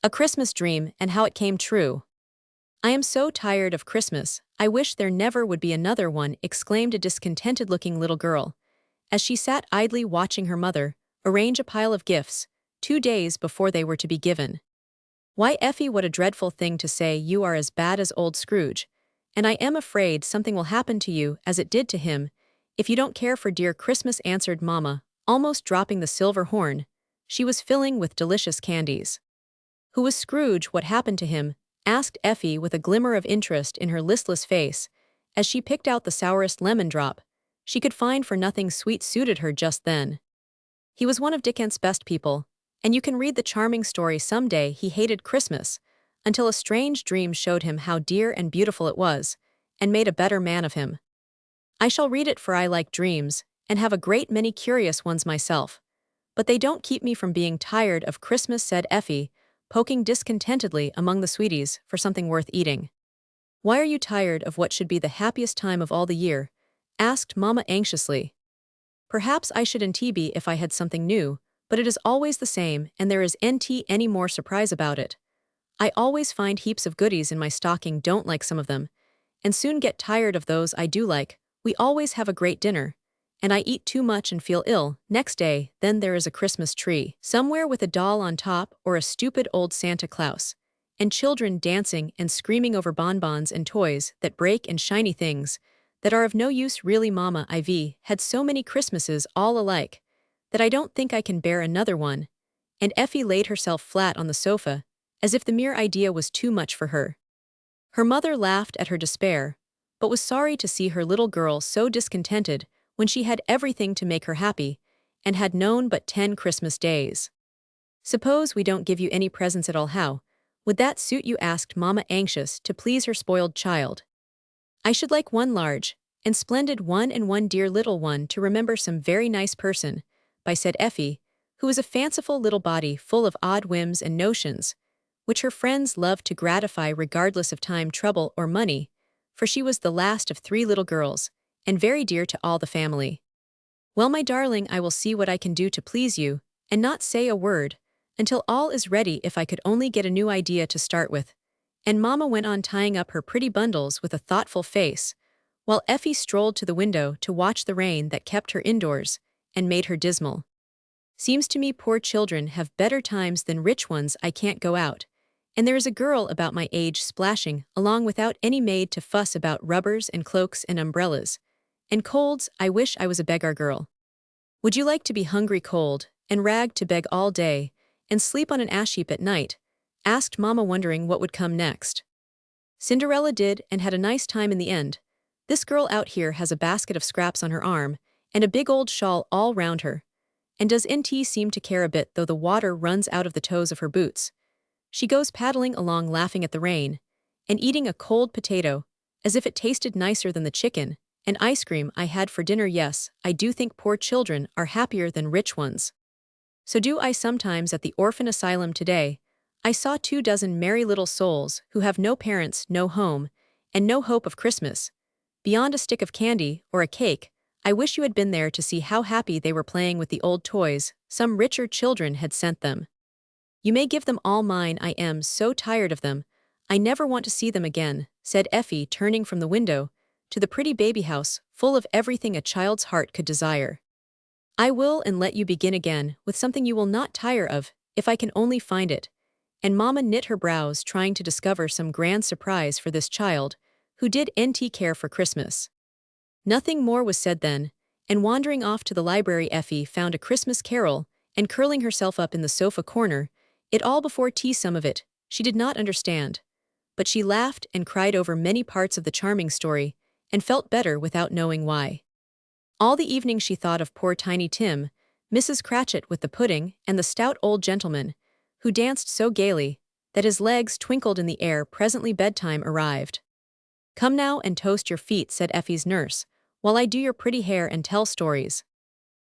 A Christmas Dream and How It Came True. I am so tired of Christmas, I wish there never would be another one, exclaimed a discontented-looking little girl, as she sat idly watching her mother arrange a pile of gifts, 2 days before they were to be given. Why, Effie, what a dreadful thing to say. You are as bad as old Scrooge, and I am afraid something will happen to you as it did to him, if you don't care for dear Christmas, answered Mamma, almost dropping the silver horn she was filling with delicious candies. Who was Scrooge? What happened to him? Asked Effie with a glimmer of interest in her listless face, as she picked out the sourest lemon drop she could find, for nothing sweet suited her just then. He was one of Dickens's best people, and you can read the charming story someday. He hated Christmas, until a strange dream showed him how dear and beautiful it was, and made a better man of him. I shall read it, for I like dreams, and have a great many curious ones myself. But they don't keep me from being tired of Christmas, said Effie, poking discontentedly among the sweeties for something worth eating. Why are you tired of what should be the happiest time of all the year? Asked Mamma anxiously. Perhaps I shouldn't be if I had something new, but it is always the same, and there isn't any more surprise about it. I always find heaps of goodies in my stocking, don't like some of them, and soon get tired of those I do like. We always have a great dinner, and I eat too much and feel ill next day. Then there is a Christmas tree, somewhere with a doll on top or a stupid old Santa Claus, and children dancing and screaming over bonbons and toys that break and shiny things that are of no use. Really, Mama, I've had so many Christmases all alike that I don't think I can bear another one. And Effie laid herself flat on the sofa, as if the mere idea was too much for her. Her mother laughed at her despair, but was sorry to see her little girl so discontented when she had everything to make her happy, and had known but 10 Christmas days. Suppose we don't give you any presents at all, how would that suit you? Asked Mamma, anxious to please her spoiled child. I should like one large and splendid one, and one dear little one to remember some very nice person by, said Effie, who was a fanciful little body full of odd whims and notions, which her friends loved to gratify regardless of time, trouble, or money, for she was the last of 3 little girls, and very dear to all the family. Well, my darling, I will see what I can do to please you, and not say a word until all is ready. If I could only get a new idea to start with. And Mamma went on tying up her pretty bundles with a thoughtful face, while Effie strolled to the window to watch the rain that kept her indoors and made her dismal. Seems to me poor children have better times than rich ones. I can't go out, and there is a girl about my age splashing along without any maid to fuss about rubbers and cloaks and umbrellas and colds. I wish I was a beggar girl. Would you like to be hungry, cold, and ragged to beg all day, and sleep on an ash heap at night? Asked Mamma, wondering what would come next. Cinderella did, and had a nice time in the end. This girl out here has a basket of scraps on her arm, and a big old shawl all round her, and doesn't seem to care a bit though the water runs out of the toes of her boots. She goes paddling along laughing at the rain, and eating a cold potato, as if it tasted nicer than the chicken and ice cream I had for dinner. Yes, I do think poor children are happier than rich ones. So do I sometimes. At the orphan asylum today, I saw 24 merry little souls who have no parents, no home, and no hope of Christmas beyond a stick of candy or a cake. I wish you had been there to see how happy they were playing with the old toys some richer children had sent them. You may give them all mine. I am so tired of them. I never want to see them again, said Effie, turning from the window to the pretty baby house full of everything a child's heart could desire. I will, and let you begin again with something you will not tire of, if I can only find it. And Mamma knit her brows, trying to discover some grand surprise for this child who didn't care for Christmas. Nothing more was said then, and wandering off to the library, Effie found a Christmas Carol, and curling herself up in the sofa corner, it all before tea. Some of it she did not understand, but she laughed and cried over many parts of the charming story, and felt better without knowing why. All the evening she thought of poor Tiny Tim, Mrs. Cratchit with the pudding, and the stout old gentleman, who danced so gaily that his legs twinkled in the air. Presently bedtime arrived. Come now and toast your feet, said Effie's nurse, while I do your pretty hair and tell stories.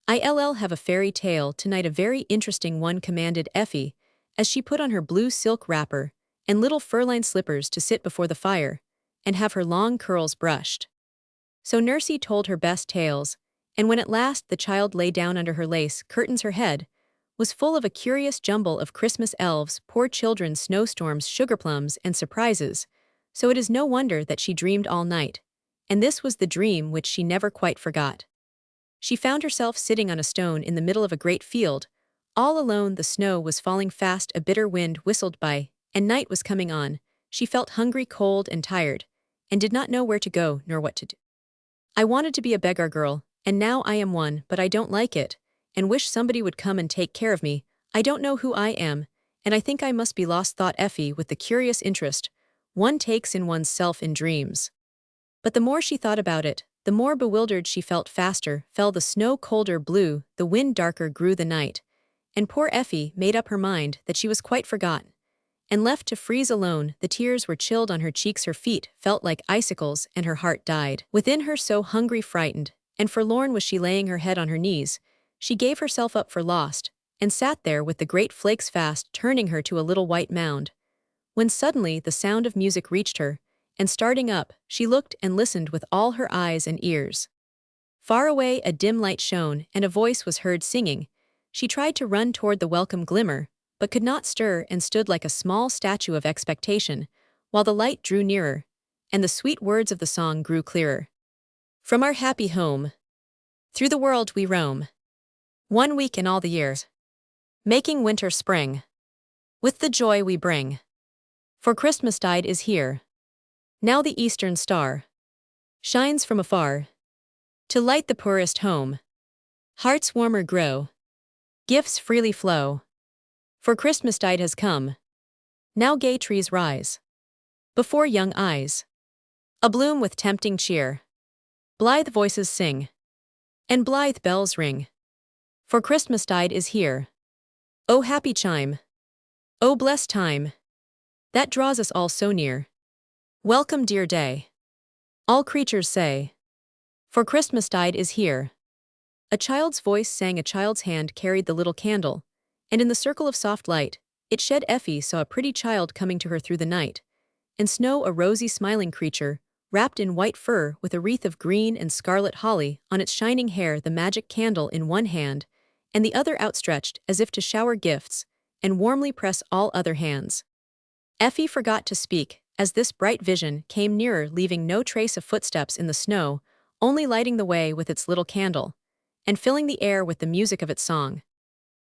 I'll have a fairy tale tonight, a very interesting one, commanded Effie, as she put on her blue silk wrapper and little fur-lined slippers to sit before the fire and have her long curls brushed. So Nursey told her best tales, and when at last the child lay down under her lace curtains her head was full of a curious jumble of Christmas elves, poor children, snowstorms, sugar plums, and surprises, so it is no wonder that she dreamed all night. And this was the dream which she never quite forgot. She found herself sitting on a stone in the middle of a great field. All alone, the snow was falling fast, a bitter wind whistled by, and night was coming on. She felt hungry, cold, and tired, and did not know where to go nor what to do. I wanted to be a beggar girl, and now I am one, but I don't like it, and wish somebody would come and take care of me. I don't know who I am, and I think I must be lost, thought Effie with the curious interest one takes in one's self in dreams. But the more she thought about it, the more bewildered she felt. Faster fell the snow, colder blew, the wind darker grew the night, and poor Effie made up her mind that she was quite forgotten. And left to freeze alone, the tears were chilled on her cheeks, her feet felt like icicles, and her heart died within her. So hungry, frightened, and forlorn was she, laying her head on her knees. She gave herself up for lost, and sat there with the great flakes fast turning her to a little white mound. When suddenly the sound of music reached her, and starting up, she looked and listened with all her eyes and ears. Far away a dim light shone, and a voice was heard singing. She tried to run toward the welcome glimmer, but could not stir, and stood like a small statue of expectation, while the light drew nearer, and the sweet words of the song grew clearer. From our happy home, through the world we roam, 1 week in all the year, making winter spring, with the joy we bring. For Christmastide is here. Now the eastern star shines from afar, to light the poorest home. Hearts warmer grow, gifts freely flow. For Christmastide has come. Now gay trees rise before young eyes, abloom with tempting cheer. Blithe voices sing, and blithe bells ring. For Christmastide is here. O happy chime, O blessed time, that draws us all so near. Welcome, dear day, all creatures say, for Christmastide is here. A child's voice sang, a child's hand carried the little candle, and in the circle of soft light, it shed. Effie saw a pretty child coming to her through the night, and Snow, a rosy smiling creature, wrapped in white fur with a wreath of green and scarlet holly on its shining hair, the magic candle in one hand, and the other outstretched as if to shower gifts, and warmly press all other hands. Effie forgot to speak, as this bright vision came nearer, leaving no trace of footsteps in the snow, only lighting the way with its little candle, and filling the air with the music of its song.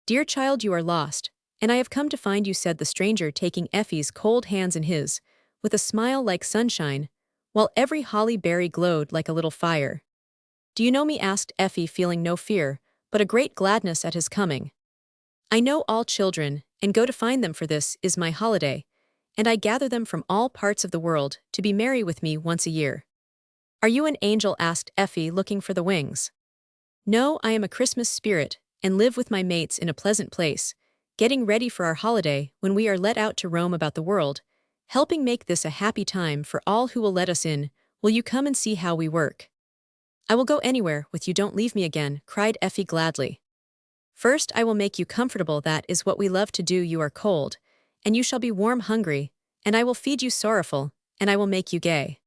Dear child, you are lost, and I have come to find you, said the stranger, taking Effie's cold hands in his, with a smile like sunshine, while every holly berry glowed like a little fire. Do you know me? Asked Effie, feeling no fear, but a great gladness at his coming. I know all children, and go to find them, for this is my holiday, and I gather them from all parts of the world to be merry with me once a year. Are you an angel? Asked Effie, looking for the wings. No, I am a Christmas spirit, and live with my mates in a pleasant place, getting ready for our holiday when we are let out to roam about the world, helping make this a happy time for all who will let us in. Will you come and see how we work? I will go anywhere with you, don't leave me again, cried Effie gladly. First I will make you comfortable, that is what we love to do. You are cold, and you shall be warm, hungry, and I will feed you sorrowful, and I will make you gay.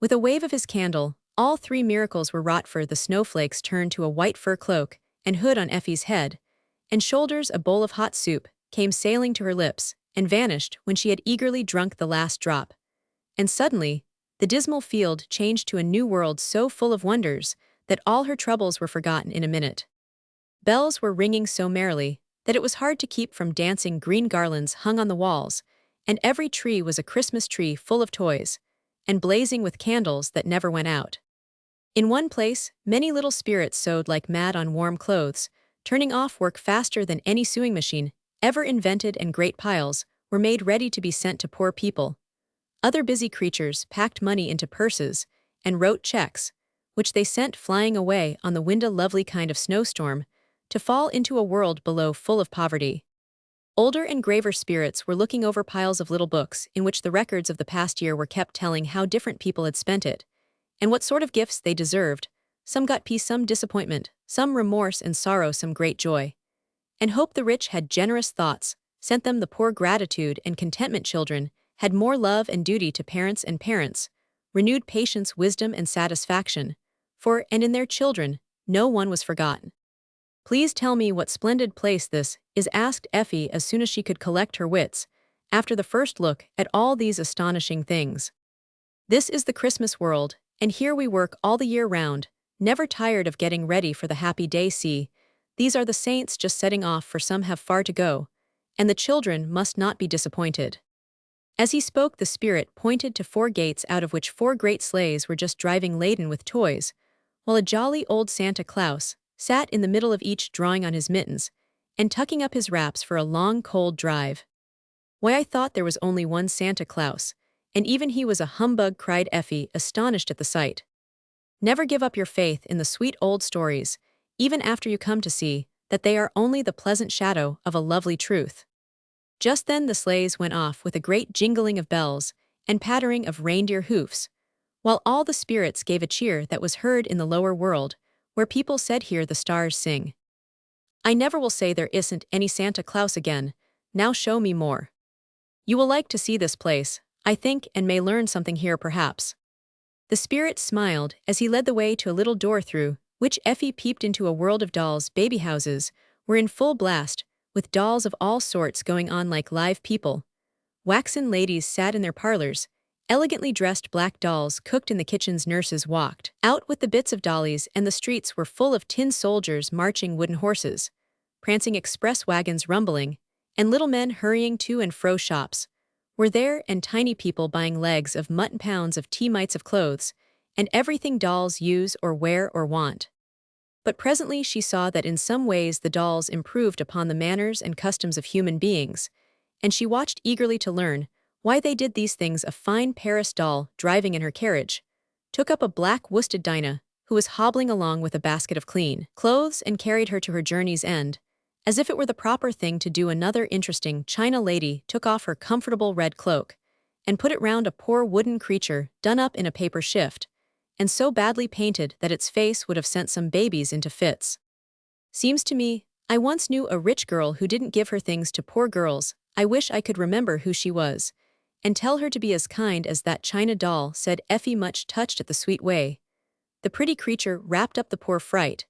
With a wave of his candle, all 3 miracles were wrought, for the snowflakes turned to a white fur cloak and hood on Effie's head, and shoulders. A bowl of hot soup came sailing to her lips, and vanished when she had eagerly drunk the last drop. And suddenly, the dismal field changed to a new world so full of wonders that all her troubles were forgotten in a minute. Bells were ringing so merrily that it was hard to keep from dancing. Green garlands hung on the walls, and every tree was a Christmas tree full of toys, and blazing with candles that never went out. In one place, many little spirits sewed like mad on warm clothes, turning off work faster than any sewing machine ever invented, and great piles were made ready to be sent to poor people. Other busy creatures packed money into purses and wrote checks, which they sent flying away on the wind, a lovely kind of snowstorm, to fall into a world below full of poverty. Older and graver spirits were looking over piles of little books in which the records of the past year were kept, telling how different people had spent it, and what sort of gifts they deserved. Some got peace, some disappointment, some remorse and sorrow, some great joy and hope. The rich had generous thoughts, sent them; the poor gratitude and contentment. Children had more love and duty to parents, and parents renewed patience, wisdom, and satisfaction, for and in their children no one was forgotten. Please tell me what splendid place this is, asked Effie as soon as she could collect her wits, after the first look at all these astonishing things. This is the Christmas world, and here we work all the year round, never tired of getting ready for the happy day. See, these are the saints just setting off, for some have far to go, and the children must not be disappointed. As he spoke, the spirit pointed to 4 gates, out of which 4 great sleighs were just driving laden with toys, while a jolly old Santa Claus sat in the middle of each, drawing on his mittens and tucking up his wraps for a long cold drive. Why, I thought there was only one Santa Claus, and even he was a humbug, cried Effie, astonished at the sight. Never give up your faith in the sweet old stories, even after you come to see that they are only the pleasant shadow of a lovely truth. Just then the sleighs went off with a great jingling of bells and pattering of reindeer hoofs, while all the spirits gave a cheer that was heard in the lower world, where people said, "Hear the stars sing." I never will say there isn't any Santa Claus again. Now show me more. You will like to see this place, I think, and may learn something here perhaps. The spirit smiled as he led the way to a little door, through which Effie peeped into a world of dolls. Baby houses were in full blast, with dolls of all sorts going on like live people. Waxen ladies sat in their parlors, elegantly dressed black dolls cooked in the kitchens, nurses walked out with the bits of dollies, and the streets were full of tin soldiers marching, wooden horses, prancing, express wagons rumbling, and little men hurrying to and fro. Shops were there, and tiny people buying legs of mutton, pounds of tea, mites of clothes, and everything dolls use or wear or want. But presently she saw that in some ways the dolls improved upon the manners and customs of human beings, and she watched eagerly to learn why they did these things. A fine Paris doll, driving in her carriage, took up a black worsted Dinah, who was hobbling along with a basket of clean clothes, and carried her to her journey's end, as if it were the proper thing to do. Another interesting China lady took off her comfortable red cloak and put it round a poor wooden creature done up in a paper shift, and so badly painted that its face would have sent some babies into fits. Seems to me, I once knew a rich girl who didn't give her things to poor girls. I wish I could remember who she was, and tell her to be as kind as that China doll, said Effie, much touched at the sweet way the pretty creature wrapped up the poor fright,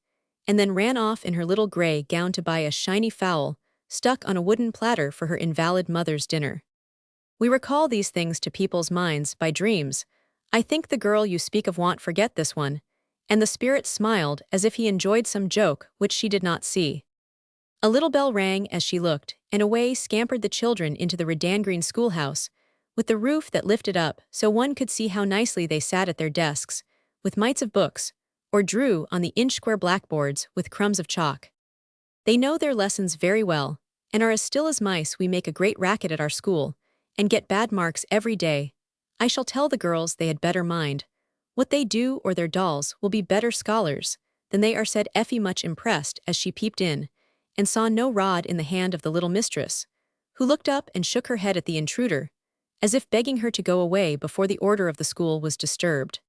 and then ran off in her little gray gown to buy a shiny fowl stuck on a wooden platter for her invalid mother's dinner. We recall these things to people's minds by dreams. I think the girl you speak of won't forget this one, and the spirit smiled as if he enjoyed some joke which she did not see. A little bell rang as she looked, and away scampered the children into the redan-green schoolhouse, with the roof that lifted up so one could see how nicely they sat at their desks, with mites of books, or drew on the inch-square blackboards with crumbs of chalk. They know their lessons very well, and are as still as mice. We make a great racket at our school, and get bad marks every day. I shall tell the girls they had better mind what they do, or their dolls will be better scholars than they are, said Effie, much impressed as she peeped in, and saw no rod in the hand of the little mistress, who looked up and shook her head at the intruder, as if begging her to go away before the order of the school was disturbed.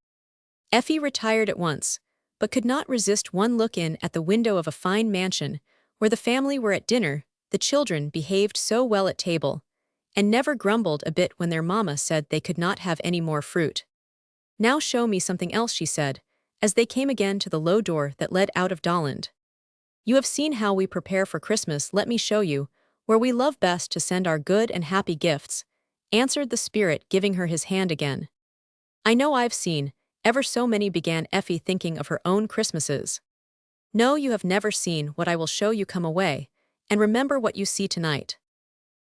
Effie retired at once, but could not resist one look in at the window of a fine mansion where the family were at dinner. The children behaved so well at table, and never grumbled a bit when their mamma said they could not have any more fruit. Now show me something else, she said, as they came again to the low door that led out of Dolland. You have seen how we prepare for Christmas. Let me show you where we love best to send our good and happy gifts, answered the spirit, giving her his hand again. I know I've seen ever so many, began Effie, thinking of her own Christmases. No, you have never seen what I will show you. Come away, and remember what you see tonight.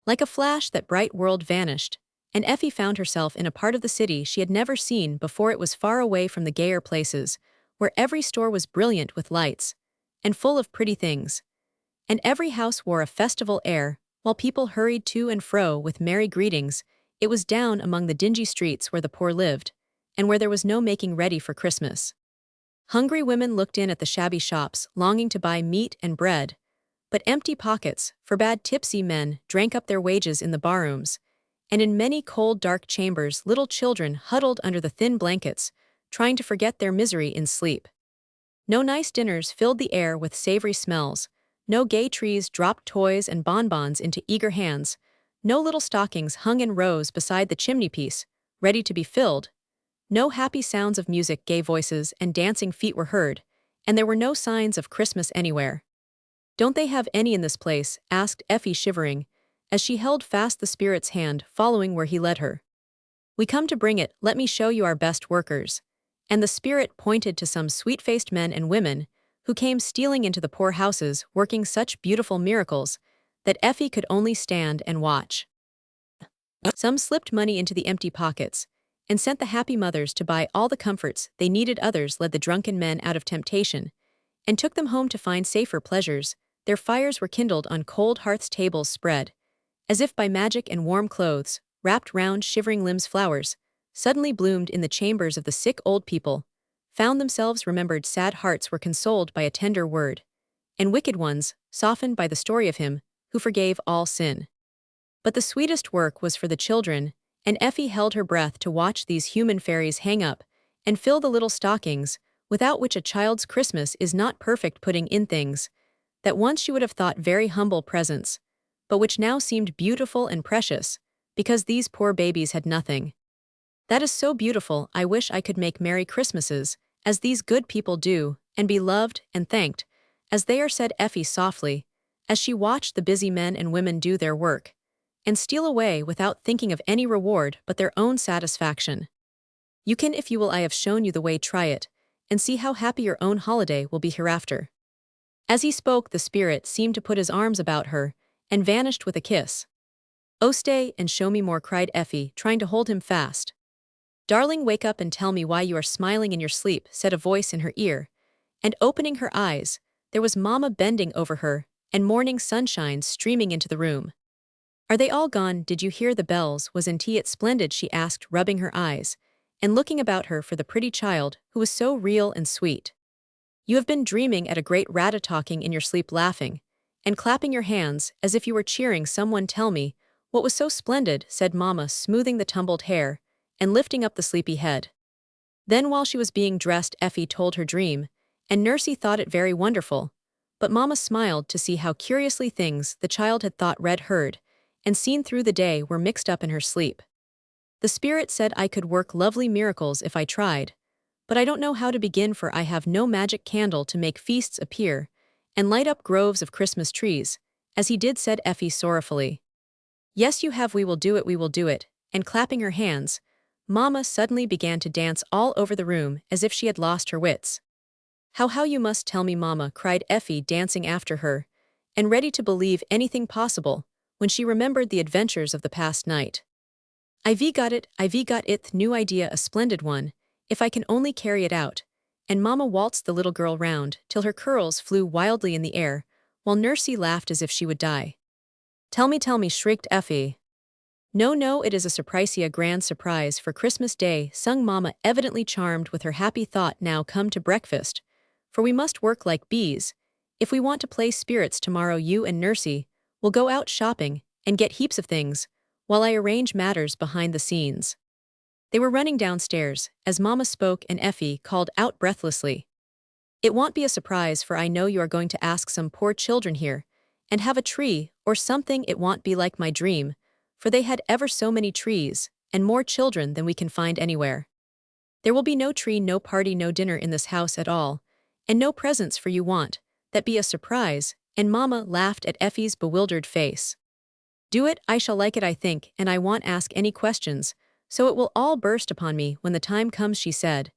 Like a flash that bright world vanished, and Effie found herself in a part of the city she had never seen before. It was far away from the gayer places, where every store was brilliant with lights, and full of pretty things, and every house wore a festival air, while people hurried to and fro with merry greetings. It was down among the dingy streets where the poor lived, and where there was no making ready for Christmas. Hungry women looked in at the shabby shops, longing to buy meat and bread, but empty pockets, for bad tipsy men drank up their wages in the barrooms, and in many cold dark chambers little children huddled under the thin blankets, trying to forget their misery in sleep. No nice dinners filled the air with savory smells, no gay trees dropped toys and bonbons into eager hands, no little stockings hung in rows beside the chimney-piece, ready to be filled, no happy sounds of music, gay voices, and dancing feet were heard, and there were no signs of Christmas anywhere. Don't they have any in this place? Asked Effie, shivering, as she held fast the spirit's hand, following where he led her. We come to bring it, let me show you our best workers. And the spirit pointed to some sweet-faced men and women who came stealing into the poor houses, working such beautiful miracles that Effie could only stand and watch. Some slipped money into the empty pockets and sent the happy mothers to buy all the comforts they needed. Others led the drunken men out of temptation and took them home to find safer pleasures. Their fires were kindled on cold hearths, tables spread, as if by magic, and warm clothes, wrapped round shivering limbs. Flowers suddenly bloomed in the chambers of the sick. Old people found themselves remembered. Sad hearts were consoled by a tender word, and wicked ones softened by the story of him who forgave all sin. But the sweetest work was for the children, and Effie held her breath to watch these human fairies hang up and fill the little stockings, without which a child's Christmas is not perfect. Putting in things that once she would have thought very humble presents, but which now seemed beautiful and precious, because these poor babies had nothing. That is so beautiful. I wish I could make Merry Christmases, as these good people do, and be loved and thanked, as they are, said Effie softly, as she watched the busy men and women do their work and steal away without thinking of any reward but their own satisfaction. You can if you will. I have shown you the way. Try it, and see how happy your own holiday will be hereafter. As he spoke, the spirit seemed to put his arms about her and vanished with a kiss. Oh, stay and show me more, cried Effie, trying to hold him fast. Darling, wake up and tell me why you are smiling in your sleep, said a voice in her ear, and opening her eyes, there was Mama bending over her, and morning sunshine streaming into the room. Are they all gone? Did you hear the bells? Wasn't it splendid? She asked, rubbing her eyes and looking about her for the pretty child who was so real and sweet. You have been dreaming at a great rat-a-talking in your sleep, laughing and clapping your hands as if you were cheering someone. Tell me, what was so splendid? Said Mama, smoothing the tumbled hair and lifting up the sleepy head. Then while she was being dressed, Effie told her dream, and Nursey thought it very wonderful, but Mama smiled to see how curiously things the child had thought, read, heard, and seen through the day were mixed up in her sleep. The spirit said I could work lovely miracles if I tried, but I don't know how to begin, for I have no magic candle to make feasts appear and light up groves of Christmas trees, as he did, said Effie sorrowfully. Yes, you have. We will do it, we will do it. And clapping her hands, Mama suddenly began to dance all over the room as if she had lost her wits. How you must tell me, Mama, cried Effie, dancing after her, and ready to believe anything possible when she remembered the adventures of the past night. I've got it, new idea, a splendid one, if I can only carry it out. And Mama waltzed the little girl round till her curls flew wildly in the air, while Nursey laughed as if she would die. Tell me, shrieked Effie. No, it is a surprise, a grand surprise for Christmas Day, sung Mama, evidently charmed with her happy thought. Now come to breakfast, for we must work like bees. If we want to play spirits tomorrow, you and Nursey will go out shopping and get heaps of things, while I arrange matters behind the scenes. They were running downstairs as Mama spoke, and Effie called out breathlessly, It won't be a surprise, for I know you are going to ask some poor children here and have a tree or something. It won't be like my dream, for they had ever so many trees and more children than we can find anywhere. There will be no tree, no party, no dinner in this house at all, and no presents for you. Want that be a surprise? And Mama laughed at Effie's bewildered face. Do it, I shall like it, I think, and I won't ask any questions, so it will all burst upon me when the time comes, she said,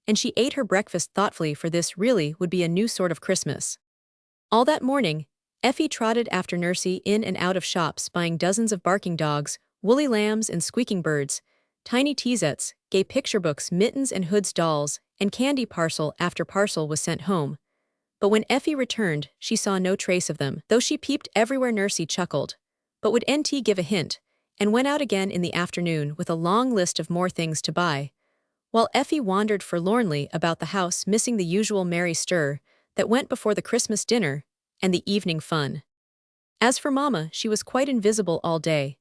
and she ate her breakfast thoughtfully, for this really would be a new sort of Christmas. All that morning, Effie trotted after Nursey in and out of shops, buying dozens of barking dogs, woolly lambs and squeaking birds, tiny teasettes, gay picture books, mittens and hoods, dolls, and candy. Parcel after parcel was sent home. But when Effie returned, she saw no trace of them, though she peeped everywhere. Nursey chuckled, but would NT give a hint, and went out again in the afternoon with a long list of more things to buy, while Effie wandered forlornly about the house, missing the usual merry stir that went before the Christmas dinner and the evening fun. As for Mama, she was quite invisible all day,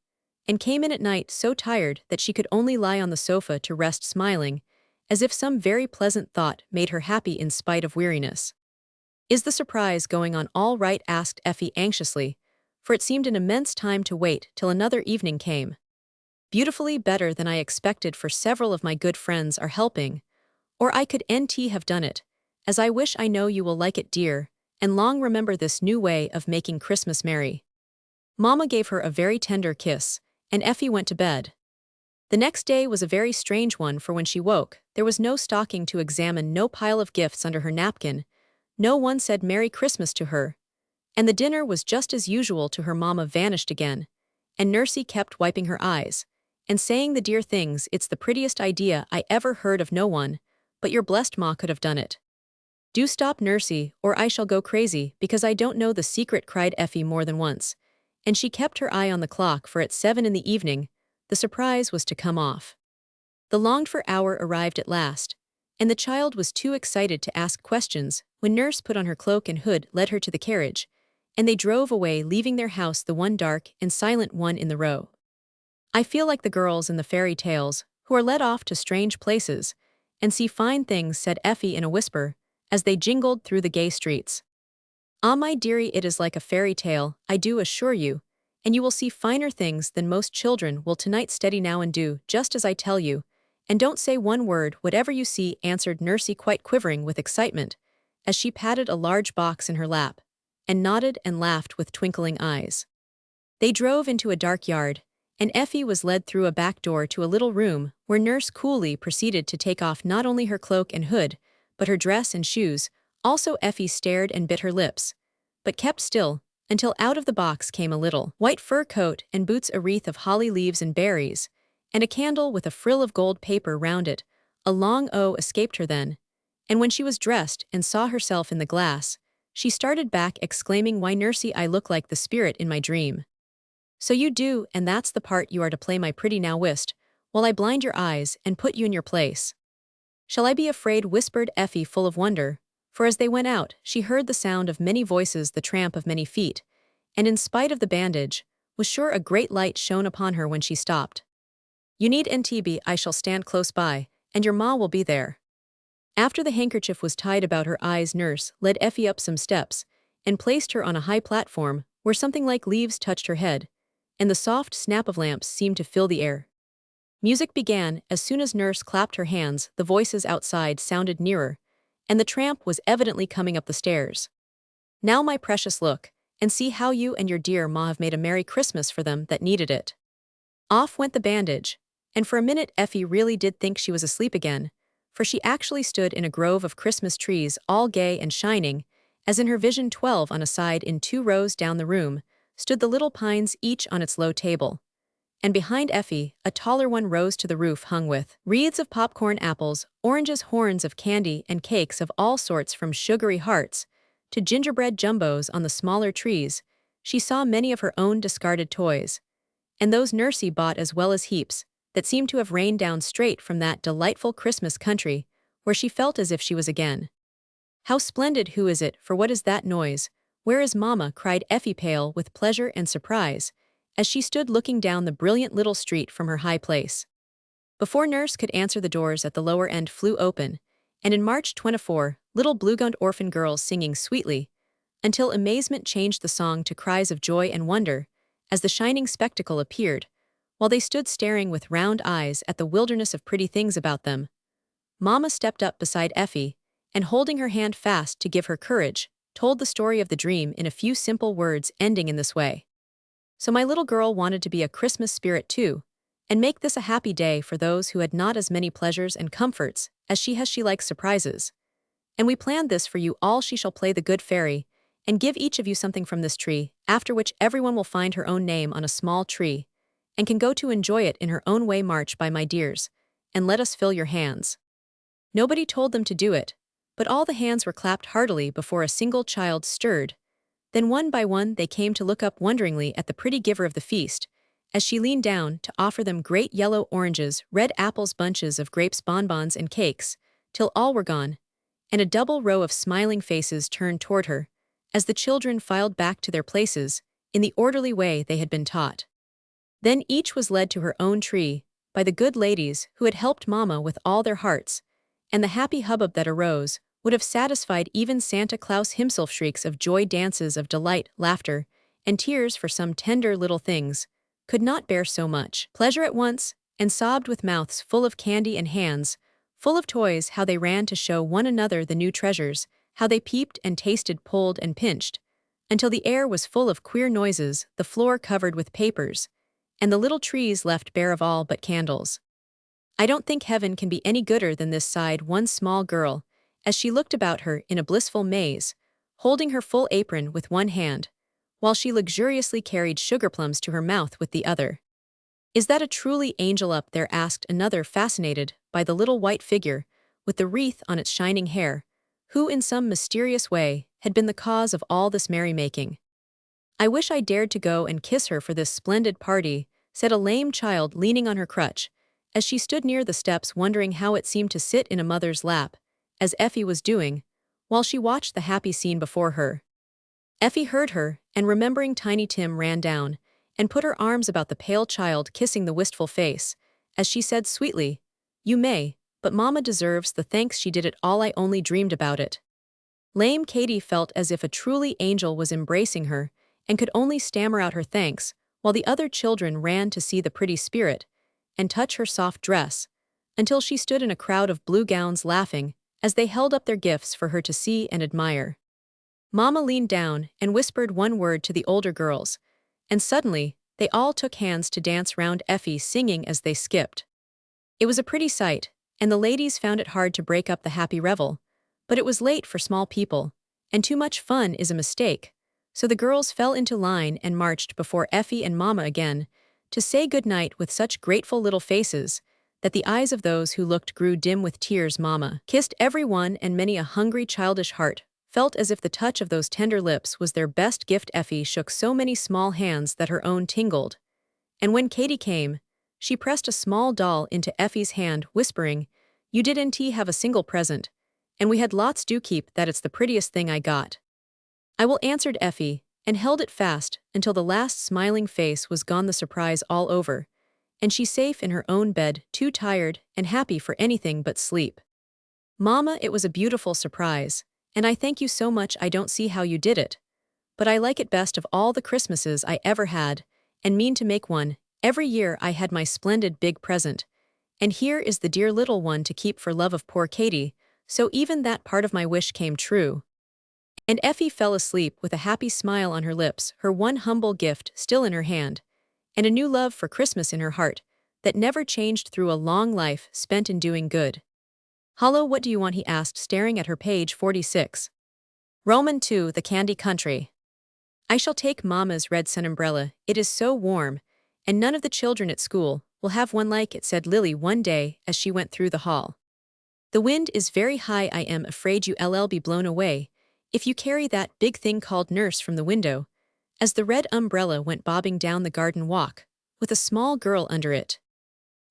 and came in at night so tired that she could only lie on the sofa to rest, smiling, as if some very pleasant thought made her happy in spite of weariness. Is the surprise going on all right? Asked Effie anxiously, for it seemed an immense time to wait till another evening came. Beautifully, better than I expected, for several of my good friends are helping, or I could NT have done it, as I wish. I know you will like it, dear, and long remember this new way of making Christmas merry." Mama gave her a very tender kiss, and Effie went to bed. The next day was a very strange one, for when she woke, there was no stocking to examine, no pile of gifts under her napkin, no one said Merry Christmas to her, and the dinner was just as usual to her. Mama vanished again, and Nursey kept wiping her eyes, and saying the dear things, "It's the prettiest idea I ever heard of, no one but your blessed ma could have done it." "Do stop, Nursey, or I shall go crazy, because I don't know the secret," cried Effie more than once, and she kept her eye on the clock, for at 7 in the evening, the surprise was to come off. The longed-for hour arrived at last, and the child was too excited to ask questions when Nurse put on her cloak and hood, led her to the carriage, and they drove away, leaving their house the one dark and silent one in the row. "I feel like the girls in the fairy tales, who are led off to strange places and see fine things," said Effie in a whisper, as they jingled through the gay streets. "Ah, my dearie, it is like a fairy tale, I do assure you, and you will see finer things than most children will tonight. Steady now and do just as I tell you, and don't say one word whatever you see," answered Nursey, quite quivering with excitement, as she patted a large box in her lap, and nodded and laughed with twinkling eyes. They drove into a dark yard, and Effie was led through a back door to a little room where Nurse coolly proceeded to take off not only her cloak and hood, but her dress and shoes. Also Effie stared and bit her lips, but kept still, until out of the box came a little white fur coat and boots, a wreath of holly leaves and berries, and a candle with a frill of gold paper round it. A long "oh" escaped her then, and when she was dressed and saw herself in the glass, she started back, exclaiming, "Why, Nursey, I look like the spirit in my dream." "So you do, and that's the part you are to play, my pretty. Now whist, while I blind your eyes and put you in your place." "Shall I be afraid?" whispered Effie, full of wonder, for as they went out, she heard the sound of many voices, the tramp of many feet, and in spite of the bandage, was sure a great light shone upon her when she stopped. "You needn't be, I shall stand close by, and your ma will be there." After the handkerchief was tied about her eyes, Nurse led Effie up some steps, and placed her on a high platform, where something like leaves touched her head, and the soft snap of lamps seemed to fill the air. Music began as soon as Nurse clapped her hands. The voices outside sounded nearer, and the tramp was evidently coming up the stairs. "Now, my precious, look, and see how you and your dear ma have made a Merry Christmas for them that needed it." Off went the bandage, and for a minute Effie really did think she was asleep again, for she actually stood in a grove of Christmas trees, all gay and shining, as in her vision 12 on a side in 2 rows down the room stood the little pines, each on its low table. And behind Effie, a taller one rose to the roof, hung with wreaths of popcorn, apples, oranges, horns of candy, and cakes of all sorts, from sugary hearts to gingerbread jumbos. On the smaller trees, she saw many of her own discarded toys, and those Nursey bought, as well as heaps that seemed to have rained down straight from that delightful Christmas country where she felt as if she was again. "How splendid! Who is it? For what is that noise? Where is Mama?" cried Effie, pale with pleasure and surprise, as she stood looking down the brilliant little street from her high place. Before Nurse could answer, the doors at the lower end flew open, and in marched 24 little blue-gowned orphan girls, singing sweetly, until amazement changed the song to cries of joy and wonder as the shining spectacle appeared, while they stood staring with round eyes at the wilderness of pretty things about them. Mama stepped up beside Effie, and holding her hand fast to give her courage, told the story of the dream in a few simple words, ending in this way. "So my little girl wanted to be a Christmas spirit too, and make this a happy day for those who had not as many pleasures and comforts as she has. She likes surprises. And we planned this for you all. She shall play the good fairy, and give each of you something from this tree, after which everyone will find her own name on a small tree, and can go to enjoy it in her own way. March by, my dears, and let us fill your hands." Nobody told them to do it, but all the hands were clapped heartily before a single child stirred. Then one by one they came to look up wonderingly at the pretty giver of the feast, as she leaned down to offer them great yellow oranges, red apples, bunches of grapes, bonbons, and cakes, till all were gone, and a double row of smiling faces turned toward her, as the children filed back to their places, in the orderly way they had been taught. Then each was led to her own tree, by the good ladies who had helped Mama with all their hearts, and the happy hubbub that arose would have satisfied even Santa Claus himself. Shrieks of joy, dances of delight, laughter, and tears, for some tender little things could not bear so much pleasure at once, and sobbed with mouths full of candy and hands full of toys. How they ran to show one another the new treasures, how they peeped and tasted, pulled and pinched, until the air was full of queer noises, the floor covered with papers, and the little trees left bare of all but candles. "I don't think heaven can be any gooder than this," sighed one small girl, as she looked about her in a blissful maze, holding her full apron with one hand, while she luxuriously carried sugar plums to her mouth with the other. "Is that a truly angel up there?" asked another, fascinated by the little white figure with the wreath on its shining hair, who in some mysterious way had been the cause of all this merrymaking. "I wish I dared to go and kiss her for this splendid party," said a lame child leaning on her crutch, as she stood near the steps wondering how it seemed to sit in a mother's lap, as Effie was doing, while she watched the happy scene before her. Effie heard her, and remembering Tiny Tim ran down and put her arms about the pale child, kissing the wistful face, as she said sweetly, "You may, but Mama deserves the thanks. She did it all. I only dreamed about it." Lame Katie felt as if a truly angel was embracing her and could only stammer out her thanks, while the other children ran to see the pretty spirit and touch her soft dress, until she stood in a crowd of blue gowns laughing as they held up their gifts for her to see and admire. Mama leaned down and whispered one word to the older girls, and suddenly they all took hands to dance round Effie, singing as they skipped. It was a pretty sight, and the ladies found it hard to break up the happy revel, but it was late for small people, and too much fun is a mistake, so the girls fell into line and marched before Effie and Mama again, to say good night with such grateful little faces that the eyes of those who looked grew dim with tears. Mama kissed every one, and many a hungry childish heart felt as if the touch of those tender lips was their best gift. Effie shook so many small hands that her own tingled, and when Katie came, she pressed a small doll into Effie's hand, whispering, "You didn't have a single present, and we had lots. Do keep that, it's the prettiest thing I got." "I will," answered Effie, and held it fast until the last smiling face was gone, the surprise all over, and she safe in her own bed, too tired and happy for anything but sleep. "Mama, it was a beautiful surprise, and I thank you so much. I don't see how you did it, but I like it best of all the Christmases I ever had, and mean to make one every year. I had my splendid big present, and here is the dear little one to keep for love of poor Katie, so even that part of my wish came true." And Effie fell asleep with a happy smile on her lips, her one humble gift still in her hand, and a new love for Christmas in her heart that never changed through a long life spent in doing good. "Hollow, what do you want?" he asked, staring at her. Page 46. Roman 2, the Candy Country. "I shall take Mama's red sun umbrella. It is so warm, and none of the children at school will have one like it," said Lily one day as she went through the hall. "The wind is very high. I am afraid you'll be blown away if you carry that big thing," called Nurse from the window, as the red umbrella went bobbing down the garden walk, with a small girl under it.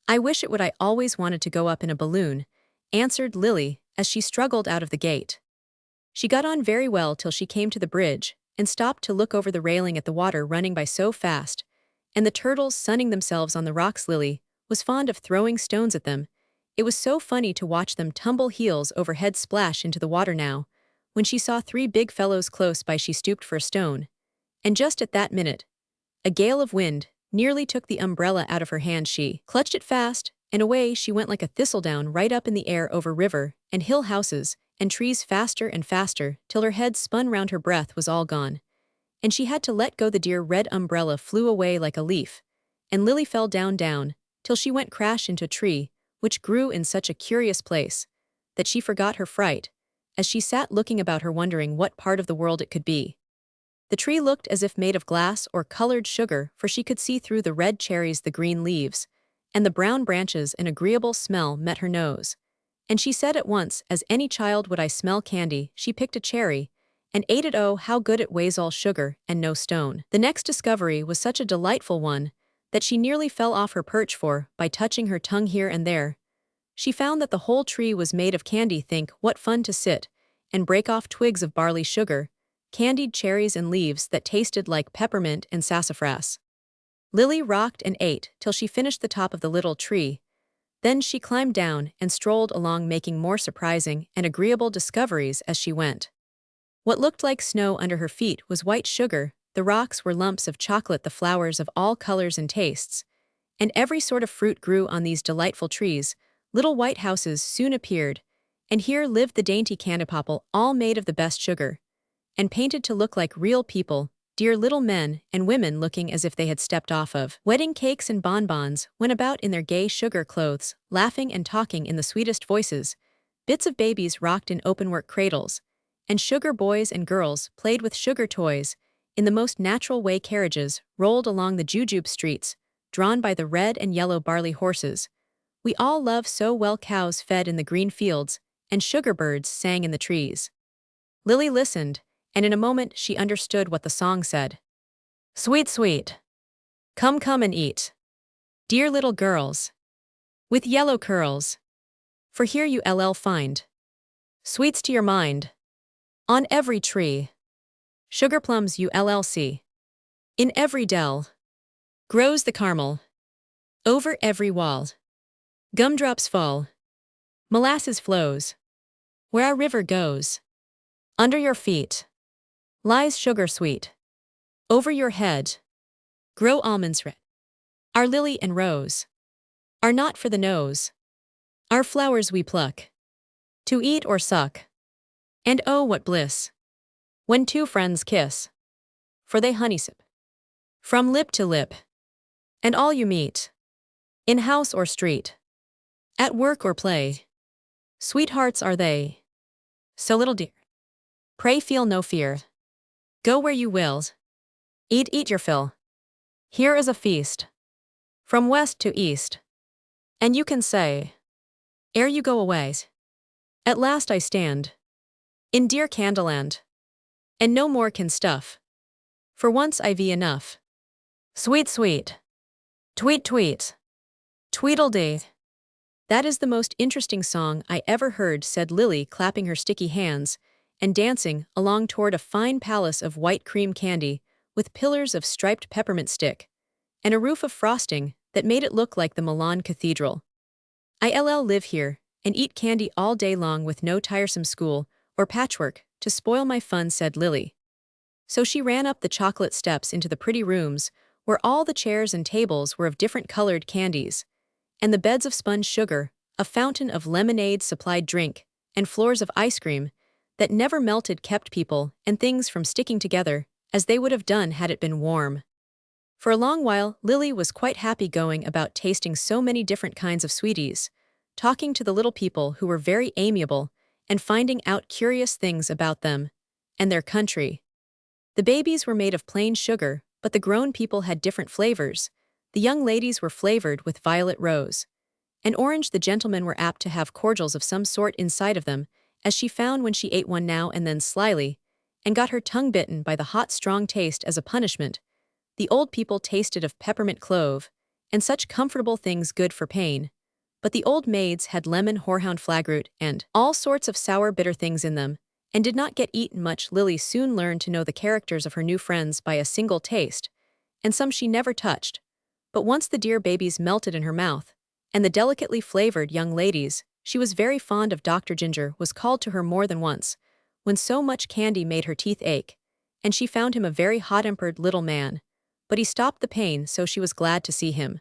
"I wish it would. I always wanted to go up in a balloon," answered Lily as she struggled out of the gate. She got on very well till she came to the bridge and stopped to look over the railing at the water running by so fast, and the turtles sunning themselves on the rocks. Lily was fond of throwing stones at them. It was so funny to watch them tumble heels over head splash into the water. Now, when she saw three big fellows close by, she stooped for a stone, and just at that minute, a gale of wind nearly took the umbrella out of her hand. She clutched it fast, and away she went like a thistledown, right up in the air over river and hill, houses and trees, faster and faster, till her head spun round, her breath was all gone, and she had to let go. The dear red umbrella flew away like a leaf, and Lily fell down, till she went crash into a tree, which grew in such a curious place that she forgot her fright, as she sat looking about her, wondering what part of the world it could be. The tree looked as if made of glass or colored sugar, for she could see through the red cherries, the green leaves, and the brown branches. An agreeable smell met her nose, and she said at once, as any child would, "I smell candy." She picked a cherry and ate it. Oh, how good it was, all sugar and no stone. The next discovery was such a delightful one that she nearly fell off her perch, for, by touching her tongue here and there, she found that the whole tree was made of candy. Think what fun to sit and break off twigs of barley sugar, candied cherries, and leaves that tasted like peppermint and sassafras. Lily rocked and ate till she finished the top of the little tree. Then she climbed down and strolled along, making more surprising and agreeable discoveries as she went. What looked like snow under her feet was white sugar, the rocks were lumps of chocolate, the flowers of all colors and tastes, and every sort of fruit grew on these delightful trees. Little white houses soon appeared, and here lived the dainty candy people, all made of the best sugar, and painted to look like real people, dear little men and women looking as if they had stepped off of wedding cakes, and bonbons went about in their gay sugar clothes, laughing and talking in the sweetest voices. Bits of babies rocked in openwork cradles, and sugar boys and girls played with sugar toys. In the most natural way, carriages rolled along the jujube streets, drawn by the red and yellow barley horses. We all love so well. Cows fed in the green fields, and sugar birds sang in the trees. Lily listened, and in a moment she understood what the song said. Sweet, sweet. Come, come and eat. Dear little girls. With yellow curls. For here you'll find sweets to your mind. On every tree. Sugar plums you'll see. In every dell. Grows the caramel. Over every wall. Gumdrops fall. Molasses flows. Where our river goes. Under your feet. Lies sugar sweet. Over your head. Grow almonds red. Our lily and rose. Are not for the nose. Our flowers we pluck. To eat or suck. And oh, what bliss. When two friends kiss. For they honey sip. From lip to lip. And all you meet. In house or street. At work or play. Sweethearts are they. So little dear. Pray feel no fear. Go where you will. Eat your fill. Here is a feast. From west to east. And you can say. Ere you go away. At last I stand. In dear Candleland. And no more can stuff. For once I've enough. Sweet, sweet. Tweet, tweet. Tweedledee. That is the most interesting song I ever heard, said Lily, clapping her sticky hands and dancing along toward a fine palace of white cream candy with pillars of striped peppermint stick and a roof of frosting that made it look like the Milan Cathedral. I'll live here and eat candy all day long with no tiresome school or patchwork to spoil my fun, said Lily. So she ran up the chocolate steps into the pretty rooms where all the chairs and tables were of different colored candies, and the beds of sponge sugar, a fountain of lemonade supplied drink, and floors of ice cream that never melted kept people and things from sticking together as they would have done had it been warm. For a long while, Lily was quite happy going about tasting so many different kinds of sweeties, talking to the little people who were very amiable and finding out curious things about them and their country. The babies were made of plain sugar, but the grown people had different flavors. The young ladies were flavored with violet rose and orange. The gentlemen were apt to have cordials of some sort inside of them, as she found when she ate one now and then slyly, and got her tongue bitten by the hot, strong taste as a punishment. The old people tasted of peppermint clove, and such comfortable things good for pain. But the old maids had lemon horehound flagroot and all sorts of sour bitter things in them, and did not get eaten much. Lily soon learned to know the characters of her new friends by a single taste, and some she never touched. But once the dear babies melted in her mouth, and the delicately flavored young ladies, she was very fond of. Dr. Ginger was called to her more than once, when so much candy made her teeth ache, and she found him a very hot-tempered little man, but he stopped the pain, so she was glad to see him.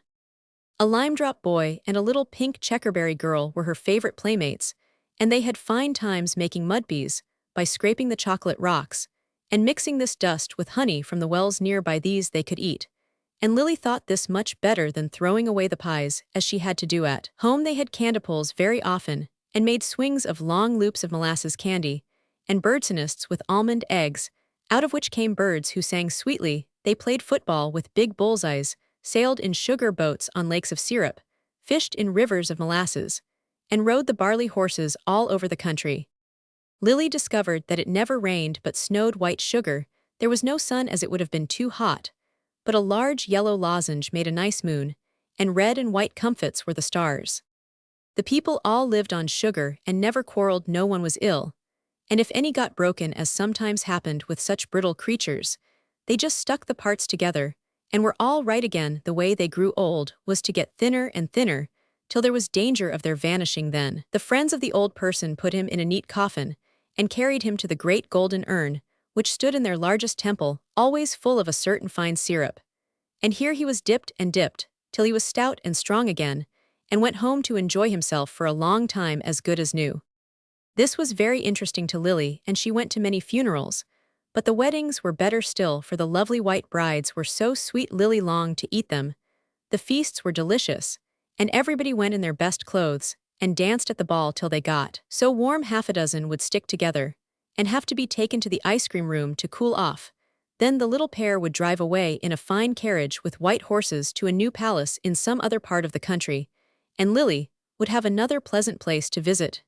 A lime-drop boy and a little pink checkerberry girl were her favorite playmates, and they had fine times making mudpies by scraping the chocolate rocks and mixing this dust with honey from the wells nearby. These they could eat, and Lily thought this much better than throwing away the pies as she had to do at home. They had candipules very often and made swings of long loops of molasses candy and birds' nests with almond eggs, out of which came birds who sang sweetly. They played football with big bullseyes, sailed in sugar boats on lakes of syrup, fished in rivers of molasses, and rode the barley horses all over the country. Lily discovered that it never rained but snowed white sugar. There was no sun, as it would have been too hot, but a large yellow lozenge made a nice moon, and red and white comfits were the stars. The people all lived on sugar and never quarreled. No one was ill, and if any got broken, as sometimes happened with such brittle creatures, they just stuck the parts together and were all right again. The way they grew old was to get thinner and thinner, till there was danger of their vanishing. Then the friends of the old person put him in a neat coffin and carried him to the great golden urn, which stood in their largest temple, always full of a certain fine syrup. And here he was dipped and dipped, till he was stout and strong again, and went home to enjoy himself for a long time, as good as new. This was very interesting to Lily, and she went to many funerals. But the weddings were better still, for the lovely white brides were so sweet Lily longed to eat them. The feasts were delicious, and everybody went in their best clothes, and danced at the ball till they got so warm half a dozen would stick together, and have to be taken to the ice cream room to cool off. Then the little pair would drive away in a fine carriage with white horses to a new palace in some other part of the country, and Lily would have another pleasant place to visit.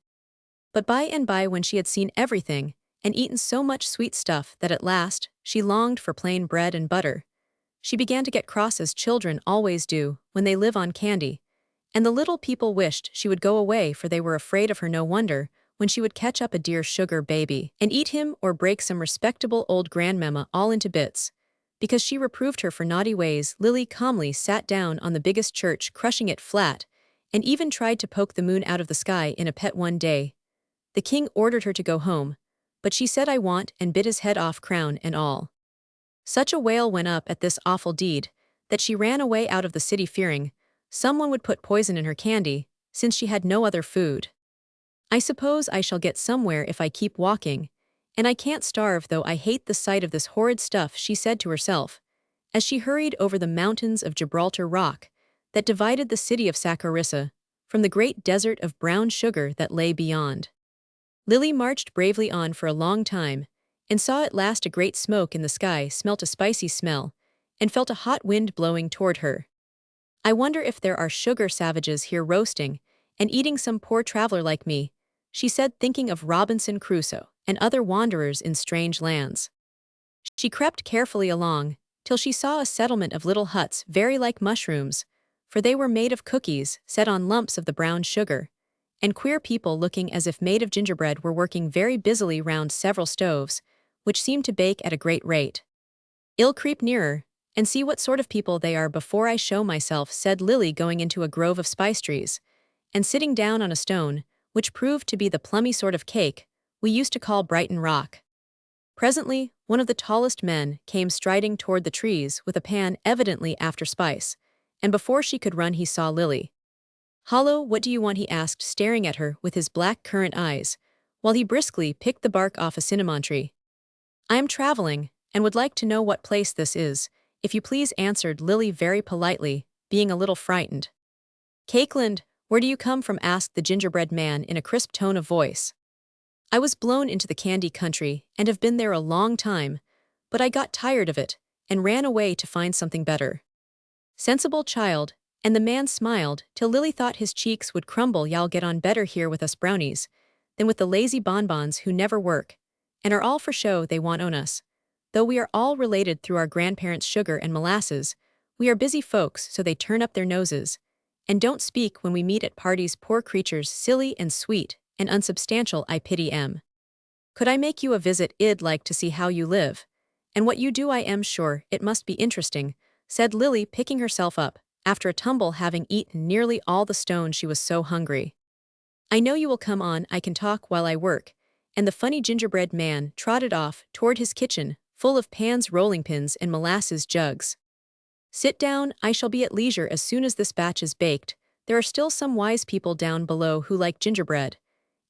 But by and by, when she had seen everything, and eaten so much sweet stuff that at last she longed for plain bread and butter, she began to get cross, as children always do when they live on candy, and the little people wished she would go away, for they were afraid of her. No wonder when she would catch up a dear sugar baby and eat him, or break some respectable old grandmamma all into bits, because she reproved her for naughty ways. Lily calmly sat down on the biggest church, crushing it flat, and even tried to poke the moon out of the sky in a pet one day. The king ordered her to go home, but she said, "I want," and bit his head off, crown and all. Such a wail went up at this awful deed that she ran away out of the city, fearing someone would put poison in her candy, since she had no other food. "I suppose I shall get somewhere if I keep walking, and I can't starve, though I hate the sight of this horrid stuff," she said to herself, as she hurried over the mountains of Gibraltar rock that divided the city of Saccharissa from the great desert of brown sugar that lay beyond. Lily marched bravely on for a long time, and saw at last a great smoke in the sky, smelt a spicy smell, and felt a hot wind blowing toward her. "I wonder if there are sugar savages here roasting and eating some poor traveler like me," she said, thinking of Robinson Crusoe and other wanderers in strange lands. She crept carefully along, till she saw a settlement of little huts very like mushrooms, for they were made of cookies set on lumps of the brown sugar, and queer people looking as if made of gingerbread were working very busily round several stoves, which seemed to bake at a great rate. "I'll creep nearer, and see what sort of people they are before I show myself," said Lily, going into a grove of spice trees, and sitting down on a stone, which proved to be the plummy sort of cake we used to call Brighton Rock. Presently, one of the tallest men came striding toward the trees with a pan evidently after spice, and before she could run he saw Lily. "Hollow, what do you want?" he asked, staring at her with his black currant eyes, while he briskly picked the bark off a cinnamon tree. "I am traveling, and would like to know what place this is, if you please," answered Lily very politely, being a little frightened. "Cakeland, where do you come from?" asked the gingerbread man in a crisp tone of voice. "I was blown into the candy country, and have been there a long time, but I got tired of it, and ran away to find something better." "Sensible child," and the man smiled till Lily thought his cheeks would crumble. "Y'all get on better here with us brownies than with the lazy bonbons who never work, and are all for show. They want on us. Though we are all related through our grandparents' sugar and molasses, we are busy folks, so they turn up their noses, and don't speak when we meet at parties. Poor creatures, silly and sweet and unsubstantial, I pity 'em. Could I make you a visit? I'd like to see how you live, and what you do. I am sure it must be interesting," said Lily, picking herself up after a tumble, having eaten nearly all the stone, she was so hungry. "I know you will come on. I can talk while I work," and the funny gingerbread man trotted off toward his kitchen, full of pans, rolling pins, and molasses jugs. "Sit down, I shall be at leisure as soon as this batch is baked. There are still some wise people down below who like gingerbread,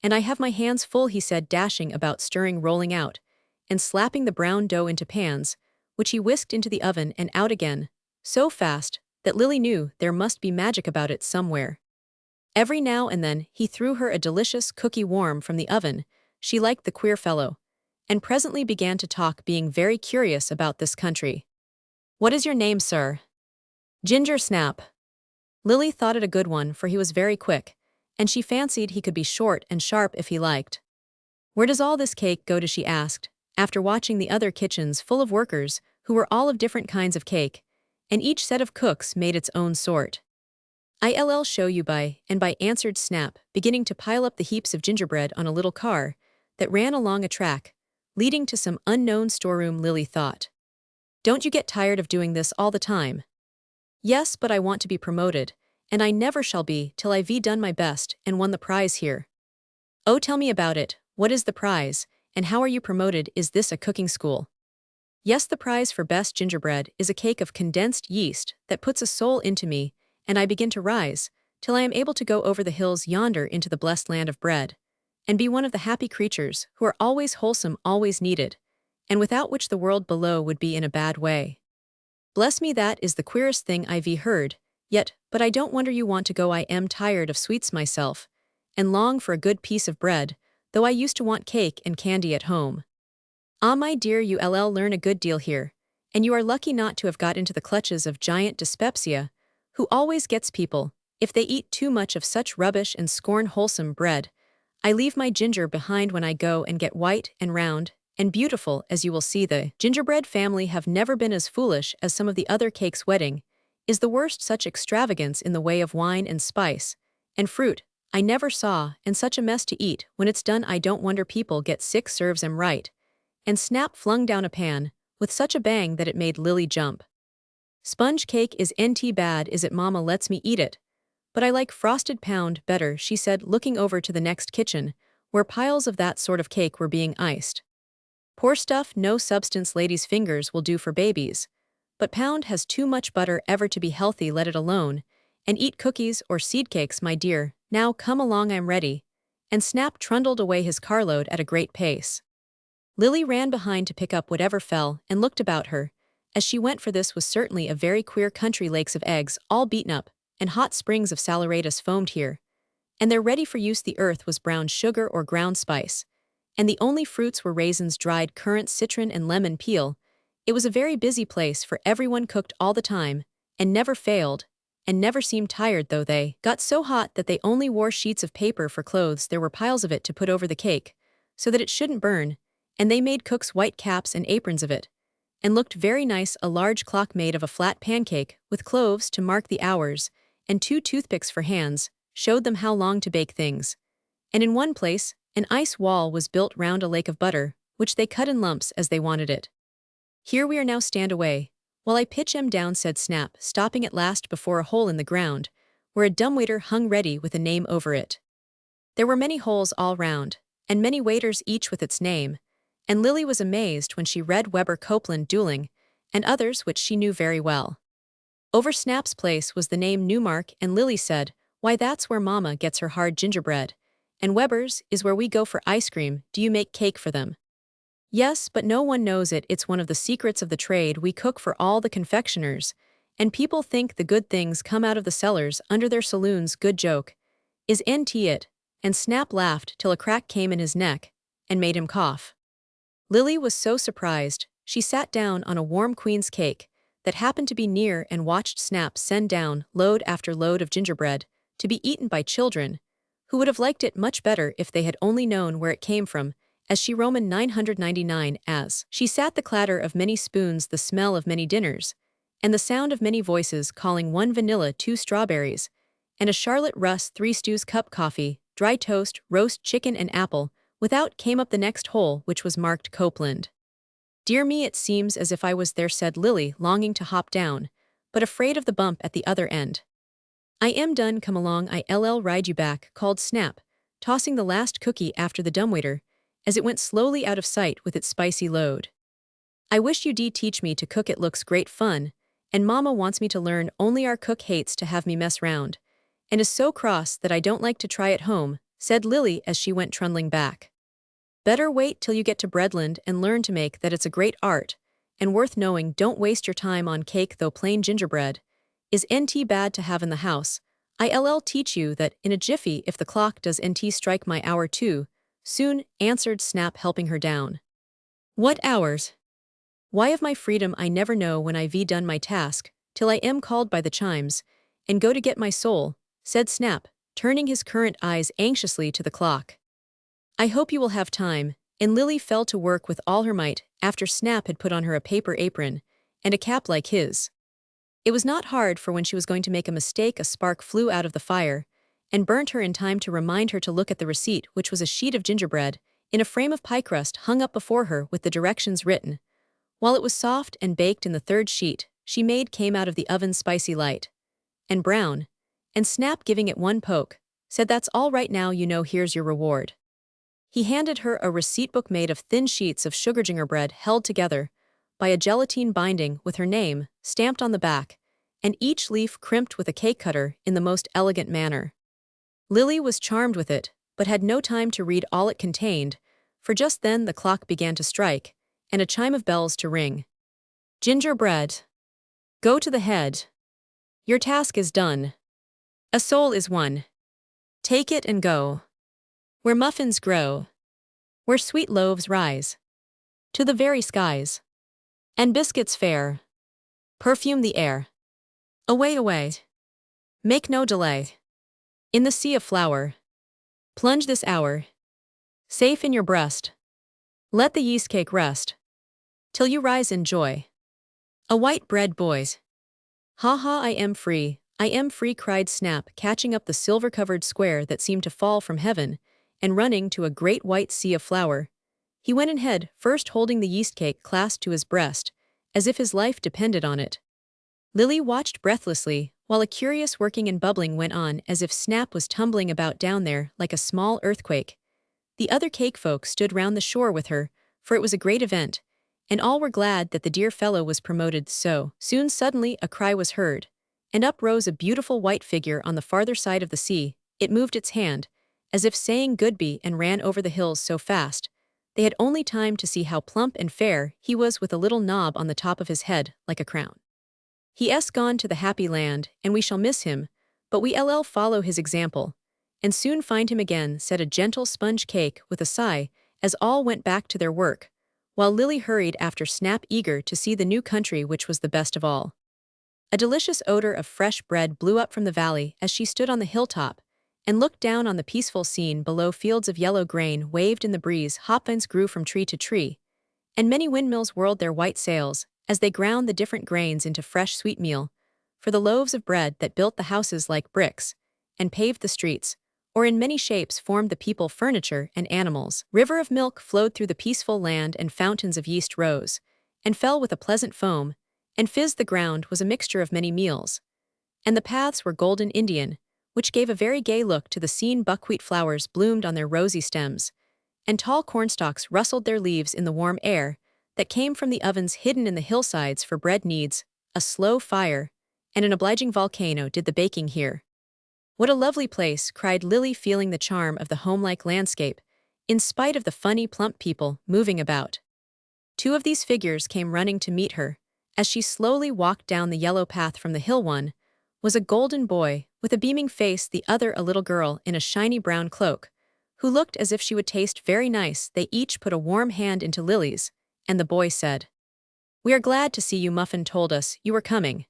and I have my hands full," he said, dashing about, stirring, rolling out, and slapping the brown dough into pans, which he whisked into the oven and out again, so fast that Lily knew there must be magic about it somewhere. Every now and then he threw her a delicious cookie warm from the oven. She liked the queer fellow, and presently began to talk, being very curious about this country. "What is your name, sir?" "Ginger Snap." Lily thought it a good one, for he was very quick, and she fancied he could be short and sharp if he liked. "Where does all this cake go to?" she asked, after watching the other kitchens full of workers who were all of different kinds of cake, and each set of cooks made its own sort. "I'll show you by and by," answered Snap, beginning to pile up the heaps of gingerbread on a little car that ran along a track leading to some unknown storeroom. Lily thought, "Don't you get tired of doing this all the time?" "Yes, but I want to be promoted, and I never shall be till I've done my best and won the prize here." "Oh, tell me about it. What is the prize, and how are you promoted? Is this a cooking school?" "Yes, the prize for best gingerbread is a cake of condensed yeast that puts a soul into me, and I begin to rise till I am able to go over the hills yonder into the blessed land of bread, and be one of the happy creatures who are always wholesome, always needed, and without which the world below would be in a bad way. Bless me, that is the queerest thing I've heard, yet, but I don't wonder you want to go. I am tired of sweets myself, and long for a good piece of bread, though I used to want cake and candy at home. Ah, my dear, you'll learn a good deal here, and you are lucky not to have got into the clutches of giant dyspepsia, who always gets people, if they eat too much of such rubbish and scorn wholesome bread. I leave my ginger behind when I go and get white and round and beautiful, as you will see. The gingerbread family have never been as foolish as some of the other cakes. Wedding is the worst such extravagance in the way of wine and spice and fruit I never saw, and such a mess to eat. When it's done, I don't wonder people get sick. Serves 'em right. And Snap flung down a pan with such a bang that it made Lily jump. Sponge cake is nt bad, is it? Mama lets me eat it, but I like frosted pound better, she said, looking over to the next kitchen, where piles of that sort of cake were being iced. Poor stuff, no substance. Ladies' fingers will do for babies, but pound has too much butter ever to be healthy. Let it alone, and eat cookies or seed cakes, my dear. Now come along, I'm ready. And Snap trundled away his carload at a great pace. Lily ran behind to pick up whatever fell and looked about her as she went, for this was certainly a very queer country. Lakes of eggs, all beaten up, and hot springs of saleratus foamed here, and they're ready for use. The earth was brown sugar or ground spice, and the only fruits were raisins, dried currants, citron, and lemon peel. It was a very busy place, for everyone cooked all the time, and never failed, and never seemed tired, though they got so hot that they only wore sheets of paper for clothes. There were piles of it to put over the cake, so that it shouldn't burn, and they made cooks' white caps and aprons of it, and looked very nice. A large clock made of a flat pancake, with cloves to mark the hours, and 2 toothpicks for hands, showed them how long to bake things. And in one place, an ice wall was built round a lake of butter, which they cut in lumps as they wanted it. Here we are now, stand away, while I pitch 'em down, said Snap, stopping at last before a hole in the ground, where a dumbwaiter hung ready with a name over it. There were many holes all round, and many waiters, each with its name, and Lily was amazed when she read Weber Copeland Dueling, and others which she knew very well. Over Snap's place was the name Newmark, and Lily said, why, that's where Mama gets her hard gingerbread, and Weber's is where we go for ice cream. Do you make cake for them? Yes, but no one knows it. It's one of the secrets of the trade. We cook for all the confectioners, and people think the good things come out of the cellars under their saloons. Good joke. Is nt it? And Snap laughed till a crack came in his neck and made him cough. Lily was so surprised, she sat down on a warm queen's cake that happened to be near and watched Snap send down load after load of gingerbread to be eaten by children, who would have liked it much better if they had only known where it came from, as she Roman 999. As she sat, the clatter of many spoons, the smell of many dinners, and the sound of many voices calling 1 vanilla, 2 strawberries, and a Charlotte Russ, 3 stews, cup coffee, dry toast, roast chicken, and apple. Without came up the next hole, which was marked Copeland. Dear me, it seems as if I was there, said Lily, longing to hop down, but afraid of the bump at the other end. I am done, come along, I'll ride you back, called Snap, tossing the last cookie after the dumbwaiter, as it went slowly out of sight with its spicy load. I wish you'd teach me to cook, it looks great fun, and Mama wants me to learn, only our cook hates to have me mess round, and is so cross that I don't like to try at home, said Lily as she went trundling back. Better wait till you get to Breadland and learn to make that. It's a great art, and worth knowing. Don't waste your time on cake, though plain gingerbread is nt bad to have in the house. I'll teach you that in a jiffy if the clock does nt strike my hour too soon, answered Snap, helping her down. What hours? Why, of my freedom I never know when I've done my task, till I am called by the chimes, and go to get my soul, said Snap, turning his currant eyes anxiously to the clock. I hope you will have time, and Lily fell to work with all her might after Snap had put on her a paper apron and a cap like his. It was not hard, for when she was going to make a mistake, a spark flew out of the fire and burnt her in time to remind her to look at the receipt, which was a sheet of gingerbread in a frame of pie crust hung up before her with the directions written. While it was soft and baked in the 3rd sheet she made came out of the oven, spicy light and brown, and Snap, giving it one poke, said, that's all right now, you know, here's your reward. He handed her a receipt book made of thin sheets of sugar gingerbread held together by a gelatine binding with her name stamped on the back, and each leaf crimped with a cake cutter in the most elegant manner. Lily was charmed with it, but had no time to read all it contained, for just then the clock began to strike, and a chime of bells to ring. Gingerbread. Go to the head. Your task is done. A soul is won. Take it and go. Where muffins grow. Where sweet loaves rise. To the very skies. And biscuits fair. Perfume the air. Away, away. Make no delay. In the sea of flour. Plunge this hour. Safe in your breast. Let the yeast cake rest. Till you rise in joy. A white bread boys. Ha ha, I am free, cried Snap, catching up the silver-covered square that seemed to fall from heaven, and running to a great white sea of flour. He went ahead, first holding the yeast cake clasped to his breast, as if his life depended on it. Lily watched breathlessly, while a curious working and bubbling went on as if Snap was tumbling about down there like a small earthquake. The other cake folk stood round the shore with her, for it was a great event, and all were glad that the dear fellow was promoted so soon. Suddenly a cry was heard, and up rose a beautiful white figure on the farther side of the sea. It moved its hand, as if saying goodbye, and ran over the hills so fast, they had only time to see how plump and fair he was, with a little knob on the top of his head, like a crown. He's gone to the happy land, and we shall miss him, but we'll follow his example, and soon find him again, said a gentle sponge cake with a sigh, as all went back to their work, while Lily hurried after Snap, eager to see the new country which was the best of all. A delicious odor of fresh bread blew up from the valley as she stood on the hilltop and looked down on the peaceful scene below. Fields of yellow grain waved in the breeze, hopvines grew from tree to tree, and many windmills whirled their white sails as they ground the different grains into fresh sweet meal for the loaves of bread that built the houses like bricks and paved the streets, or in many shapes formed the people, furniture, and animals. River of milk flowed through the peaceful land, and fountains of yeast rose and fell with a pleasant foam, and fizzed the ground was a mixture of many meals. And the paths were golden Indian, which gave a very gay look to the scene. Buckwheat flowers bloomed on their rosy stems, and tall cornstalks rustled their leaves in the warm air that came from the ovens hidden in the hillsides, for bread needs a slow fire, and an obliging volcano did the baking here. What a lovely place, cried Lily, feeling the charm of the homelike landscape, in spite of the funny, plump people moving about. Two of these figures came running to meet her, as she slowly walked down the yellow path from the hill. One was a golden boy, with a beaming face, the other a little girl in a shiny brown cloak, who looked as if she would taste very nice. They each put a warm hand into Lily's, and the boy said, "We are glad to see you. Muffin told us you were coming."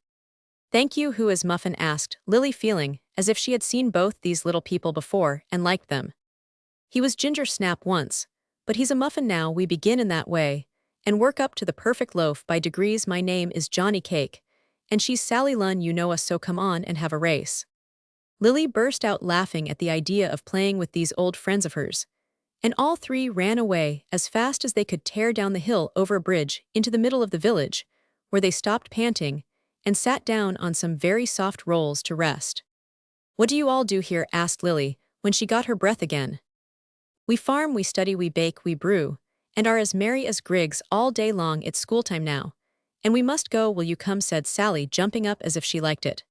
"Thank you." Who is Muffin? asked Lily, feeling as if she had seen both these little people before and liked them. "He was Ginger Snap once, but he's a muffin now. We begin in that way, and work up to the perfect loaf by degrees. My name is Johnny Cake, and she's Sally Lunn. You know us, so come on and have a race." Lily burst out laughing at the idea of playing with these old friends of hers, and all three ran away as fast as they could, tear down the hill over a bridge into the middle of the village, where they stopped panting and sat down on some very soft rolls to rest. "What do you all do here?" asked Lily, when she got her breath again. "We farm, we study, we bake, we brew, and are as merry as grigs all day long. It's schooltime now, and we must go. Will you come?" said Sally, jumping up as if she liked it.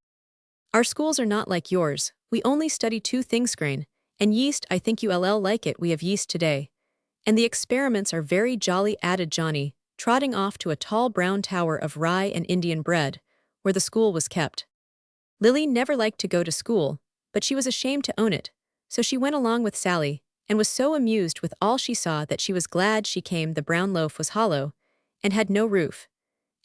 "Our schools are not like yours. We only study two things, grain and yeast. I think you'll like it. We have yeast today, and the experiments are very jolly," added Johnny, trotting off to a tall brown tower of rye and Indian bread, where the school was kept. Lily never liked to go to school, but she was ashamed to own it, so she went along with Sally, and was so amused with all she saw that she was glad she came. The brown loaf was hollow and had no roof,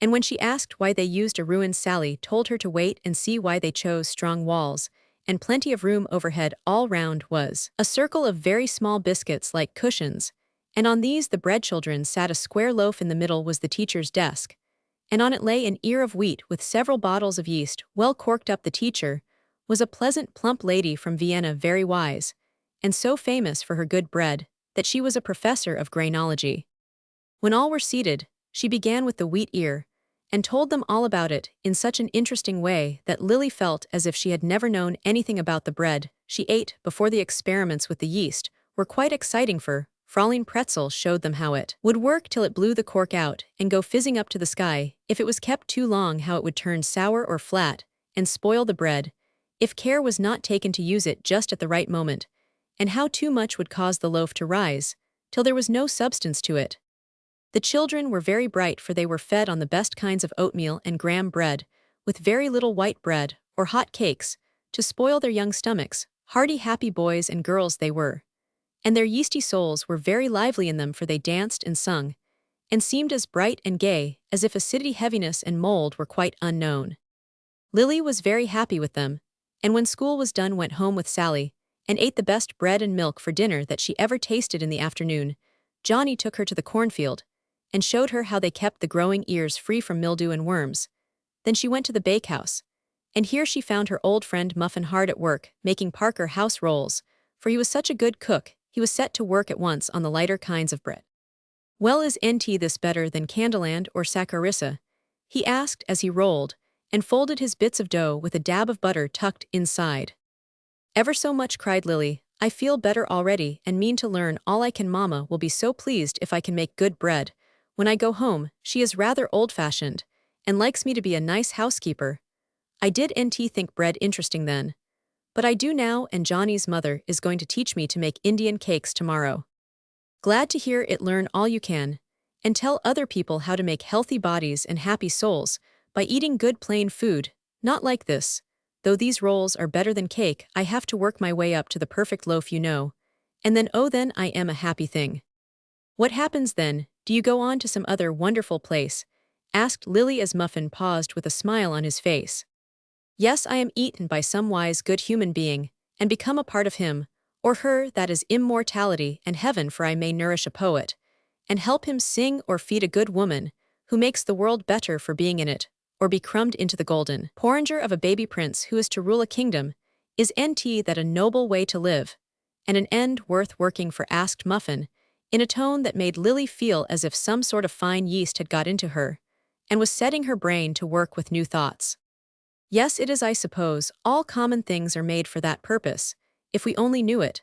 and when she asked why they used a ruin, Sally told her to wait and see why they chose strong walls and plenty of room overhead. All round was a circle of very small biscuits like cushions, and on these the bread children sat. A square loaf in the middle was the teacher's desk, and on it lay an ear of wheat with several bottles of yeast well corked up. The teacher was a pleasant, plump lady from Vienna, very wise, and so famous for her good bread that she was a professor of grainology. When all were seated, she began with the wheat ear, and told them all about it in such an interesting way that Lily felt as if she had never known anything about the bread she ate before. The experiments with the yeast were quite exciting, for Fraulein Pretzel showed them how it would work till it blew the cork out and go fizzing up to the sky. If it was kept too long, how it would turn sour or flat and spoil the bread if care was not taken to use it just at the right moment, and how too much would cause the loaf to rise, till there was no substance to it. The children were very bright, for they were fed on the best kinds of oatmeal and graham bread, with very little white bread, or hot cakes, to spoil their young stomachs. Hearty, happy boys and girls they were. And their yeasty souls were very lively in them, for they danced and sung, and seemed as bright and gay as if acidity, heaviness, and mold were quite unknown. Lily was very happy with them, and when school was done went home with Sally, and ate the best bread and milk for dinner that she ever tasted. In the afternoon, Johnny took her to the cornfield, and showed her how they kept the growing ears free from mildew and worms. Then she went to the bakehouse, and here she found her old friend Muffin hard at work, making Parker house rolls, for he was such a good cook. He was set to work at once on the lighter kinds of bread. "Well, is NT this better than Candyland or Saccharissa?" he asked as he rolled, and folded his bits of dough with a dab of butter tucked inside. "Ever so much," cried Lily. "I feel better already and mean to learn all I can. Mama will be so pleased if I can make good bread. When I go home, she is rather old-fashioned, and likes me to be a nice housekeeper. I did NT think bread interesting then, but I do now, and Johnny's mother is going to teach me to make Indian cakes tomorrow. Glad to hear it. Learn all you can, and tell other people how to make healthy bodies and happy souls by eating good plain food, not like this. Though these rolls are better than cake, I have to work my way up to the perfect loaf, you know. And then, oh then I am a happy thing." "What happens then? Do you go on to some other wonderful place?" asked Lily as Muffin paused with a smile on his face. "Yes, I am eaten by some wise good human being, and become a part of him, or her. That is immortality and heaven, for I may nourish a poet, and help him sing, or feed a good woman, who makes the world better for being in it, or be crumbed into the golden porringer of a baby prince who is to rule a kingdom. Is NT that a noble way to live, and an end worth working for?" asked Muffin, in a tone that made Lily feel as if some sort of fine yeast had got into her, and was setting her brain to work with new thoughts. "Yes, it is, I suppose. All common things are made for that purpose, if we only knew it.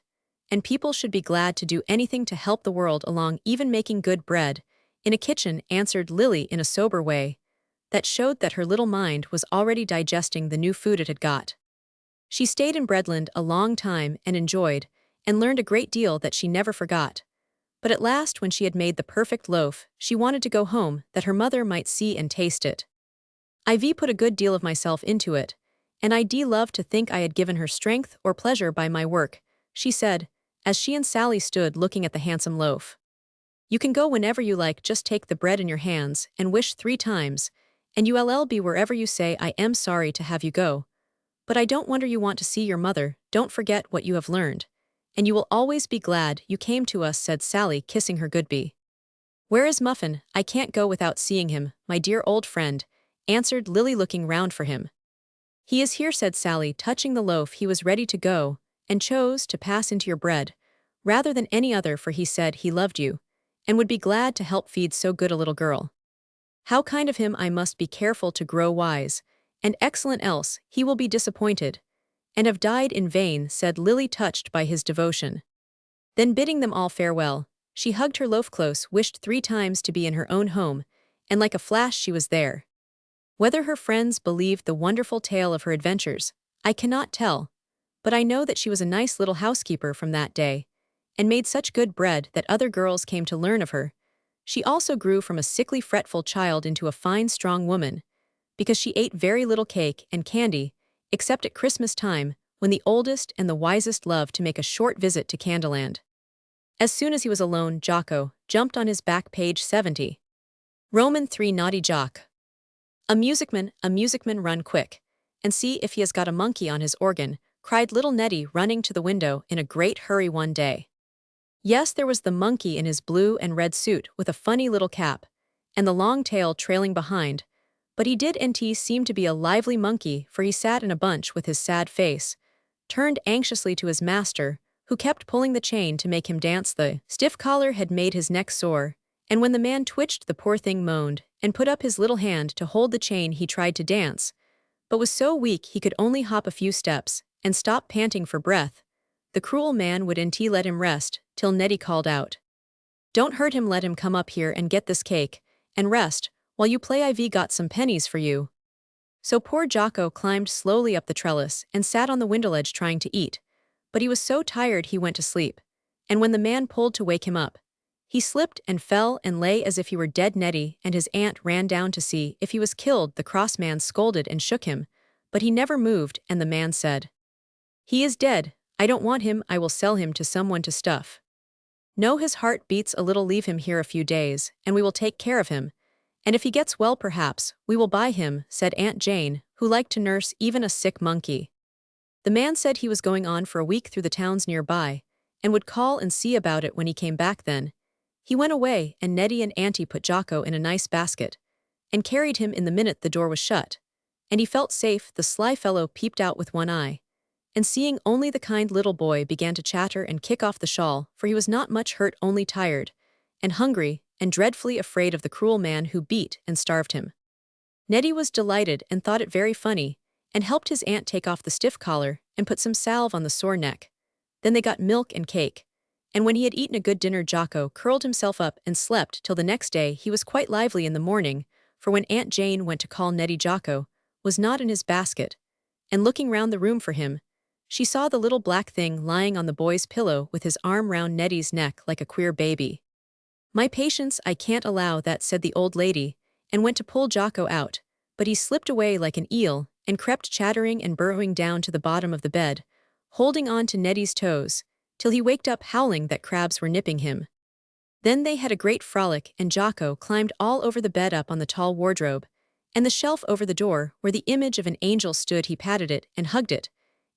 And people should be glad to do anything to help the world along, even making good bread in a kitchen," answered Lily in a sober way that showed that her little mind was already digesting the new food it had got. She stayed in Breadland a long time and enjoyed and learned a great deal that she never forgot. But at last, when she had made the perfect loaf, she wanted to go home, that her mother might see and taste it. "I've put a good deal of myself into it, and I'd love to think I had given her strength or pleasure by my work," she said, as she and Sally stood looking at the handsome loaf. "You can go whenever you like. Just take the bread in your hands and wish 3 times, and you'll be wherever you say. I am sorry to have you go, but I don't wonder you want to see your mother. Don't forget what you have learned, and you will always be glad you came to us," said Sally, kissing her goodby. "Where is Muffin? I can't go without seeing him, my dear old friend," answered Lily, looking round for him. "He is here," said Sally, touching the loaf. "He was ready to go, and chose to pass into your bread rather than any other, for he said he loved you, and would be glad to help feed so good a little girl. How kind of him! I must be careful to grow wise and excellent, else he will be disappointed and have died in vain," said Lily, touched by his devotion. Then, bidding them all farewell, she hugged her loaf close, wished 3 times to be in her own home, and like a flash she was there. Whether her friends believed the wonderful tale of her adventures, I cannot tell, but I know that she was a nice little housekeeper from that day, and made such good bread that other girls came to learn of her. She also grew from a sickly, fretful child into a fine, strong woman, because she ate very little cake and candy, except at Christmas time, when the oldest and the wisest loved to make a short visit to Candyland. As soon as he was alone, Jocko jumped on his back. Page 70. Roman 3. Naughty Jock. A musicman, run quick, and see if he has got a monkey on his organ," cried little Nettie, running to the window in a great hurry one day. Yes, there was the monkey in his blue and red suit with a funny little cap, and the long tail trailing behind, but he didn't seem to be a lively monkey, for he sat in a bunch with his sad face turned anxiously to his master, who kept pulling the chain to make him dance. The stiff collar had made his neck sore, and when the man twitched, the poor thing moaned and put up his little hand to hold the chain. He tried to dance, but was so weak he could only hop a few steps and stop, panting for breath. The cruel man wouldn't let him rest till Nettie called out, "Don't hurt him, let him come up here and get this cake and rest while you play. I've got some pennies for you." So poor Jocko climbed slowly up the trellis and sat on the window ledge trying to eat, But he was so tired he went to sleep. And when the man pulled to wake him up, he slipped and fell and lay as if he were dead. Nettie and his aunt ran down to see if he was killed. The cross man scolded and shook him, but he never moved, and the man said, "He is dead. I don't want him. I will sell him to someone to stuff. No, his heart beats a little. Leave him here a few days, and we will take care of him. And if he gets well, perhaps we will buy him," said Aunt Jane, who liked to nurse even a sick monkey. The man said he was going on for a week through the towns nearby, and would call and see about it when he came back. Then he went away, and Nettie and Auntie put Jocko in a nice basket and carried him in the minute the door was shut. And he felt safe. The sly fellow peeped out with one eye, and seeing only the kind little boy began to chatter and kick off the shawl, for he was not much hurt, only tired and hungry and dreadfully afraid of the cruel man who beat and starved him. Nettie was delighted and thought it very funny, and helped his aunt take off the stiff collar and put some salve on the sore neck. Then they got milk and cake, and when he had eaten a good dinner, Jocko curled himself up and slept till the next day. He was quite lively in the morning, for when Aunt Jane went to call Nettie, Jocko was not in his basket, and looking round the room for him, she saw the little black thing lying on the boy's pillow with his arm round Nettie's neck like a queer baby. "My patience, I can't allow that," said the old lady, and went to pull Jocko out, but he slipped away like an eel and crept chattering and burrowing down to the bottom of the bed, holding on to Nettie's toes, till he waked up howling that crabs were nipping him. Then they had a great frolic, and Jocko climbed all over the bed, up on the tall wardrobe, and the shelf over the door where the image of an angel stood. He patted it and hugged it,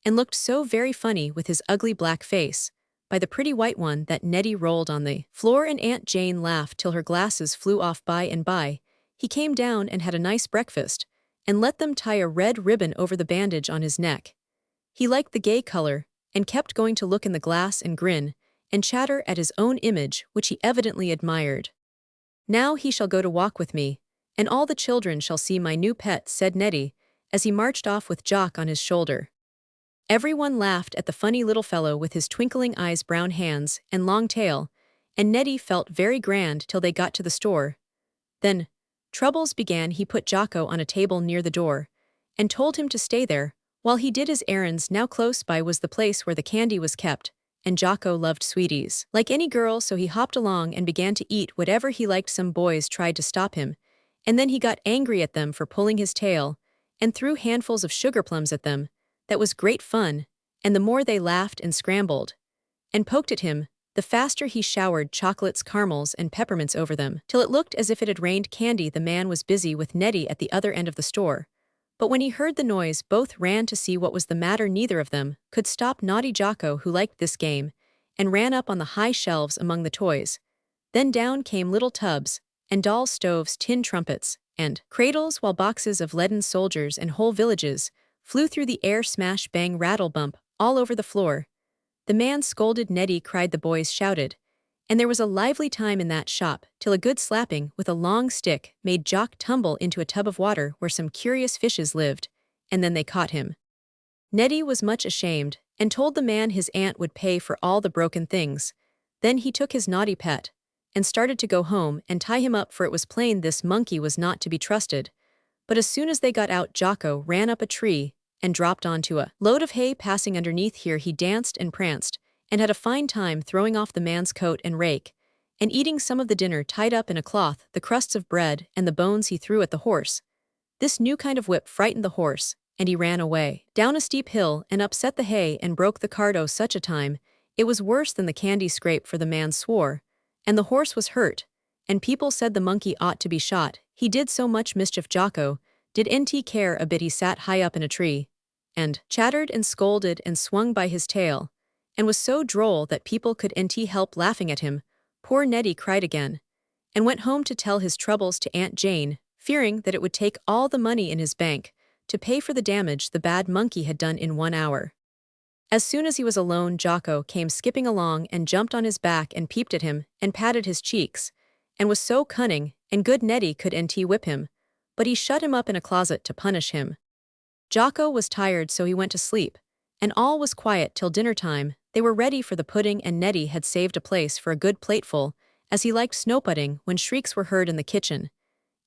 and looked so very funny with his ugly black face by the pretty white one that Nettie rolled on the floor, and Aunt Jane laughed till her glasses flew off. By and by, he came down and had a nice breakfast, and let them tie a red ribbon over the bandage on his neck. He liked the gay color, and kept going to look in the glass and grin and chatter at his own image, which he evidently admired. "Now he shall go to walk with me, and all the children shall see my new pet," said Nettie, as he marched off with Jock on his shoulder. Everyone laughed at the funny little fellow with his twinkling eyes, brown hands, and long tail, and Nettie felt very grand till they got to the store. Then troubles began. He put Jocko on a table near the door, and told him to stay there while he did his errands. Now close by was the place where the candy was kept, and Jocko loved sweeties like any girl, so he hopped along and began to eat whatever he liked. Some boys tried to stop him, and then he got angry at them for pulling his tail, and threw handfuls of sugar plums at them. That was great fun, and the more they laughed and scrambled and poked at him, the faster he showered chocolates, caramels, and peppermints over them, till it looked as if it had rained candy. The man was busy with Nettie at the other end of the store, but when he heard the noise, both ran to see what was the matter. Neither of them could stop naughty Jocko, who liked this game, and ran up on the high shelves among the toys. Then down came little tubs and doll stoves, tin trumpets, and cradles, while boxes of leaden soldiers and whole villages flew through the air, smash, bang, rattle, bump, all over the floor. The man scolded, Nettie cried, the boys shouted, and there was a lively time in that shop, till a good slapping with a long stick made Jock tumble into a tub of water where some curious fishes lived, and then they caught him. Nettie was much ashamed, and told the man his aunt would pay for all the broken things. Then he took his naughty pet, and started to go home and tie him up, for it was plain this monkey was not to be trusted. But as soon as they got out, Jocko ran up a tree and dropped onto a load of hay passing underneath. Here he danced and pranced, and had a fine time, throwing off the man's coat and rake, and eating some of the dinner tied up in a cloth. The crusts of bread and the bones he threw at the horse. This new kind of whip frightened the horse, and he ran away down a steep hill and upset the hay and broke the cart. Oh, such a time! It was worse than the candy scrape, for the man swore, and the horse was hurt, and people said the monkey ought to be shot. He did so much mischief. Jocko didn't care a bit. He sat high up in a tree, and chattered and scolded and swung by his tail, and was so droll that people couldn't help laughing at him. Poor Nettie cried again, and went home to tell his troubles to Aunt Jane, fearing that it would take all the money in his bank to pay for the damage the bad monkey had done in 1 hour. As soon as he was alone, Jocko came skipping along and jumped on his back and peeped at him and patted his cheeks, and was so cunning and good Nettie couldn't whip him, but he shut him up in a closet to punish him. Jocko was tired, so he went to sleep, and all was quiet till dinner time. They were ready for the pudding, and Nettie had saved a place for a good plateful, as he liked snow pudding, when shrieks were heard in the kitchen,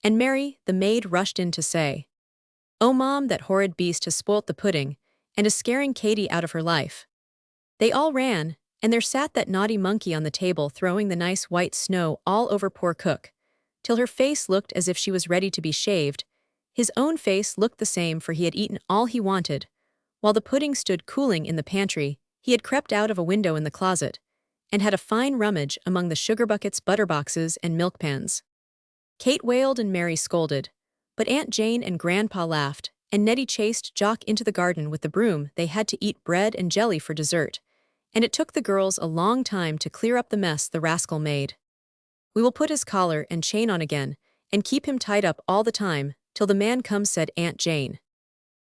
and Mary, the maid, rushed in to say, "Oh, Mom, that horrid beast has spoilt the pudding, and is scaring Katie out of her life." They all ran, and there sat that naughty monkey on the table throwing the nice white snow all over poor Cook, till her face looked as if she was ready to be shaved. His own face looked the same, for he had eaten all he wanted. While the pudding stood cooling in the pantry, he had crept out of a window in the closet, and had a fine rummage among the sugar buckets, butter boxes, and milk pans. Kate wailed and Mary scolded, but Aunt Jane and Grandpa laughed, and Nettie chased Jock into the garden with the broom. They had to eat bread and jelly for dessert, and it took the girls a long time to clear up the mess the rascal made. "We will put his collar and chain on again, and keep him tied up all the time, till the man comes," said Aunt Jane.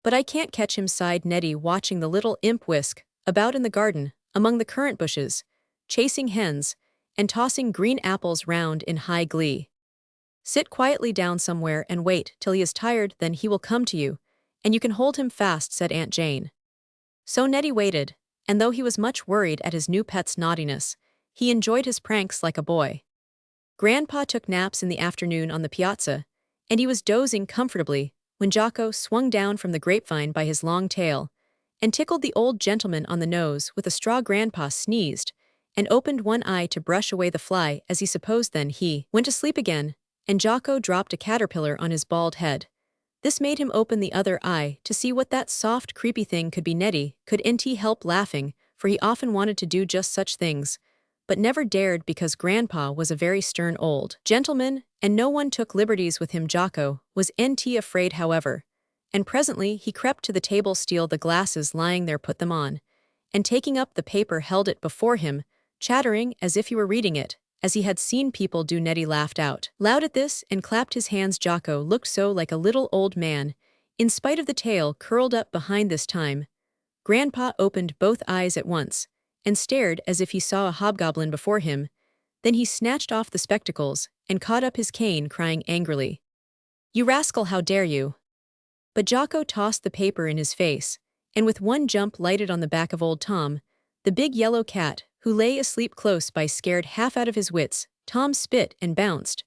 "But I can't catch him," sighed Nettie, watching the little imp whisk about in the garden, among the currant bushes, chasing hens, and tossing green apples round in high glee. "Sit quietly down somewhere and wait till he is tired, then he will come to you, and you can hold him fast," said Aunt Jane. So Nettie waited, and though he was much worried at his new pet's naughtiness, he enjoyed his pranks like a boy. Grandpa took naps in the afternoon on the piazza, and he was dozing comfortably when Jocko swung down from the grapevine by his long tail, and tickled the old gentleman on the nose with a straw. Grandpa sneezed, and opened one eye to brush away the fly, as he supposed. Then he went to sleep again, and Jocko dropped a caterpillar on his bald head. This made him open the other eye to see what that soft, creepy thing could be. Nettie couldn't help laughing, for he often wanted to do just such things, but never dared because Grandpa was a very stern old gentleman, and no one took liberties with him. Jocko wasn't afraid, however, and presently he crept to the table, steal the glasses lying there, put them on, and taking up the paper held it before him, chattering as if he were reading it, as he had seen people do. Nettie laughed out loud at this and clapped his hands. Jocko looked so like a little old man, in spite of the tail curled up behind. This time, Grandpa opened both eyes at once, and stared as if he saw a hobgoblin before him. Then he snatched off the spectacles, and caught up his cane, crying angrily, "You rascal, how dare you!" But Jocko tossed the paper in his face, and with one jump lighted on the back of old Tom, the big yellow cat, who lay asleep close by, scared half out of his wits. Tom spit and bounced,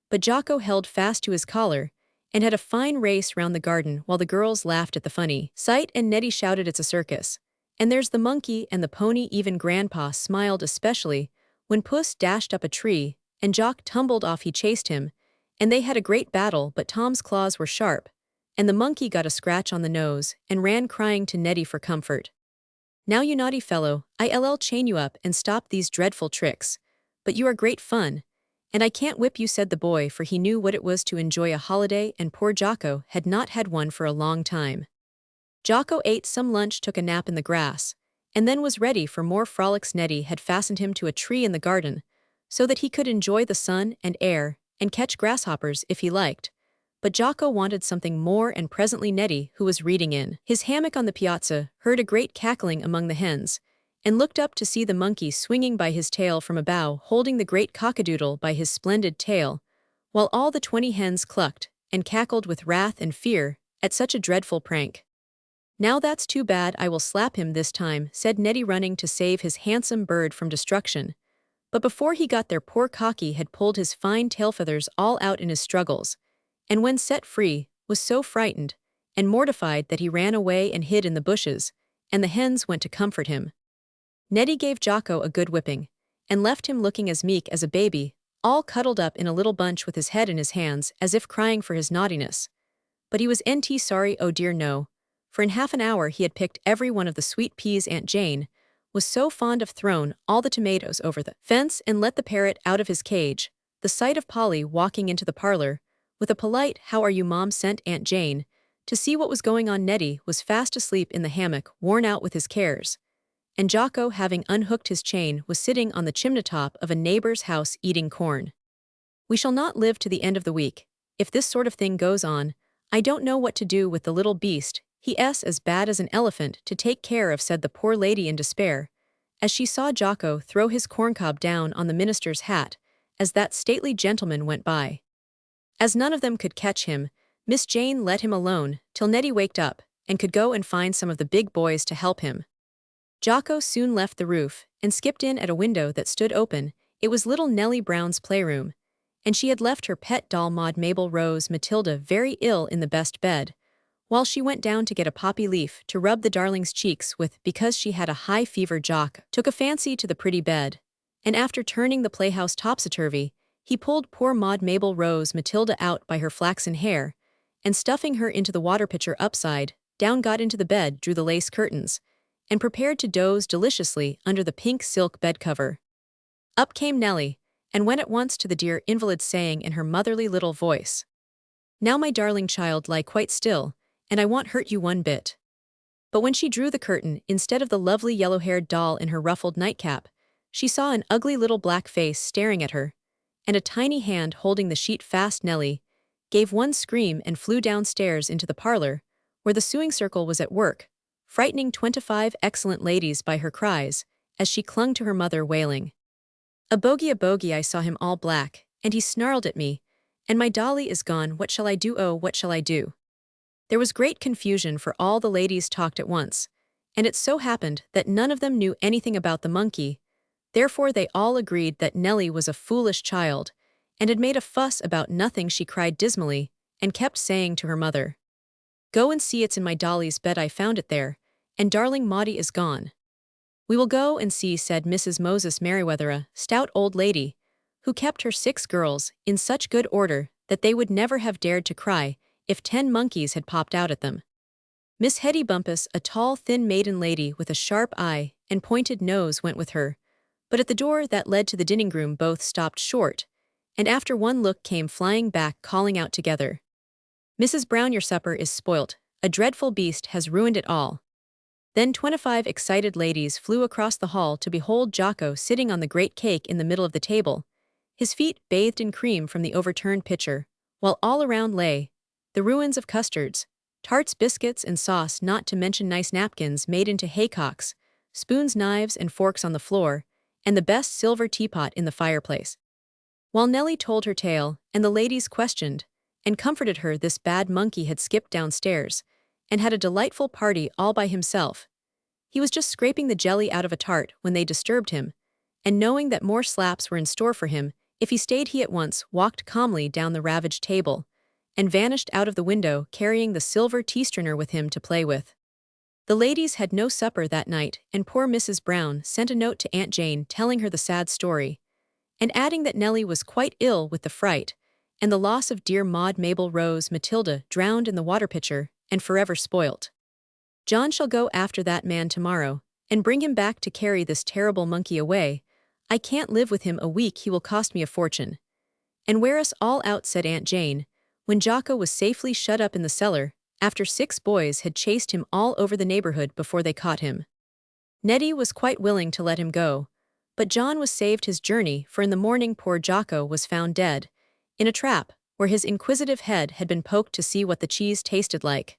but Jocko held fast to his collar, and had a fine race round the garden while the girls laughed at the funny sight, and Nettie shouted, "It's a circus, and there's the monkey and the pony." Even Grandpa smiled, especially when Puss dashed up a tree, and Jock tumbled off. He chased him, and they had a great battle, but Tom's claws were sharp, and the monkey got a scratch on the nose, and ran crying to Nettie for comfort. "Now, you naughty fellow, I'll chain you up and stop these dreadful tricks, but you are great fun, and I can't whip you," said the boy, for he knew what it was to enjoy a holiday, and poor Jocko had not had one for a long time. Jocko ate some lunch, took a nap in the grass, and then was ready for more frolics. Nettie had fastened him to a tree in the garden, so that he could enjoy the sun and air, and catch grasshoppers if he liked. But Jocko wanted something more, and presently Nettie, who was reading in his hammock on the piazza, heard a great cackling among the hens, and looked up to see the monkey swinging by his tail from a bough, holding the great cockadoodle by his splendid tail, while all the 20 hens clucked and cackled with wrath and fear at such a dreadful prank. "Now that's too bad, I will slap him this time," said Nettie, running to save his handsome bird from destruction. But before he got there, poor Cocky had pulled his fine tail feathers all out in his struggles, and when set free, was so frightened and mortified that he ran away and hid in the bushes, and the hens went to comfort him. Nettie gave Jocko a good whipping, and left him looking as meek as a baby, all cuddled up in a little bunch with his head in his hands, as if crying for his naughtiness. But he wasn't sorry, oh dear no, for in half an hour he had picked every one of the sweet peas Aunt Jane was so fond of, thrown all the tomatoes over the fence, and let the parrot out of his cage. The sight of Polly walking into the parlor with a polite "How are you, Mom?" sent Aunt Jane to see what was going on. Nettie was fast asleep in the hammock, worn out with his cares, and Jocko, having unhooked his chain, was sitting on the chimney top of a neighbor's house eating corn. "We shall not live to the end of the week, if this sort of thing goes on. I don't know what to do with the little beast. He's as bad as an elephant to take care of," said the poor lady in despair, as she saw Jocko throw his corncob down on the minister's hat as that stately gentleman went by. As none of them could catch him, Miss Jane let him alone till Nettie waked up and could go and find some of the big boys to help him. Jocko soon left the roof and skipped in at a window that stood open. It was little Nellie Brown's playroom, and she had left her pet doll Maud Mabel Rose Matilda very ill in the best bed, while she went down to get a poppy leaf to rub the darling's cheeks with because she had a high fever. Jock took a fancy to the pretty bed, and after turning the playhouse topsy-turvy, he pulled poor Maud Mabel Rose Matilda out by her flaxen hair, and stuffing her into the water pitcher upside down got into the bed, drew the lace curtains, and prepared to doze deliciously under the pink silk bed cover. Up came Nellie, and went at once to the dear invalid, saying in her motherly little voice, "Now, my darling child, lie quite still, and I won't hurt you one bit." But when she drew the curtain, instead of the lovely yellow-haired doll in her ruffled nightcap, she saw an ugly little black face staring at her, and a tiny hand holding the sheet fast. Nellie gave one scream and flew downstairs into the parlor, where the sewing circle was at work, frightening 25 excellent ladies by her cries, as she clung to her mother, wailing, a bogey, I saw him all black, and he snarled at me, and my dolly is gone, what shall I do, oh, what shall I do?" There was great confusion, for all the ladies talked at once, and it so happened that none of them knew anything about the monkey. Therefore they all agreed that Nellie was a foolish child, and had made a fuss about nothing. She cried dismally, and kept saying to her mother, "Go and see, it's in my dolly's bed, I found it there, and darling Maudie is gone." "We will go and see," said Mrs. Moses Merriweather, a stout old lady, who kept her 6 girls in such good order that they would never have dared to cry if 10 monkeys had popped out at them. Miss Hetty Bumpus, a tall, thin maiden lady with a sharp eye and pointed nose, went with her, but at the door that led to the dining room both stopped short, and after one look came flying back, calling out together, "Mrs. Brown, your supper is spoilt, a dreadful beast has ruined it all." Then 25 excited ladies flew across the hall to behold Jocko sitting on the great cake in the middle of the table, his feet bathed in cream from the overturned pitcher, while all around lay the ruins of custards, tarts, biscuits, and sauce, not to mention nice napkins made into haycocks, spoons, knives, and forks on the floor, and the best silver teapot in the fireplace. While Nellie told her tale, and the ladies questioned and comforted her, this bad monkey had skipped downstairs and had a delightful party all by himself. He was just scraping the jelly out of a tart when they disturbed him, and knowing that more slaps were in store for him if he stayed, he at once walked calmly down the ravaged table and vanished out of the window, carrying the silver tea-strainer with him to play with. The ladies had no supper that night, and poor Mrs. Brown sent a note to Aunt Jane telling her the sad story, and adding that Nellie was quite ill with the fright and the loss of dear Maud Mabel Rose Matilda, drowned in the water pitcher and forever spoilt. "John shall go after that man tomorrow and bring him back to carry this terrible monkey away. I can't live with him a week, he will cost me a fortune, and wear us all out," said Aunt Jane, when Jocko was safely shut up in the cellar, after 6 boys had chased him all over the neighborhood before they caught him. Nettie was quite willing to let him go, but John was saved his journey, for in the morning poor Jocko was found dead, in a trap where his inquisitive head had been poked to see what the cheese tasted like.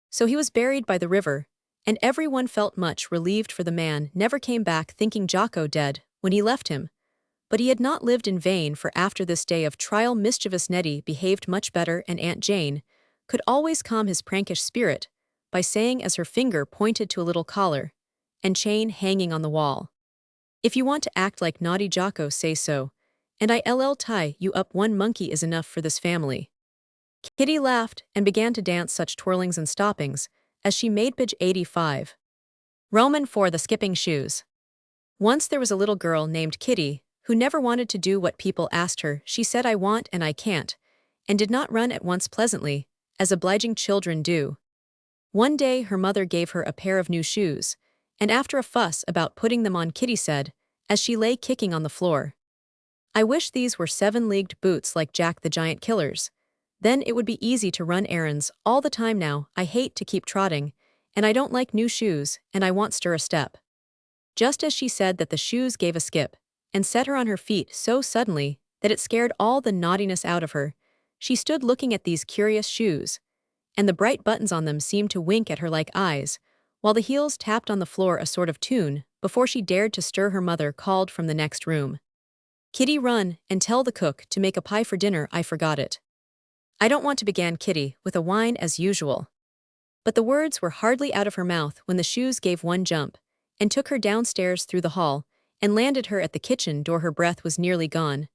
So he was buried by the river, and everyone felt much relieved, for the man never came back, thinking Jocko dead when he left him. But he had not lived in vain, for after this day of trial mischievous Nettie behaved much better, and Aunt Jane could always calm his prankish spirit by saying, as her finger pointed to a little collar and chain hanging on the wall, "If you want to act like naughty Jocko, say so, and I'll tie you up. One monkey is enough for this family." Kitty laughed and began to dance such twirlings and stoppings as she made. Page 85. Roman 4. The Skipping Shoes. Once there was a little girl named Kitty who never wanted to do what people asked her. She said, "I want and I can't," and did not run at once pleasantly, as obliging children do. One day her mother gave her a pair of new shoes, and after a fuss about putting them on, Kitty said, as she lay kicking on the floor, "I wish these were 7-leagued boots like Jack the Giant Killer's. Then it would be easy to run errands all the time. Now I hate to keep trotting, and I don't like new shoes, and I want stir a step." Just as she said that, the shoes gave a skip and set her on her feet so suddenly that it scared all the naughtiness out of her. She stood looking at these curious shoes, and the bright buttons on them seemed to wink at her like eyes, while the heels tapped on the floor a sort of tune, before she dared to stir. Her mother called from the next room, "Kitty, run and tell the cook to make a pie for dinner, I forgot it." "I don't want to," began Kitty, with a whine as usual. But the words were hardly out of her mouth when the shoes gave one jump and took her downstairs through the hall and landed her at the kitchen door. Her breath was nearly gone,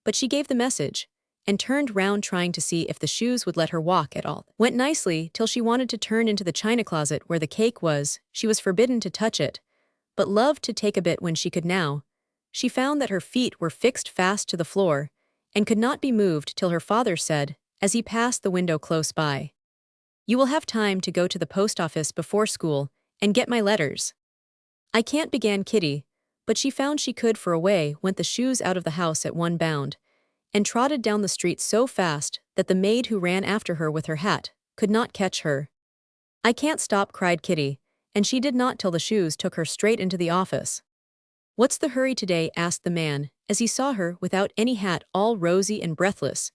but she gave the message, and turned round trying to see if the shoes would let her walk at all. Went nicely till she wanted to turn into the china closet where the cake was. She was forbidden to touch it, but loved to take a bit when she could now. She found that her feet were fixed fast to the floor and could not be moved till her father said, as he passed the window close by, "You will have time to go to the post office before school and get my letters." "I can't," began Kitty, but she found she could, for away went the shoes out of the house at one bound, and trotted down the street so fast that the maid who ran after her with her hat could not catch her. "I can't stop," cried Kitty, and she did not till the shoes took her straight into the office. "What's the hurry today?" asked the man, as he saw her without any hat, all rosy and breathless,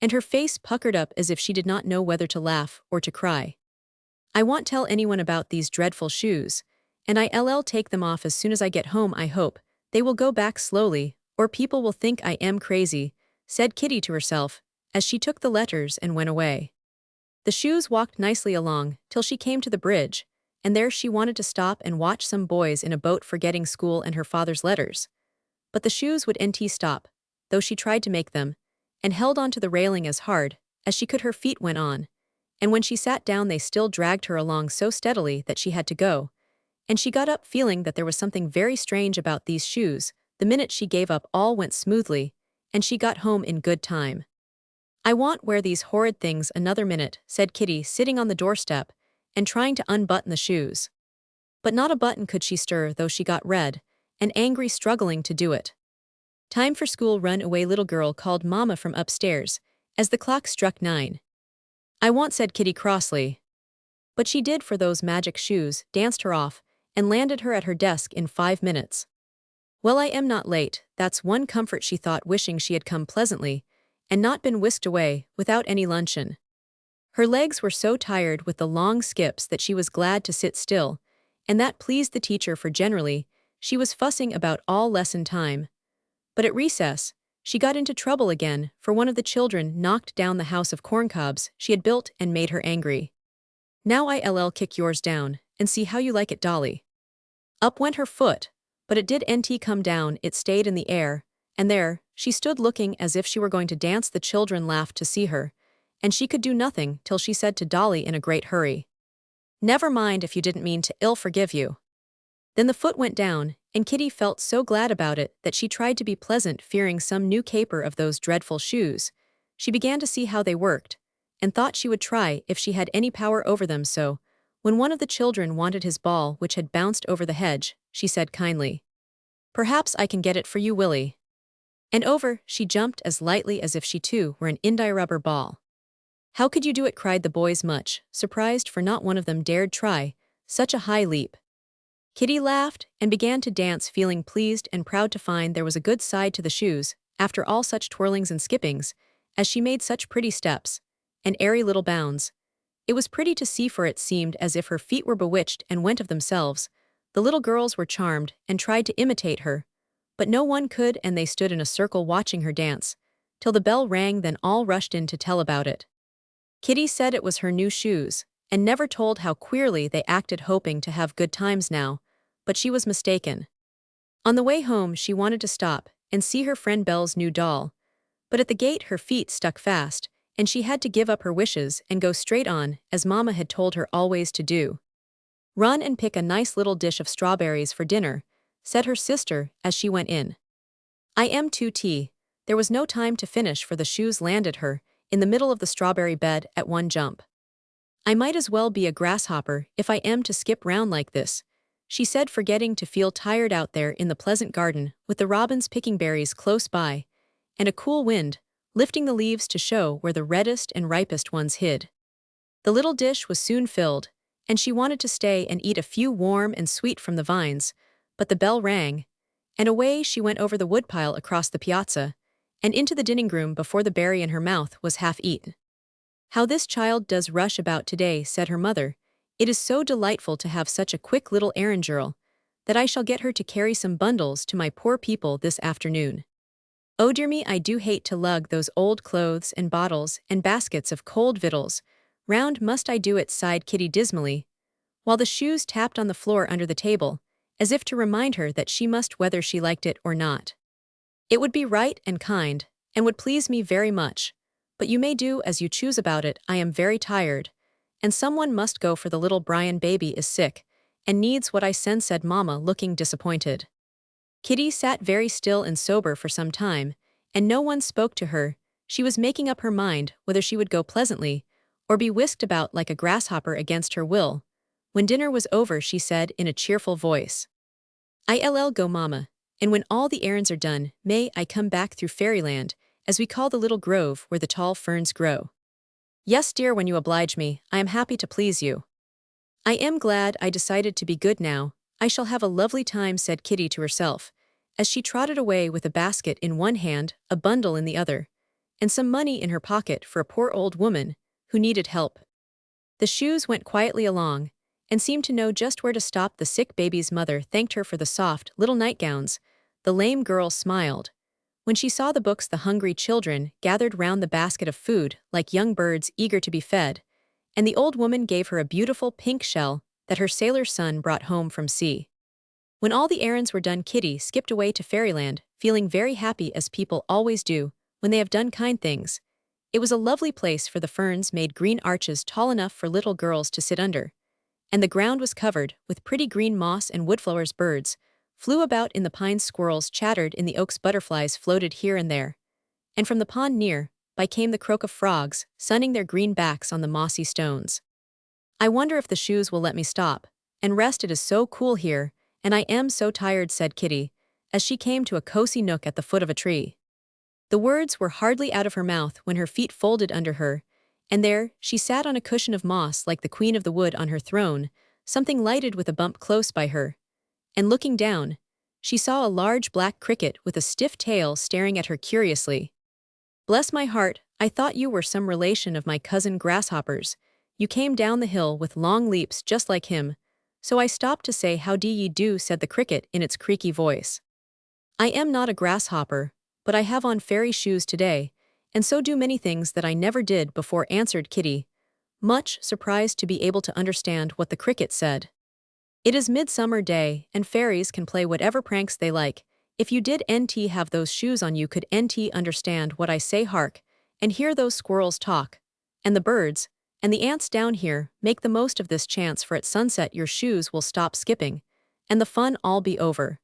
and her face puckered up as if she did not know whether to laugh or to cry. "I won't tell anyone about these dreadful shoes, and I'll take them off as soon as I get home. I hope they will go back slowly, or people will think I am crazy," said Kitty to herself, as she took the letters and went away. The shoes walked nicely along till she came to the bridge, and there she wanted to stop and watch some boys in a boat forgetting school and her father's letters. But the shoes wouldn't stop, though she tried to make them, and held on to the railing as hard as she could. Her feet went on, and when she sat down they still dragged her along so steadily that she had to go, and she got up feeling that there was something very strange about these shoes. The minute she gave up all went smoothly, and she got home in good time. "I won't wear these horrid things another minute," said Kitty, sitting on the doorstep and trying to unbutton the shoes. But not a button could she stir, though she got red and angry struggling to do it. "Time for school, run away, little girl," called Mama from upstairs, as the clock struck 9. "I won't," said Kitty crossly. But she did, for those magic shoes danced her off and landed her at her desk in 5 minutes. "Well, I am not late, that's one comfort," she thought, wishing she had come pleasantly and not been whisked away without any luncheon. Her legs were so tired with the long skips that she was glad to sit still, and that pleased the teacher, for generally she was fussing about all lesson time. But at recess, she got into trouble again, for one of the children knocked down the house of corncobs she had built and made her angry. "Now I'll kick yours down, and see how you like it, Dolly." Up went her foot, but it didn't come down, it stayed in the air, and there she stood looking as if she were going to dance. The children laughed to see her, and she could do nothing till she said to Dolly in a great hurry, "Never mind if you didn't mean to, I'll forgive you." Then the foot went down, and Kitty felt so glad about it that she tried to be pleasant, fearing some new caper of those dreadful shoes. She began to see how they worked, and thought she would try if she had any power over them. So, when one of the children wanted his ball which had bounced over the hedge, she said kindly, "Perhaps I can get it for you, Willie." And over she jumped as lightly as if she too were an india rubber ball. "How could you do it?" cried the boys, much surprised, for not one of them dared try such a high leap. Kitty laughed and began to dance, feeling pleased and proud to find there was a good side to the shoes, after all such twirlings and skippings, as she made such pretty steps and airy little bounds. It was pretty to see, for it seemed as if her feet were bewitched and went of themselves. The little girls were charmed and tried to imitate her, but no one could, and they stood in a circle watching her dance, till the bell rang. Then all rushed in to tell about it. Kitty said it was her new shoes, and never told how queerly they acted, hoping to have good times now, but she was mistaken. On the way home she wanted to stop and see her friend Belle's new doll, but at the gate her feet stuck fast, and she had to give up her wishes and go straight on, as Mama had told her always to do. "Run and pick a nice little dish of strawberries for dinner," said her sister as she went in. "I am too tea." There was no time to finish, for the shoes landed her in the middle of the strawberry bed at one jump. "I might as well be a grasshopper if I am to skip round like this," she said, forgetting to feel tired out there in the pleasant garden, with the robins picking berries close by, and a cool wind lifting the leaves to show where the reddest and ripest ones hid. The little dish was soon filled, and she wanted to stay and eat a few warm and sweet from the vines, but the bell rang, and away she went over the woodpile across the piazza, and into the dining room before the berry in her mouth was half eaten. "How this child does rush about today," said her mother. "It is so delightful to have such a quick little errand girl, that I shall get her to carry some bundles to my poor people this afternoon. Oh dear me, I do hate to lug those old clothes and bottles and baskets of cold victuals round, must I do it?" sighed Kitty dismally, while the shoes tapped on the floor under the table, as if to remind her that she must, whether she liked it or not. "It would be right and kind, and would please me very much, But you may do as you choose about it. I am very tired. And someone must go, for the little Brian baby is sick, and needs what I send, said Mama, looking disappointed. Kitty sat very still and sober for some time, and no one spoke to her. She was making up her mind whether she would go pleasantly, or be whisked about like a grasshopper against her will. When dinner was over, she said in a cheerful voice, "I'll go, Mama, and when all the errands are done, may I come back through Fairyland, as we call the little grove where the tall ferns grow?" "Yes, dear, when you oblige me, I am happy to please you." "I am glad I decided to be good now. I shall have a lovely time," said Kitty to herself, as she trotted away with a basket in one hand, a bundle in the other, and some money in her pocket for a poor old woman who needed help. The shoes went quietly along, and seemed to know just where to stop. The sick baby's mother thanked her for the soft little nightgowns. The lame girl smiled. When she saw the books, the hungry children gathered round the basket of food like young birds eager to be fed, and the old woman gave her a beautiful pink shell that her sailor son brought home from sea. When all the errands were done, Kitty skipped away to Fairyland, feeling very happy, as people always do when they have done kind things. It was a lovely place, for the ferns made green arches tall enough for little girls to sit under, and the ground was covered with pretty green moss and woodflowers. Birds flew about in the pines, squirrels chattered in the oaks, butterflies floated here and there, and from the pond near by came the croak of frogs, sunning their green backs on the mossy stones. "I wonder if the shoes will let me stop and rest. It is so cool here, and I am so tired," said Kitty, as she came to a cozy nook at the foot of a tree. The words were hardly out of her mouth when her feet folded under her, and there she sat on a cushion of moss like the queen of the wood on her throne. Something lighted with a bump close by her, and looking down, she saw a large black cricket with a stiff tail staring at her curiously. "Bless my heart, I thought you were some relation of my cousin Grasshopper's. You came down the hill with long leaps just like him, so I stopped to say how do ye do," said the cricket in its creaky voice. "I am not a grasshopper, but I have on fairy shoes today, and so do many things that I never did before," answered Kitty, much surprised to be able to understand what the cricket said. "It is Midsummer Day, and fairies can play whatever pranks they like. If you did have those shoes on, you could understand what I say. Hark, and hear those squirrels talk, and the birds, and the ants down here. Make the most of this chance, for at sunset your shoes will stop skipping, and the fun all be over."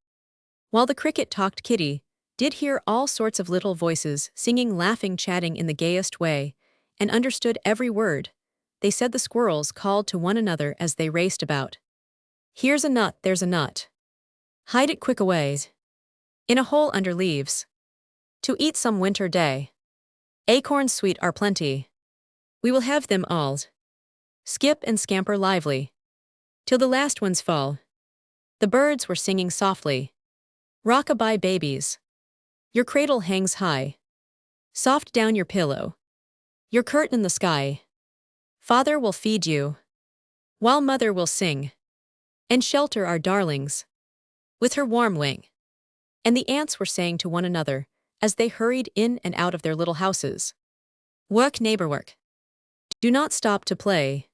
While the cricket talked, Kitty did hear all sorts of little voices singing, laughing, chatting in the gayest way, and understood every word. They said the squirrels called to one another as they raced about. "Here's a nut, there's a nut. Hide it quick away. In a hole under leaves. To eat some winter day. Acorns sweet are plenty. We will have them all. Skip and scamper lively, till the last ones fall." The birds were singing softly. "Rock-a-bye, babies. Your cradle hangs high. Soft down your pillow. Your curtain in the sky. Father will feed you, while mother will sing, and shelter our darlings with her warm wing." And the ants were saying to one another, as they hurried in and out of their little houses, "Work, neighbor, work. Do not stop to play.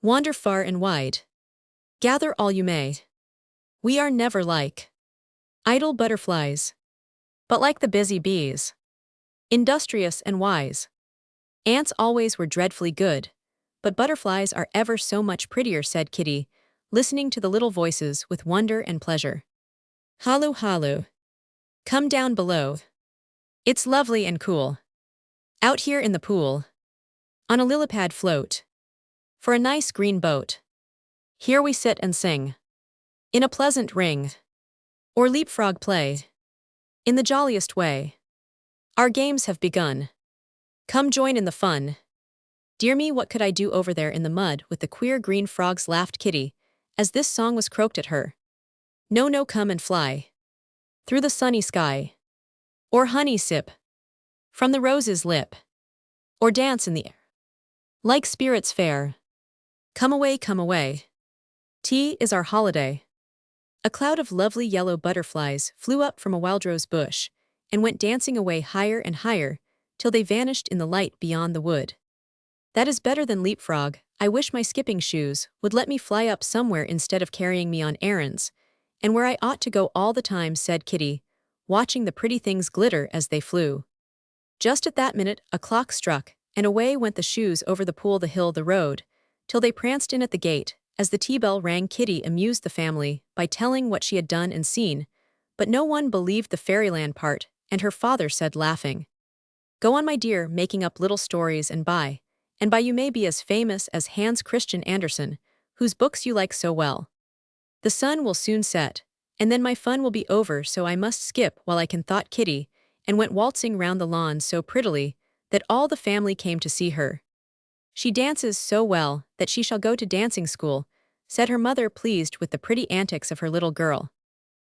Wander far and wide. Gather all you may. We are never like idle butterflies, but like the busy bees, industrious and wise. Ants always were dreadfully good, but butterflies are ever so much prettier," said Kitty, listening to the little voices with wonder and pleasure. "Hallo, hallo. Come down below. It's lovely and cool out here in the pool, on a lily pad float, for a nice green boat. Here we sit and sing, in a pleasant ring, or leapfrog play, in the jolliest way. Our games have begun. Come join in the fun. Dear me, what could I do over there in the mud with the queer green frogs?" laughed Kitty, as this song was croaked at her. "No, no, come and fly through the sunny sky, or honey sip from the rose's lip, or dance in the air like spirits fair. Come away, come away. Tea is our holiday." A cloud of lovely yellow butterflies flew up from a wildrose bush and went dancing away higher and higher till they vanished in the light beyond the wood. "That is better than leapfrog. I wish my skipping shoes would let me fly up somewhere instead of carrying me on errands, and where I ought to go all the time," said Kitty, watching the pretty things glitter as they flew. Just at that minute, a clock struck, and away went the shoes over the pool, the hill, the road, till they pranced in at the gate. As the tea-bell rang, Kitty amused the family by telling what she had done and seen, but no one believed the fairyland part, and her father said, laughing, "Go on, my dear, making up little stories, and by you may be as famous as Hans Christian Andersen, whose books you like so well. The sun will soon set, and then my fun will be over, so I must skip while I can," thought Kitty, and went waltzing round the lawn so prettily that all the family came to see her. "She dances so well that she shall go to dancing school," said her mother, pleased with the pretty antics of her little girl.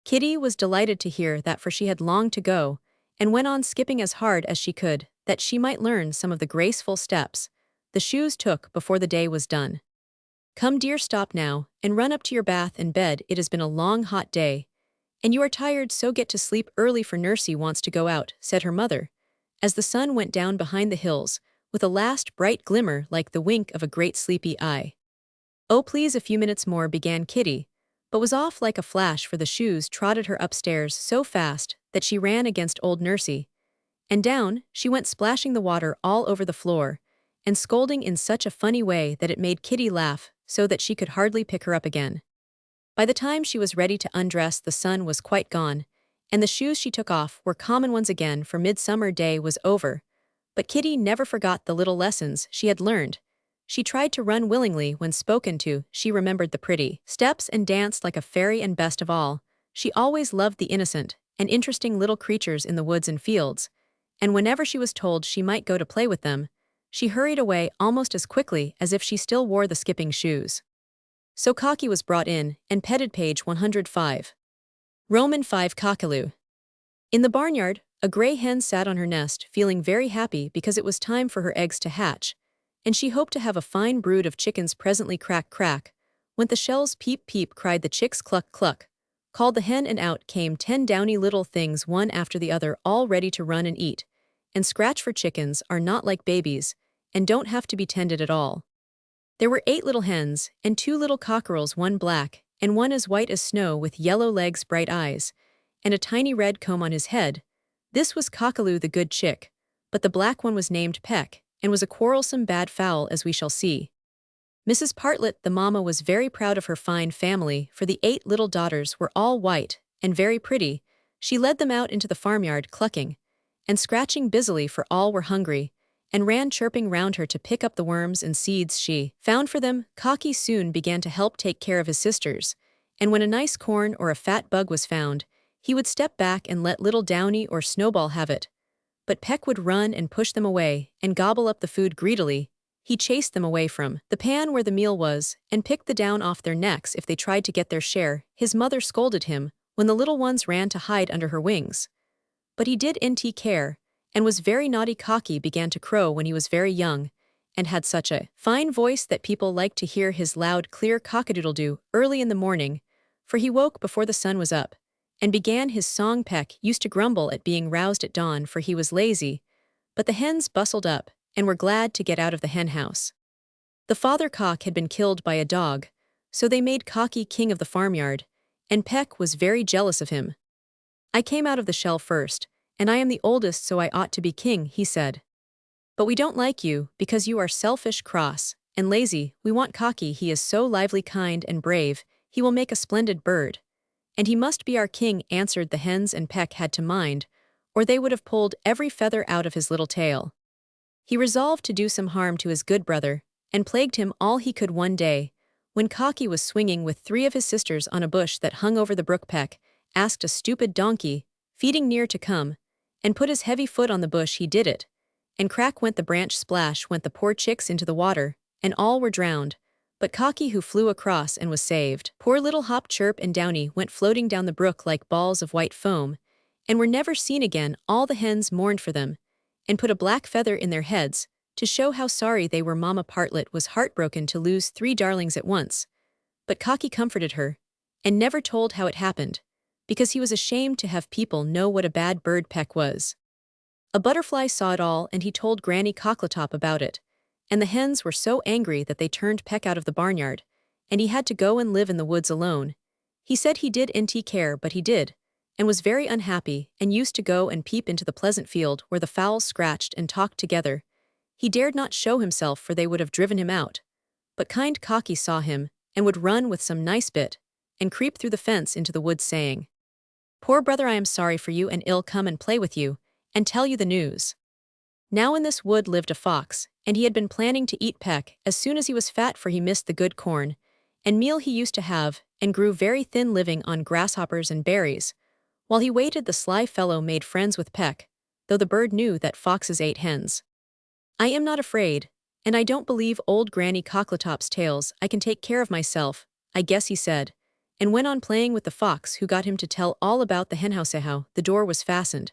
Kitty was delighted to hear that, for she had longed to go, and went on skipping as hard as she could, that she might learn some of the graceful steps the shoes took before the day was done. "Come, dear, stop now, and run up to your bath and bed. It has been a long, hot day, and you are tired, so get to sleep early, for Nursey wants to go out," said her mother, as the sun went down behind the hills, with a last bright glimmer like the wink of a great sleepy eye. "Oh, please, a few minutes more," began Kitty, but was off like a flash, for the shoes trotted her upstairs so fast that she ran against old Nursey, and down she went, splashing the water all over the floor, and scolding in such a funny way that it made Kitty laugh so that she could hardly pick her up again. By the time she was ready to undress, the sun was quite gone, and the shoes she took off were common ones again, for Midsummer Day was over. But Kitty never forgot the little lessons she had learned. She tried to run willingly when spoken to, she remembered the pretty steps and danced like a fairy, and best of all, she always loved the innocent and interesting little creatures in the woods and fields, and whenever she was told she might go to play with them, she hurried away almost as quickly as if she still wore the skipping shoes. So Cocky was brought in and petted. Page 105. Roman 5. Cockaloo. In the barnyard, a gray hen sat on her nest, feeling very happy because it was time for her eggs to hatch, and she hoped to have a fine brood of chickens presently. Crack, crack went the shells, peep, peep cried the chicks, cluck, cluck called the hen, and out came 10 downy little things, one after the other, all ready to run and eat and scratch, for chickens are not like babies and don't have to be tended at all. There were 8 little hens and 2 little cockerels, one black and one as white as snow, with yellow legs, bright eyes, and a tiny red comb on his head. This was Cockaloo, the good chick, but the black one was named Peck, and was a quarrelsome bad fowl, as we shall see. Mrs. Partlet, the mamma, was very proud of her fine family, for the 8 little daughters were all white and very pretty. She led them out into the farmyard, clucking and scratching busily, for all were hungry, and ran chirping round her to pick up the worms and seeds she found for them. Cocky soon began to help take care of his sisters, and when a nice corn or a fat bug was found, he would step back and let little Downy or Snowball have it. But Peck would run and push them away and gobble up the food greedily. He chased them away from the pan where the meal was, and picked the down off their necks if they tried to get their share. His mother scolded him when the little ones ran to hide under her wings, but he didn't care, and was very naughty. Cocky began to crow when he was very young, and had such a fine voice that people liked to hear his loud, clear cock-a-doodle-doo early in the morning, for he woke before the sun was up, and began his song. Peck used to grumble at being roused at dawn, for he was lazy, but the hens bustled up, and were glad to get out of the hen house. The father cock had been killed by a dog, so they made Cocky king of the farmyard, and Peck was very jealous of him. "I came out of the shell first, and I am the oldest, so I ought to be king," he said. "But we don't like you, because you are selfish, cross, and lazy. We want Cocky. He is so lively, kind, and brave. He will make a splendid bird, and he must be our king," answered the hens, and Peck had to mind, or they would have pulled every feather out of his little tail. He resolved to do some harm to his good brother, and plagued him all he could. One day, when Cocky was swinging with 3 of his sisters on a bush that hung over the brook, Peck asked a stupid donkey, feeding near, to come and put his heavy foot on the bush. He did it, and crack went the branch, splash went the poor chicks into the water, and all were drowned, but Cocky, who flew across and was saved. Poor little Hop, Chirp, and Downy went floating down the brook like balls of white foam, and were never seen again. All the hens mourned for them, and put a black feather in their heads, to show how sorry they were. Mamma Partlet was heartbroken to lose 3 darlings at once, but Cocky comforted her, and never told how it happened, because he was ashamed to have people know what a bad bird Peck was. A butterfly saw it all, and he told Granny Cockletop about it, and the hens were so angry that they turned Peck out of the barnyard, and he had to go and live in the woods alone. He said he didn't care, but he did, and was very unhappy, and used to go and peep into the pleasant field where the fowls scratched and talked together. He dared not show himself, for they would have driven him out. But kind Cocky saw him, and would run with some nice bit, and creep through the fence into the woods, saying, "Poor brother, I am sorry for you, and ill come and play with you, and tell you the news." Now in this wood lived a fox, and he had been planning to eat Peck as soon as he was fat, for he missed the good corn and meal he used to have, and grew very thin, living on grasshoppers and berries. While he waited, the sly fellow made friends with Peck, though the bird knew that foxes ate hens. "I am not afraid, and I don't believe old Granny Cockletop's tales. I can take care of myself, I guess," he said, and went on playing with the fox, who got him to tell all about the henhouse, how the door was fastened,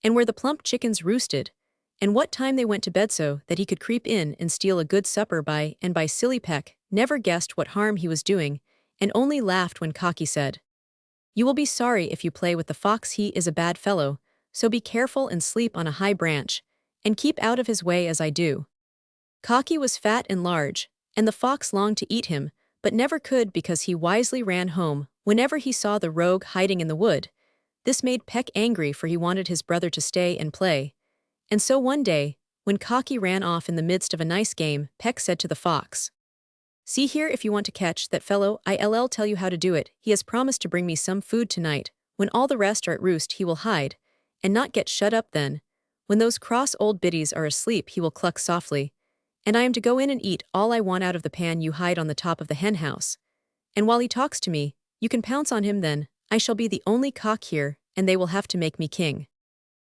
and where the plump chickens roosted, and what time they went to bed, so that he could creep in and steal a good supper by and by. Silly Peck never guessed what harm he was doing, and only laughed when Cocky said, "You will be sorry if you play with the fox. He is a bad fellow, so be careful and sleep on a high branch, and keep out of his way as I do." Cocky was fat and large, and the fox longed to eat him, but never could, because he wisely ran home whenever he saw the rogue hiding in the wood. This made Peck angry, for he wanted his brother to stay and play. And so one day, when Cocky ran off in the midst of a nice game, Peck said to the fox, "See here, if you want to catch that fellow, I'll tell you how to do it. He has promised to bring me some food tonight. When all the rest are at roost, he will hide, and not get shut up then. When those cross old biddies are asleep, he will cluck softly, and I am to go in and eat all I want out of the pan you hide on the top of the hen house. And while he talks to me, you can pounce on him. Then I shall be the only cock here, and they will have to make me king."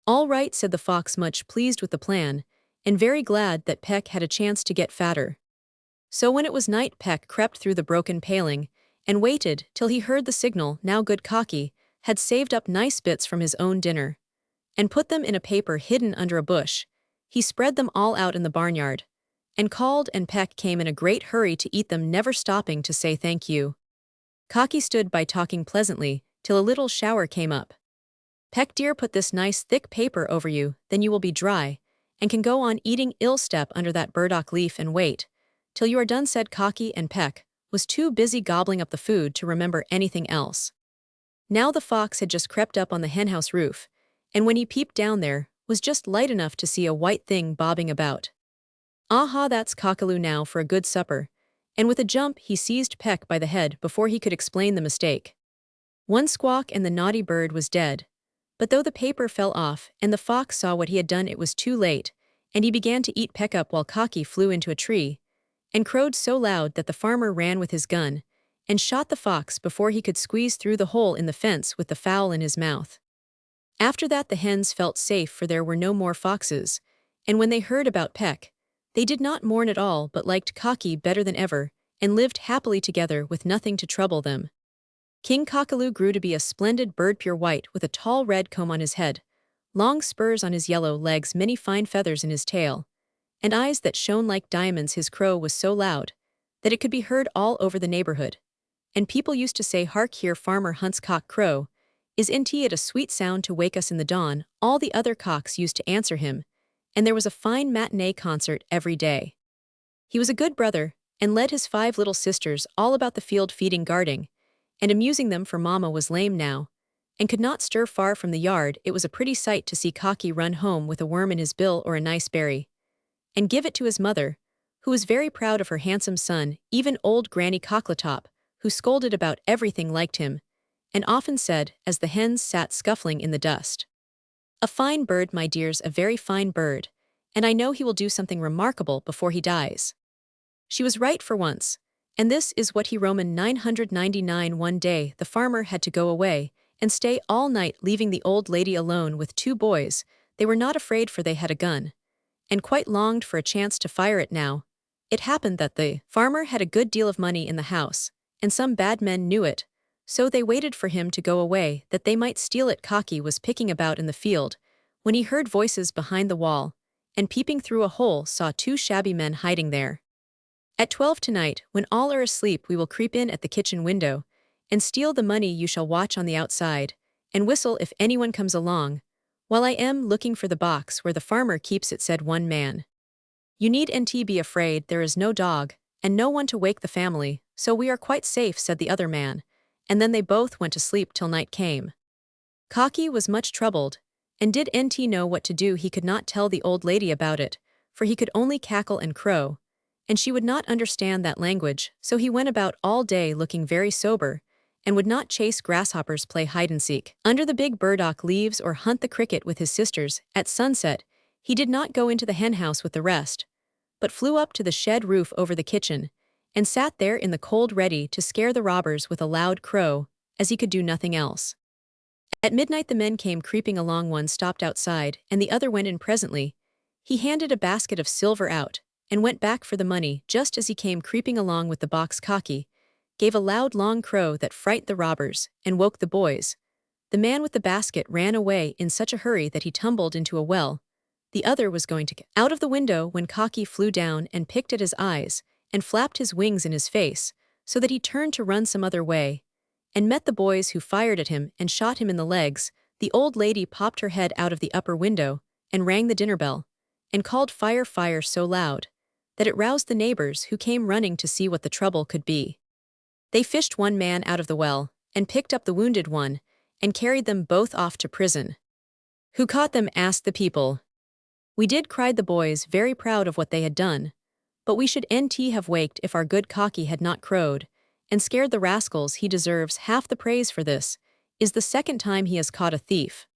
"All right," said the fox, much pleased with the plan, and very glad that Peck had a chance to get fatter. So when it was night, Peck crept through the broken paling, and waited till he heard the signal. Now good Cocky had saved up nice bits from his own dinner, and put them in a paper hidden under a bush. He spread them all out in the barnyard, and called, and Peck came in a great hurry to eat them, never stopping to say thank you. Cocky stood by talking pleasantly, till a little shower came up. "Peck dear, put this nice thick paper over you, then you will be dry, and can go on eating. Ill step under that burdock leaf and wait till you are done," said Cocky, and Peck was too busy gobbling up the food to remember anything else. Now the fox had just crept up on the henhouse roof, and when he peeped down, there was just light enough to see a white thing bobbing about. "Aha, that's Cockaloo now for a good supper," and with a jump he seized Peck by the head before he could explain the mistake. One squawk and the naughty bird was dead. But though the paper fell off and the fox saw what he had done, it was too late, and he began to eat Peck up, while Cocky flew into a tree and crowed so loud that the farmer ran with his gun and shot the fox before he could squeeze through the hole in the fence with the fowl in his mouth. After that the hens felt safe, for there were no more foxes, and when they heard about Peck, they did not mourn at all, but liked Cocky better than ever, and lived happily together with nothing to trouble them. King Cockaloo grew to be a splendid bird, pure white, with a tall red comb on his head, long spurs on his yellow legs, many fine feathers in his tail, and eyes that shone like diamonds. His crow was so loud that it could be heard all over the neighborhood, and people used to say, "Hark, here Farmer Hunt's cock crow. Isn't it a sweet sound to wake us in the dawn?" All the other cocks used to answer him, and there was a fine matinee concert every day. He was a good brother, and led his 5 little sisters all about the field, feeding, guarding, and amusing them, for Mama was lame now, and could not stir far from the yard. It was a pretty sight to see Cocky run home with a worm in his bill or a nice berry, and give it to his mother, who was very proud of her handsome son. Even old Granny Cockletop, who scolded about everything, liked him, and often said, as the hens sat scuffling in the dust, "A fine bird, my dears, a very fine bird, and I know he will do something remarkable before he dies." She was right for once. And this is what he Roman 999. One day the farmer had to go away and stay all night, leaving the old lady alone with 2 boys. They were not afraid, for they had a gun, and quite longed for a chance to fire it. Now it happened that the farmer had a good deal of money in the house, and some bad men knew it, so they waited for him to go away that they might steal it. Cocky was picking about in the field when he heard voices behind the wall, and peeping through a hole saw 2 shabby men hiding there. "At 12 tonight, when all are asleep, we will creep in at the kitchen window and steal the money. You shall watch on the outside and whistle if anyone comes along, while I am looking for the box where the farmer keeps it," said one man. "You needn't be afraid, there is no dog, and no one to wake the family, so we are quite safe," said the other man, and then they both went to sleep till night came. Cocky was much troubled, and did NT know what to do he could not tell the old lady about it, for he could only cackle and crow, and she would not understand that language, so he went about all day looking very sober, and would not chase grasshoppers play hide-and-seek under the big burdock leaves or hunt the cricket with his sisters. At sunset, he did not go into the henhouse with the rest, but flew up to the shed roof over the kitchen, and sat there in the cold ready to scare the robbers with a loud crow, as he could do nothing else. At midnight the men came creeping along, one stopped outside, and the other went in presently. He handed a basket of silver out, and went back for the money. Just as he came creeping along with the box, Cocky gave a loud long crow that frightened the robbers, and woke the boys. The man with the basket ran away in such a hurry that he tumbled into a well. The other was going to get out of the window when Cocky flew down and picked at his eyes, and flapped his wings in his face, so that he turned to run some other way, and met the boys, who fired at him and shot him in the legs. The old lady popped her head out of the upper window, and rang the dinner bell, and called fire, fire so loud that it roused the neighbors, who came running to see what the trouble could be. They fished one man out of the well, and picked up the wounded one, and carried them both off to prison. Who caught them? Asked the people. We did, cried the boys, very proud of what they had done. But we should NT have waked if our good Cocky had not crowed, and scared the rascals. He deserves half the praise for this. Is the second time he has caught a thief.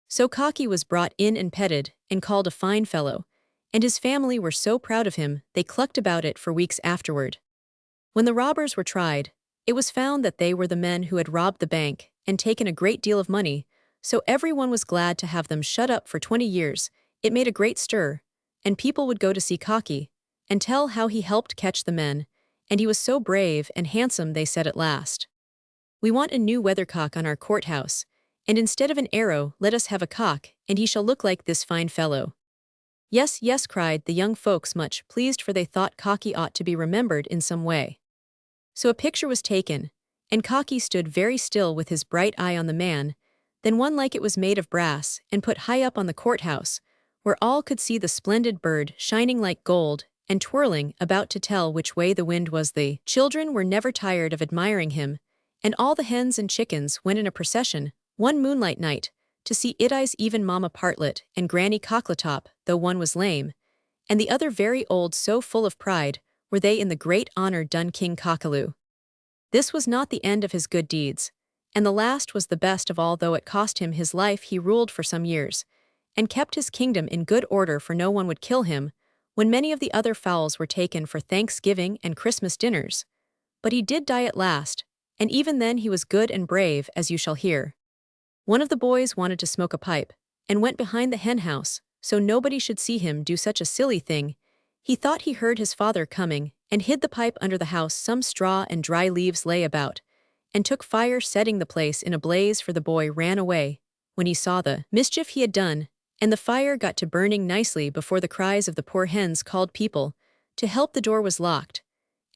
So Cocky was brought in and petted, and called a fine fellow, and his family were so proud of him they clucked about it for weeks afterward. When the robbers were tried, it was found that they were the men who had robbed the bank and taken a great deal of money, so everyone was glad to have them shut up for 20 years. It made a great stir, and people would go to see Cocky, and tell how he helped catch the men, and he was so brave and handsome. They said at last, "We want a new weathercock on our courthouse, and instead of an arrow let us have a cock, and he shall look like this fine fellow." "Yes, yes," cried the young folks, much pleased, for they thought Cocky ought to be remembered in some way. So a picture was taken, and Cocky stood very still with his bright eye on the man. Then one like it was made of brass, and put high up on the courthouse, where all could see the splendid bird shining like gold, and twirling about to tell which way the wind was. The children were never tired of admiring him, and all the hens and chickens went in a procession, one moonlight night, to see It-Eyes, even Mamma Partlet and Granny Cockletop, though one was lame, and the other very old. So full of pride were they in the great honor done King Cockaloo. This was not the end of his good deeds, and the last was the best of all. Though it cost him his life, he ruled for some years, and kept his kingdom in good order, for no one would kill him, when many of the other fowls were taken for Thanksgiving and Christmas dinners. But he did die at last, and even then he was good and brave, as you shall hear. One of the boys wanted to smoke a pipe, and went behind the henhouse, so nobody should see him do such a silly thing. He thought he heard his father coming, and hid the pipe under the house. Some straw and dry leaves lay about, and took fire, setting the place in a blaze, for the boy ran away when he saw the mischief he had done, and the fire got to burning nicely before the cries of the poor hens called people to help. The door was locked,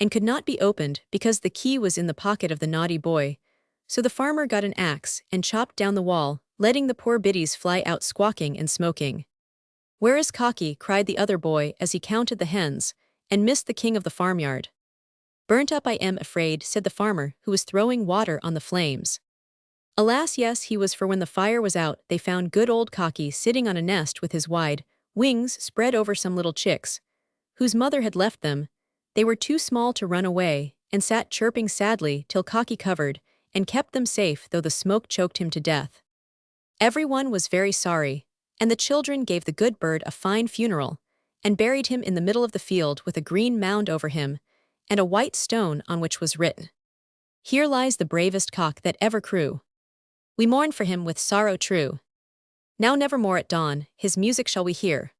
and could not be opened because the key was in the pocket of the naughty boy. So the farmer got an axe and chopped down the wall, letting the poor biddies fly out squawking and smoking. "Where is Cocky?" cried the other boy as he counted the hens, and missed the king of the farmyard. "Burnt up, I am afraid," said the farmer, who was throwing water on the flames. Alas, yes, he was, for when the fire was out, they found good old Cocky sitting on a nest with his wide wings spread over some little chicks, whose mother had left them. They were too small to run away, and sat chirping sadly till Cocky covered and kept them safe, though the smoke choked him to death. Everyone was very sorry, and the children gave the good bird a fine funeral, and buried him in the middle of the field with a green mound over him, and a white stone on which was written, "Here lies the bravest cock that ever crew. We mourn for him with sorrow true. Now nevermore at dawn his music shall we hear,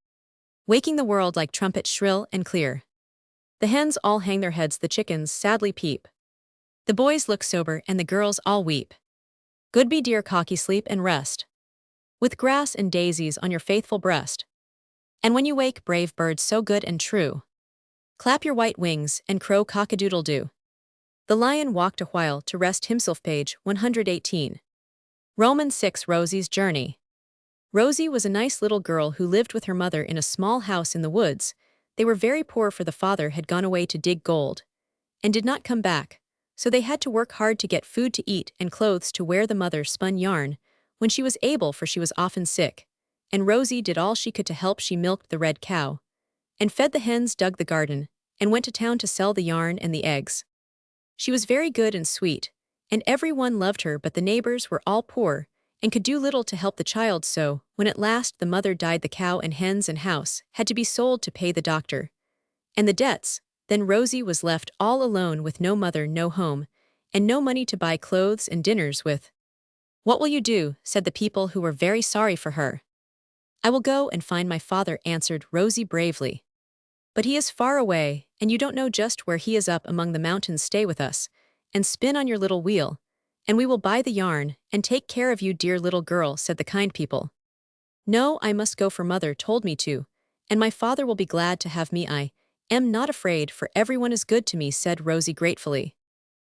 waking the world like trumpet shrill and clear. The hens all hang their heads, the chickens sadly peep. The boys look sober and the girls all weep. Good be dear Cocky, sleep and rest, with grass and daisies on your faithful breast. And when you wake, brave bird so good and true, clap your white wings and crow cock-a-doodle-doo." The lion walked a while to rest himself. Page 118. Romans 6. Rosie's journey. Rosie was a nice little girl who lived with her mother in a small house in the woods. They were very poor, for the father had gone away to dig gold, and did not come back, so they had to work hard to get food to eat and clothes to wear. The mother spun yarn when she was able, for she was often sick, and Rosie did all she could to help. She milked the red cow, and fed the hens, dug the garden, and went to town to sell the yarn and the eggs. She was very good and sweet, and everyone loved her, but the neighbors were all poor and could do little to help the child, so, when at last the mother died, the cow and hens and house had to be sold to pay the doctor and the debts. Then Rosie was left all alone with no mother, no home, and no money to buy clothes and dinners with. "What will you do?" said the people, who were very sorry for her. "I will go and find my father," answered Rosie bravely. "But he is far away, and you don't know just where he is. Up among the mountains. Stay with us, and spin on your little wheel, and we will buy the yarn and take care of you, dear little girl," said the kind people. "No, I must go, for mother told me to, and my father will be glad to have me. I am not afraid, for everyone is good to me," said Rosie gratefully.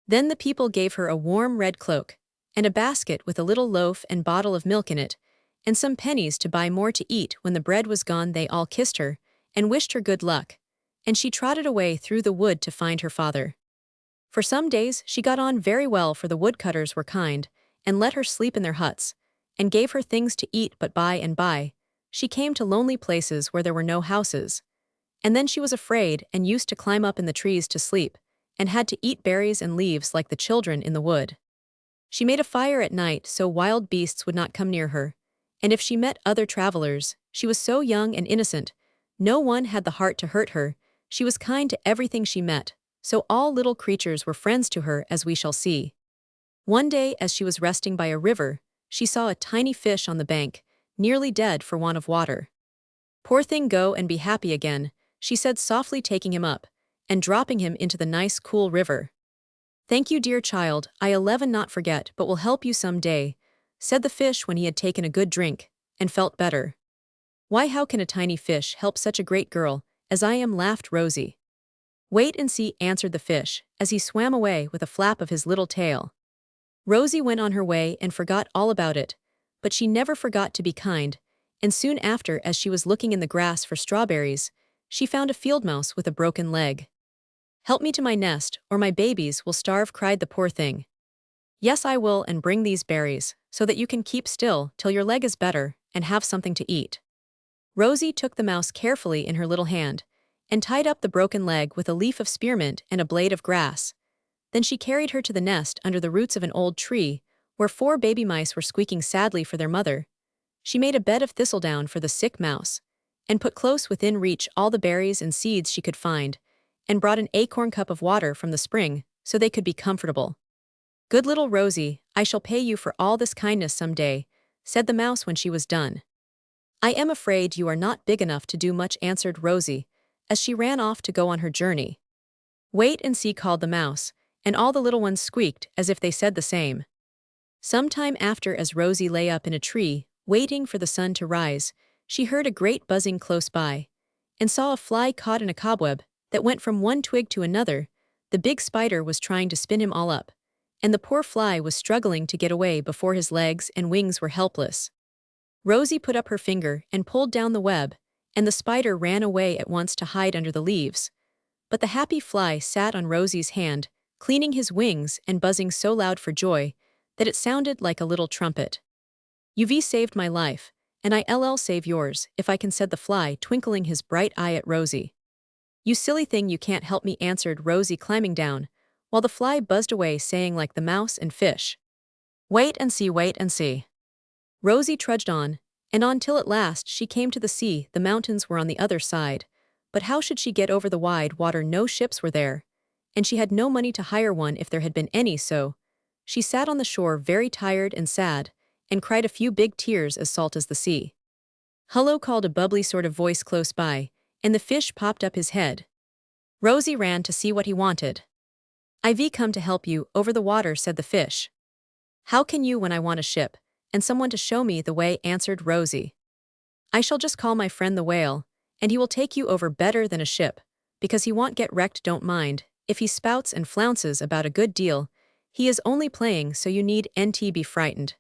Then the people gave her a warm red cloak, and a basket with a little loaf and bottle of milk in it, and some pennies to buy more to eat. When the bread was gone, they all kissed her and wished her good luck, and she trotted away through the wood to find her father. For some days she got on very well, for the woodcutters were kind, and let her sleep in their huts, and gave her things to eat. But by and by, she came to lonely places where there were no houses, and then she was afraid and used to climb up in the trees to sleep, and had to eat berries and leaves like the children in the wood. She made a fire at night so wild beasts would not come near her, and if she met other travelers, she was so young and innocent, no one had the heart to hurt her. She was kind to everything she met, so all little creatures were friends to her, as we shall see. One day, as she was resting by a river, she saw a tiny fish on the bank, nearly dead for want of water. "Poor thing, go and be happy again," she said softly, taking him up and dropping him into the nice cool river. "Thank you, dear child, I'll not forget, but will help you some day," said the fish when he had taken a good drink and felt better. "Why, how can a tiny fish help such a great girl as I am?" laughed Rosie. "Wait and see," answered the fish, as he swam away with a flap of his little tail. Rosie went on her way and forgot all about it, but she never forgot to be kind, and soon after, as she was looking in the grass for strawberries, she found a field mouse with a broken leg. "Help me to my nest, or my babies will starve," cried the poor thing. "Yes, I will, and bring these berries, so that you can keep still till your leg is better and have something to eat." Rosie took the mouse carefully in her little hand, and tied up the broken leg with a leaf of spearmint and a blade of grass. Then she carried her to the nest under the roots of an old tree, where 4 baby mice were squeaking sadly for their mother. She made a bed of thistledown for the sick mouse, and put close within reach all the berries and seeds she could find, and brought an acorn cup of water from the spring, so they could be comfortable. "Good little Rosie, I shall pay you for all this kindness some day," said the mouse when she was done. "I am afraid you are not big enough to do much," answered Rosie, as she ran off to go on her journey. "Wait and see," called the mouse, and all the little ones squeaked as if they said the same. Some time after, as Rosie lay up in a tree, waiting for the sun to rise, she heard a great buzzing close by, and saw a fly caught in a cobweb that went from one twig to another. The big spider was trying to spin him all up, and the poor fly was struggling to get away before his legs and wings were helpless. Rosie put up her finger and pulled down the web, and the spider ran away at once to hide under the leaves. But the happy fly sat on Rosie's hand, cleaning his wings and buzzing so loud for joy that it sounded like a little trumpet. "You've saved my life, and I'll save yours, if I can," said the fly, twinkling his bright eye at Rosie. "You silly thing, you can't help me," answered Rosie, climbing down, while the fly buzzed away, saying like the mouse and fish, "Wait and see, wait and see." Rosie trudged on, and on till at last she came to the sea. The mountains were on the other side, but how should she get over the wide water? No ships were there, and she had no money to hire one if there had been any, so she sat on the shore very tired and sad, and cried a few big tears as salt as the sea. "Hullo," called a bubbly sort of voice close by, and the fish popped up his head. Rosie ran to see what he wanted. "I've come to help you over the water," said the fish. "How can you when I want a ship, and someone to show me the way?" answered Rosie. "I shall just call my friend the whale, and he will take you over better than a ship, because he won't get wrecked. Don't mind if he spouts and flounces about a good deal, he is only playing, so you needn't be frightened."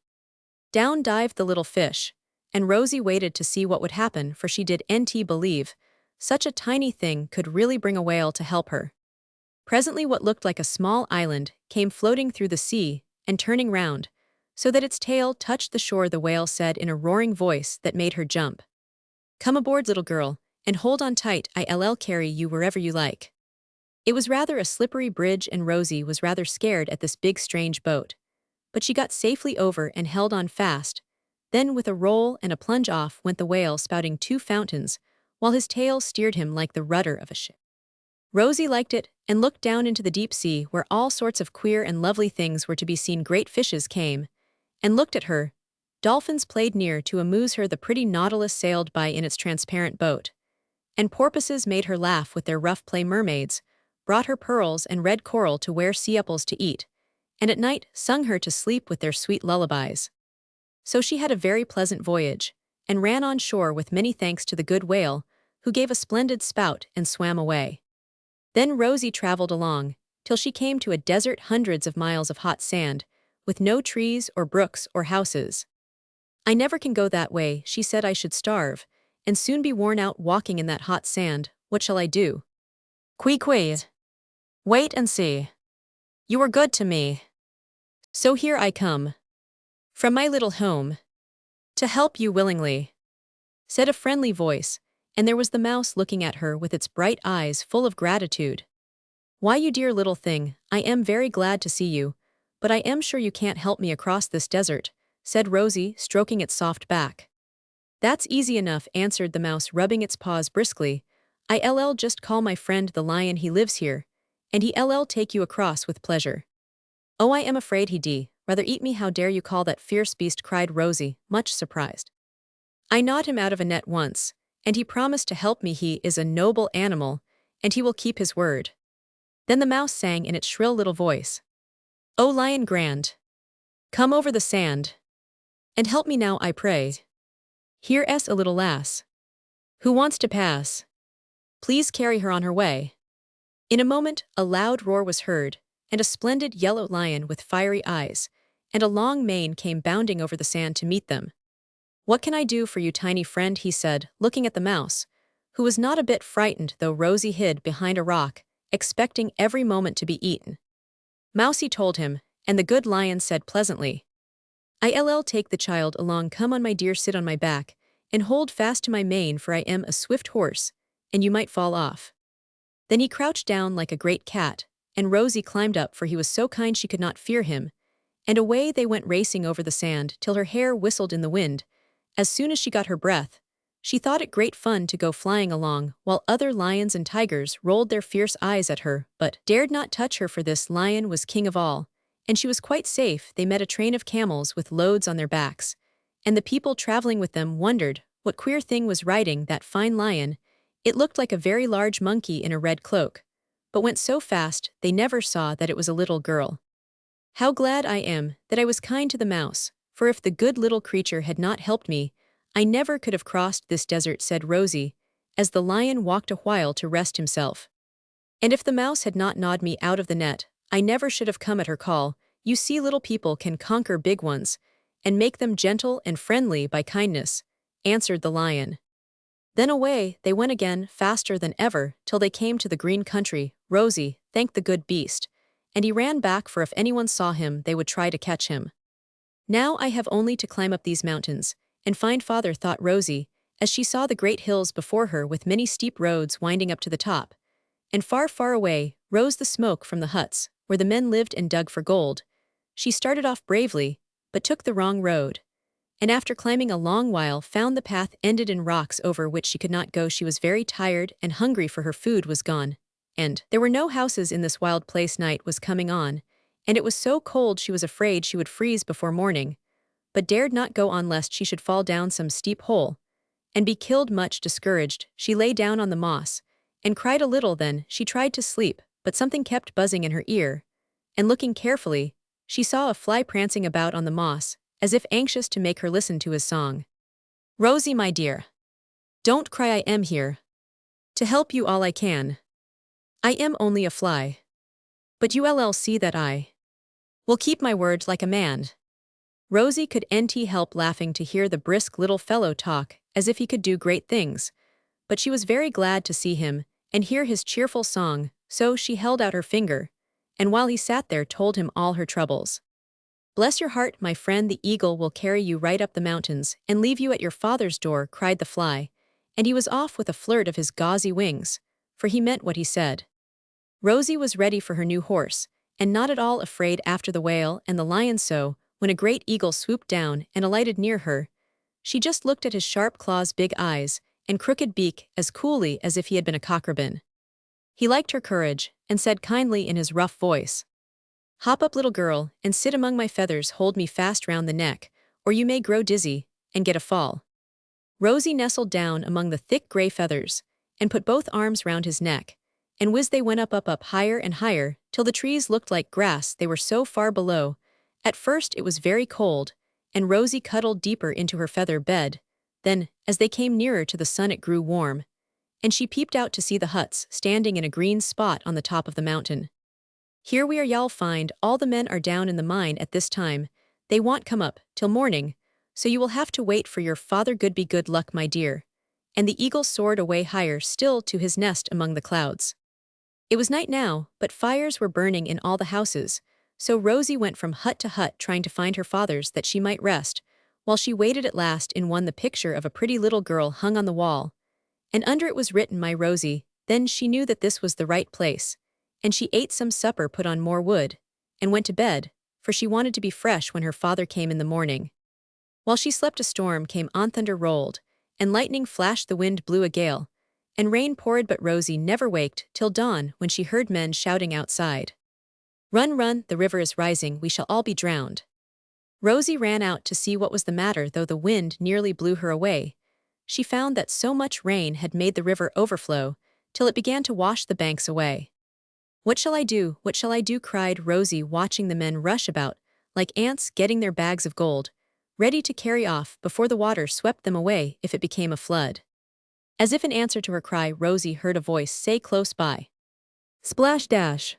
Down dived the little fish, and Rosie waited to see what would happen, for she didn't believe such a tiny thing could really bring a whale to help her. Presently what looked like a small island came floating through the sea, and turning round, so that its tail touched the shore. The whale said in a roaring voice that made her jump. "Come aboard, little girl, and hold on tight. I'll carry you wherever you like." It was rather a slippery bridge and Rosie was rather scared at this big strange boat. But she got safely over and held on fast. Then with a roll and a plunge off went the whale, spouting 2 fountains, while his tail steered him like the rudder of a ship. Rosie liked it and looked down into the deep sea where all sorts of queer and lovely things were to be seen. Great fishes came and looked at her. Dolphins played near to amuse her. The pretty Nautilus sailed by in its transparent boat. And porpoises made her laugh with their rough play. Mermaids brought her pearls and red coral to wear, sea apples to eat, and at night sung her to sleep with their sweet lullabies. So she had a very pleasant voyage, and ran on shore with many thanks to the good whale, who gave a splendid spout and swam away. Then Rosie traveled along, till she came to a desert, hundreds of miles of hot sand, with no trees or brooks or houses. "I never can go that way," she said. "I should starve, and soon be worn out walking in that hot sand. What shall I do?" "Quee. Wait and see. You were good to me. So here I come, from my little home, to help you willingly," said a friendly voice, and there was the mouse looking at her with its bright eyes full of gratitude. "Why, you dear little thing, I am very glad to see you, but I am sure you can't help me across this desert," said Rosie, stroking its soft back. "That's easy enough," answered the mouse, rubbing its paws briskly. "I'll just call my friend the lion. He lives here, and he'll take you across with pleasure." "Oh, I am afraid he'd rather eat me." "How dare you call that fierce beast?" cried Rosie, much surprised. "I gnawed him out of a net once, and he promised to help me. He is a noble animal, and he will keep his word." Then the mouse sang in its shrill little voice, "O lion grand, come over the sand, and help me now, I pray. Here's a little lass, who wants to pass. Please carry her on her way." In a moment, a loud roar was heard, and a splendid yellow lion with fiery eyes and a long mane came bounding over the sand to meet them. "What can I do for you, tiny friend?" he said, looking at the mouse, who was not a bit frightened, though Rosie hid behind a rock, expecting every moment to be eaten. Mousie told him, and the good lion said pleasantly, "I'll take the child along. Come on, my dear, sit on my back, and hold fast to my mane, for I am a swift horse, and you might fall off." Then he crouched down like a great cat, and Rosie climbed up, for he was so kind she could not fear him, and away they went racing over the sand till her hair whistled in the wind. As soon as she got her breath, she thought it great fun to go flying along, while other lions and tigers rolled their fierce eyes at her, but dared not touch her, for this lion was king of all, and she was quite safe. They met a train of camels with loads on their backs, and the people traveling with them wondered what queer thing was riding that fine lion. It looked like a very large monkey in a red cloak, but went so fast they never saw that it was a little girl. "How glad I am that I was kind to the mouse, for if the good little creature had not helped me, I never could have crossed this desert," said Rosie, as the lion walked a while to rest himself. "And if the mouse had not gnawed me out of the net, I never should have come at her call. You see, little people can conquer big ones, and make them gentle and friendly by kindness," answered the lion. Then away they went again, faster than ever, till they came to the green country. Rosie thanked the good beast, and he ran back, for if anyone saw him they would try to catch him. "Now I have only to climb up these mountains, and find father," thought Rosie, as she saw the great hills before her with many steep roads winding up to the top. And far, far away rose the smoke from the huts, where the men lived and dug for gold. She started off bravely, but took the wrong road, and after climbing a long while found the path ended in rocks over which she could not go. She was very tired and hungry, for her food was gone, and there were no houses in this wild place. Night was coming on, and it was so cold she was afraid she would freeze before morning, but dared not go on lest she should fall down some steep hole and be killed. Much discouraged, she lay down on the moss and cried a little. Then she tried to sleep, but something kept buzzing in her ear, and looking carefully, she saw a fly prancing about on the moss, as if anxious to make her listen to his song. "Rosie, my dear, don't cry. I am here to help you all I can. I am only a fly, but you'll see that I will keep my word like a man." Rosie could nt help laughing to hear the brisk little fellow talk as if he could do great things, but she was very glad to see him and hear his cheerful song, so she held out her finger, and while he sat there told him all her troubles. Bless your heart, my friend, the eagle will carry you right up the mountains and leave you at your father's door, cried the fly, and he was off with a flirt of his gauzy wings, for he meant what he said. Rosie was ready for her new horse, and not at all afraid after the whale and the lion so, when a great eagle swooped down and alighted near her. She just looked at his sharp claws, big eyes, and crooked beak as coolly as if he had been a cock robin. He liked her courage, and said kindly in his rough voice, "Hop up, little girl, and sit among my feathers, hold me fast round the neck, or you may grow dizzy, and get a fall." Rosie nestled down among the thick gray feathers, and put both arms round his neck, and whiz they went up higher and higher, till the trees looked like grass, they were so far below. At first it was very cold, and Rosie cuddled deeper into her feather bed. Then, as they came nearer to the sun, it grew warm, and she peeped out to see the huts standing in a green spot on the top of the mountain. "Here we are, y'all find, all the men are down in the mine at this time. They won't come up till morning, so you will have to wait for your father. Good luck, my dear." And the eagle soared away higher still to his nest among the clouds. It was night now, but fires were burning in all the houses, so Rosie went from hut to hut trying to find her father's that she might rest, while she waited. At last in one the picture of a pretty little girl hung on the wall, and under it was written, "My Rosie." Then she knew that this was the right place, and she ate some supper, put on more wood, and went to bed, for she wanted to be fresh when her father came in the morning. While she slept a storm came on, thunder rolled, and lightning flashed, the wind blew a gale, and rain poured, but Rosie never waked till dawn when she heard men shouting outside, "Run, run, the river is rising, we shall all be drowned." Rosie ran out to see what was the matter. Though the wind nearly blew her away, she found that so much rain had made the river overflow, till it began to wash the banks away. "What shall I do? What shall I do?" cried Rosie, watching the men rush about, like ants getting their bags of gold, ready to carry off before the water swept them away if it became a flood. As if in answer to her cry, Rosie heard a voice say close by, "Splash dash!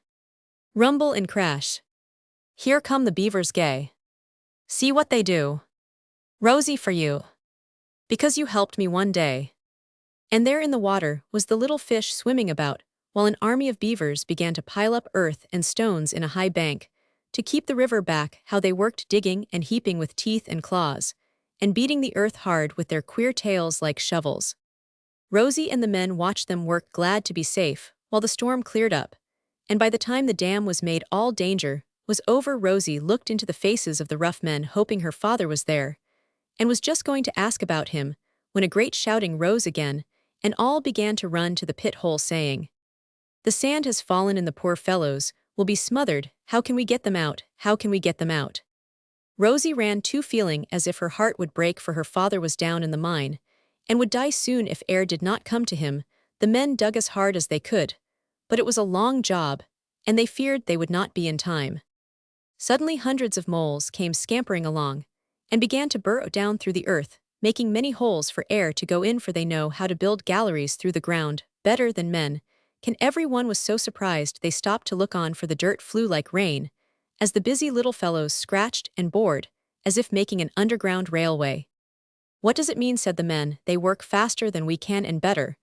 Rumble and crash! Here come the beavers gay! See what they do! Rosie, for you! Because you helped me one day." And there in the water was the little fish swimming about, while an army of beavers began to pile up earth and stones in a high bank, to keep the river back. How they worked, digging and heaping with teeth and claws, and beating the earth hard with their queer tails like shovels. Rosie and the men watched them work, glad to be safe, while the storm cleared up, and by the time the dam was made all danger was over. Rosie looked into the faces of the rough men, hoping her father was there, and was just going to ask about him, when a great shouting rose again, and all began to run to the pit hole, saying, "The sand has fallen and the poor fellows will be smothered. How can we get them out? How can we get them out?" Rosie ran too, feeling as if her heart would break, for her father was down in the mine, and would die soon if air did not come to him. The men dug as hard as they could, but it was a long job, and they feared they would not be in time. Suddenly hundreds of moles came scampering along, and began to burrow down through the earth, making many holes for air to go in, for they know how to build galleries through the ground better than men can. Everyone was so surprised they stopped to look on, for the dirt flew like rain, as the busy little fellows scratched and bored, as if making an underground railway. "What does it mean?" said the men. "They work faster than we can and better.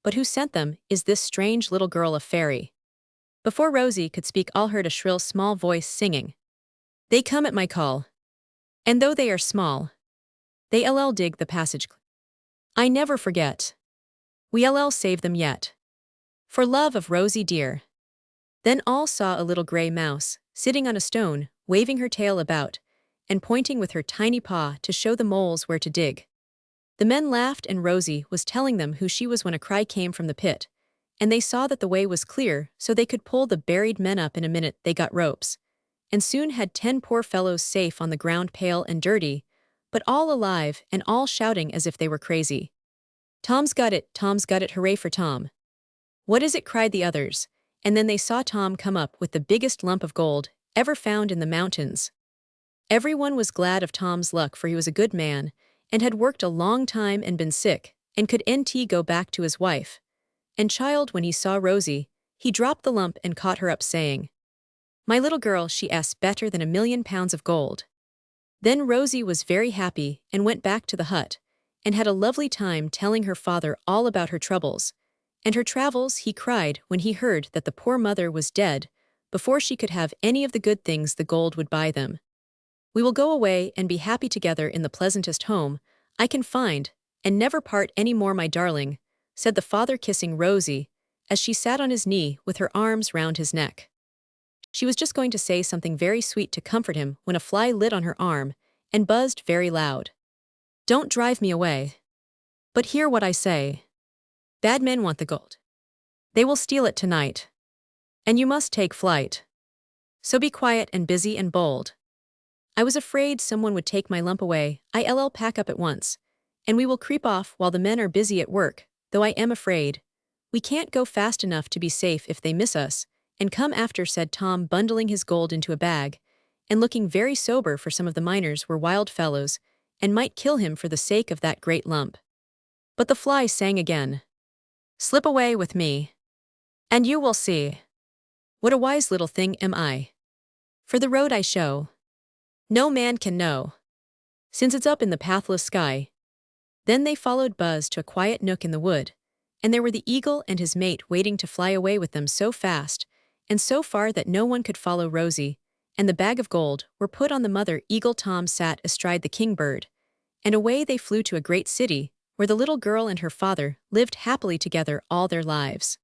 But who sent them? Is this strange little girl a fairy?" Before Rosie could speak, all heard a shrill small voice singing, "They come at my call. And though they are small, they ll dig the passage. I never forget. We ll save them yet. For love of Rosie dear." Then all saw a little gray mouse, sitting on a stone, waving her tail about, and pointing with her tiny paw to show the moles where to dig. The men laughed, and Rosie was telling them who she was when a cry came from the pit, and they saw that the way was clear, so they could pull the buried men up in a minute. They got ropes, and soon had 10 poor fellows safe on the ground, pale and dirty, but all alive and all shouting as if they were crazy. Tom's got it, hooray for Tom." "What is it?" cried the others, and then they saw Tom come up with the biggest lump of gold ever found in the mountains. Everyone was glad of Tom's luck, for he was a good man, and had worked a long time and been sick, and could go back to his wife and child. When he saw Rosie, he dropped the lump and caught her up, saying, "My little girl, she's better than £1,000,000 of gold." Then Rosie was very happy and went back to the hut, and had a lovely time telling her father all about her troubles. And her travels, he cried when he heard that the poor mother was dead before she could have any of the good things the gold would buy them. We will go away and be happy together in the pleasantest home I can find, and never part any more, my darling," said the father, kissing Rosie, as she sat on his knee with her arms round his neck. She was just going to say something very sweet to comfort him when a fly lit on her arm and buzzed very loud. "Don't drive me away. But hear what I say. Bad men want the gold. They will steal it tonight. And you must take flight. So be quiet and busy and bold. I was afraid someone would take my lump away. I'll pack up at once, and we will creep off while the men are busy at work, though I am afraid we can't go fast enough to be safe if they miss us, and come after," said Tom, bundling his gold into a bag and looking very sober, for some of the miners were wild fellows and might kill him for the sake of that great lump. But the fly sang again. "Slip away with me, and you will see. What a wise little thing am I. For the road I show, no man can know, since it's up in the pathless sky." Then they followed Buzz to a quiet nook in the wood, and there were the eagle and his mate waiting to fly away with them so fast and so far that no one could follow Rosie, and the bag of gold were put on the mother eagle. Tom sat astride the king bird, and away they flew to a great city where the little girl and her father lived happily together all their lives.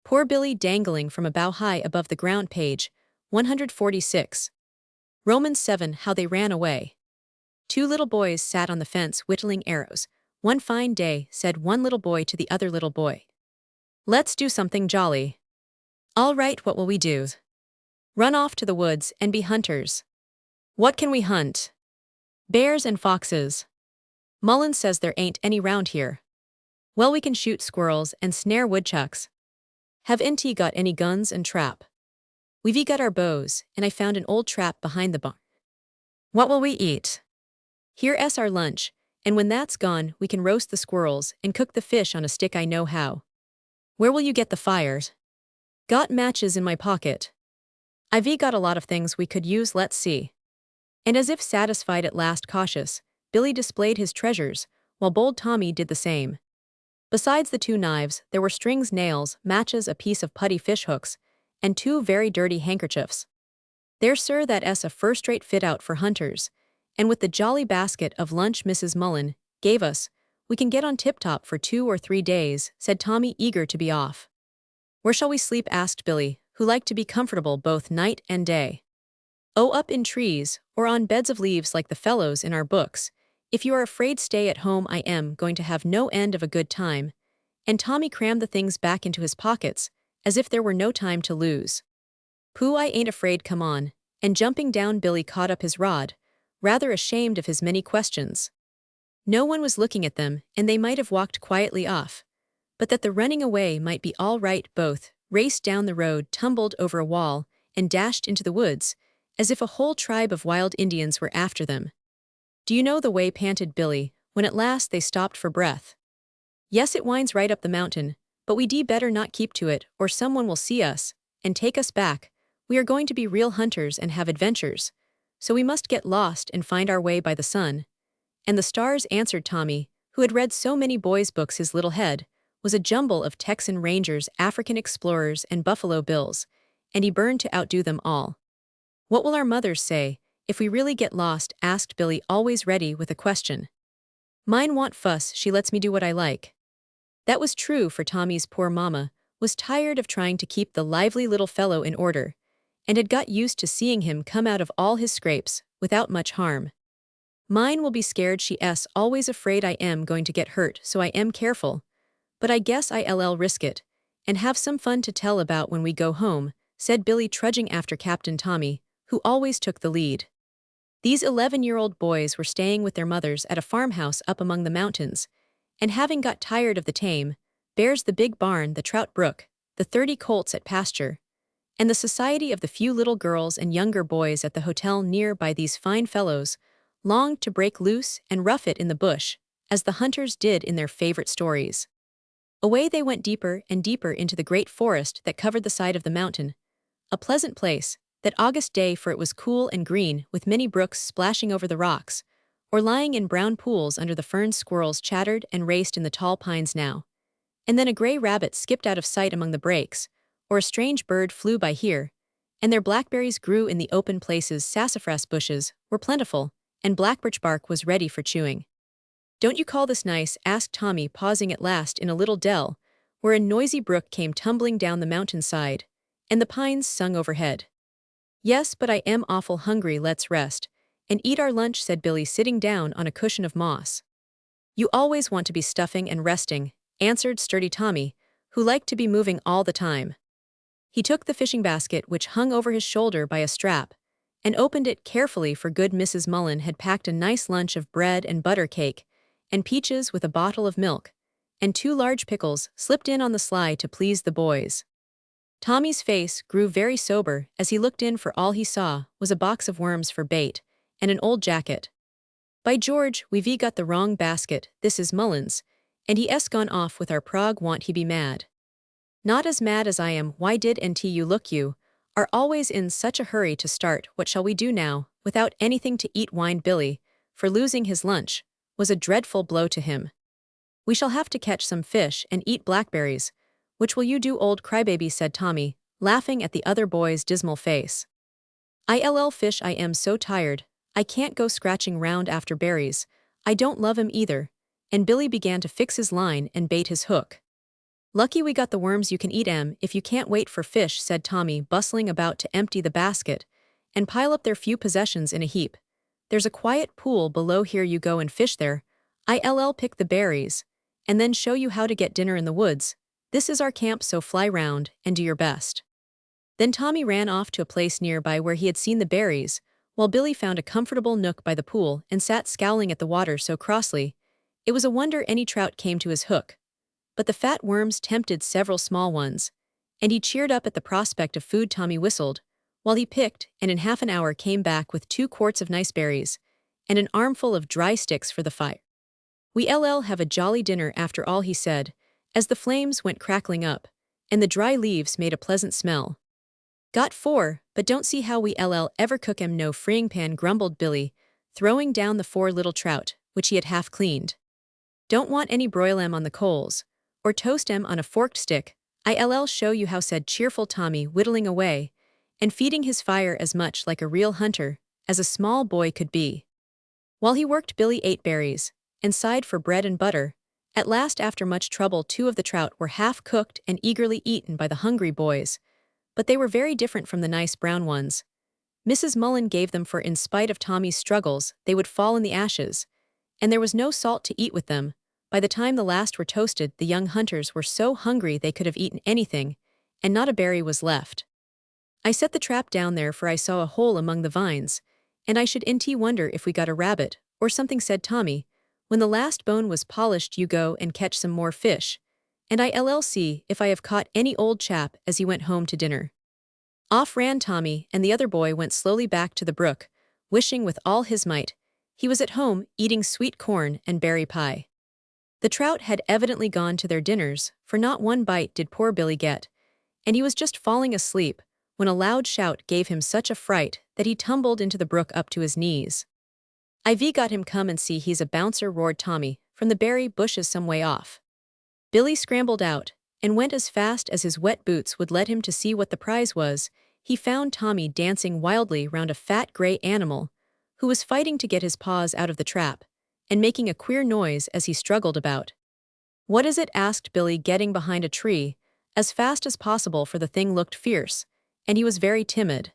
Poor Billy, dangling from a bough high above the ground. Page 146. Romans 7. How they ran away. Two little boys sat on the fence whittling arrows. One fine day, said one little boy to the other little boy, "Let's do something jolly." "All right, what will we do?" "Run off to the woods and be hunters." "What can we hunt?" "Bears and foxes." "Mullen says there ain't any round here." "Well, we can shoot squirrels and snare woodchucks." "Haven't ye got any guns and trap?" "We've got our bows, and I found an old trap behind the barn." "What will we eat?" "Here's our lunch, and when that's gone we can roast the squirrels and cook the fish on a stick. I know how." "Where will you get the fires?" "Got matches in my pocket." "I've got a lot of things we could use, let's see." And as if satisfied at last, cautious Billy displayed his treasures, while bold Tommy did the same. Besides the two knives, there were strings, nails, matches, a piece of putty, fish hooks, and two very dirty handkerchiefs. "There, sir, that's a first-rate fit-out for hunters, and with the jolly basket of lunch Mrs. Mullen gave us, we can get on tip-top for 2 or 3 days," said Tommy, eager to be off. "Where shall we sleep?" asked Billy, who liked to be comfortable both night and day. "Oh, up in trees, or on beds of leaves like the fellows in our books. If you are afraid, stay at home. I am going to have no end of a good time." And Tommy crammed the things back into his pockets, as if there were no time to lose. "Pooh, I ain't afraid, come on." And jumping down, Billy caught up his rod, rather ashamed of his many questions. No one was looking at them, and they might have walked quietly off, but that the running away might be all right, both raced down the road, tumbled over a wall, and dashed into the woods, as if a whole tribe of wild Indians were after them. "Do you know the way?" panted Billy, when at last they stopped for breath. "Yes, it winds right up the mountain, but we'd better not keep to it, or someone will see us and take us back. We are going to be real hunters and have adventures, so we must get lost and find our way by the sun and the stars," answered Tommy, who had read so many boys' books his little head was a jumble of Texan Rangers, African explorers, and Buffalo Bills, and he burned to outdo them all. "What will our mothers say if we really get lost?" asked Billy, always ready with a question. "Mine want fuss, she lets me do what I like." That was true, for Tommy's poor mama was tired of trying to keep the lively little fellow in order, and had got used to seeing him come out of all his scrapes without much harm. "Mine will be scared, she's always afraid I am going to get hurt, so I am careful. But I guess I'll risk it, and have some fun to tell about when we go home," said Billy, trudging after Captain Tommy, who always took the lead. These 11-year-old boys were staying with their mothers at a farmhouse up among the mountains, and having got tired of the tame bears, the big barn, the trout brook, the 30 colts at pasture, and the society of the few little girls and younger boys at the hotel near by, these fine fellows longed to break loose and rough it in the bush, as the hunters did in their favorite stories. Away they went, deeper and deeper into the great forest that covered the side of the mountain, a pleasant place that August day, for it was cool and green, with many brooks splashing over the rocks, or lying in brown pools under the ferns. Squirrels chattered and raced in the tall pines now, and then a gray rabbit skipped out of sight among the brakes, or a strange bird flew by here and their blackberries grew in the open places. Sassafras bushes were plentiful, and blackbirch bark was ready for chewing. "Don't you call this nice?" asked Tommy, pausing at last in a little dell, where a noisy brook came tumbling down the mountainside, and the pines sung overhead. "Yes, but I am awful hungry. Let's rest and eat our lunch," said Billy, sitting down on a cushion of moss. "You always want to be stuffing and resting," answered sturdy Tommy, who liked to be moving all the time. He took the fishing basket which hung over his shoulder by a strap, and opened it carefully, for good Mrs. Mullen had packed a nice lunch of bread and butter cake, and peaches with a bottle of milk, and 2 large pickles slipped in on the sly to please the boys. Tommy's face grew very sober as he looked in, for all he saw was a box of worms for bait, and an old jacket. "By George, we've got the wrong basket. This is Mullen's, and he's gone off with our prog. Won't he be mad?" "Not as mad as I am. Why didn't you look? You are always in such a hurry to start. What shall we do now, without anything to eat?" whined Billy, for losing his lunch was a dreadful blow to him. "We shall have to catch some fish and eat blackberries." "Which will you do, old crybaby?" said Tommy, laughing at the other boy's dismal face. "I'll fish. I am so tired. I can't go scratching round after berries. I don't love 'em either," and Billy began to fix his line and bait his hook. "Lucky we got the worms. You can eat 'em if you can't wait for fish," said Tommy, bustling about to empty the basket and pile up their few possessions in a heap. "There's a quiet pool below here. You go and fish there. I'll pick the berries, and then show you how to get dinner in the woods. This is our camp, so fly round and do your best." Then Tommy ran off to a place nearby where he had seen the berries, while Billy found a comfortable nook by the pool and sat scowling at the water so crossly it was a wonder any trout came to his hook. But the fat worms tempted several small ones, and he cheered up at the prospect of food. Tommy whistled while he picked, and in half an hour came back with 2 quarts of nice berries and an armful of dry sticks for the fire. "We'll have a jolly dinner after all," he said, as the flames went crackling up, and the dry leaves made a pleasant smell. "Got 4, but don't see how we'll ever cook 'em. No freeing pan," grumbled Billy, throwing down the 4 little trout, which he had half cleaned. "Don't want any broil 'em on the coals, or toast 'em on a forked stick. I'll show you how," said cheerful Tommy, whittling away, and feeding his fire as much like a real hunter as a small boy could be. While he worked, Billy ate berries, and sighed for bread and butter. At last, after much trouble, 2 of the trout were half cooked and eagerly eaten by the hungry boys, but they were very different from the nice brown ones Mrs. Mullen gave them, for in spite of Tommy's struggles, they would fall in the ashes, and there was no salt to eat with them. By the time the last were toasted, the young hunters were so hungry they could have eaten anything, and not a berry was left. "I set the trap down there, for I saw a hole among the vines, and I should wonder if we got a rabbit or something," said Tommy. "When the last bone was polished, you go and catch some more fish, and I'll see if I have caught any old chap," as he went home to dinner. Off ran Tommy, and the other boy went slowly back to the brook, wishing with all his might he was at home eating sweet corn and berry pie. The trout had evidently gone to their dinners, for not one bite did poor Billy get, and he was just falling asleep when a loud shout gave him such a fright that he tumbled into the brook up to his knees. "I've got him. Come and see, he's a bouncer," roared Tommy from the berry bushes some way off. Billy scrambled out and went as fast as his wet boots would let him to see what the prize was. He found Tommy dancing wildly round a fat gray animal who was fighting to get his paws out of the trap and making a queer noise as he struggled about. "What is it?" asked Billy, getting behind a tree as fast as possible, for the thing looked fierce, and he was very timid.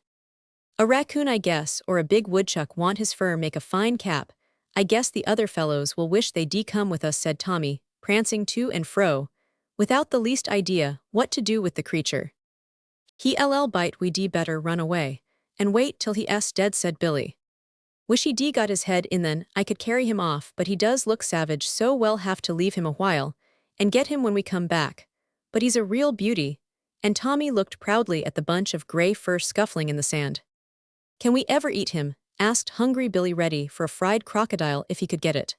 "A raccoon, I guess, or a big woodchuck. Want his fur make a fine cap. I guess the other fellows will wish they'd come with us," said Tommy, prancing to and fro, without the least idea what to do with the creature. "He'll bite. We'd better run away and wait till he's dead," said Billy. "Wish he'd got his head in, then I could carry him off, but he does look savage, so we'll have to leave him a while and get him when we come back. But he's a real beauty," and Tommy looked proudly at the bunch of gray fur scuffling in the sand. "Can we ever eat him?" asked hungry Billy, ready for a fried crocodile if he could get it.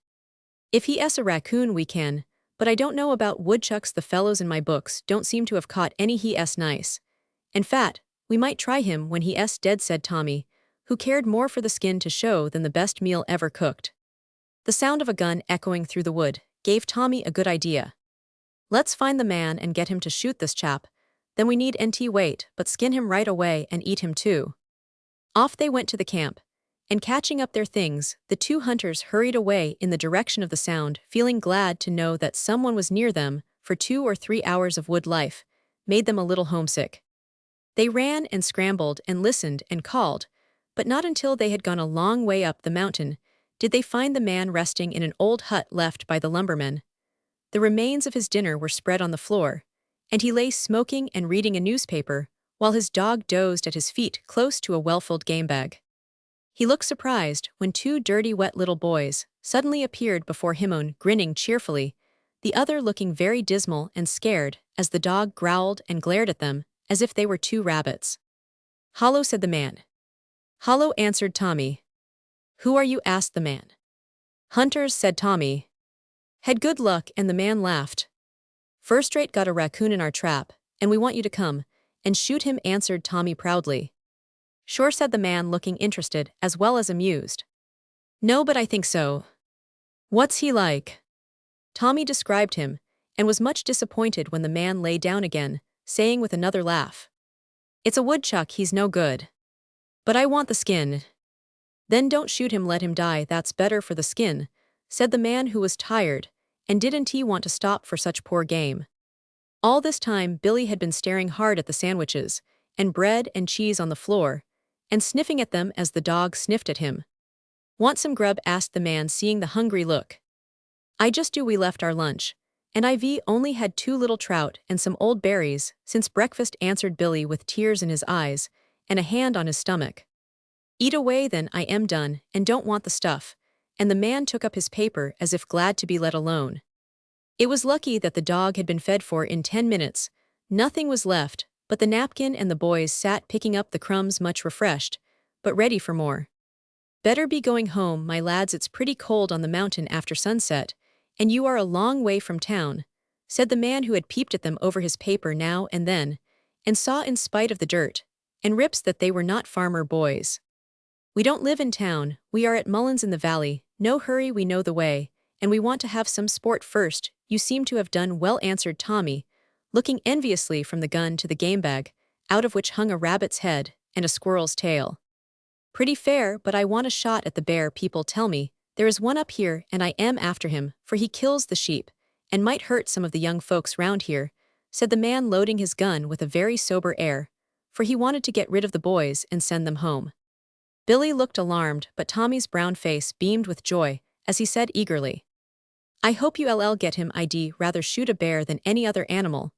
"If he's a raccoon, we can, but I don't know about woodchucks. The fellows in my books don't seem to have caught any. He's nice and fat. We might try him when he's dead," said Tommy, who cared more for the skin to show than the best meal ever cooked. The sound of a gun echoing through the wood gave Tommy a good idea. "Let's find the man and get him to shoot this chap. Then we need NT wait, but skin him right away and eat him too. Off they went to the camp, and catching up their things, the two hunters hurried away in the direction of the sound, feeling glad to know that someone was near them, for 2 or 3 hours of wood life made them a little homesick. They ran and scrambled and listened and called, but not until they had gone a long way up the mountain did they find the man resting in an old hut left by the lumbermen. The remains of his dinner were spread on the floor, and he lay smoking and reading a newspaper, while his dog dozed at his feet close to a well-filled game bag. He looked surprised when 2 dirty wet little boys suddenly appeared before him, grinning cheerfully, the other looking very dismal and scared as the dog growled and glared at them as if they were 2 rabbits. "Hollow," said the man. "Hollow," answered Tommy. "Who are you?" asked the man. "Hunters," said Tommy. "Had good luck," and the man laughed. "First rate got a raccoon in our trap, and we want you to come and shoot him," answered Tommy proudly. "Sure," said the man, looking interested as well as amused. "No, but I think so." "What's he like?" Tommy described him, and was much disappointed when the man lay down again, saying with another laugh, "It's a woodchuck, he's no good. But I want the skin." "Then don't shoot him, let him die, that's better for the skin," said the man, who was tired, and didn't he want to stop for such poor game. All this time Billy had been staring hard at the sandwiches, and bread and cheese on the floor, and sniffing at them as the dog sniffed at him. "Want some grub?" asked the man, seeing the hungry look. "I just do, we left our lunch, and I've only had 2 little trout and some old berries since breakfast," answered Billy with tears in his eyes and a hand on his stomach. "Eat away then, I am done and don't want the stuff," and the man took up his paper as if glad to be let alone. It was lucky that the dog had been fed for in 10 minutes. Nothing was left but the napkin, and the boys sat picking up the crumbs, much refreshed, but ready for more. "Better be going home, my lads, it's pretty cold on the mountain after sunset, and you are a long way from town," said the man, who had peeped at them over his paper now and then, and saw in spite of the dirt and rips that they were not farmer boys. "We don't live in town, we are at Mullins in the valley, no hurry, we know the way, and we want to have some sport first." "You seem to have done well," answered Tommy, looking enviously from the gun to the game bag, out of which hung a rabbit's head and a squirrel's tail. "Pretty fair, but I want a shot at the bear. People tell me there is one up here, and I am after him, for he kills the sheep, and might hurt some of the young folks round here," said the man, loading his gun with a very sober air, for he wanted to get rid of the boys and send them home. Billy looked alarmed, but Tommy's brown face beamed with joy as he said eagerly, "I hope you'll get him. I'd rather shoot a bear than any other animal,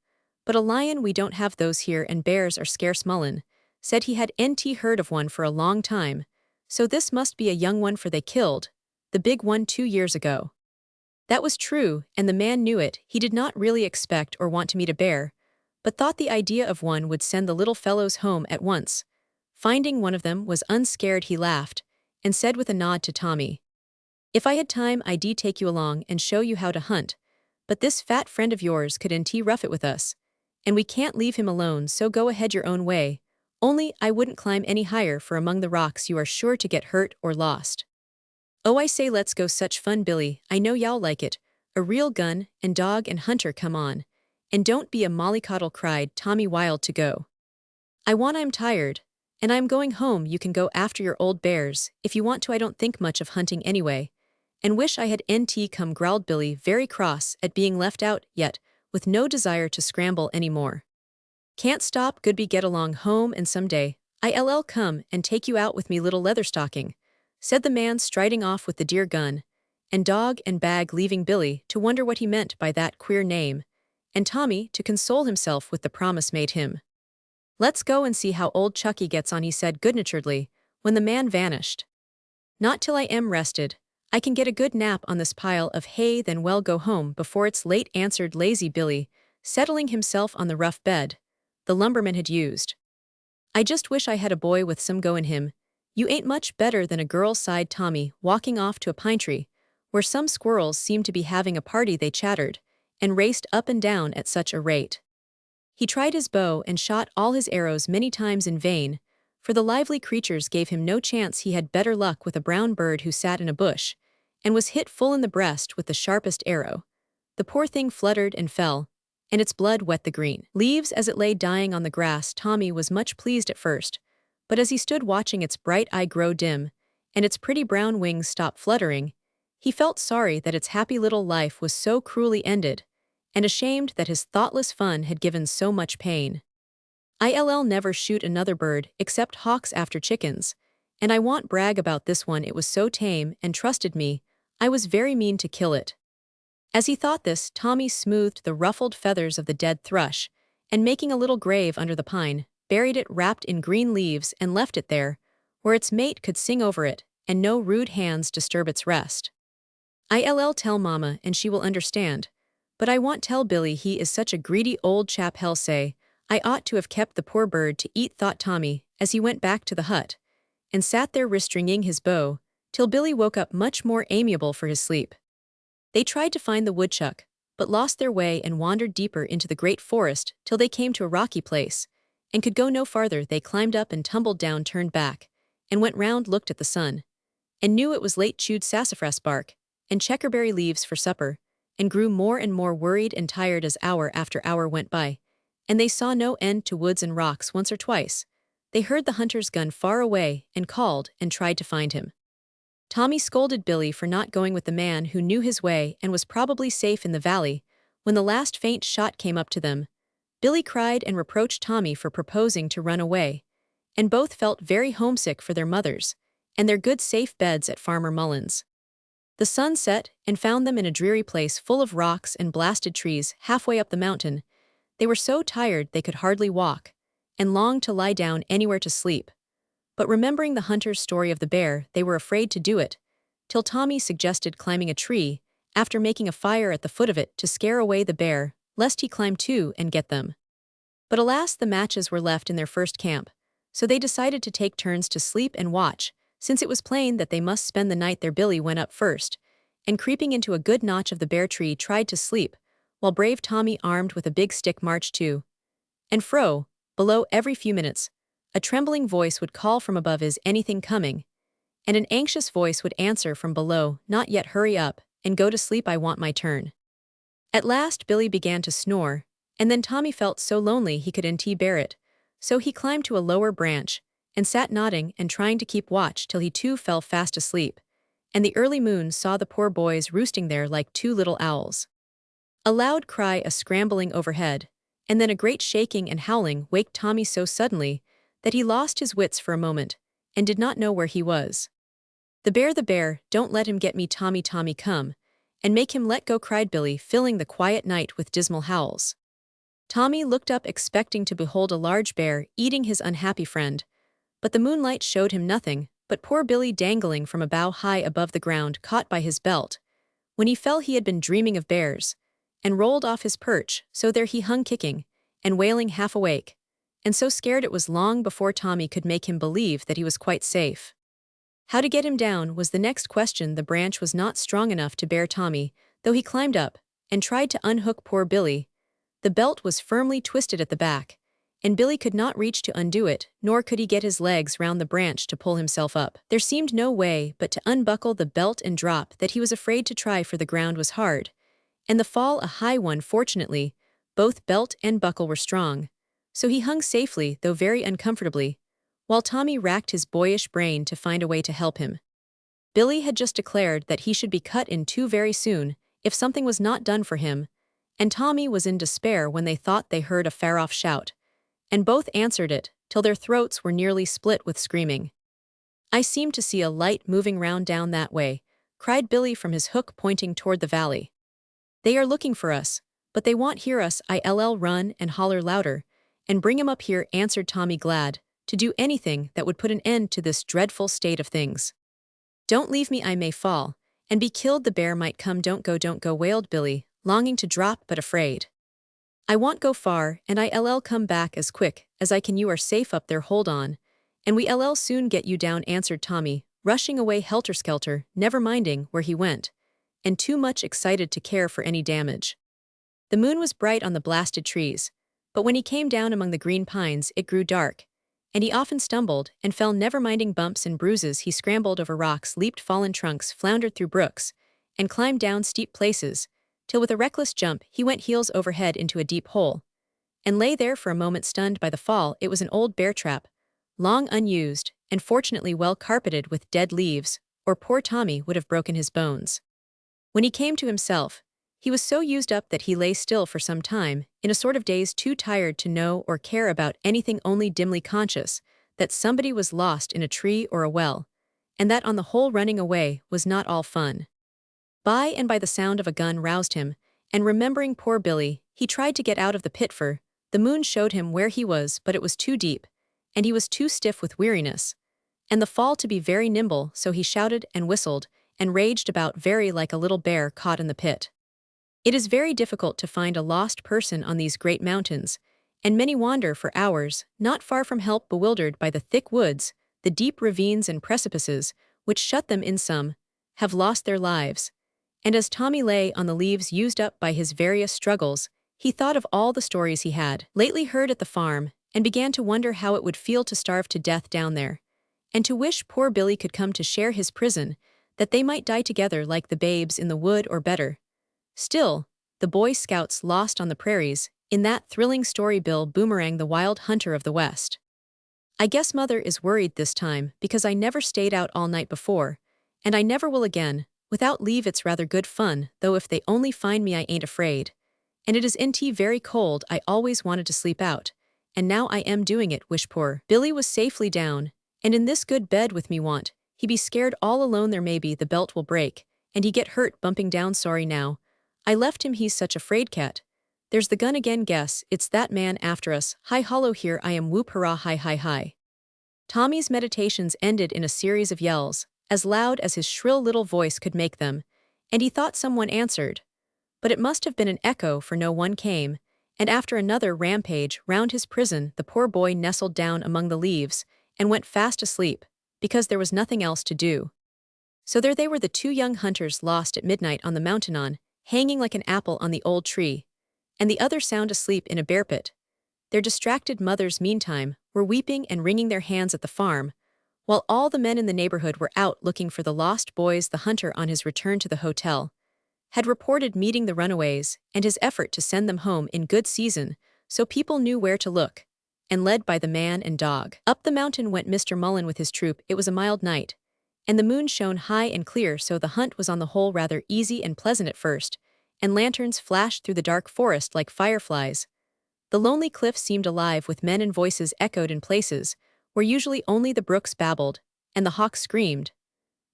but a lion we don't have those here, and bears are scarce." Mullen said he had NT heard of one for a long time, so this must be a young one, for they killed the big one 2 years ago. That was true, and the man knew it. He did not really expect or want to meet a bear, but thought the idea of one would send the little fellows home at once. Finding one of them was unscared, he laughed and said with a nod to Tommy, "If I had time, I'd take you along and show you how to hunt, but this fat friend of yours could rough it with us, and we can't leave him alone, so go ahead your own way. Only I wouldn't climb any higher, for among the rocks you are sure to get hurt or lost." "Oh, I say, let's go, such fun, Billy, I know y'all like it. A real gun and dog and hunter, come on. And don't be a mollycoddle," cried Tommy, wild to go. I'm tired, and I'm going home. You can go after your old bears if you want to. I don't think much of hunting anyway, and wish I had NT come," growled Billy, very cross at being left out, yet with no desire to scramble any more. "Can't stop, good be, get along home, and some day I'll come and take you out with me, little leatherstocking," said the man, striding off with the dear gun and dog and bag, leaving Billy to wonder what he meant by that queer name, and Tommy to console himself with the promise made him. "Let's go and see how old Chucky gets on," he said good-naturedly when the man vanished. "Not till I am rested. I can get a good nap on this pile of hay, then we'll go home before it's late," answered lazy Billy, settling himself on the rough bed the lumberman had used. "I just wish I had a boy with some go in him." "You ain't much better than a girl," sighed Tommy, walking off to a pine tree, where some squirrels seemed to be having a party. They chattered and raced up and down at such a rate. He tried his bow and shot all his arrows many times in vain, for the lively creatures gave him no chance. He had better luck with a brown bird who sat in a bush, and was hit full in the breast with the sharpest arrow. The poor thing fluttered and fell, and its blood wet the green leaves as it lay dying on the grass. Tommy was much pleased at first, but as he stood watching its bright eye grow dim, and its pretty brown wings stop fluttering, he felt sorry that its happy little life was so cruelly ended, and ashamed that his thoughtless fun had given so much pain. I'll never shoot another bird except hawks after chickens, and I won't brag about this one. It was so tame and trusted me, I was very mean to kill it. As he thought this, Tommy smoothed the ruffled feathers of the dead thrush, and making a little grave under the pine, buried it wrapped in green leaves and left it there, where its mate could sing over it, and no rude hands disturb its rest. I'll tell Mama and she will understand, but I won't tell Billy. He is such a greedy old chap. He'll say, I ought to have kept the poor bird to eat, thought Tommy, as he went back to the hut, and sat there restringing his bow, till Billy woke up much more amiable for his sleep. They tried to find the woodchuck, but lost their way and wandered deeper into the great forest till they came to a rocky place, and could go no farther. They climbed up and tumbled down, turned back, and went round, looked at the sun, and knew it was late, chewed sassafras bark and checkerberry leaves for supper, and grew more and more worried and tired as hour after hour went by, and they saw no end to woods and rocks. Once or twice they heard the hunter's gun far away and called and tried to find him. Tommy scolded Billy for not going with the man who knew his way and was probably safe in the valley. When the last faint shot came up to them, Billy cried and reproached Tommy for proposing to run away, and both felt very homesick for their mothers and their good safe beds at Farmer Mullen's. The sun set and found them in a dreary place full of rocks and blasted trees halfway up the mountain. They were so tired they could hardly walk, and longed to lie down anywhere to sleep. But remembering the hunter's story of the bear, they were afraid to do it, till Tommy suggested climbing a tree, after making a fire at the foot of it to scare away the bear, lest he climb too and get them. But alas, the matches were left in their first camp, so they decided to take turns to sleep and watch, since it was plain that they must spend the night there. Billy went up first, and creeping into a good notch of the bare tree tried to sleep, while brave Tommy, armed with a big stick, marched to and fro below. Every few minutes a trembling voice would call from above, Is anything coming? And an anxious voice would answer from below, Not yet, hurry up and go to sleep, I want my turn. At last Billy began to snore, and then Tommy felt so lonely he couldn't bear it, so he climbed to a lower branch and sat nodding and trying to keep watch till he too fell fast asleep, and the early moon saw the poor boys roosting there like two little owls. A loud cry, a scrambling overhead, and then a great shaking and howling waked Tommy so suddenly that he lost his wits for a moment, and did not know where he was. The bear, don't let him get me, Tommy, Tommy, come and make him let go, cried Billy, filling the quiet night with dismal howls. Tommy looked up expecting to behold a large bear eating his unhappy friend, but the moonlight showed him nothing but poor Billy dangling from a bough high above the ground, caught by his belt. When he fell he had been dreaming of bears, and rolled off his perch, so there he hung, kicking and wailing, half awake, and so scared it was long before Tommy could make him believe that he was quite safe. How to get him down was the next question. The branch was not strong enough to bear Tommy, though he climbed up and tried to unhook poor Billy. The belt was firmly twisted at the back, and Billy could not reach to undo it, nor could he get his legs round the branch to pull himself up. There seemed no way but to unbuckle the belt and drop. That he was afraid to try, for the ground was hard, and the fall a high one. Fortunately, both belt and buckle were strong, so he hung safely, though very uncomfortably, while Tommy racked his boyish brain to find a way to help him. Billy had just declared that he should be cut in two very soon if something was not done for him, and Tommy was in despair when they thought they heard a far-off shout, and both answered it till their throats were nearly split with screaming. I seem to see a light moving round down that way, cried Billy from his hook, pointing toward the valley. They are looking for us, but they won't hear us. I'll run and holler louder, and bring 'em up here, answered Tommy, glad to do anything that would put an end to this dreadful state of things. Don't leave me, I may fall and be killed. The bear might come. Don't go, wailed Billy, longing to drop but afraid. I won't go far, and I'll come back as quick as I can. You are safe up there, hold on, and we'll soon get you down, answered Tommy, rushing away helter-skelter, never minding where he went, and too much excited to care for any damage. The moon was bright on the blasted trees, but when he came down among the green pines it grew dark, and he often stumbled and fell, never minding bumps and bruises. He scrambled over rocks, leaped fallen trunks, floundered through brooks, and climbed down steep places, till with a reckless jump he went heels over head into a deep hole, and lay there for a moment stunned by the fall. It was an old bear trap, long unused, and fortunately well carpeted with dead leaves, or poor Tommy would have broken his bones. When he came to himself, he was so used up that he lay still for some time, in a sort of daze, too tired to know or care about anything, only dimly conscious that somebody was lost in a tree or a well, and that on the whole running away was not all fun. By and by the sound of a gun roused him, and remembering poor Billy, he tried to get out of the pit, for the moon showed him where he was, but it was too deep, and he was too stiff with weariness, and the fall to be very nimble, so he shouted and whistled, and raged about very like a little bear caught in the pit. It is very difficult to find a lost person on these great mountains, and many wander for hours, not far from help, bewildered by the thick woods, the deep ravines and precipices, which shut them in. Some have lost their lives, and as Tommy lay on the leaves used up by his various struggles, he thought of all the stories he had lately heard at the farm, and began to wonder how it would feel to starve to death down there, and to wish poor Billy could come to share his prison, that they might die together like the babes in the wood, or better still, the Boy Scouts lost on the prairies, in that thrilling story Bill Boomerang, the Wild Hunter of the West. I guess Mother is worried this time, because I never stayed out all night before, and I never will again, without leave. It's rather good fun, though if they only find me I ain't afraid. And it is very cold. I always wanted to sleep out, and now I am doing it. Wish poor Billy was safely down, and in this good bed with me. Want he be scared all alone there? Maybe the belt will break, and he get hurt bumping down. Sorry now I left him, he's such a fraid cat. There's the gun again. Guess it's that man after us. Hi hollow, here I am. Whoop hurrah, hi hi hi. Tommy's meditations ended in a series of yells, as loud as his shrill little voice could make them, and he thought someone answered. But it must have been an echo, for no one came, and after another rampage round his prison, the poor boy nestled down among the leaves and went fast asleep, because there was nothing else to do. So there they were, the two young hunters, lost at midnight on the mountain, hanging like an apple on the old tree, and the other sound asleep in a bear pit. Their distracted mothers, meantime, were weeping and wringing their hands at the farm, while all the men in the neighborhood were out looking for the lost boys. The hunter, on his return to the hotel, had reported meeting the runaways and his effort to send them home in good season, so people knew where to look, and led by the man and dog, up the mountain went Mr. Mullen with his troop. It was a mild night, and the moon shone high and clear, so the hunt was on the whole rather easy and pleasant at first, and lanterns flashed through the dark forest like fireflies. The lonely cliff seemed alive with men, and voices echoed in places where usually only the brooks babbled and the hawks screamed.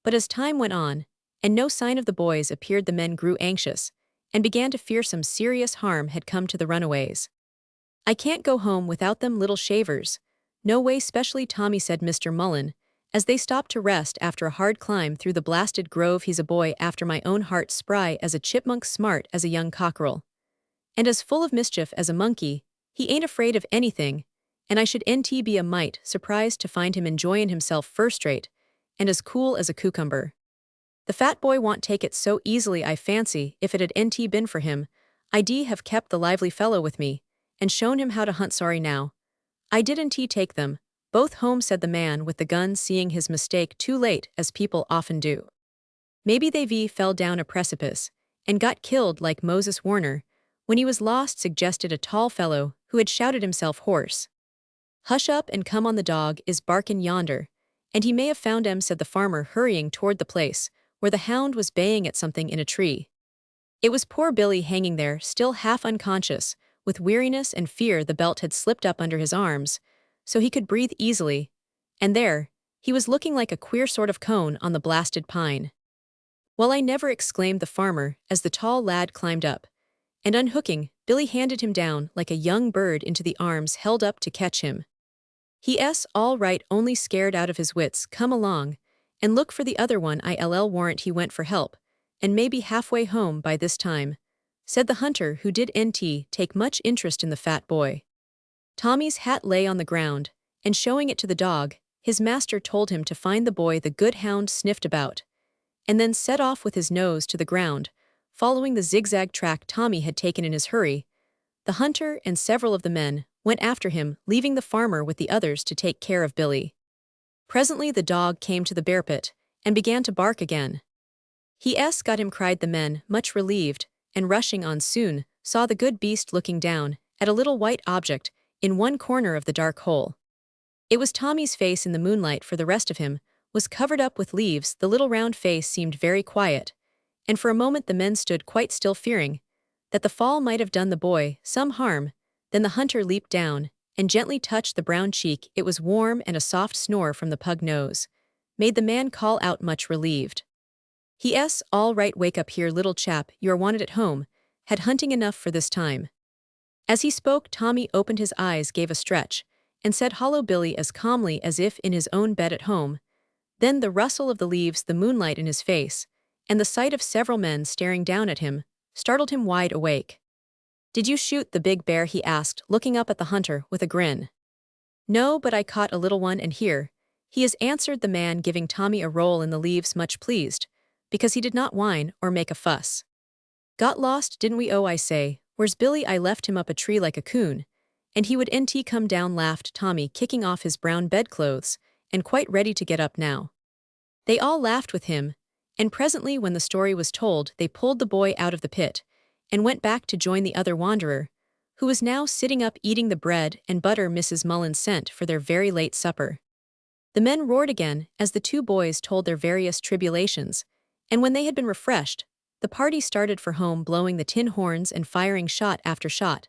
But as time went on, and no sign of the boys appeared, the men grew anxious, and began to fear some serious harm had come to the runaways. I can't go home without them little shavers. No way, specially Tommy, said Mr. Mullen, as they stopped to rest after a hard climb through the blasted grove. He's a boy after my own heart, spry as a chipmunk, smart as a young cockerel, and as full of mischief as a monkey. He ain't afraid of anything, and I should be a mite surprised to find him enjoyin' himself first-rate, and as cool as a cucumber. The fat boy won't take it so easily. I fancy if it had been for him, I'd have kept the lively fellow with me, and shown him how to hunt. Sorry now I didn't take them both home, said the man with the gun, seeing his mistake too late, as people often do. Maybe they fell down a precipice and got killed like Moses Warner when he was lost, suggested a tall fellow who had shouted himself hoarse. Hush up and come on, the dog is barkin' yonder, and he may have found 'em, said the farmer, hurrying toward the place where the hound was baying at something in a tree. It was poor Billy hanging there, still half unconscious, with weariness and fear. The belt had slipped up under his arms, so he could breathe easily, and there he was, looking like a queer sort of cone on the blasted pine. Well, I never, exclaimed the farmer as the tall lad climbed up, and unhooking, Billy handed him down like a young bird into the arms held up to catch him. He's all right, only scared out of his wits. Come along and look for the other one. I'll warrant he went for help, and may be halfway home by this time, said the hunter, who did take much interest in the fat boy. Tommy's hat lay on the ground, and showing it to the dog, his master told him to find the boy. The good hound sniffed about, and then set off with his nose to the ground, following the zigzag track Tommy had taken in his hurry. The hunter and several of the men went after him, leaving the farmer with the others to take care of Billy. Presently the dog came to the bear pit, and began to bark again. Got him, cried the men, much relieved, and rushing on soon saw the good beast looking down at a little white object in one corner of the dark hole. It was Tommy's face in the moonlight, for the rest of him was covered up with leaves. The little round face seemed very quiet, and for a moment the men stood quite still, fearing that the fall might have done the boy some harm. Then the hunter leaped down and gently touched the brown cheek. It was warm, and a soft snore from the pug nose made the man call out, much relieved. "He-s all right, wake up here, little chap, you are wanted at home, had hunting enough for this time." As he spoke, Tommy opened his eyes, gave a stretch, and said, "Hollow Billy," as calmly as if in his own bed at home. Then the rustle of the leaves, the moonlight in his face, and the sight of several men staring down at him startled him wide awake. "Did you shoot the big bear?" he asked, looking up at the hunter with a grin. "No, but I caught a little one, and here he is," answered the man, giving Tommy a roll in the leaves, much pleased, because he did not whine or make a fuss. "Got lost, didn't we? Oh, I say, where's Billy? I left him up a tree like a coon, and he would nt come down," laughed Tommy, kicking off his brown bedclothes and quite ready to get up now. They all laughed with him, and presently, when the story was told, they pulled the boy out of the pit and went back to join the other wanderer, who was now sitting up eating the bread and butter Mrs. Mullins sent for their very late supper. The men roared again as the two boys told their various tribulations, and when they had been refreshed, the party started for home, blowing the tin horns and firing shot after shot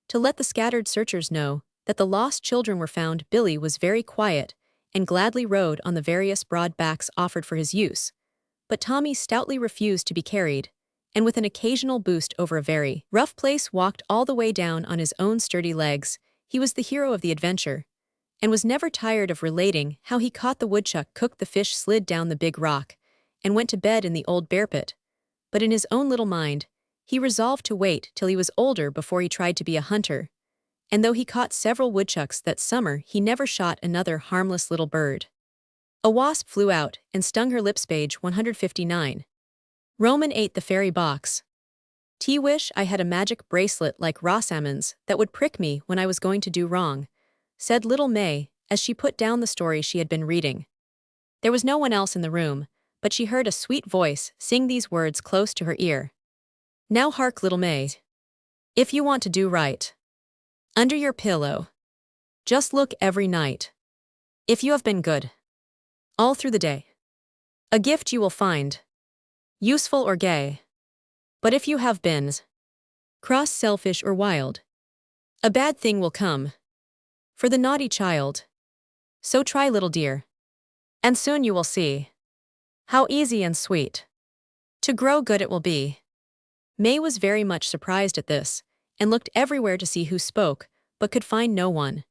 to let the scattered searchers know that the lost children were found. Billy was very quiet and gladly rode on the various broad backs offered for his use, but Tommy stoutly refused to be carried, and with an occasional boost over a very rough place walked all the way down on his own sturdy legs. He was the hero of the adventure, and was never tired of relating how he caught the woodchuck, cooked the fish, slid down the big rock, and went to bed in the old bear pit. But in his own little mind, he resolved to wait till he was older before he tried to be a hunter, and though he caught several woodchucks that summer, he never shot another harmless little bird. A wasp flew out and stung her lips. Page 159. Roman 8. The fairy box. "Wish I had a magic bracelet like Rosamond's that would prick me when I was going to do wrong," said little May, as she put down the story she had been reading. There was no one else in the room, but she heard a sweet voice sing these words close to her ear. "Now hark, little May. If you want to do right under your pillow, just look every night. If you have been good all through the day, a gift you will find, useful or gay. But if you have been cross, selfish, or wild, a bad thing will come for the naughty child. So try, little dear, and soon you will see how easy and sweet to grow good it will be." May was very much surprised at this, and looked everywhere to see who spoke, but could find no one.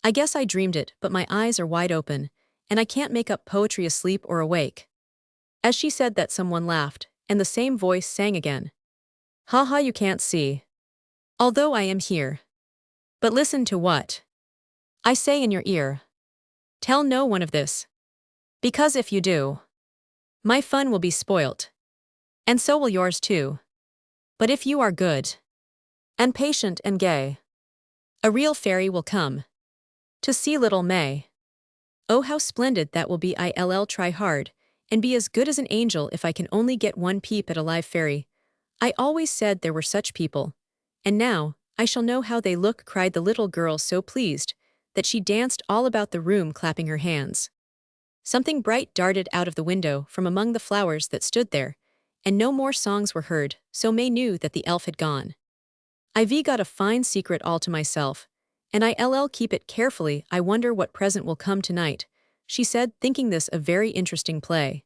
"I guess I dreamed it, but my eyes are wide open, and I can't make up poetry asleep or awake." As she said that, someone laughed, and the same voice sang again. "Ha ha, you can't see, although I am here. But listen to what I say in your ear. Tell no one of this, because if you do, my fun will be spoilt, and so will yours too. But if you are good and patient and gay, a real fairy will come to see little May. Oh, how splendid that will be! I'll try hard and be as good as an angel if I can only get one peep at a live fairy. I always said there were such people, and now I shall know how they look," cried the little girl, so pleased that she danced all about the room, clapping her hands. Something bright darted out of the window from among the flowers that stood there, and no more songs were heard, so May knew that the elf had gone. "I've got a fine secret all to myself, and I'll keep it carefully. I wonder what present will come tonight," she said, thinking this a very interesting play.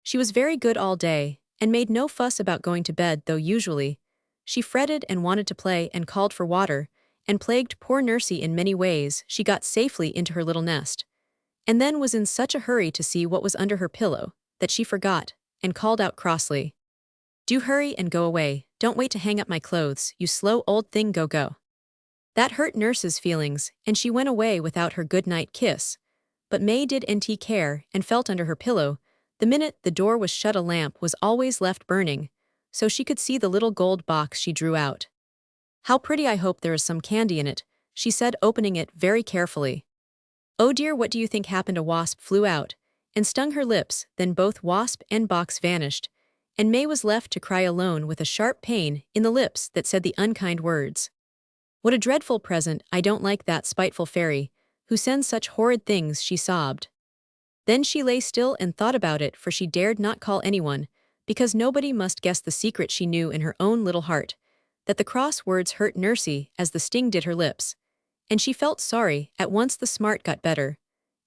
She was very good all day, and made no fuss about going to bed, though usually she fretted and wanted to play and called for water, and plagued poor Nursey in many ways. She got safely into her little nest, and then was in such a hurry to see what was under her pillow that she forgot, and called out crossly, "Do hurry and go away, don't wait to hang up my clothes, you slow old thing, go go." That hurt Nurse's feelings, and she went away without her good-night kiss, but May didn't care and felt under her pillow. The minute the door was shut, a lamp was always left burning, so she could see the little gold box she drew out. "How pretty! I hope there is some candy in it," she said, opening it very carefully. Oh dear, what do you think happened? A wasp flew out and stung her lips, then both wasp and box vanished, and May was left to cry alone with a sharp pain in the lips that said the unkind words. "What a dreadful present, I don't like that spiteful fairy, who sends such horrid things," she sobbed. Then she lay still and thought about it, for she dared not call anyone, because nobody must guess the secret she knew in her own little heart, that the cross words hurt Nursey as the sting did her lips. And she felt sorry. At once the smart got better,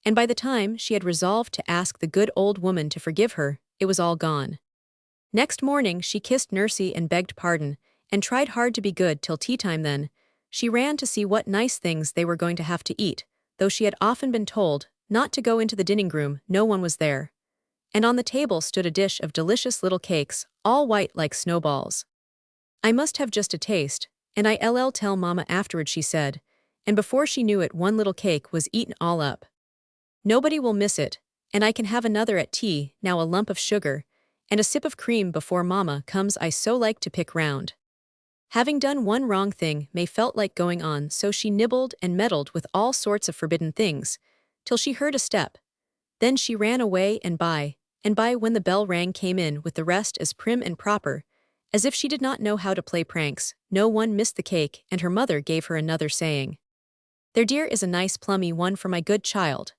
and by the time she had resolved to ask the good old woman to forgive her, it was all gone. Next morning she kissed Nursey and begged pardon, and tried hard to be good till tea time. Then she ran to see what nice things they were going to have to eat, though she had often been told not to go into the dining room. No one was there. And on the table stood a dish of delicious little cakes, all white like snowballs. "I must have just a taste, and I'll tell Mama afterward," she said, and before she knew it one little cake was eaten all up. "Nobody will miss it, and I can have another at tea, now a lump of sugar, and a sip of cream before Mama comes. I so like to pick round." Having done one wrong thing, May felt like going on, so she nibbled and meddled with all sorts of forbidden things, till she heard a step. Then she ran away, and by when the bell rang came in with the rest as prim and proper, as if she did not know how to play pranks. No one missed the cake, and her mother gave her another, saying, "There, dear, is a nice plummy one for my good child."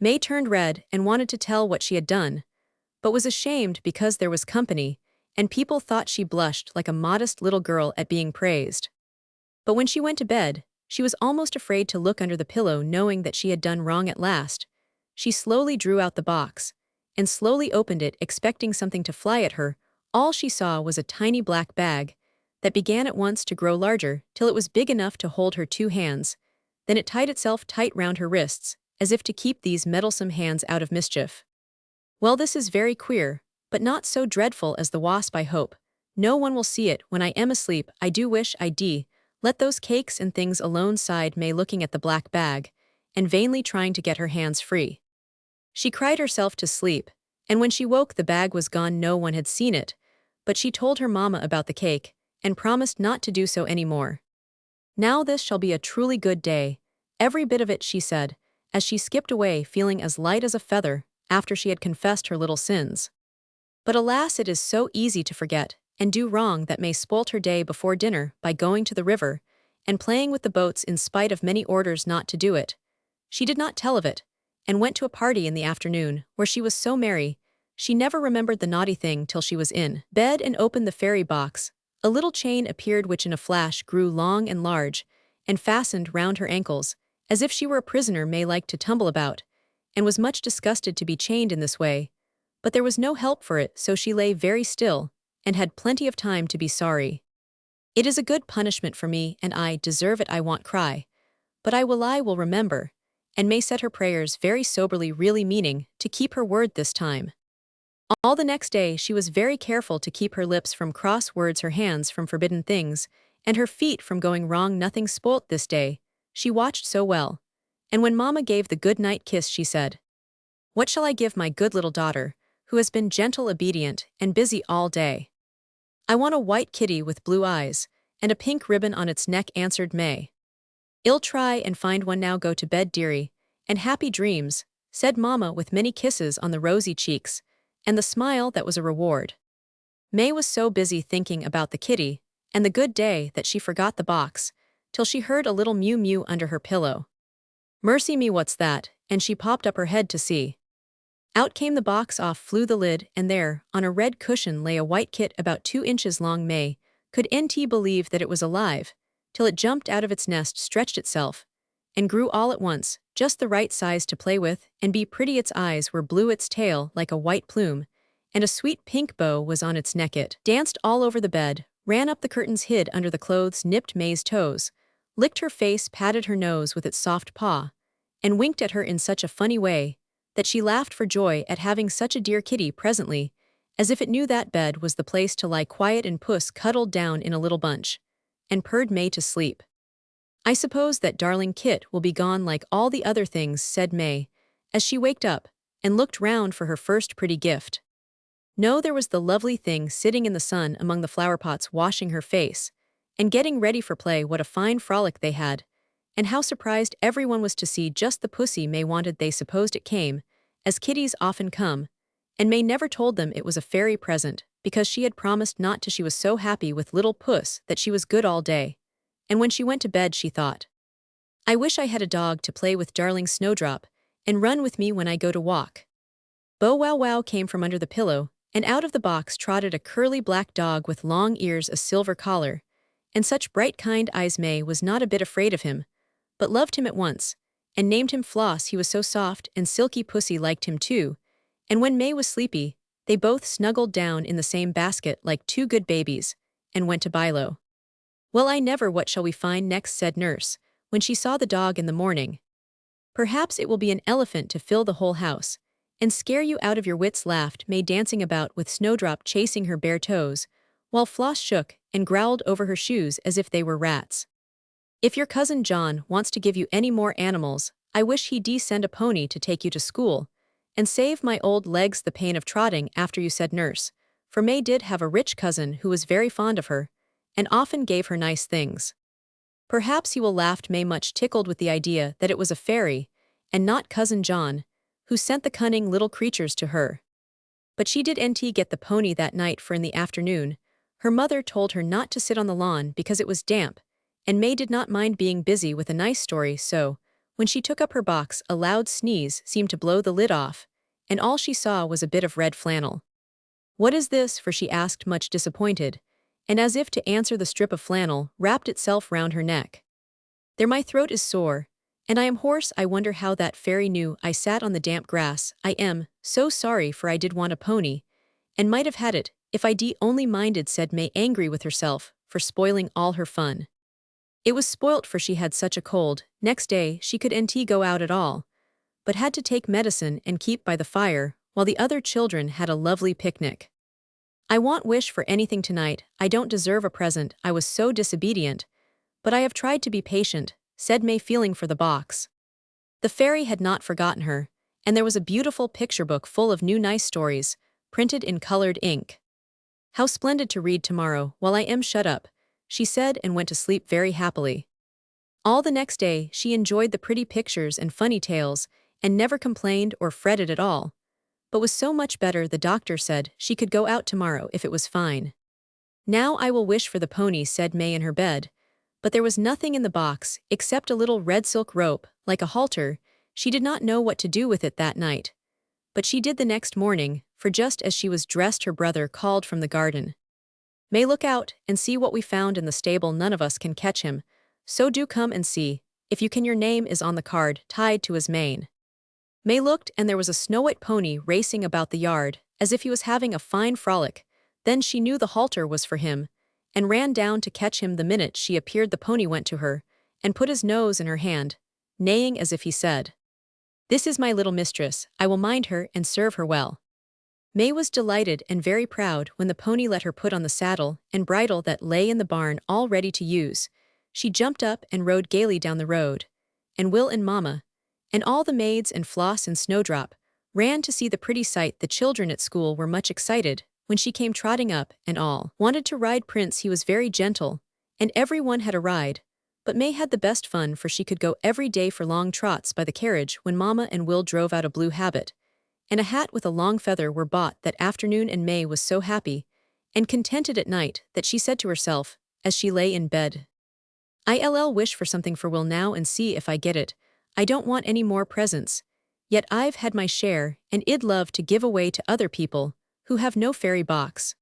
May turned red and wanted to tell what she had done, but was ashamed because there was company, and people thought she blushed like a modest little girl at being praised. But when she went to bed, she was almost afraid to look under the pillow, knowing that she had done wrong at last. She slowly drew out the box, and slowly opened it, expecting something to fly at her. All she saw was a tiny black bag that began at once to grow larger till it was big enough to hold her two hands. Then it tied itself tight round her wrists, as if to keep these meddlesome hands out of mischief. "Well, this is very queer, but not so dreadful as the wasp, I hope. No one will see it when I am asleep. I do wish I'd let those cakes and things alone," sighed May, looking at the black bag, and vainly trying to get her hands free. She cried herself to sleep, and when she woke the bag was gone. No one had seen it, but she told her Mama about the cake, and promised not to do so any more. "Now this shall be a truly good day, every bit of it," she said, as she skipped away feeling as light as a feather after she had confessed her little sins. But alas, it is so easy to forget and do wrong that May spoilt her day before dinner by going to the river and playing with the boats in spite of many orders not to do it. She did not tell of it, and went to a party in the afternoon where she was so merry she never remembered the naughty thing till she was in bed and opened the fairy box. A little chain appeared which in a flash grew long and large, and fastened round her ankles, as if she were a prisoner. May liked to tumble about, and was much disgusted to be chained in this way, but there was no help for it, so she lay very still, and had plenty of time to be sorry. "It is a good punishment for me, and I deserve it. I won't cry, but I will remember," and May said her prayers very soberly, really meaning to keep her word this time. All the next day she was very careful to keep her lips from cross words, her hands from forbidden things, and her feet from going wrong. Nothing spoilt this day, she watched so well. And when Mama gave the good-night kiss, she said, "What shall I give my good little daughter, who has been gentle, obedient, and busy all day?" "I want a white kitty with blue eyes, and a pink ribbon on its neck," answered May. "I'll try and find one now. Go to bed, dearie, and happy dreams," said Mama, with many kisses on the rosy cheeks, and the smile that was a reward. May was so busy thinking about the kitty and the good day that she forgot the box, till she heard a little mew-mew under her pillow. "Mercy me, what's that?" and she popped up her head to see. Out came the box, off flew the lid, and there, on a red cushion, lay a white kit about 2 inches long. May couldn't believe that it was alive, till it jumped out of its nest, stretched itself, and grew all at once, just the right size to play with and be pretty. Its eyes were blue, its tail like a white plume, and a sweet pink bow was on its neck. It danced all over the bed, ran up the curtains, hid under the clothes, nipped May's toes, licked her face, patted her nose with its soft paw, and winked at her in such a funny way that she laughed for joy at having such a dear kitty presently, as if it knew that bed was the place to lie quiet, and puss cuddled down in a little bunch and purred May to sleep. "I suppose that darling kit will be gone like all the other things," said May, as she waked up and looked round for her first pretty gift. No, there was the lovely thing sitting in the sun among the flower pots, washing her face and getting ready for play. What a fine frolic they had, and how surprised everyone was to see just the pussy May wanted. They supposed it came, as kitties often come, and May never told them it was a fairy present, because she had promised not to. She was so happy with little Puss that she was good all day. And when she went to bed she thought, I wish I had a dog to play with darling Snowdrop, and run with me when I go to walk. Bow wow wow came from under the pillow, and out of the box trotted a curly black dog with long ears, a silver collar, and such bright kind eyes. May was not a bit afraid of him, but loved him at once, and named him Floss. He was so soft and silky. Pussy liked him too, and when May was sleepy, they both snuggled down in the same basket like two good babies, and went to Bilo. Well, I never, what shall we find next, said Nurse, when she saw the dog in the morning. Perhaps it will be an elephant to fill the whole house, and scare you out of your wits, laughed May, dancing about with Snowdrop chasing her bare toes, while Floss shook and growled over her shoes as if they were rats. If your cousin John wants to give you any more animals, I wish he'd send a pony to take you to school, and save my old legs the pain of trotting after you, said Nurse, for May did have a rich cousin who was very fond of her, and often gave her nice things. Perhaps he will, laughed May, much tickled with the idea that it was a fairy, and not cousin John, who sent the cunning little creatures to her. But she didn't get the pony that night, for in the afternoon, her mother told her not to sit on the lawn because it was damp, and May did not mind being busy with a nice story, so, when she took up her box, a loud sneeze seemed to blow the lid off, and all she saw was a bit of red flannel. What is this? For she asked, much disappointed, and as if to answer, the strip of flannel wrapped itself round her neck. There, my throat is sore, and I am hoarse. I wonder how that fairy knew I sat on the damp grass. I am so sorry, for I did want a pony, and might have had it if I'd only minded, said May, angry with herself for spoiling all her fun. It was spoilt, for she had such a cold. Next day she couldn't go out at all, but had to take medicine and keep by the fire, while the other children had a lovely picnic. I won't wish for anything tonight. I don't deserve a present. I was so disobedient, but I have tried to be patient, said May, feeling for the box. The fairy had not forgotten her, and there was a beautiful picture book full of new nice stories, printed in colored ink. How splendid to read tomorrow while I am shut up, she said, and went to sleep very happily. All the next day she enjoyed the pretty pictures and funny tales, and never complained or fretted at all, but was so much better the doctor said she could go out tomorrow if it was fine. Now I will wish for the pony, said May in her bed, but there was nothing in the box except a little red silk rope, like a halter. She did not know what to do with it that night, but she did the next morning, for just as she was dressed her brother called from the garden. May, look out and see what we found in the stable. None of us can catch him, so do come and see. If you can, your name is on the card tied to his mane. May looked, and there was a snow-white pony racing about the yard, as if he was having a fine frolic. Then she knew the halter was for him, and ran down to catch him. The minute she appeared, the pony went to her, and put his nose in her hand, neighing as if he said, This is my little mistress. I will mind her and serve her well. May was delighted and very proud when the pony let her put on the saddle and bridle that lay in the barn all ready to use. She jumped up and rode gaily down the road, and Will and Mamma, and all the maids and Floss and Snowdrop, ran to see the pretty sight. The children at school were much excited when she came trotting up, and all wanted to ride Prince. He was very gentle, and everyone had a ride, but May had the best fun, for she could go every day for long trots by the carriage. When Mamma and Will drove out, a blue habit and a hat with a long feather were bought that afternoon, and May was so happy and contented at night that she said to herself, as she lay in bed, I'll wish for something for Will now and see if I get it. I don't want any more presents, yet I've had my share, and I'd love to give away to other people who have no fairy box.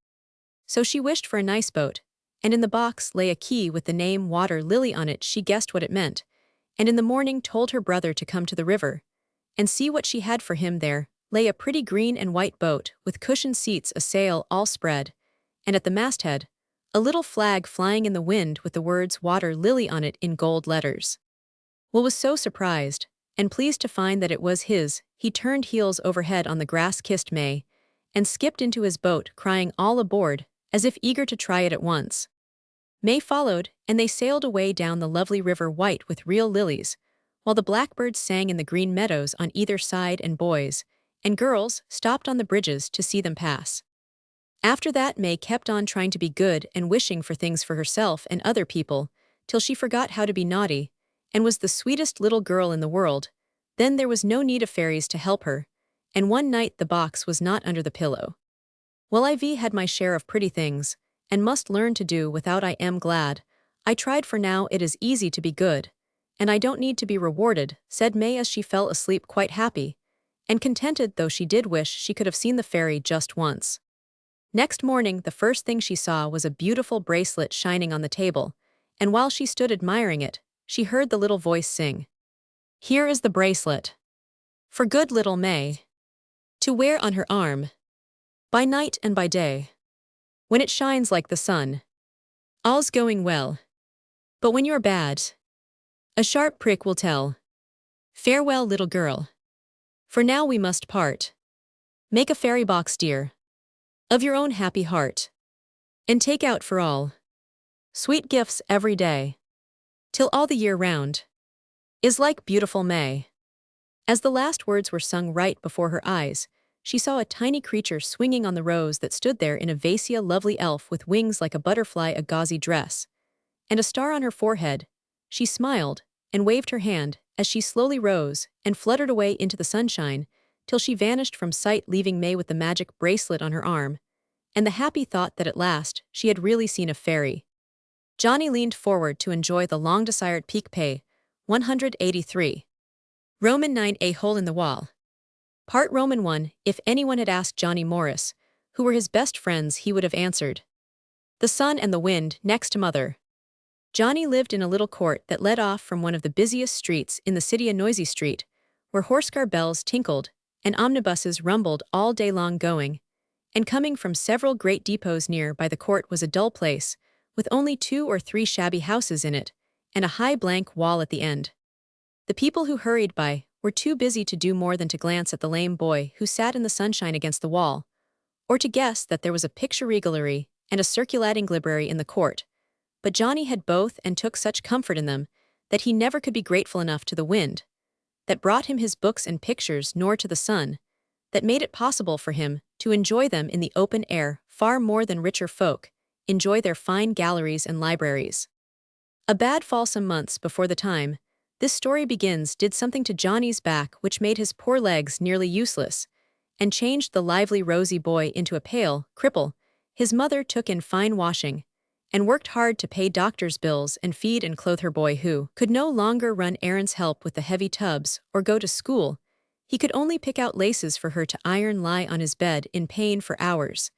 So she wished for a nice boat, and in the box lay a key with the name Water Lily on it. She guessed what it meant, and in the morning told her brother to come to the river and see what she had for him. There lay a pretty green and white boat with cushioned seats, a sail all spread, and at the masthead, a little flag flying in the wind with the words Water Lily on it in gold letters. Will was so surprised and pleased to find that it was his, he turned heels over head on the grass, kissed May, and skipped into his boat, crying all aboard, as if eager to try it at once. May followed, and they sailed away down the lovely river white with real lilies, while the blackbirds sang in the green meadows on either side, and boys and girls stopped on the bridges to see them pass. After that, May kept on trying to be good and wishing for things for herself and other people, till she forgot how to be naughty, and was the sweetest little girl in the world. Then there was no need of fairies to help her, and one night the box was not under the pillow. Well, I've had my share of pretty things, and must learn to do without. I am glad. I tried, for now it is easy to be good. And I don't need to be rewarded, said May as she fell asleep, quite happy and contented, though she did wish she could have seen the fairy just once. Next morning, the first thing she saw was a beautiful bracelet shining on the table, and while she stood admiring it, she heard the little voice sing, "Here is the bracelet for good little May, to wear on her arm, by night and by day, when it shines like the sun. All's going well. But when you're bad, a sharp prick will tell. Farewell, little girl. For now we must part. Make a fairy box, dear, of your own happy heart, and take out for all sweet gifts every day, till all the year round is like beautiful May." As the last words were sung right before her eyes, she saw a tiny creature swinging on the rose that stood there in a vase, a lovely elf with wings like a butterfly, a gauzy dress, and a star on her forehead. She smiled and waved her hand as she slowly rose and fluttered away into the sunshine till she vanished from sight, leaving May with the magic bracelet on her arm, and the happy thought that at last she had really seen a fairy. Johnny leaned forward to enjoy the long-desired peak pay. 183. Roman 9, a hole in the wall. Part Roman 1. If anyone had asked Johnny Morris who were his best friends, he would have answered, "The sun and the wind, next to mother." Johnny lived in a little court that led off from one of the busiest streets in the city, a noisy street, where horse-car bells tinkled and omnibuses rumbled all day long. Going and coming from several great depots near by the court was a dull place, with only 2 or 3 shabby houses in it, and a high blank wall at the end. The people who hurried by were too busy to do more than to glance at the lame boy who sat in the sunshine against the wall, or to guess that there was a picture gallery and a circulating library in the court. But Johnny had both and took such comfort in them that he never could be grateful enough to the wind that brought him his books and pictures, nor to the sun that made it possible for him to enjoy them in the open air far more than richer folk enjoy their fine galleries and libraries. A bad fall some months before the time this story begins did something to Johnny's back which made his poor legs nearly useless, and changed the lively rosy boy into a pale cripple. His mother took in fine washing, and worked hard to pay doctor's bills and feed and clothe her boy, who could no longer run errands, help with the heavy tubs, or go to school. He could only pick out laces for her to iron, lie on his bed in pain for hours,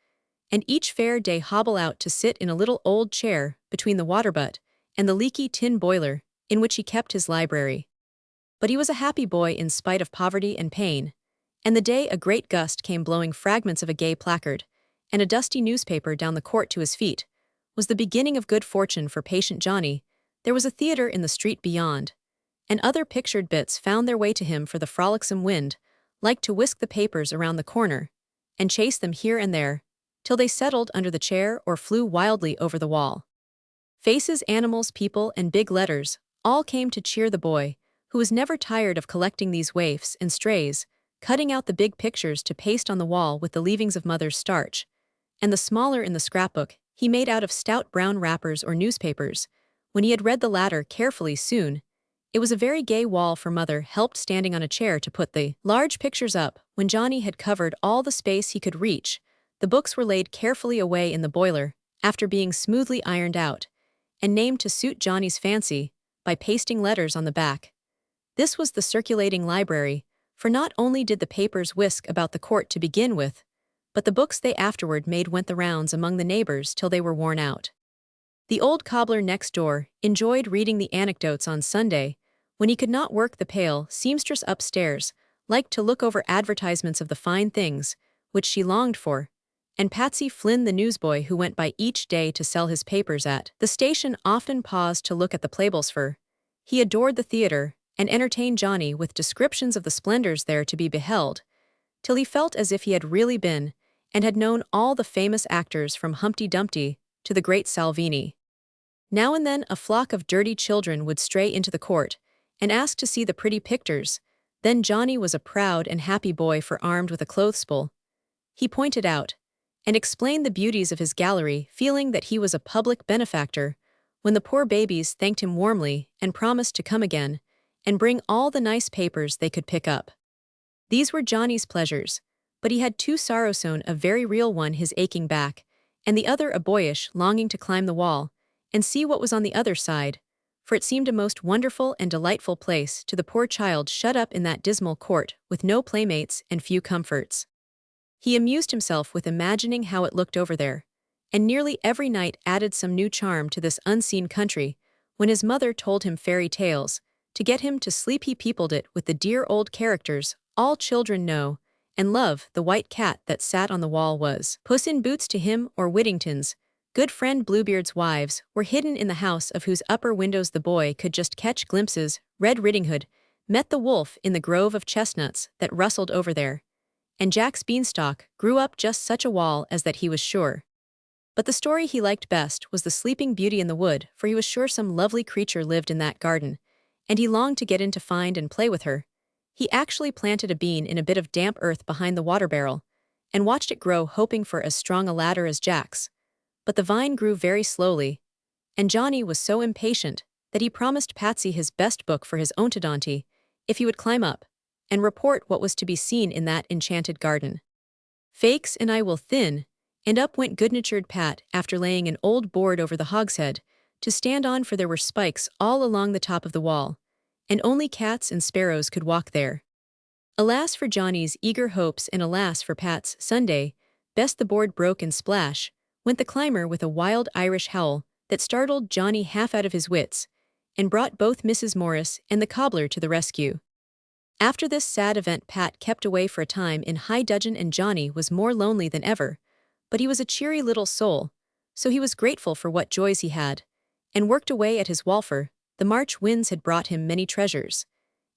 and each fair day hobble out to sit in a little old chair between the water butt and the leaky tin boiler in which he kept his library. But he was a happy boy in spite of poverty and pain, and the day a great gust came blowing fragments of a gay placard and a dusty newspaper down the court to his feet was the beginning of good fortune for patient Johnny. There was a theater in the street beyond, and other pictured bits found their way to him, for the frolicsome wind liked to whisk the papers around the corner and chase them here and there till they settled under the chair or flew wildly over the wall. Faces, animals, people, and big letters all came to cheer the boy, who was never tired of collecting these waifs and strays, cutting out the big pictures to paste on the wall with the leavings of mother's starch, and the smaller in the scrapbook he made out of stout brown wrappers or newspapers. When he had read the latter carefully soon, it was a very gay wall, for mother helped standing on a chair to put the large pictures up. When Johnny had covered all the space he could reach, the books were laid carefully away in the boiler, after being smoothly ironed out, and named to suit Johnny's fancy by pasting letters on the back. This was the circulating library, for not only did the papers whisk about the court to begin with, but the books they afterward made went the rounds among the neighbors till they were worn out. The old cobbler next door enjoyed reading the anecdotes on Sunday, when he could not work. The pale seamstress upstairs liked to look over advertisements of the fine things which she longed for, and Patsy Flynn, the newsboy who went by each day to sell his papers at the station, often paused to look at the playbills, for he adored the theater and entertained Johnny with descriptions of the splendors there to be beheld, till he felt as if he had really been and had known all the famous actors from Humpty Dumpty to the great Salvini. Now and then a flock of dirty children would stray into the court and ask to see the pretty pictures. Then Johnny was a proud and happy boy, for armed with a clothespool, he pointed out and explained the beauties of his gallery, feeling that he was a public benefactor, when the poor babies thanked him warmly and promised to come again and bring all the nice papers they could pick up. These were Johnny's pleasures, but he had two sorrowsown, a very real one his aching back, and the other a boyish longing to climb the wall, and see what was on the other side, for it seemed a most wonderful and delightful place to the poor child shut up in that dismal court with no playmates and few comforts. He amused himself with imagining how it looked over there, and nearly every night added some new charm to this unseen country. When his mother told him fairy tales, to get him to sleep he peopled it with the dear old characters all children know and love. The white cat that sat on the wall was Puss in Boots to him, or Whittington's good friend Bluebeard's wives were hidden in the house of whose upper windows the boy could just catch glimpses. Red Riding Hood met the wolf in the grove of chestnuts that rustled over there, and Jack's beanstalk grew up just such a wall as that, he was sure. But the story he liked best was the Sleeping Beauty in the wood, for he was sure some lovely creature lived in that garden, and he longed to get in to find and play with her. He actually planted a bean in a bit of damp earth behind the water barrel, and watched it grow, hoping for as strong a ladder as Jack's. But the vine grew very slowly, and Johnny was so impatient that he promised Patsy his best book for his ontodonty if he would climb up and report what was to be seen in that enchanted garden. Fakes and I will thin, and up went good-natured Pat after laying an old board over the hogshead to stand on, for there were spikes all along the top of the wall, and only cats and sparrows could walk there. Alas for Johnny's eager hopes, and alas for Pat's Sunday best. The board broke, and splash went the climber with a wild Irish howl that startled Johnny half out of his wits, and brought both Mrs. Morris and the cobbler to the rescue. After this sad event Pat kept away for a time in high dudgeon, and Johnny was more lonely than ever, but he was a cheery little soul, so he was grateful for what joys he had, and worked away at his walfer. The March winds had brought him many treasures,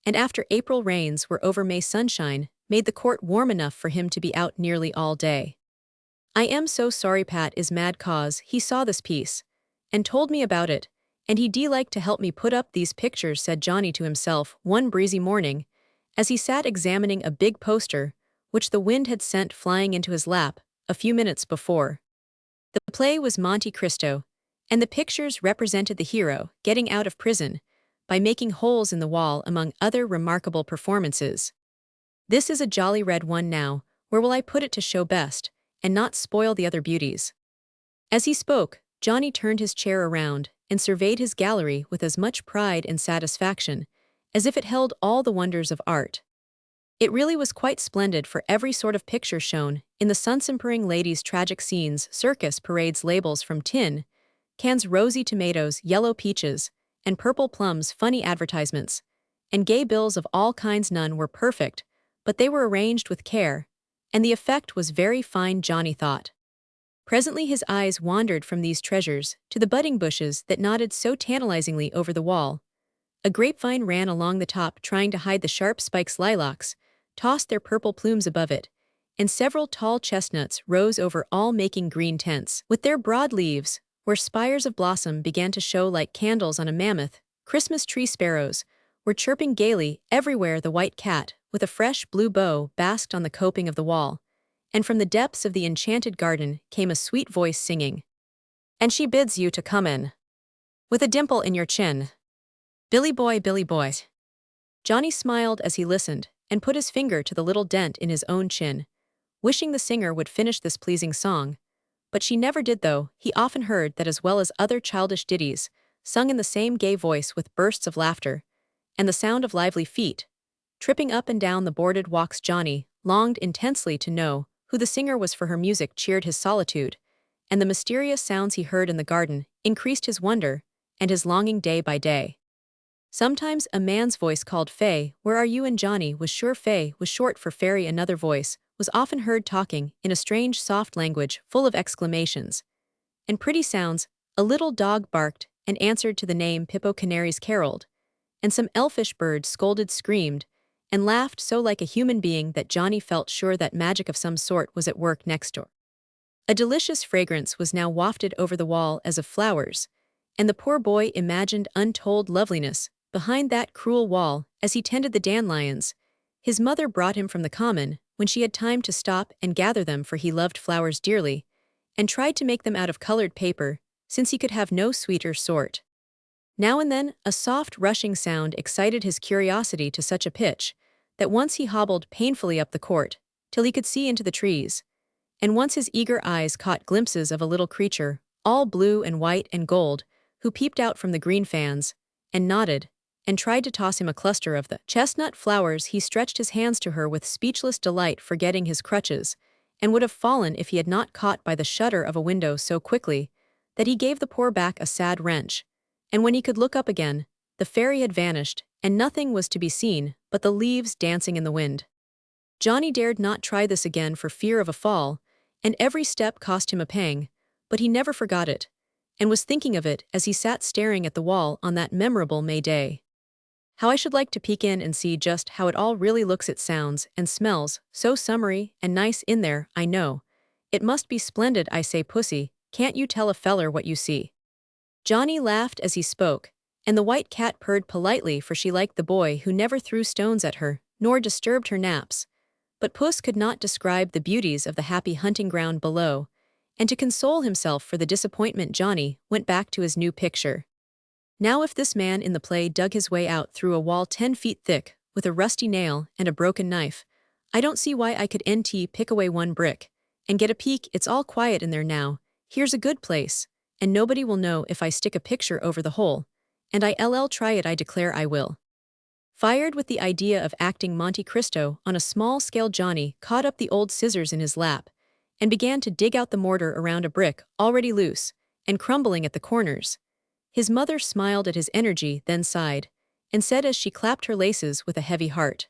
and after April rains were over, May sunshine made the court warm enough for him to be out nearly all day. I am so sorry Pat is mad, cause he saw this piece, and told me about it, and he'd like to help me put up these pictures, said Johnny to himself one breezy morning, as he sat examining a big poster which the wind had sent flying into his lap a few minutes before. The play was Monte Cristo, and the pictures represented the hero getting out of prison by making holes in the wall, among other remarkable performances. This is a jolly red one now, where will I put it to show best, and not spoil the other beauties? As he spoke, Johnny turned his chair around and surveyed his gallery with as much pride and satisfaction as if it held all the wonders of art. It really was quite splendid, for every sort of picture shown in the sun-simpering ladies' tragic scenes, circus parades, labels from tin cans, rosy tomatoes, yellow peaches, and purple plums, funny advertisements, and gay bills of all kinds. None were perfect, but they were arranged with care, and the effect was very fine, Johnny thought. Presently his eyes wandered from these treasures to the budding bushes that nodded so tantalizingly over the wall. A grapevine ran along the top, trying to hide the sharp spikes. Lilacs tossed their purple plumes above it, and several tall chestnuts rose over all, making green tents with their broad leaves, where spires of blossom began to show like candles on a mammoth Christmas tree. Sparrows were chirping gaily everywhere. The white cat, with a fresh blue bow, basked on the coping of the wall, and from the depths of the enchanted garden came a sweet voice singing, "And she bids you to come in, with a dimple in your chin, Billy boy, Billy boy." Johnny smiled as he listened, and put his finger to the little dent in his own chin, wishing the singer would finish this pleasing song. But she never did, though he often heard that, as well as other childish ditties, sung in the same gay voice with bursts of laughter, and the sound of lively feet, tripping up and down the boarded walks. Johnny longed intensely to know who the singer was, for her music cheered his solitude, and the mysterious sounds he heard in the garden increased his wonder and his longing day by day. Sometimes a man's voice called, "Fay, where are you?" and Johnny was sure Fay was short for fairy. Another voice was often heard talking in a strange soft language full of exclamations and pretty sounds. A little dog barked and answered to the name. Pippo canaries caroled, and some elfish bird scolded, screamed, and laughed so like a human being that Johnny felt sure that magic of some sort was at work next door. A delicious fragrance was now wafted over the wall as of flowers, and the poor boy imagined untold loveliness behind that cruel wall as he tended the dandelions his mother brought him from the common, when she had time to stop and gather them, for he loved flowers dearly, and tried to make them out of colored paper, since he could have no sweeter sort. Now and then, a soft rushing sound excited his curiosity to such a pitch that once he hobbled painfully up the court till he could see into the trees. And once his eager eyes caught glimpses of a little creature, all blue and white and gold, who peeped out from the green fans, and nodded, and tried to toss him a cluster of the chestnut flowers. He stretched his hands to her with speechless delight, forgetting his crutches, and would have fallen if he had not caught by the shutter of a window so quickly that he gave the poor back a sad wrench. And when he could look up again, the fairy had vanished, and nothing was to be seen but the leaves dancing in the wind. Johnny dared not try this again for fear of a fall, and every step cost him a pang, but he never forgot it, and was thinking of it as he sat staring at the wall on that memorable May day. How I should like to peek in and see just how it all really looks. It sounds and smells so summery and nice in there, I know. It must be splendid, I say, pussy, can't you tell a feller what you see? Johnny laughed as he spoke, and the white cat purred politely, for she liked the boy who never threw stones at her, nor disturbed her naps. But Puss could not describe the beauties of the happy hunting ground below, and to console himself for the disappointment, Johnny went back to his new picture. Now if this man in the play dug his way out through a wall 10 feet thick, with a rusty nail and a broken knife, I don't see why I could pick away one brick, and get a peek. It's all quiet in there now. Here's a good place, and nobody will know if I stick a picture over the hole, and I'll try it, I declare I will. Fired with the idea of acting Monte Cristo on a small scale, Johnny caught up the old scissors in his lap, and began to dig out the mortar around a brick already loose, and crumbling at the corners. His mother smiled at his energy, then sighed, and said as she clapped her laces with a heavy heart,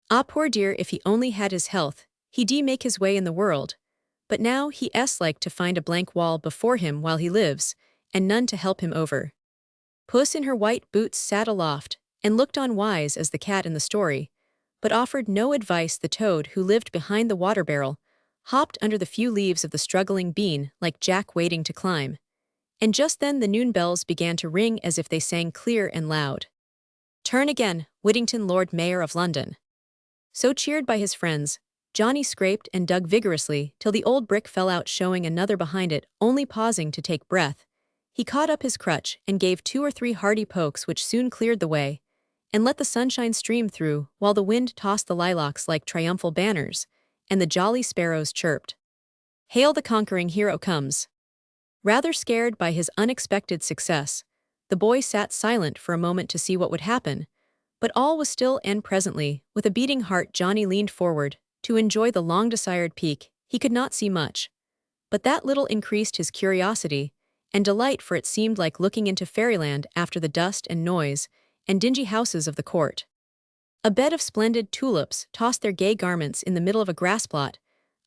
"Ah, poor dear, if he only had his health, he'd make his way in the world. But now he's like to find a blank wall before him while he lives, and none to help him over." Puss in her white boots sat aloft, and looked on wise as the cat in the story, but offered no advice. The toad, who lived behind the water barrel, hopped under the few leaves of the struggling bean like Jack waiting to climb. And just then the noon bells began to ring as if they sang clear and loud. "Turn again, Whittington, Lord Mayor of London." So cheered by his friends, Johnny scraped and dug vigorously till the old brick fell out, showing another behind it. Only pausing to take breath, he caught up his crutch and gave 2 or 3 hearty pokes, which soon cleared the way, and let the sunshine stream through, while the wind tossed the lilacs like triumphal banners, and the jolly sparrows chirped. "Hail the conquering hero comes!" Rather scared by his unexpected success, the boy sat silent for a moment to see what would happen, but all was still, and presently, with a beating heart, Johnny leaned forward to enjoy the long-desired peek. He could not see much, but that little increased his curiosity and delight, for it seemed like looking into fairyland after the dust and noise and dingy houses of the court. A bed of splendid tulips tossed their gay garments in the middle of a grass plot.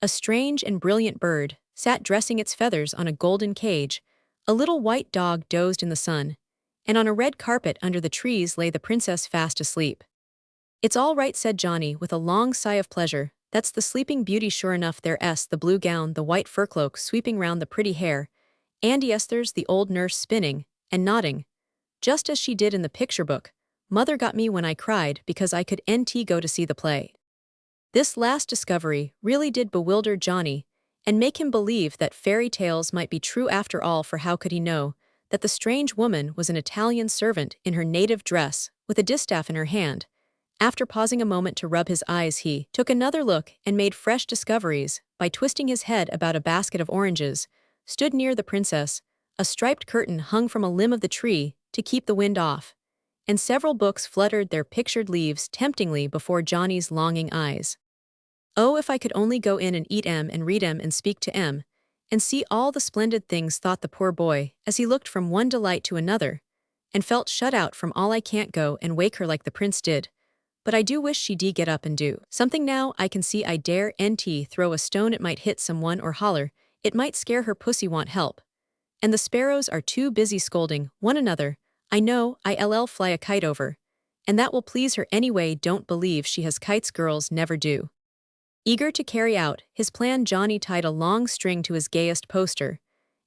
A strange and brilliant bird sat dressing its feathers on a golden cage. A little white dog dozed in the sun, and on a red carpet under the trees lay the princess fast asleep. "It's all right," said Johnny with a long sigh of pleasure. "That's the sleeping beauty sure enough. There's the blue gown, the white fur cloak sweeping round the pretty hair, and there's the old nurse spinning and nodding, just as she did in the picture book. Mother got me when I cried because I could go to see the play." This last discovery really did bewilder Johnny, and make him believe that fairy tales might be true after all, for how could he know that the strange woman was an Italian servant in her native dress, with a distaff in her hand? After pausing a moment to rub his eyes, he took another look and made fresh discoveries by twisting his head about a basket of oranges, stood near the princess, a striped curtain hung from a limb of the tree to keep the wind off, and several books fluttered their pictured leaves temptingly before Johnny's longing eyes. "Oh, if I could only go in and eat and read and speak to and see all the splendid things," thought the poor boy, as he looked from one delight to another, and felt shut out from all. "I can't go and wake her like the prince did, but I do wish she'd get up and do something now. I can see I dare throw a stone. It might hit someone, or holler, it might scare her. Pussy want help, and the sparrows are too busy scolding one another. I know I'll fly a kite over, and that will please her anyway. Don't believe she has kites, girls never do." Eager to carry out his plan, Johnny tied a long string to his gayest poster,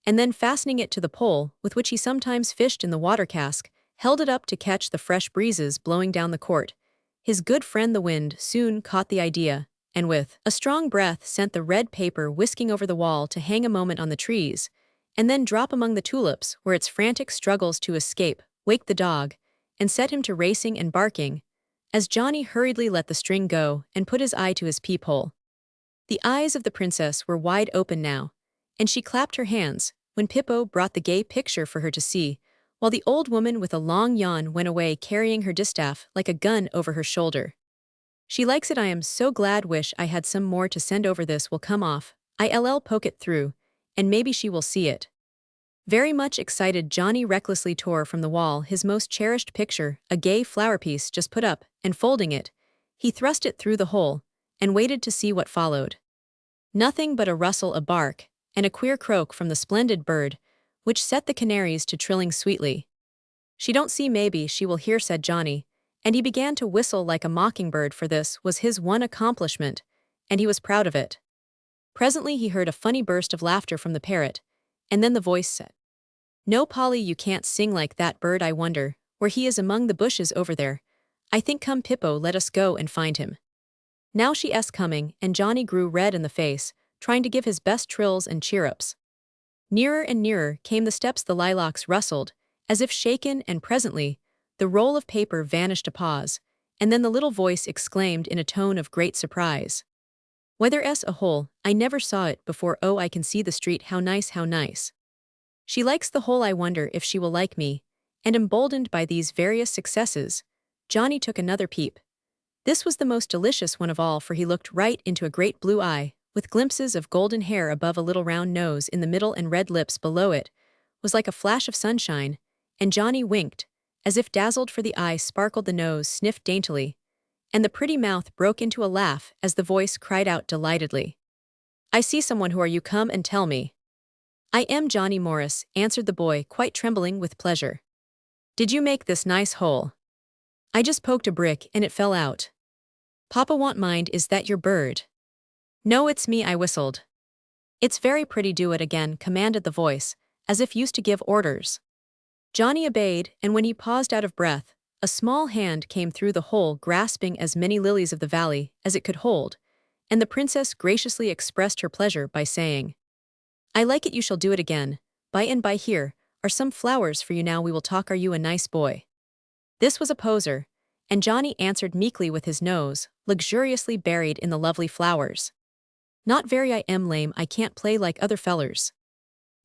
and then fastening it to the pole with which he sometimes fished in the water cask, held it up to catch the fresh breezes blowing down the court. His good friend the wind soon caught the idea, and with a strong breath sent the red paper whisking over the wall to hang a moment on the trees, and then drop among the tulips, where its frantic struggles to escape waked the dog, and set him to racing and barking, as Johnny hurriedly let the string go and put his eye to his peephole. The eyes of the princess were wide open now, and she clapped her hands when Pippo brought the gay picture for her to see, while the old woman with a long yawn went away carrying her distaff like a gun over her shoulder. She likes it. I am so glad. Wish I had some more to send over. This will come off. I'll poke it through, and maybe she will see it. Very much excited, Johnny recklessly tore from the wall his most cherished picture, a gay flower piece just put up, and folding it, he thrust it through the hole, and waited to see what followed. Nothing but a rustle, a bark, and a queer croak from the splendid bird, which set the canaries to trilling sweetly. She don't see, maybe she will hear, said Johnny, and he began to whistle like a mockingbird, for this was his one accomplishment, and he was proud of it. Presently he heard a funny burst of laughter from the parrot, and then the voice said, "No, Polly, you can't sing like that bird. I wonder where he is among the bushes over there. I think, come Pippo, let us go and find him." Now she's coming, and Johnny grew red in the face, trying to give his best trills and cheer-ups. Nearer and nearer came the steps. The lilacs rustled, as if shaken, and presently the roll of paper vanished. A pause, and then the little voice exclaimed in a tone of great surprise, "Whether's a hole? I never saw it before. Oh, I can see the street. How nice, how nice. She likes the hole. I wonder if she will like me." And emboldened by these various successes, Johnny took another peep. This was the most delicious one of all, for he looked right into a great blue eye, with glimpses of golden hair above, a little round nose in the middle, and red lips below it was like a flash of sunshine, and Johnny winked, as if dazzled, for the eye sparkled, the nose sniffed daintily, and the pretty mouth broke into a laugh as the voice cried out delightedly, "I see someone. Who are you? Come and tell me." "I am Johnny Morris," answered the boy, quite trembling with pleasure. "Did you make this nice hole?" "I just poked a brick and it fell out." "Papa won't mind. Is that your bird?" "No, it's me," I whistled. "It's very pretty. Do it again," commanded the voice, as if used to give orders. Johnny obeyed, and when he paused out of breath, a small hand came through the hole grasping as many lilies of the valley as it could hold, and the princess graciously expressed her pleasure by saying, "I like it. You shall do it again. By and by, here are some flowers for you. Now we will talk. Are you a nice boy?" This was a poser, and Johnny answered meekly with his nose luxuriously buried in the lovely flowers. "Not very. I am lame. I can't play like other fellers."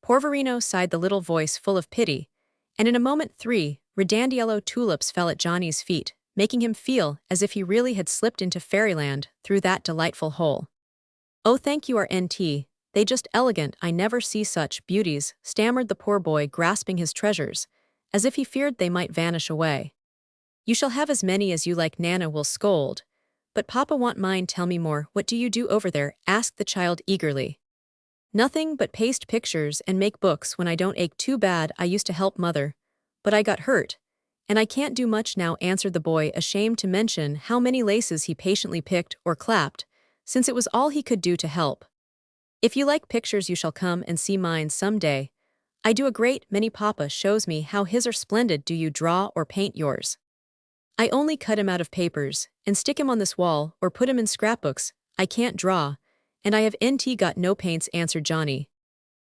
"Porverino," sighed the little voice full of pity, and in a moment 3 redondello tulips fell at Johnny's feet, making him feel as if he really had slipped into fairyland through that delightful hole. "Oh, thank you, RNT. They just elegant. I never see such beauties," stammered the poor boy, grasping his treasures, as if he feared they might vanish away. "You shall have as many as you like. Nana will scold, but Papa won't mind. Tell me more. What do you do over there?" asked the child eagerly. "Nothing but paste pictures and make books when I don't ache too bad. I used to help Mother, but I got hurt, and I can't do much now," answered the boy, ashamed to mention how many laces he patiently picked or clapped, since it was all he could do to help. "If you like pictures, you shall come and see mine some day. I do a great many. Papa shows me how his are splendid. Do you draw or paint yours?" "I only cut him out of papers and stick him on this wall or put him in scrapbooks. I can't draw, and I have got no paints," answered Johnny.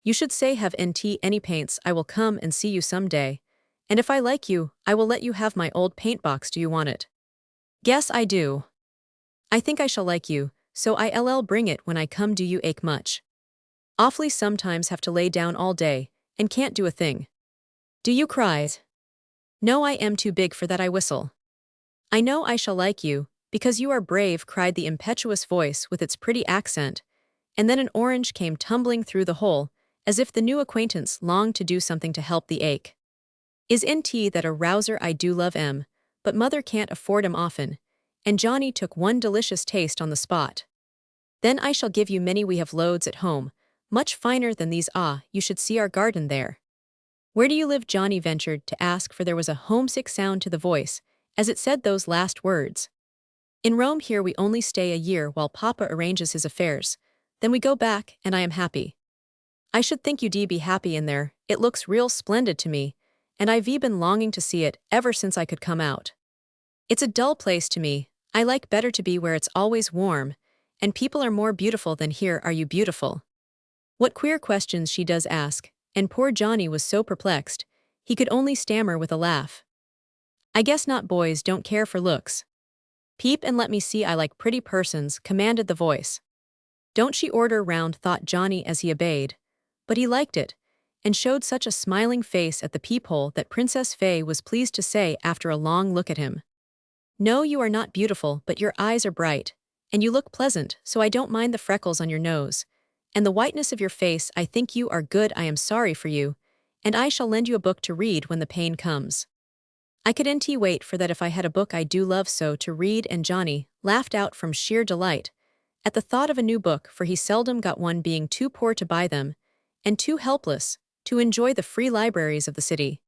"You should say have any paints. I will come and see you some day, and if I like you, I will let you have my old paint box. Do you want it?" "Guess I do. I think I shall like you, so I'll bring it when I come. Do you ache much?" "Awfully. Sometimes have to lay down all day and can't do a thing." "Do you cry?" "No, I am too big for that." I whistle. "I know I shall like you, because you are brave," cried the impetuous voice with its pretty accent, and then an orange came tumbling through the hole, as if the new acquaintance longed to do something to help the ache. "Is that a rouser? I do love 'em, but Mother can't afford 'em often," and Johnny took one delicious taste on the spot. "Then I shall give you many. We have loads at home, much finer than these. Ah, you should see our garden there." "Where do you live?" Johnny ventured to ask, for there was a homesick sound to the voice as it said those last words. "In Rome. Here we only stay a year while Papa arranges his affairs. Then we go back, and I am happy." "I should think you'd be happy in there. It looks real splendid to me, and I've been longing to see it ever since I could come out. It's a dull place to me. I like better to be where it's always warm, and people are more beautiful than here. Are you beautiful?" What queer questions she does ask, and poor Johnny was so perplexed, he could only stammer with a laugh. "I guess not. Boys don't care for looks." "Peep and let me see. I like pretty persons," commanded the voice. Don't she order round, thought Johnny as he obeyed. But he liked it, and showed such a smiling face at the peephole that Princess Fay was pleased to say after a long look at him. No, you are not beautiful, but your eyes are bright, and you look pleasant, so I don't mind the freckles on your nose. And the whiteness of your face, I think you are good. I am sorry for you, and I shall lend you a book to read when the pain comes. I couldn't wait for that if I had a book I do love so to read, and Johnny laughed out from sheer delight at the thought of a new book, for he seldom got one, being too poor to buy them, and too helpless to enjoy the free libraries of the city.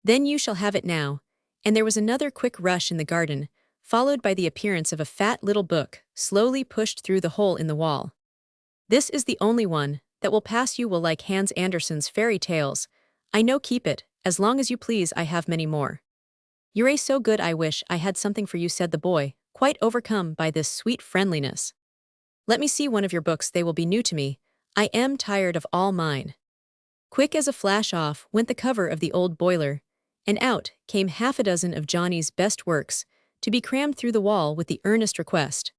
Then you shall have it now. And there was another quick rush in the garden, followed by the appearance of a fat little book, slowly pushed through the hole in the wall. This is the only one that will pass. You will like Hans Andersen's fairy tales. I know, keep it, as long as you please. I have many more. You're so good. I wish I had something for you, said the boy, quite overcome by this sweet friendliness. Let me see one of your books. They will be new to me. I am tired of all mine. Quick as a flash off went the cover of the old boiler, and out came half a dozen of Johnny's best works, to be crammed through the wall with the earnest request.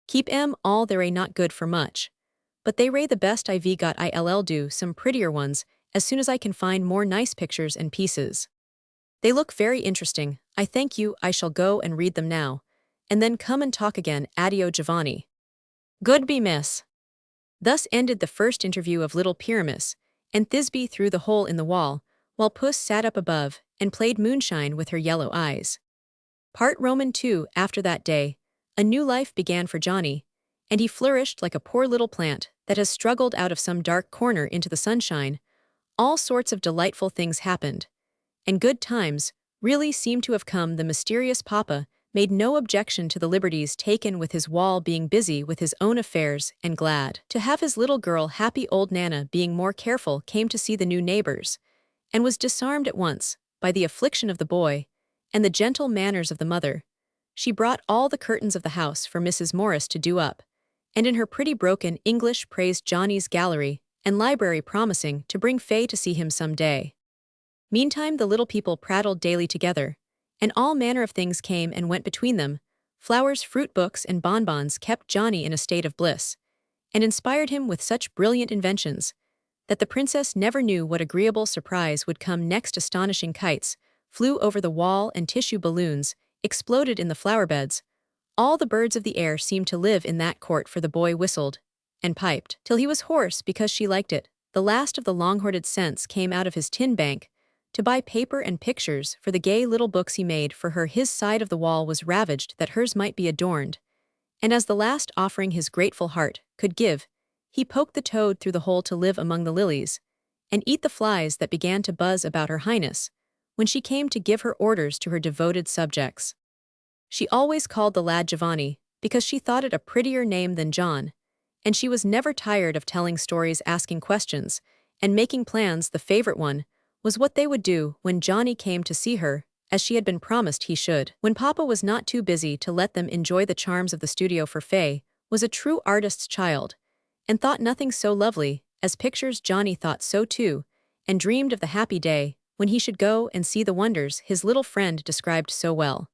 Keep 'em all, they're not good for much. But they the best I've got. I'll do some prettier ones as soon as I can find more nice pictures and pieces. They look very interesting. I thank you. I shall go and read them now, and then come and talk again. Addio, Giovanni. Good be, miss. Thus ended the first interview of little Pyramus and Thisbe through the hole in the wall, while Puss sat up above and played moonshine with her yellow eyes. Part Roman 2. After that day, a new life began for Johnny, and he flourished like a poor little plant that has struggled out of some dark corner into the sunshine. All sorts of delightful things happened, and good times really seemed to have come. The mysterious papa made no objection to the liberties taken with his wall being busy with his own affairs, and glad to have his little girl happy. Old Nana, being more careful, came to see the new neighbors, and was disarmed at once by the affliction of the boy and the gentle manners of the mother. She brought all the curtains of the house for Mrs. Morris to do up, and in her pretty broken English praised Johnny's gallery and library, promising to bring Fay to see him some day. Meantime the little people prattled daily together, and all manner of things came and went between them. Flowers, fruit, books, and bonbons kept Johnny in a state of bliss, and inspired him with such brilliant inventions that the princess never knew what agreeable surprise would come next. Astonishing kites flew over the wall, and tissue balloons exploded in the flower beds. All the birds of the air seemed to live in that court, for the boy whistled and piped till he was hoarse because she liked it. The last of the long-hoarded cents came out of his tin bank to buy paper and pictures for the gay little books he made for her. His side of the wall was ravaged that hers might be adorned, and as the last offering his grateful heart could give, he poked the toad through the hole to live among the lilies and eat the flies that began to buzz about her highness when she came to give her orders to her devoted subjects. She always called the lad Giovanni because she thought it a prettier name than John, and she was never tired of telling stories, asking questions, and making plans. The favorite one was what they would do when Johnny came to see her, as she had been promised he should. When Papa was not too busy to let them enjoy the charms of the studio, for Fay was a true artist's child, and thought nothing so lovely as pictures. Johnny thought so too, and dreamed of the happy day when he should go and see the wonders his little friend described so well.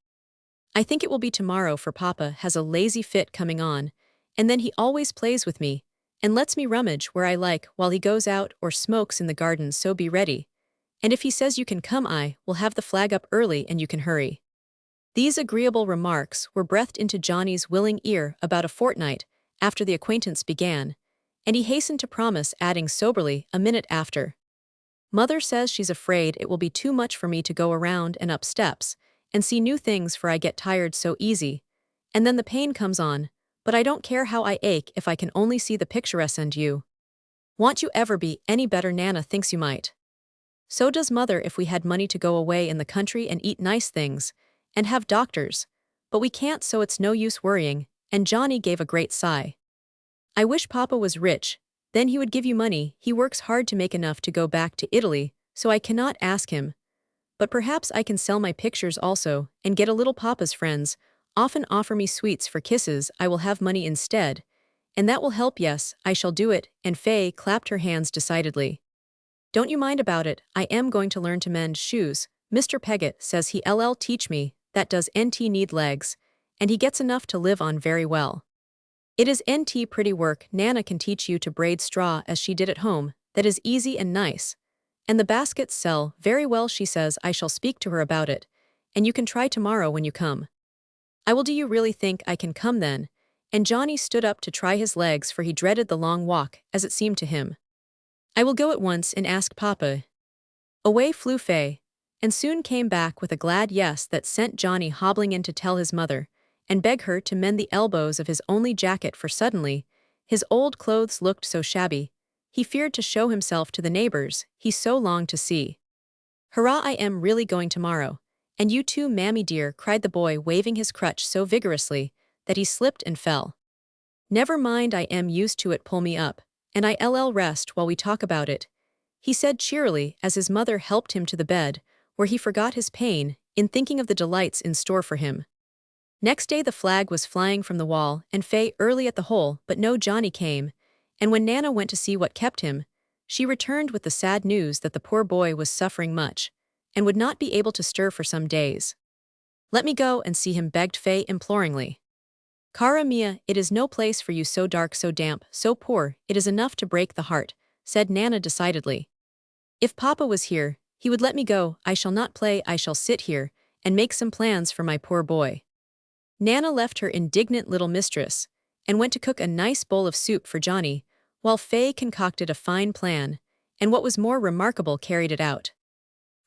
I think it will be tomorrow, for Papa has a lazy fit coming on, and then he always plays with me and lets me rummage where I like while he goes out or smokes in the garden. So be ready. And if he says you can come, I will have the flag up early and you can hurry. These agreeable remarks were breathed into Johnny's willing ear about a fortnight after the acquaintance began, and he hastened to promise, adding soberly a minute after, Mother says she's afraid it will be too much for me to go around and up steps and see new things, for I get tired so easy, and then the pain comes on, but I don't care how I ache if I can only see the picturesque. And you? Won't you ever be any better? Nana thinks you might. So does Mother. If we had money to go away in the country and eat nice things, and have doctors, but we can't, so it's no use worrying. And Johnny gave a great sigh. I wish Papa was rich, then he would give you money. He works hard to make enough to go back to Italy, so I cannot ask him. But perhaps I can sell my pictures also, and get a little. Papa's friends often offer me sweets for kisses. I will have money instead, and that will help. Yes, I shall do it. And Fay clapped her hands decidedly. Don't you mind about it. I am going to learn to mend shoes. Mr. Peggott says he'll teach me. That does nt need legs, and he gets enough to live on very well. It is NT pretty work. Nana can teach you to braid straw as she did at home, that is easy and nice. And the baskets sell very well, she says. I shall speak to her about it, and you can try tomorrow when you come. I will. Do you really think I can come then? And Johnny stood up to try his legs, for he dreaded the long walk, as it seemed to him. I will go at once and ask Papa. Away flew Faye, and soon came back with a glad yes that sent Johnny hobbling in to tell his mother, and beg her to mend the elbows of his only jacket, for suddenly his old clothes looked so shabby, he feared to show himself to the neighbors he so longed to see. Hurrah, I am really going tomorrow, and you too, mammy dear, cried the boy, waving his crutch so vigorously that he slipped and fell. Never mind, I am used to it, pull me up, and I'll rest while we talk about it, he said cheerily as his mother helped him to the bed, where he forgot his pain in thinking of the delights in store for him. Next day the flag was flying from the wall, and Faye early at the hole, but no Johnny came, and when Nana went to see what kept him, she returned with the sad news that the poor boy was suffering much, and would not be able to stir for some days. Let me go and see him, begged Faye imploringly. Cara mia, it is no place for you, so dark, so damp, so poor, it is enough to break the heart, said Nana decidedly. If Papa was here, he would let me go. I shall not play, I shall sit here and make some plans for my poor boy. Nana left her indignant little mistress and went to cook a nice bowl of soup for Johnny, while Faye concocted a fine plan, and what was more remarkable, carried it out.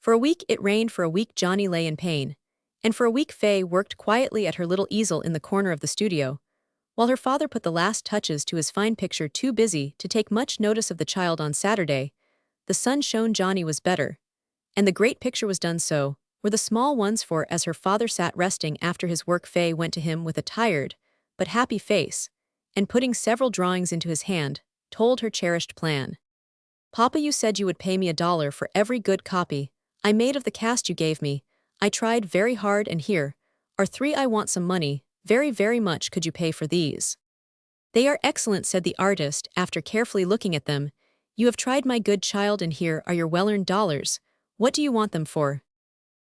For a week it rained, for a week Johnny lay in pain, and for a week Faye worked quietly at her little easel in the corner of the studio, while her father put the last touches to his fine picture, too busy to take much notice of the child. On Saturday, the sun shone, Johnny was better, and the great picture was done. So were the small ones, for as her father sat resting after his work, Faye went to him with a tired but happy face, and putting several drawings into his hand, told her cherished plan. Papa, you said you would pay me $1 for every good copy I made of the cast you gave me. I tried very hard, and here are 3. I want some money, very, very much. Could you pay for these? They are excellent, said the artist, after carefully looking at them. You have tried, my good child, and here are your well-earned dollars. What do you want them for?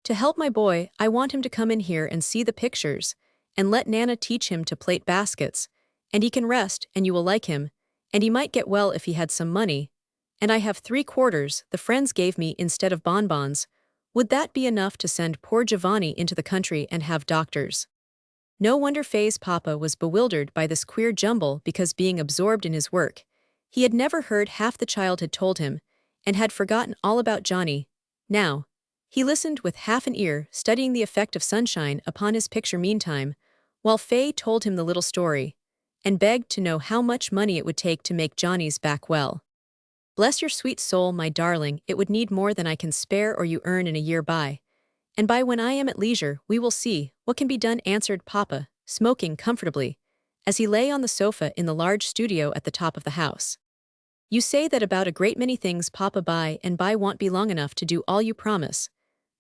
To help my boy. I want him to come in here and see the pictures, and let Nana teach him to plait baskets, and he can rest, and you will like him, and he might get well if he had some money. And I have 3/4 the friends gave me instead of bonbons. Would that be enough to send poor Giovanni into the country and have doctors? No wonder Faye's papa was bewildered by this queer jumble, because being absorbed in his work, he had never heard half the child had told him, and had forgotten all about Johnny. Now he listened with half an ear, studying the effect of sunshine upon his picture meantime, while Faye told him the little story, and begged to know how much money it would take to make Johnny's back well. Bless your sweet soul, my darling, it would need more than I can spare or you earn in a year by. And by when I am at leisure, we will see what can be done, answered Papa, smoking comfortably, as he lay on the sofa in the large studio at the top of the house. You say that about a great many things, Papa. By and by won't be long enough to do all you promise.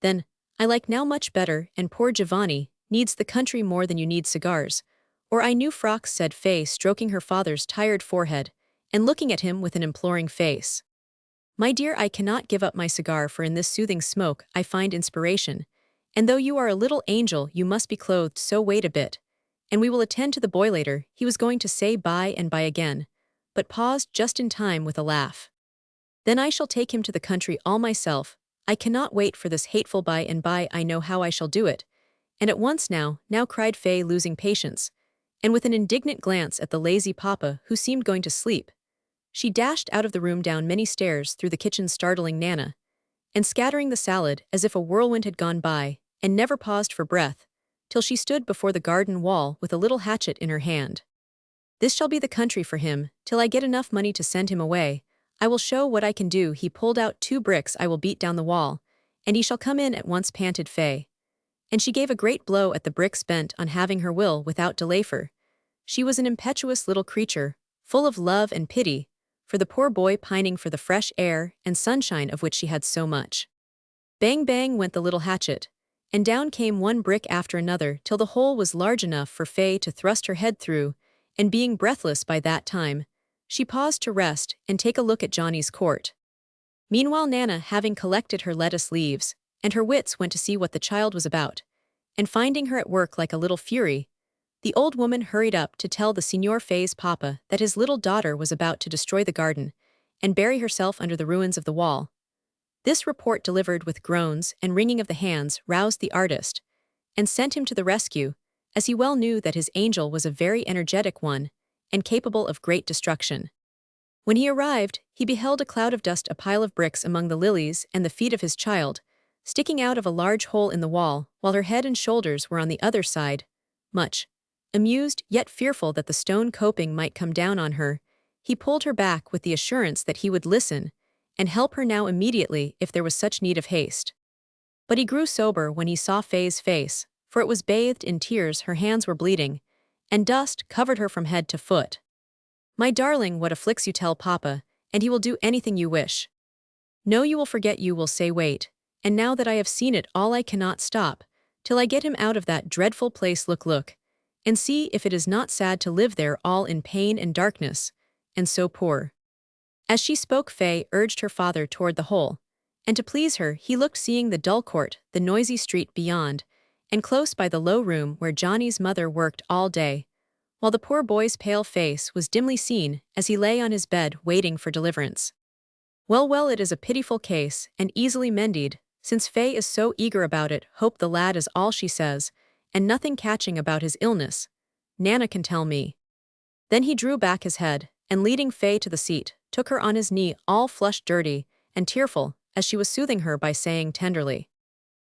Then, I like now much better, and poor Giovanni needs the country more than you need cigars, or I new frocks, said Faye, stroking her father's tired forehead, and looking at him with an imploring face. My dear, I cannot give up my cigar, for in this soothing smoke I find inspiration, and though you are a little angel, you must be clothed, so wait a bit, and we will attend to the boy later. He was going to say by and by again, but paused just in time with a laugh. Then I shall take him to the country all myself. I cannot wait for this hateful by and by. I know how I shall do it. And at once now, cried Faye, losing patience, and with an indignant glance at the lazy papa, who seemed going to sleep, she dashed out of the room, down many stairs, through the kitchen, startling Nana, and scattering the salad as if a whirlwind had gone by, and never paused for breath, till she stood before the garden wall with a little hatchet in her hand. This shall be the country for him, till I get enough money to send him away. I will show what I can do. He pulled out 2 bricks. I will beat down the wall, and he shall come in at once, panted Faye. And she gave a great blow at the bricks, bent on having her will without delay, for she was an impetuous little creature, full of love and pity for the poor boy, pining for the fresh air and sunshine of which she had so much. Bang, bang went the little hatchet, and down came one brick after another, till the hole was large enough for Faye to thrust her head through, and being breathless by that time, she paused to rest and take a look at Johnny's court. Meanwhile Nana, having collected her lettuce leaves, and her wits, went to see what the child was about, and finding her at work like a little fury, The old woman hurried up to tell the Signor Faye's papa that his little daughter was about to destroy the garden and bury herself under the ruins of the wall. This report, delivered with groans and wringing of the hands, roused the artist and sent him to the rescue, as he well knew that his angel was a very energetic one and capable of great destruction. When he arrived, he beheld a cloud of dust, a pile of bricks among the lilies, and the feet of his child, sticking out of a large hole in the wall, while her head and shoulders were on the other side. Much amused, yet fearful that the stone coping might come down on her, he pulled her back with the assurance that he would listen and help her now immediately if there was such need of haste. But he grew sober when he saw Faye's face, for it was bathed in tears, her hands were bleeding, and dust covered her from head to foot. "My darling, what afflicts you? Tell Papa, and he will do anything you wish." "No, you will forget. You will say, wait, and now that I have seen it all I cannot stop, till I get him out of that dreadful place. Look, and see if it is not sad to live there all in pain and darkness, and so poor." As she spoke, Faye urged her father toward the hole, and to please her he looked, seeing the dull court, the noisy street beyond, and close by the low room where Johnny's mother worked all day, while the poor boy's pale face was dimly seen as he lay on his bed waiting for deliverance. Well, it is a pitiful case, and easily mended, since Faye is so eager about it. Hope the lad is all she says, and nothing catching about his illness. Nana can tell me." Then he drew back his head, and leading Faye to the seat, took her on his knee, all flushed, dirty, and tearful, as she was soothing her by saying tenderly,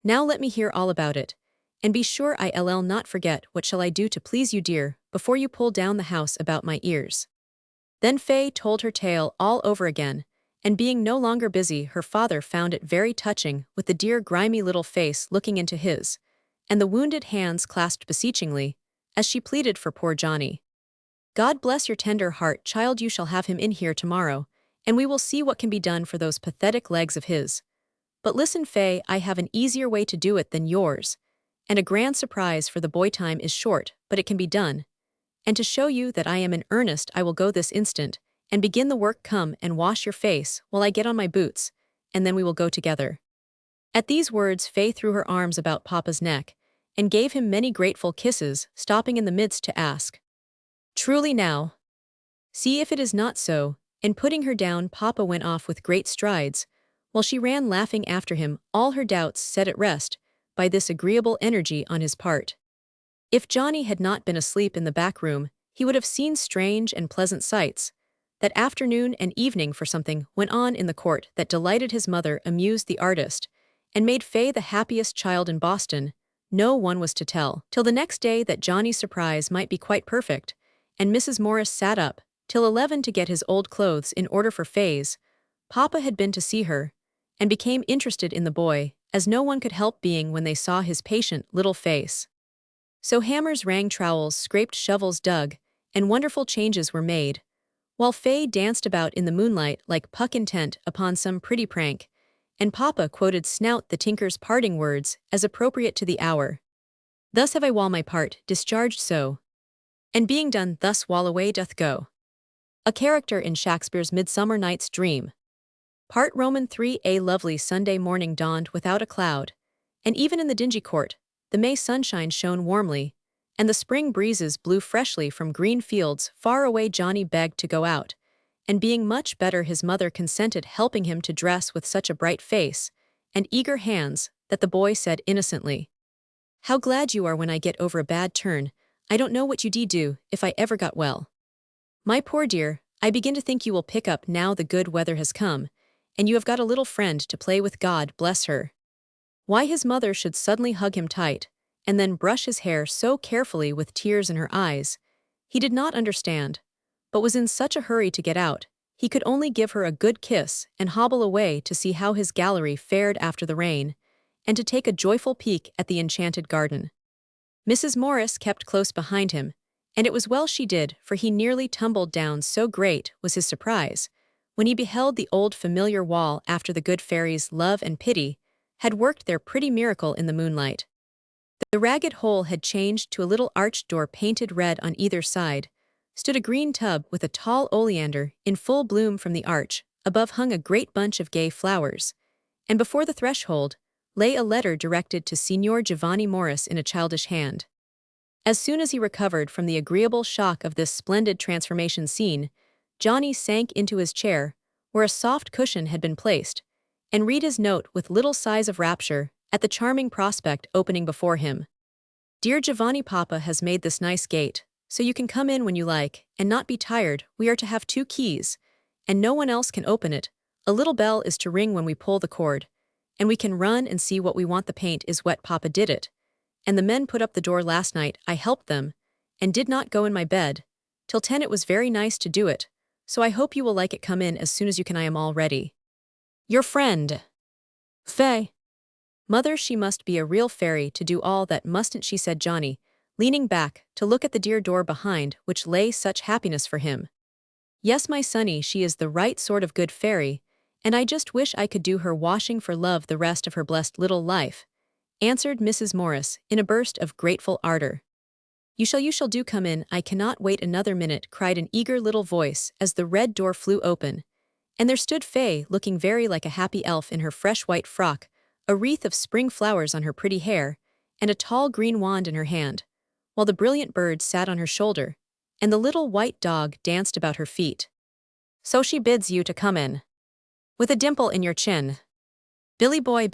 "Now let me hear all about it, and be sure I'll not forget. What shall I do to please you, dear, before you pull down the house about my ears?" Then Faye told her tale all over again, and being no longer busy, her father found it very touching, with the dear grimy little face looking into his, and the wounded hands clasped beseechingly, as she pleaded for poor Johnny. "God bless your tender heart, child. You shall have him in here tomorrow, and we will see what can be done for those pathetic legs of his. But listen, Faye, I have an easier way to do it than yours, and a grand surprise for the boy. Time is short, but it can be done. And to show you that I am in earnest, I will go this instant and begin the work. Come and wash your face while I get on my boots, and then we will go together." At these words, Faye threw her arms about Papa's neck and gave him many grateful kisses, stopping in the midst to ask, "Truly now? See if it is not so," and putting her down, Papa went off with great strides, while she ran laughing after him, all her doubts set at rest by this agreeable energy on his part. If Johnny had not been asleep in the back room, he would have seen strange and pleasant sights. That afternoon and evening, for something went on in the court that delighted his mother, amused the artist, and made Faye the happiest child in Boston. No one was to tell till the next day that Johnny's surprise might be quite perfect, and Mrs. Morris sat up till 11 to get his old clothes in order for Faye's. Papa had been to see her, and became interested in the boy, as no one could help being when they saw his patient little face. So hammers rang, trowels scraped, shovels dug, and wonderful changes were made, while Faye danced about in the moonlight like Puck intent upon some pretty prank, and Papa quoted Snout the tinker's parting words as appropriate to the hour. "Thus have I wall my part discharged so, and being done thus wall away doth go." A character in Shakespeare's Midsummer Night's Dream. Part Roman 3. A lovely Sunday morning dawned without a cloud, and even in the dingy court, the May sunshine shone warmly, and the spring breezes blew freshly from green fields far away. Johnny begged to go out, and being much better, his mother consented, helping him to dress with such a bright face and eager hands that the boy said innocently, "How glad you are when I get over a bad turn. I don't know what you'd do if I ever got well. My poor dear, I begin to think you will pick up now the good weather has come, and you have got a little friend to play with. God bless her." Why his mother should suddenly hug him tight, and then brush his hair so carefully with tears in her eyes, he did not understand, but was in such a hurry to get out, he could only give her a good kiss and hobble away to see how his gallery fared after the rain, and to take a joyful peek at the enchanted garden. Mrs. Morris kept close behind him, and it was well she did, for he nearly tumbled down, so great was his surprise when he beheld the old familiar wall after the good fairies Love and Pity had worked their pretty miracle in the moonlight. The ragged hole had changed to a little arched door painted red on either side, stood a green tub with a tall oleander in full bloom from the arch, above hung a great bunch of gay flowers, and before the threshold lay a letter directed to Signor Giovanni Morris in a childish hand. As soon as he recovered from the agreeable shock of this splendid transformation scene, Johnny sank into his chair, where a soft cushion had been placed, and read his note with little sighs of rapture at the charming prospect opening before him. Dear Giovanni, Papa has made this nice gate, so you can come in when you like, and not be tired. We are to have 2 keys, and no one else can open it. A little bell is to ring when we pull the cord, and we can run and see what we want. The paint is wet. Papa did it. And the men put up the door last night. I helped them, and did not go in my bed till 10. It was very nice to do it, so I hope you will like it. Come in as soon as you can. I am all ready. Your friend, Faye. Mother, she must be a real fairy to do all that, mustn't she? Said Johnny, leaning back to look at the dear door behind which lay such happiness for him. Yes, my sonny, she is the right sort of good fairy, and I just wish I could do her washing for love the rest of her blessed little life, answered Mrs. Morris in a burst of grateful ardor. You shall do. Come in. I cannot wait another minute, cried an eager little voice as the red door flew open, and there stood Faye, looking very like a happy elf in her fresh white frock, a wreath of spring flowers on her pretty hair, and a tall green wand in her hand, while the brilliant bird sat on her shoulder, and the little white dog danced about her feet. So she bids you to come in, with a dimple in your chin. Billy boy,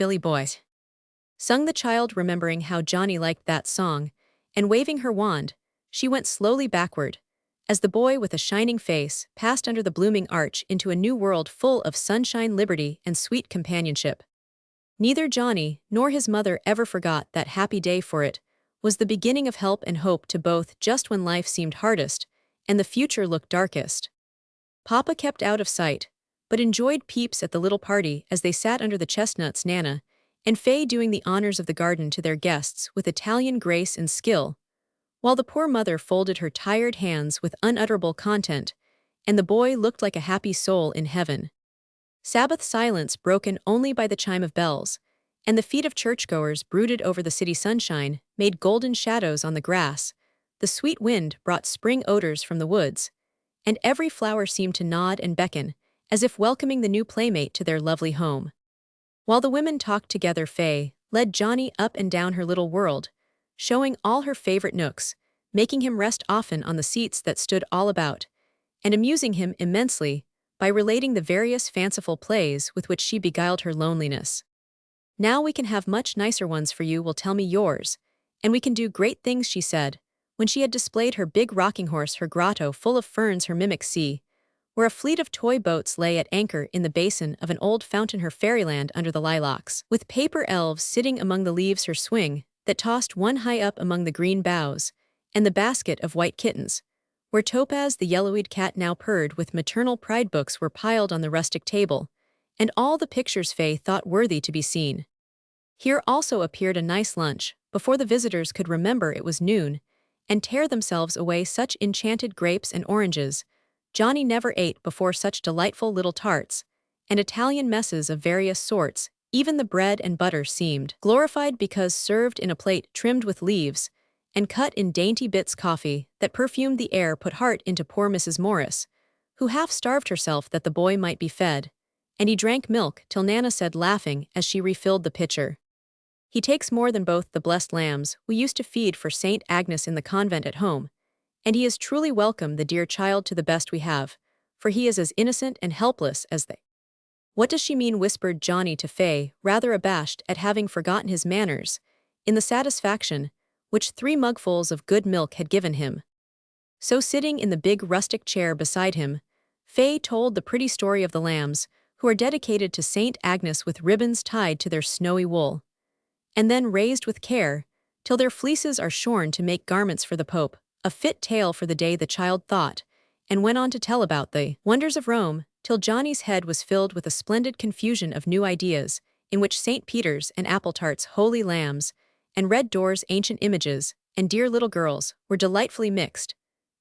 sung the child, remembering how Johnny liked that song, and waving her wand, she went slowly backward, as the boy with a shining face passed under the blooming arch into a new world full of sunshine, liberty, and sweet companionship. Neither Johnny nor his mother ever forgot that happy day, for it was the beginning of help and hope to both just when life seemed hardest and the future looked darkest. Papa kept out of sight, but enjoyed peeps at the little party as they sat under the chestnuts, Nana and Faye doing the honors of the garden to their guests with Italian grace and skill, while the poor mother folded her tired hands with unutterable content, and the boy looked like a happy soul in heaven. Sabbath silence broken only by the chime of bells, and the feet of churchgoers brooded over the city. Sunshine made golden shadows on the grass, the sweet wind brought spring odors from the woods, and every flower seemed to nod and beckon, as if welcoming the new playmate to their lovely home. While the women talked together, Faye led Johnny up and down her little world, showing all her favorite nooks, making him rest often on the seats that stood all about, and amusing him immensely by relating the various fanciful plays with which she beguiled her loneliness. Now we can have much nicer ones for you. Will tell me yours, and we can do great things, she said, when she had displayed her big rocking horse, her grotto full of ferns, her mimic sea, where a fleet of toy boats lay at anchor in the basin of an old fountain, her fairyland under the lilacs, with paper elves sitting among the leaves, her swing that tossed one high up among the green boughs, and the basket of white kittens, where Topaz the yellow-eyed cat now purred with maternal pride. Books were piled on the rustic table, and all the pictures Faye thought worthy to be seen. Here also appeared a nice lunch, before the visitors could remember it was noon, and tear themselves away. Such enchanted grapes and oranges Johnny never ate before, such delightful little tarts, and Italian messes of various sorts. Even the bread and butter seemed glorified because served in a plate trimmed with leaves, and cut in dainty bits. Coffee that perfumed the air put heart into poor Mrs. Morris, who half starved herself that the boy might be fed, and he drank milk till Nana said, laughing as she refilled the pitcher, "He takes more than both the blessed lambs we used to feed for St. Agnes in the convent at home, and he is truly welcome, the dear child, to the best we have, for he is as innocent and helpless as they." What does she mean? Whispered Johnny to Faye, rather abashed at having forgotten his manners, in the satisfaction which 3 mugfuls of good milk had given him. So, sitting in the big rustic chair beside him, Faye told the pretty story of the lambs, who are dedicated to St. Agnes with ribbons tied to their snowy wool, and then raised with care, till their fleeces are shorn to make garments for the Pope, a fit tale for the day, the child thought, and went on to tell about the wonders of Rome, till Johnny's head was filled with a splendid confusion of new ideas, in which St. Peter's and apple tarts, holy lambs, and red doors, ancient images, and dear little girls, were delightfully mixed.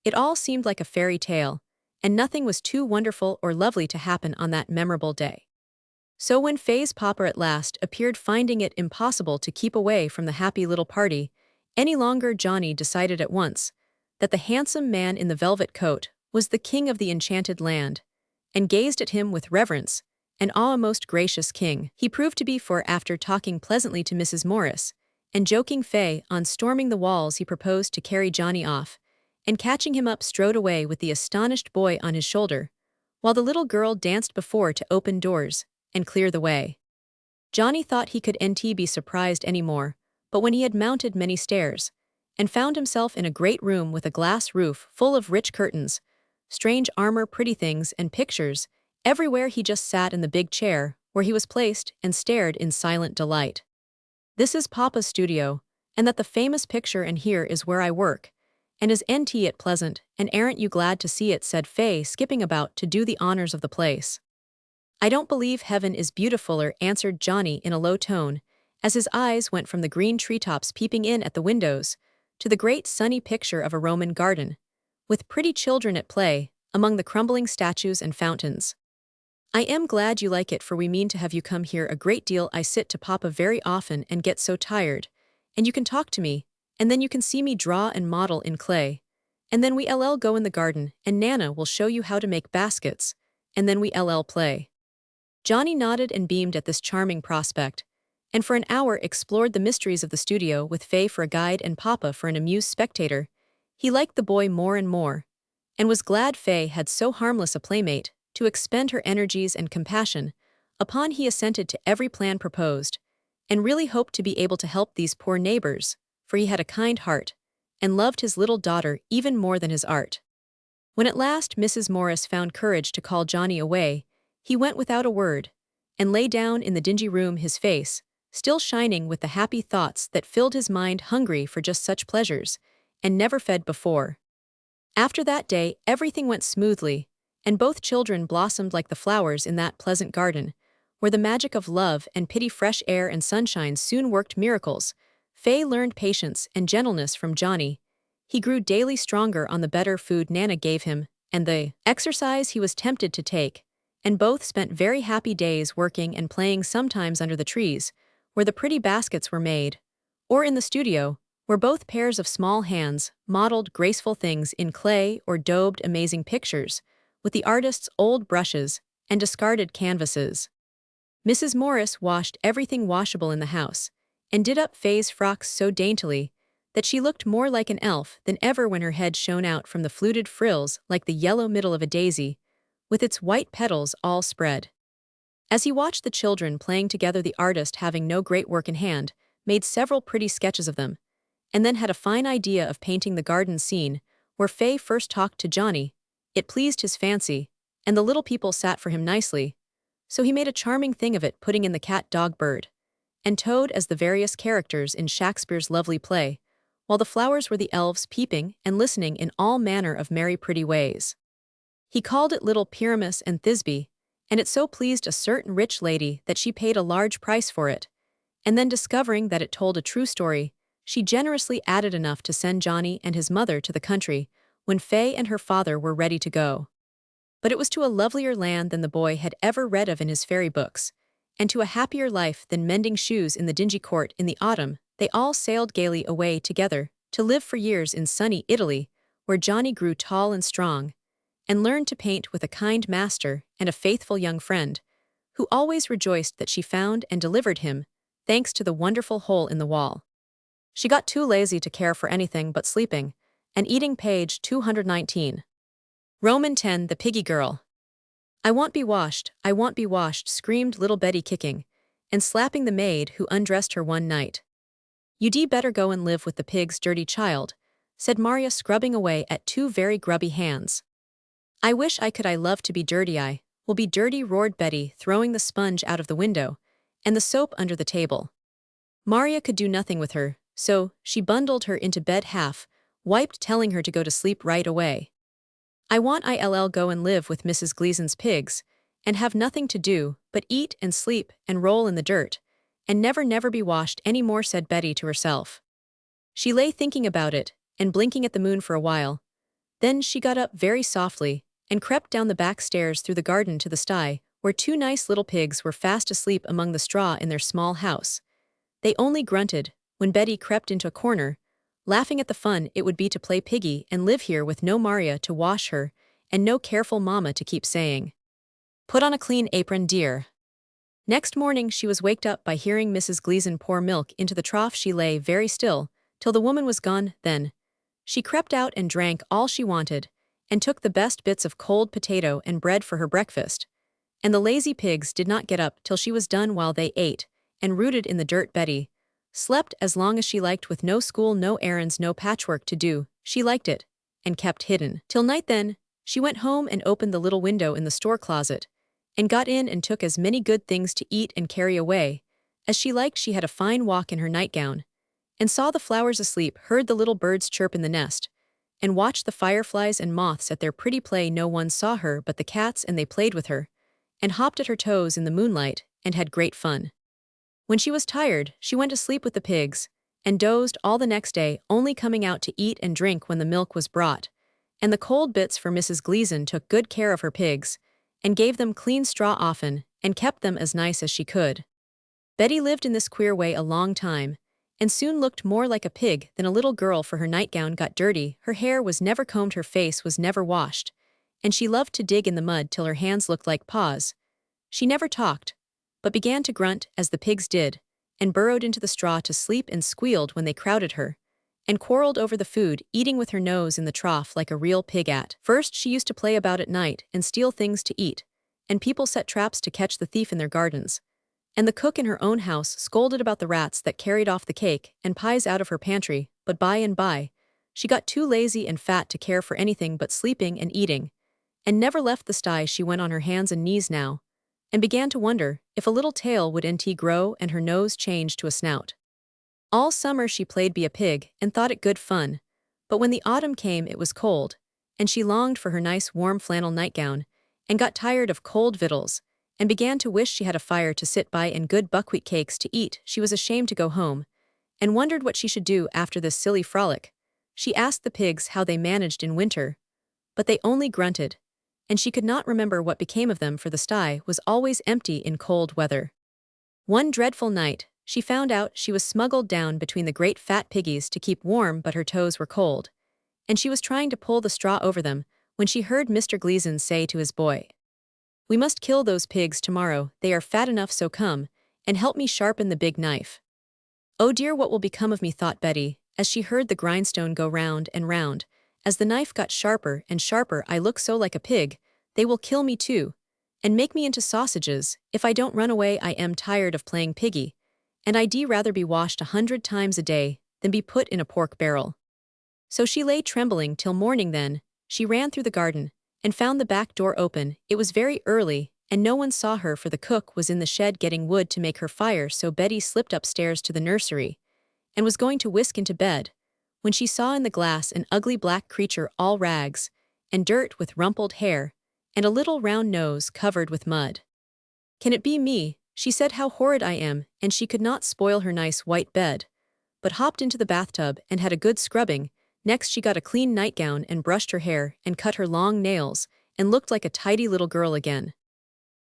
It all seemed like a fairy tale, and nothing was too wonderful or lovely to happen on that memorable day. So when Faye's papa at last appeared, finding it impossible to keep away from the happy little party any longer, Johnny decided at once that the handsome man in the velvet coat was the king of the enchanted land, and gazed at him with reverence and awe. A most gracious king he proved to be, for after talking pleasantly to Mrs. Morris, and joking Faye on storming the walls, he proposed to carry Johnny off, and catching him up strode away with the astonished boy on his shoulder, while the little girl danced before to open doors and clear the way. Johnny thought he could nt be surprised anymore, but when he had mounted many stairs, and found himself in a great room with a glass roof full of rich curtains, strange armor, pretty things, and pictures, everywhere, he just sat in the big chair where he was placed and stared in silent delight. "This is Papa's studio, and that the famous picture, and here is where I work. And is nt it pleasant, and aren't you glad to see it?" said Faye, skipping about to do the honors of the place. "I don't believe heaven is beautifuler," answered Johnny in a low tone, as his eyes went from the green treetops peeping in at the windows to the great sunny picture of a Roman garden, with pretty children at play among the crumbling statues and fountains. "I am glad you like it, for we mean to have you come here a great deal. I sit to Papa very often and get so tired, and you can talk to me, and then you can see me draw and model in clay, and then we go in the garden, and Nana will show you how to make baskets, and then we play." Johnny nodded and beamed at this charming prospect, and for an hour explored the mysteries of the studio with Faye for a guide and Papa for an amused spectator. He liked the boy more and more, and was glad Faye had so harmless a playmate to expend her energies and compassion upon. He assented to every plan proposed, and really hoped to be able to help these poor neighbors, for he had a kind heart, and loved his little daughter even more than his art. When at last Mrs. Morris found courage to call Johnny away, he went without a word, and lay down in the dingy room, his face still shining with the happy thoughts that filled his mind, hungry for just such pleasures, and never fed before. After that day everything went smoothly, and both children blossomed like the flowers in that pleasant garden, where the magic of love and pity, fresh air and sunshine soon worked miracles. Faye learned patience and gentleness from Johnny. He grew daily stronger on the better food Nana gave him, and the exercise he was tempted to take, and both spent very happy days working and playing, sometimes under the trees, where the pretty baskets were made, or in the studio, where both pairs of small hands modeled graceful things in clay or daubed amazing pictures with the artist's old brushes and discarded canvases. Mrs. Morris washed everything washable in the house, and did up Faye's frocks so daintily that she looked more like an elf than ever when her head shone out from the fluted frills like the yellow middle of a daisy, with its white petals all spread. As he watched the children playing together, the artist, having no great work in hand, made several pretty sketches of them, and then had a fine idea of painting the garden scene where Faye first talked to Johnny. It pleased his fancy, and the little people sat for him nicely, so he made a charming thing of it, putting in the cat, dog, bird, and toad as the various characters in Shakespeare's lovely play, while the flowers were the elves, peeping and listening in all manner of merry pretty ways. He called it Little Pyramus and Thisbe, and it so pleased a certain rich lady that she paid a large price for it, and then, discovering that it told a true story, she generously added enough to send Johnny and his mother to the country when Faye and her father were ready to go. But it was to a lovelier land than the boy had ever read of in his fairy books, and to a happier life than mending shoes in the dingy court in the autumn. They all sailed gaily away together to live for years in sunny Italy, where Johnny grew tall and strong, and learned to paint with a kind master and a faithful young friend, who always rejoiced that she found and delivered him, thanks to the wonderful hole in the wall. She got too lazy to care for anything but sleeping and eating. Page 219. Roman 10. The Piggy Girl. "I won't be washed, I won't be washed," screamed little Betty, kicking and slapping the maid who undressed her one night. "You'd better go and live with the pigs, dirty child," said Maria, scrubbing away at two very grubby hands. "I wish I could. I love to be dirty. I will be dirty," roared Betty, throwing the sponge out of the window and the soap under the table. Maria could do nothing with her, so she bundled her into bed half wiped, telling her to go to sleep right away. "I want I'll go and live with Mrs. Gleason's pigs, and have nothing to do but eat and sleep and roll in the dirt, and never be washed any more," said Betty to herself. She lay thinking about it and blinking at the moon for a while. Then she got up very softly and crept down the back stairs through the garden to the sty, where two nice little pigs were fast asleep among the straw in their small house. They only grunted when Betty crept into a corner, laughing at the fun it would be to play piggy and live here with no Maria to wash her and no careful mama to keep saying, "Put on a clean apron, dear." Next morning she was waked up by hearing Mrs. Gleason pour milk into the trough. She lay very still, till the woman was gone. Then she crept out and drank all she wanted, and took the best bits of cold potato and bread for her breakfast. And the lazy pigs did not get up till she was done. While they ate, and rooted in the dirt, Betty slept as long as she liked, with no school, no errands, no patchwork to do. She liked it, and kept hidden till night. Then she went home and opened the little window in the store closet, and got in and took as many good things to eat and carry away as she liked. She had a fine walk in her nightgown, and saw the flowers asleep, heard the little birds chirp in the nest, and watched the fireflies and moths at their pretty play. No one saw her but the cats, and they played with her, and hopped at her toes in the moonlight, and had great fun. When she was tired, she went to sleep with the pigs, and dozed all the next day, only coming out to eat and drink when the milk was brought, and the cold bits. For Mrs. Gleason took good care of her pigs, and gave them clean straw often, and kept them as nice as she could. Betty lived in this queer way a long time, and soon looked more like a pig than a little girl, for her nightgown got dirty, her hair was never combed, her face was never washed, and she loved to dig in the mud till her hands looked like paws. She never talked, but began to grunt as the pigs did, and burrowed into the straw to sleep, and squealed when they crowded her, and quarreled over the food, eating with her nose in the trough like a real pig. At first she used to play about at night and steal things to eat, and people set traps to catch the thief in their gardens, and the cook in her own house scolded about the rats that carried off the cake and pies out of her pantry. But by and by she got too lazy and fat to care for anything but sleeping and eating, and never left the sty. She went on her hands and knees now, and began to wonder if a little tail would grow and her nose change to a snout. All summer she played be a pig and thought it good fun, but when the autumn came it was cold, and she longed for her nice warm flannel nightgown, and got tired of cold victuals, and began to wish she had a fire to sit by and good buckwheat cakes to eat. She was ashamed to go home, and wondered what she should do after this silly frolic. She asked the pigs how they managed in winter, but they only grunted, and she could not remember what became of them, for the sty was always empty in cold weather. One dreadful night she found out she was smuggled down between the great fat piggies to keep warm, but her toes were cold, and she was trying to pull the straw over them, when she heard Mr. Gleason say to his boy, "We must kill those pigs tomorrow, they are fat enough, so come and help me sharpen the big knife." "Oh dear, what will become of me?" thought Betty, as she heard the grindstone go round and round. "As the knife got sharper and sharper, I look so like a pig, they will kill me too, and make me into sausages, if I don't run away. I am tired of playing piggy, and I'd rather be washed 100 times a day than be put in a pork barrel." So she lay trembling till morning. Then she ran through the garden, and found the back door open. It was very early, and no one saw her, for the cook was in the shed getting wood to make her fire. So Betty slipped upstairs to the nursery, and was going to whisk into bed, when she saw in the glass an ugly black creature, all rags and dirt, with rumpled hair, and a little round nose covered with mud. "Can it be me?" she said. "How horrid I am!" And she could not spoil her nice white bed, but hopped into the bathtub and had a good scrubbing. Next she got a clean nightgown and brushed her hair and cut her long nails, and looked like a tidy little girl again.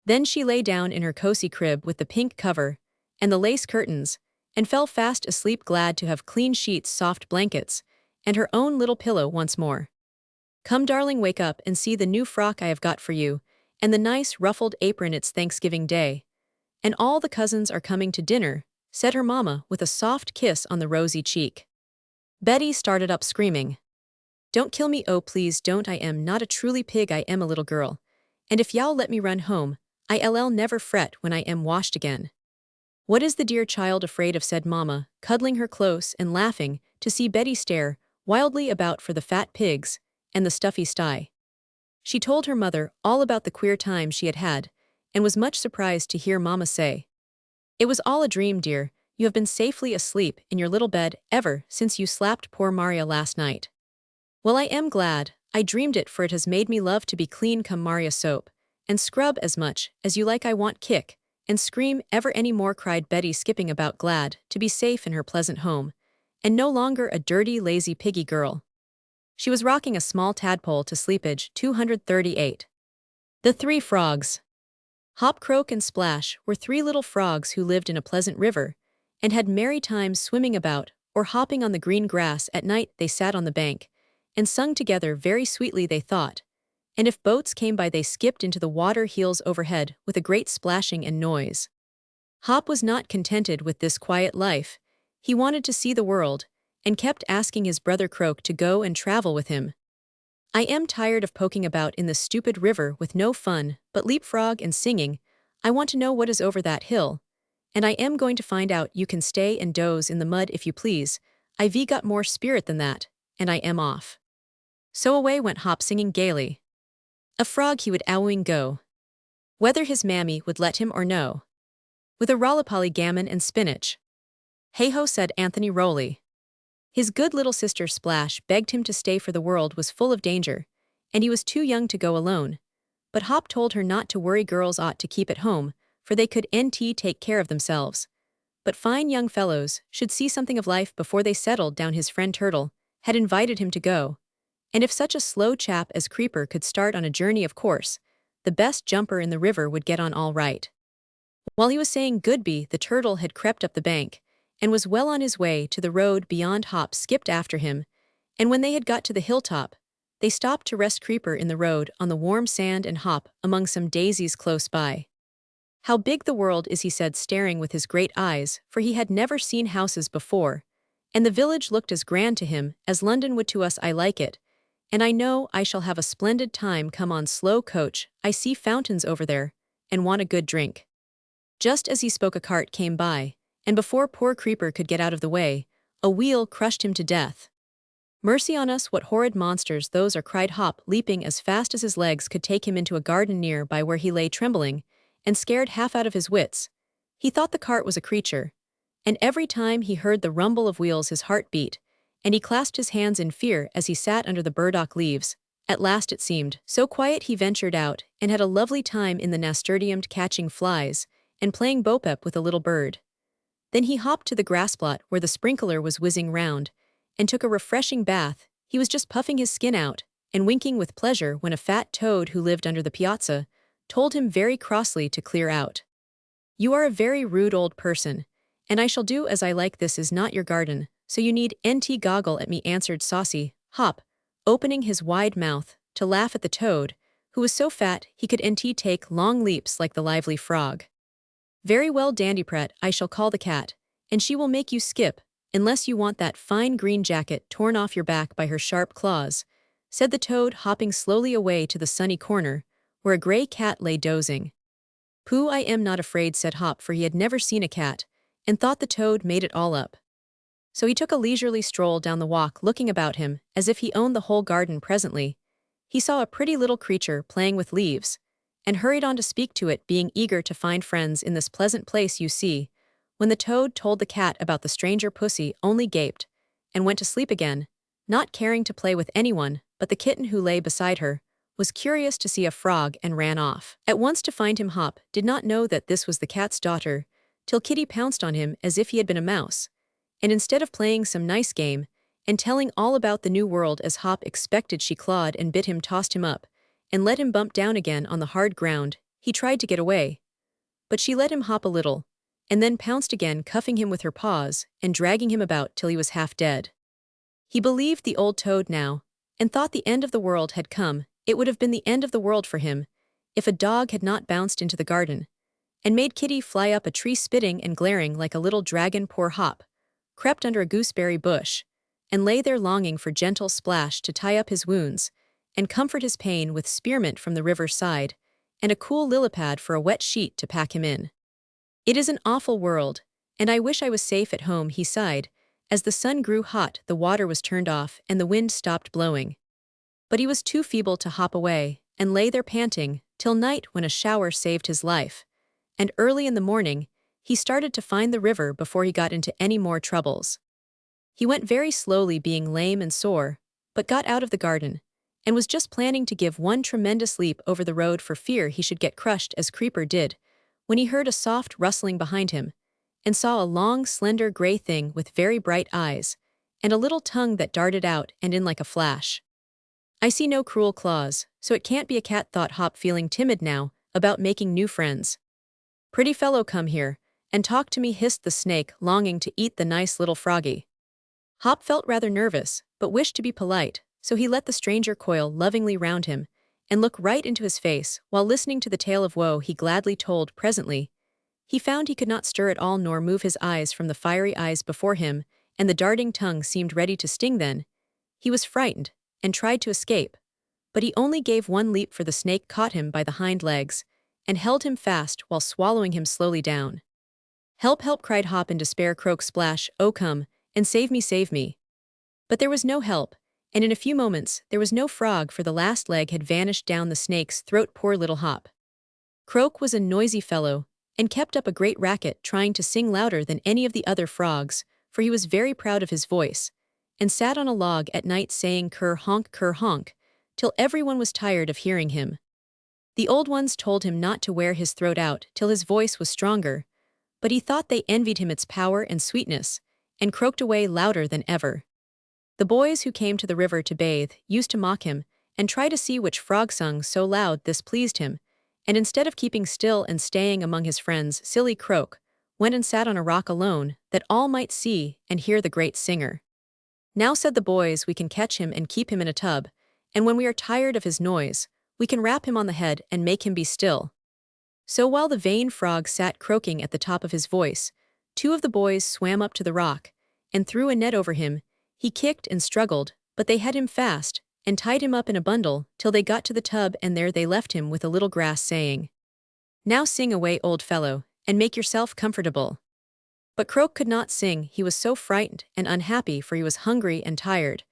Then she lay down in her cozy crib with the pink cover and the lace curtains, and fell fast asleep, glad to have clean sheets, soft blankets, and her own little pillow once more. "Come, darling, wake up and see the new frock I have got for you, and the nice ruffled apron. It's Thanksgiving Day, and all the cousins are coming to dinner," said her mamma, with a soft kiss on the rosy cheek. Betty started up screaming, "Don't kill me, oh please don't. I am not a truly pig, I am a little girl, and if y'all let me run home, I'll never fret when I am washed again." "What is the dear child afraid of?" said mamma, cuddling her close and laughing to see Betty stare wildly about for the fat pigs and the stuffy sty. She told her mother all about the queer time she had had, and was much surprised to hear mamma say, "It was all a dream, dear. You have been safely asleep in your little bed ever since you slapped poor Maria last night." "Well, I am glad I dreamed it, for it has made me love to be clean. Come, Maria, soap and scrub as much as you like. I won't kick and scream ever any more," cried Betty, skipping about, glad to be safe in her pleasant home, and no longer a dirty, lazy piggy girl. She was rocking a small tadpole to sleepage. 238. The Three Frogs. Hop, Croak, and Splash were three little frogs who lived in a pleasant river, and had merry times swimming about or hopping on the green grass. At night they sat on the bank, and sung together very sweetly, they thought, and if boats came by they skipped into the water heels overhead with a great splashing and noise. Hop was not contented with this quiet life. He wanted to see the world, and kept asking his brother Croak to go and travel with him. I am tired of poking about in this stupid river with no fun, but leapfrog and singing. I want to know what is over that hill. And I am going to find out. You can stay and doze in the mud if you please. I've got more spirit than that, and I am off. So away went Hop singing gaily. A frog he would owing go, whether his mammy would let him or no, with a rollapolly gammon and spinach. Hey-ho, said Anthony Rowley. His good little sister Splash begged him to stay, for the world was full of danger, and he was too young to go alone. But Hop told her not to worry, girls ought to keep at home, for they could take care of themselves. But fine young fellows should see something of life before they settled down. His friend Turtle had invited him to go, and if such a slow chap as Creeper could start on a journey, of course, the best jumper in the river would get on all right. While he was saying goodbye, the turtle had crept up the bank, and was well on his way to the road beyond. Hop skipped after him, and when they had got to the hilltop, they stopped to rest Creeper in the road on the warm sand and Hop among some daisies close by. How big the world is, he said, staring with his great eyes, for he had never seen houses before, and the village looked as grand to him as London would to us. I like it, and I know I shall have a splendid time. Come on, slow coach, I see fountains over there, and want a good drink. Just as he spoke, a cart came by, and before poor Creeper could get out of the way, a wheel crushed him to death. Mercy on us, what horrid monsters those are, cried Hop, leaping as fast as his legs could take him into a garden near by where he lay trembling, and scared half out of his wits. He thought the cart was a creature, and every time he heard the rumble of wheels his heart beat, and he clasped his hands in fear as he sat under the burdock leaves. At last it seemed so quiet he ventured out, and had a lovely time in the nasturtium, catching flies, and playing bo-peep with a little bird. Then he hopped to the grassplot where the sprinkler was whizzing round, and took a refreshing bath. He was just puffing his skin out, and winking with pleasure, when a fat toad who lived under the piazza told him very crossly to clear out. You are a very rude old person, and I shall do as I like. This is not your garden, so you need nt goggle at me, answered saucy Hop, opening his wide mouth to laugh at the toad, who was so fat he could take long leaps like the lively frog. Very well, Dandypret, I shall call the cat, and she will make you skip, unless you want that fine green jacket torn off your back by her sharp claws, said the toad, hopping slowly away to the sunny corner, where a gray cat lay dozing. Pooh, I am not afraid, said Hop, for he had never seen a cat, and thought the toad made it all up. So he took a leisurely stroll down the walk, looking about him as if he owned the whole garden. Presently he saw a pretty little creature playing with leaves, and hurried on to speak to it, being eager to find friends in this pleasant place. You see, when the toad told the cat about the stranger, pussy only gaped, and went to sleep again, not caring to play with anyone. But the kitten, who lay beside her, was curious to see a frog, and ran off at once to find him. Hop did not know that this was the cat's daughter, till Kitty pounced on him as if he had been a mouse, and instead of playing some nice game, and telling all about the new world as Hop expected, she clawed and bit him, tossed him up, and let him bump down again on the hard ground. He tried to get away, but she let him hop a little, and then pounced again, cuffing him with her paws, and dragging him about till he was half dead. He believed the old toad now, and thought the end of the world had come. It would have been the end of the world for him, if a dog had not bounced into the garden, and made Kitty fly up a tree, spitting and glaring like a little dragon. Poor Hop crept under a gooseberry bush, and lay there longing for gentle Splash to tie up his wounds, and comfort his pain with spearmint from the river side, and a cool lily-pad for a wet sheet to pack him in. It is an awful world, and I wish I was safe at home, he sighed. As the sun grew hot, the water was turned off, and the wind stopped blowing. But he was too feeble to hop away, and lay there panting, till night, when a shower saved his life, and early in the morning he started to find the river before he got into any more troubles. He went very slowly, being lame and sore, but got out of the garden, and was just planning to give one tremendous leap over the road for fear he should get crushed as Creeper did, when he heard a soft rustling behind him, and saw a long, slender gray thing with very bright eyes, and a little tongue that darted out and in like a flash. I see no cruel claws, so it can't be a cat, thought Hop, feeling timid now about making new friends. Pretty fellow, come here and talk to me, hissed the snake, longing to eat the nice little froggy. Hop felt rather nervous, but wished to be polite, so he let the stranger coil lovingly round him, and look right into his face, while listening to the tale of woe he gladly told. Presently He found he could not stir at all nor move his eyes from the fiery eyes before him, and the darting tongue seemed ready to sting then. He was frightened, and tried to escape. But he only gave one leap, for the snake caught him by the hind legs, and held him fast while swallowing him slowly down. "Help, help," cried Hop in despair. "Croak, splash, oh come, and save me, save me." But there was no help, and in a few moments there was no frog, for the last leg had vanished down the snake's throat. Poor little Hop. Croak was a noisy fellow, and kept up a great racket, trying to sing louder than any of the other frogs, for he was very proud of his voice, and sat on a log at night saying cur honk, till everyone was tired of hearing him. The old ones told him not to wear his throat out till his voice was stronger, but he thought they envied him its power and sweetness, and croaked away louder than ever. The boys who came to the river to bathe used to mock him, and try to see which frog sung so loud. This pleased him, and instead of keeping still and staying among his friends, silly Croak went and sat on a rock alone, that all might see and hear the great singer. "Now," said the boys, "we can catch him and keep him in a tub, and when we are tired of his noise, we can rap him on the head and make him be still." So while the vain frog sat croaking at the top of his voice, two of the boys swam up to the rock, and threw a net over him. He kicked and struggled, but they had him fast, and tied him up in a bundle till they got to the tub, and there they left him with a little grass, saying, "Now sing away, old fellow, and make yourself comfortable." But Croak could not sing. He was so frightened and unhappy, for he was hungry and tired,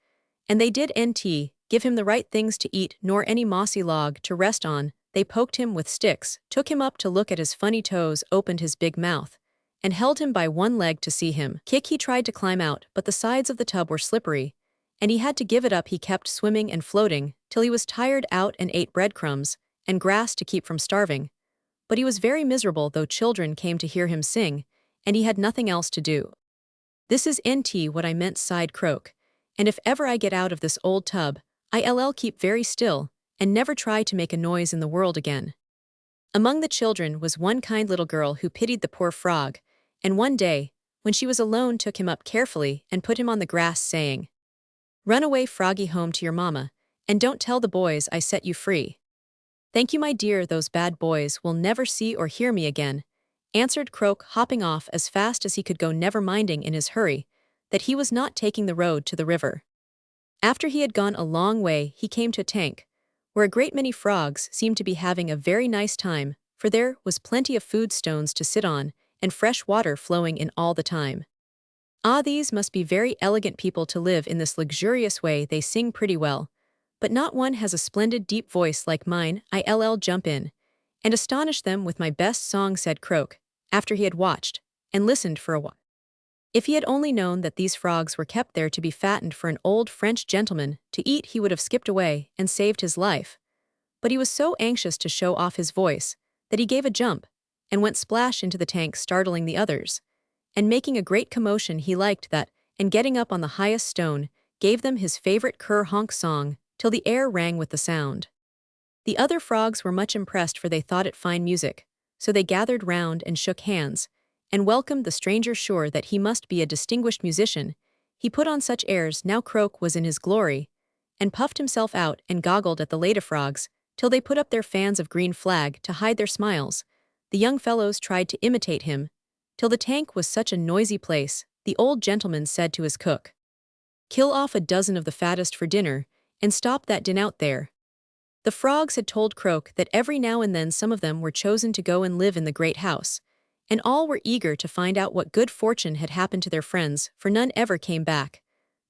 and they didn't give him the right things to eat, nor any mossy log to rest on. They poked him with sticks, took him up to look at his funny toes, opened his big mouth, and held him by one leg to see him kick. He tried to climb out, but the sides of the tub were slippery, and he had to give it up. He kept swimming and floating till he was tired out, and ate breadcrumbs and grass to keep from starving. But he was very miserable, though children came to hear him sing, and he had nothing else to do. "This is what I meant," sighed Croak, "and if ever I get out of this old tub, I'll keep very still, and never try to make a noise in the world again." Among the children was one kind little girl who pitied the poor frog, and one day, when she was alone, took him up carefully and put him on the grass, saying, "Run away, froggy, home to your mama, and don't tell the boys I set you free." "Thank you, my dear, those bad boys will never see or hear me again," answered Croak, hopping off as fast as he could go, never minding in his hurry that he was not taking the road to the river. After he had gone a long way, he came to a tank, where a great many frogs seemed to be having a very nice time, for there was plenty of food stones to sit on, and fresh water flowing in all the time. "Ah, these must be very elegant people to live in this luxurious way. They sing pretty well, but not one has a splendid deep voice like mine. I'll jump in and astonish them with my best song," said Croak, after he had watched and listened for a while. If he had only known that these frogs were kept there to be fattened for an old French gentleman to eat, he would have skipped away and saved his life. But he was so anxious to show off his voice that he gave a jump and went splash into the tank, startling the others, and making a great commotion. He liked that, and getting up on the highest stone, gave them his favorite cur honk song till the air rang with the sound. The other frogs were much impressed, for they thought it fine music, so they gathered round and shook hands, and welcomed the stranger, sure that he must be a distinguished musician. He put on such airs. Now Croak was in his glory, and puffed himself out and goggled at the lady frogs till they put up their fans of green flag to hide their smiles. The young fellows tried to imitate him, till the tank was such a noisy place. The old gentleman said to his cook, "Kill off a dozen of the fattest for dinner, and stop that din out there." The frogs had told Croak that every now and then some of them were chosen to go and live in the great house, and all were eager to find out what good fortune had happened to their friends, for none ever came back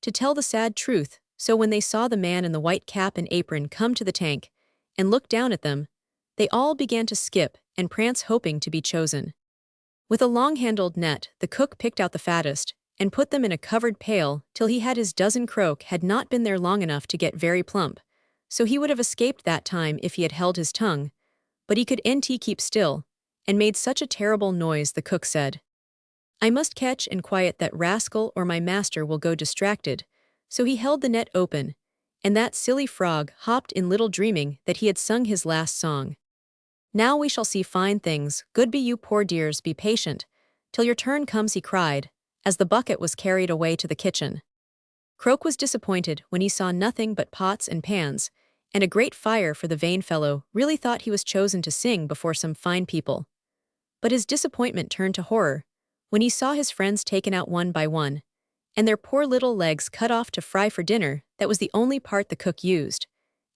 to tell the sad truth. So when they saw the man in the white cap and apron come to the tank and look down at them, they all began to skip and prance, hoping to be chosen. With a long-handled net, the cook picked out the fattest and put them in a covered pail till he had his dozen. Croak had not been there long enough to get very plump, so he would have escaped that time if he had held his tongue, but he couldn't keep still, and made such a terrible noise. The cook said, "I must catch and quiet that rascal, or my master will go distracted." So he held the net open, and that silly frog hopped in, little dreaming that he had sung his last song. "Now we shall see fine things. Good be you, poor dears, be patient till your turn comes," he cried, as the bucket was carried away to the kitchen. Croak was disappointed when he saw nothing but pots and pans, and a great fire, for the vain fellow really thought he was chosen to sing before some fine people. But his disappointment turned to horror when he saw his friends taken out one by one, and their poor little legs cut off to fry for dinner. That was the only part the cook used,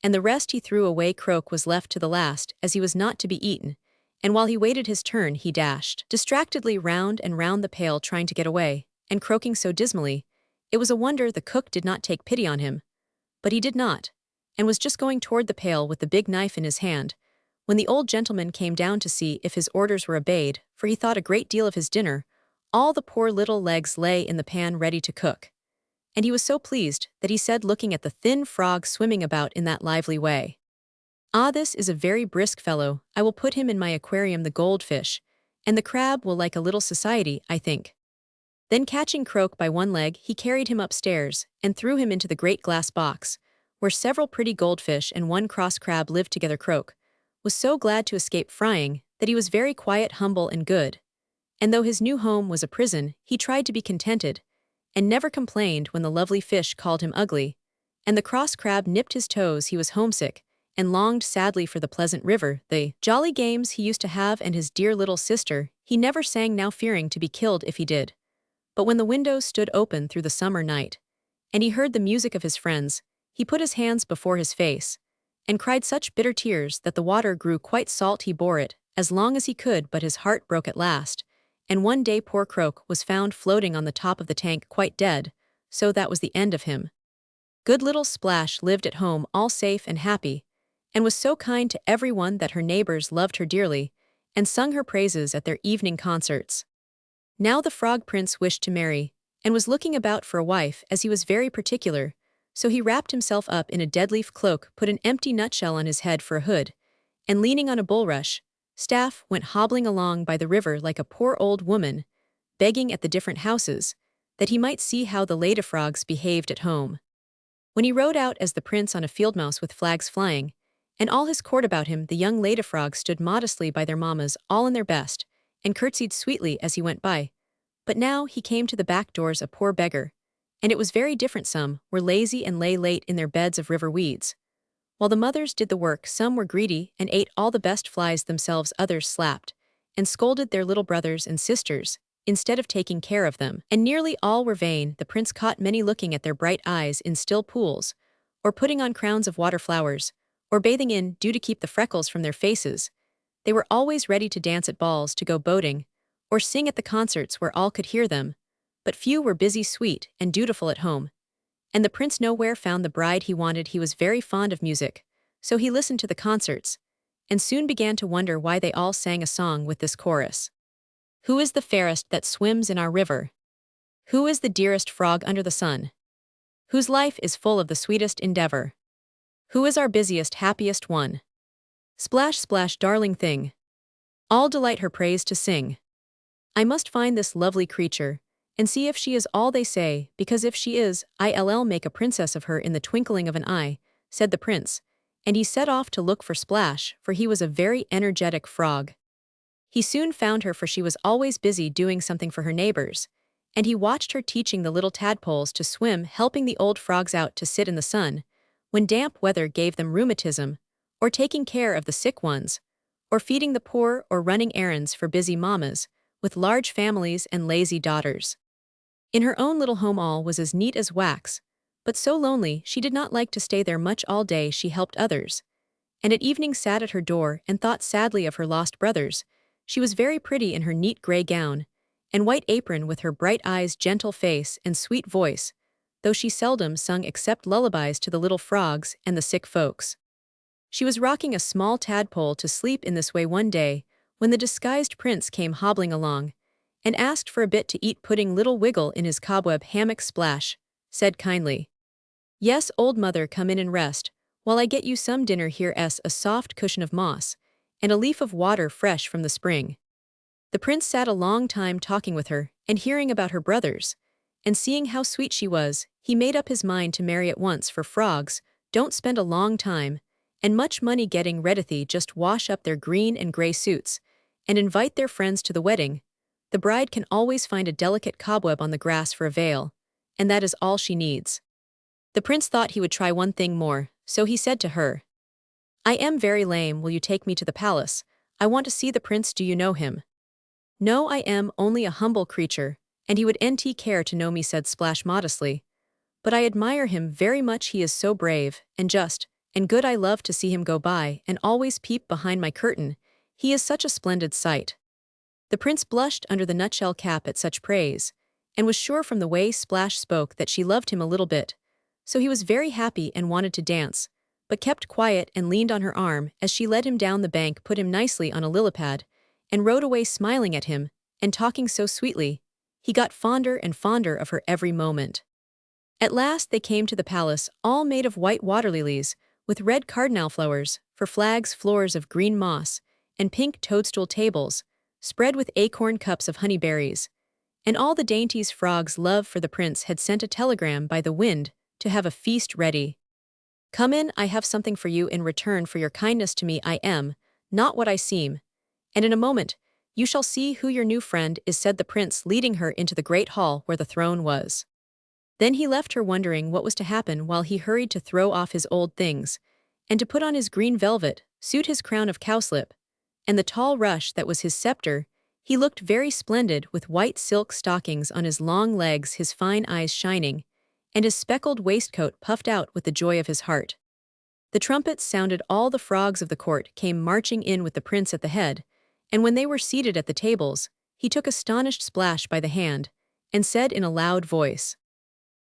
and the rest he threw away. Croak was left to the last, as he was not to be eaten, and while he waited his turn he dashed distractedly round and round the pail trying to get away, and croaking so dismally, it was a wonder the cook did not take pity on him. But he did not, and was just going toward the pail with the big knife in his hand, when the old gentleman came down to see if his orders were obeyed, for he thought a great deal of his dinner. All the poor little legs lay in the pan ready to cook. And he was so pleased that he said, looking at the thin frog swimming about in that lively way, "Ah, this is a very brisk fellow. I will put him in my aquarium, the goldfish, and the crab will like a little society, I think." Then catching Croak by one leg, he carried him upstairs and threw him into the great glass box, where several pretty goldfish and one cross crab lived together. Croak was so glad to escape frying that he was very quiet, humble, and good. And though his new home was a prison, he tried to be contented, and never complained when the lovely fish called him ugly, and the cross crab nipped his toes. He was homesick, and longed sadly for the pleasant river, the jolly games he used to have, and his dear little sister. He never sang now, fearing to be killed if he did. But when the windows stood open through the summer night, and he heard the music of his friends, he put his hands before his face, and cried such bitter tears that the water grew quite salt. He bore it as long as he could, but his heart broke at last, and one day poor Croak was found floating on the top of the tank quite dead, so that was the end of him. Good little Splash lived at home all safe and happy, and was so kind to everyone that her neighbors loved her dearly, and sung her praises at their evening concerts. Now the Frog Prince wished to marry, and was looking about for a wife, as he was very particular, so he wrapped himself up in a dead-leaf cloak, put an empty nutshell on his head for a hood, and leaning on a bulrush staff, went hobbling along by the river like a poor old woman, begging at the different houses, that he might see how the lady frogs behaved at home. When he rode out as the prince on a field mouse with flags flying, and all his court about him, the young lady frogs stood modestly by their mammas, all in their best, and curtsied sweetly as he went by. But now he came to the back doors a poor beggar, and it was very different. Some were lazy and lay late in their beds of river weeds, while the mothers did the work. Some were greedy and ate all the best flies themselves. Others slapped and scolded their little brothers and sisters instead of taking care of them. And nearly all were vain. The prince caught many looking at their bright eyes in still pools, or putting on crowns of water flowers, or bathing in dew to keep the freckles from their faces. They were always ready to dance at balls, to go boating, or sing at the concerts where all could hear them. But few were busy, sweet, and dutiful at home. And the prince nowhere found the bride he wanted. He was very fond of music, so he listened to the concerts, and soon began to wonder why they all sang a song with this chorus: "Who is the fairest that swims in our river? Who is the dearest frog under the sun? Whose life is full of the sweetest endeavor? Who is our busiest, happiest one? Splash, splash, darling thing, all delight her praise to sing. I must find this lovely creature, and see if she is all they say, because if she is, I'll make a princess of her in the twinkling of an eye," said the prince, and he set off to look for Splash, for he was a very energetic frog. He soon found her, for she was always busy doing something for her neighbors, and he watched her teaching the little tadpoles to swim, helping the old frogs out to sit in the sun when damp weather gave them rheumatism, or taking care of the sick ones, or feeding the poor, or running errands for busy mammas with large families and lazy daughters. In her own little home all was as neat as wax, but so lonely she did not like to stay there much. All day she helped others, and at evening sat at her door and thought sadly of her lost brothers. She was very pretty in her neat gray gown and white apron, with her bright eyes, gentle face, and sweet voice, though she seldom sung except lullabies to the little frogs and the sick folks. She was rocking a small tadpole to sleep in this way one day, when the disguised prince came hobbling along, and asked for a bit to eat. Putting little Wiggle in his cobweb hammock, Splash said kindly, "Yes, old mother, come in and rest, while I get you some dinner. Here's a soft cushion of moss, and a leaf of water fresh from the spring." The prince sat a long time talking with her, and hearing about her brothers, and seeing how sweet she was, he made up his mind to marry at once, for frogs don't spend a long time and much money getting ready. Just wash up their green and gray suits, and invite their friends to the wedding. The bride can always find a delicate cobweb on the grass for a veil, and that is all she needs. The prince thought he would try one thing more, so he said to her, "I am very lame. Will you take me to the palace? I want to see the prince. Do you know him?" "No, I am only a humble creature, and he would nt care to know me," said Splash modestly. "But I admire him very much. He is so brave, and just, and good. I love to see him go by, and always peep behind my curtain. He is such a splendid sight." The prince blushed under the nutshell cap at such praise, and was sure from the way Splash spoke that she loved him a little bit. So he was very happy and wanted to dance, but kept quiet and leaned on her arm as she led him down the bank, put him nicely on a lily pad, and rode away smiling at him, and talking so sweetly. He got fonder and fonder of her every moment. At last they came to the palace, all made of white water lilies, with red cardinal flowers, for flags, floors of green moss, and pink toadstool tables, spread with acorn cups of honeyberries. And all the dainties frogs love, for the prince had sent a telegram by the wind to have a feast ready. "Come in, I have something for you in return for your kindness to me. I am not what I seem. And in a moment, you shall see who your new friend is," said the prince, leading her into the great hall where the throne was. Then he left her wondering what was to happen, while he hurried to throw off his old things, and to put on his green velvet suit, his crown of cowslip, and the tall rush that was his scepter. He looked very splendid, with white silk stockings on his long legs, his fine eyes shining, and his speckled waistcoat puffed out with the joy of his heart. The trumpets sounded. All the frogs of the court came marching in with the prince at the head, and when they were seated at the tables, he took astonished Splash by the hand, and said in a loud voice,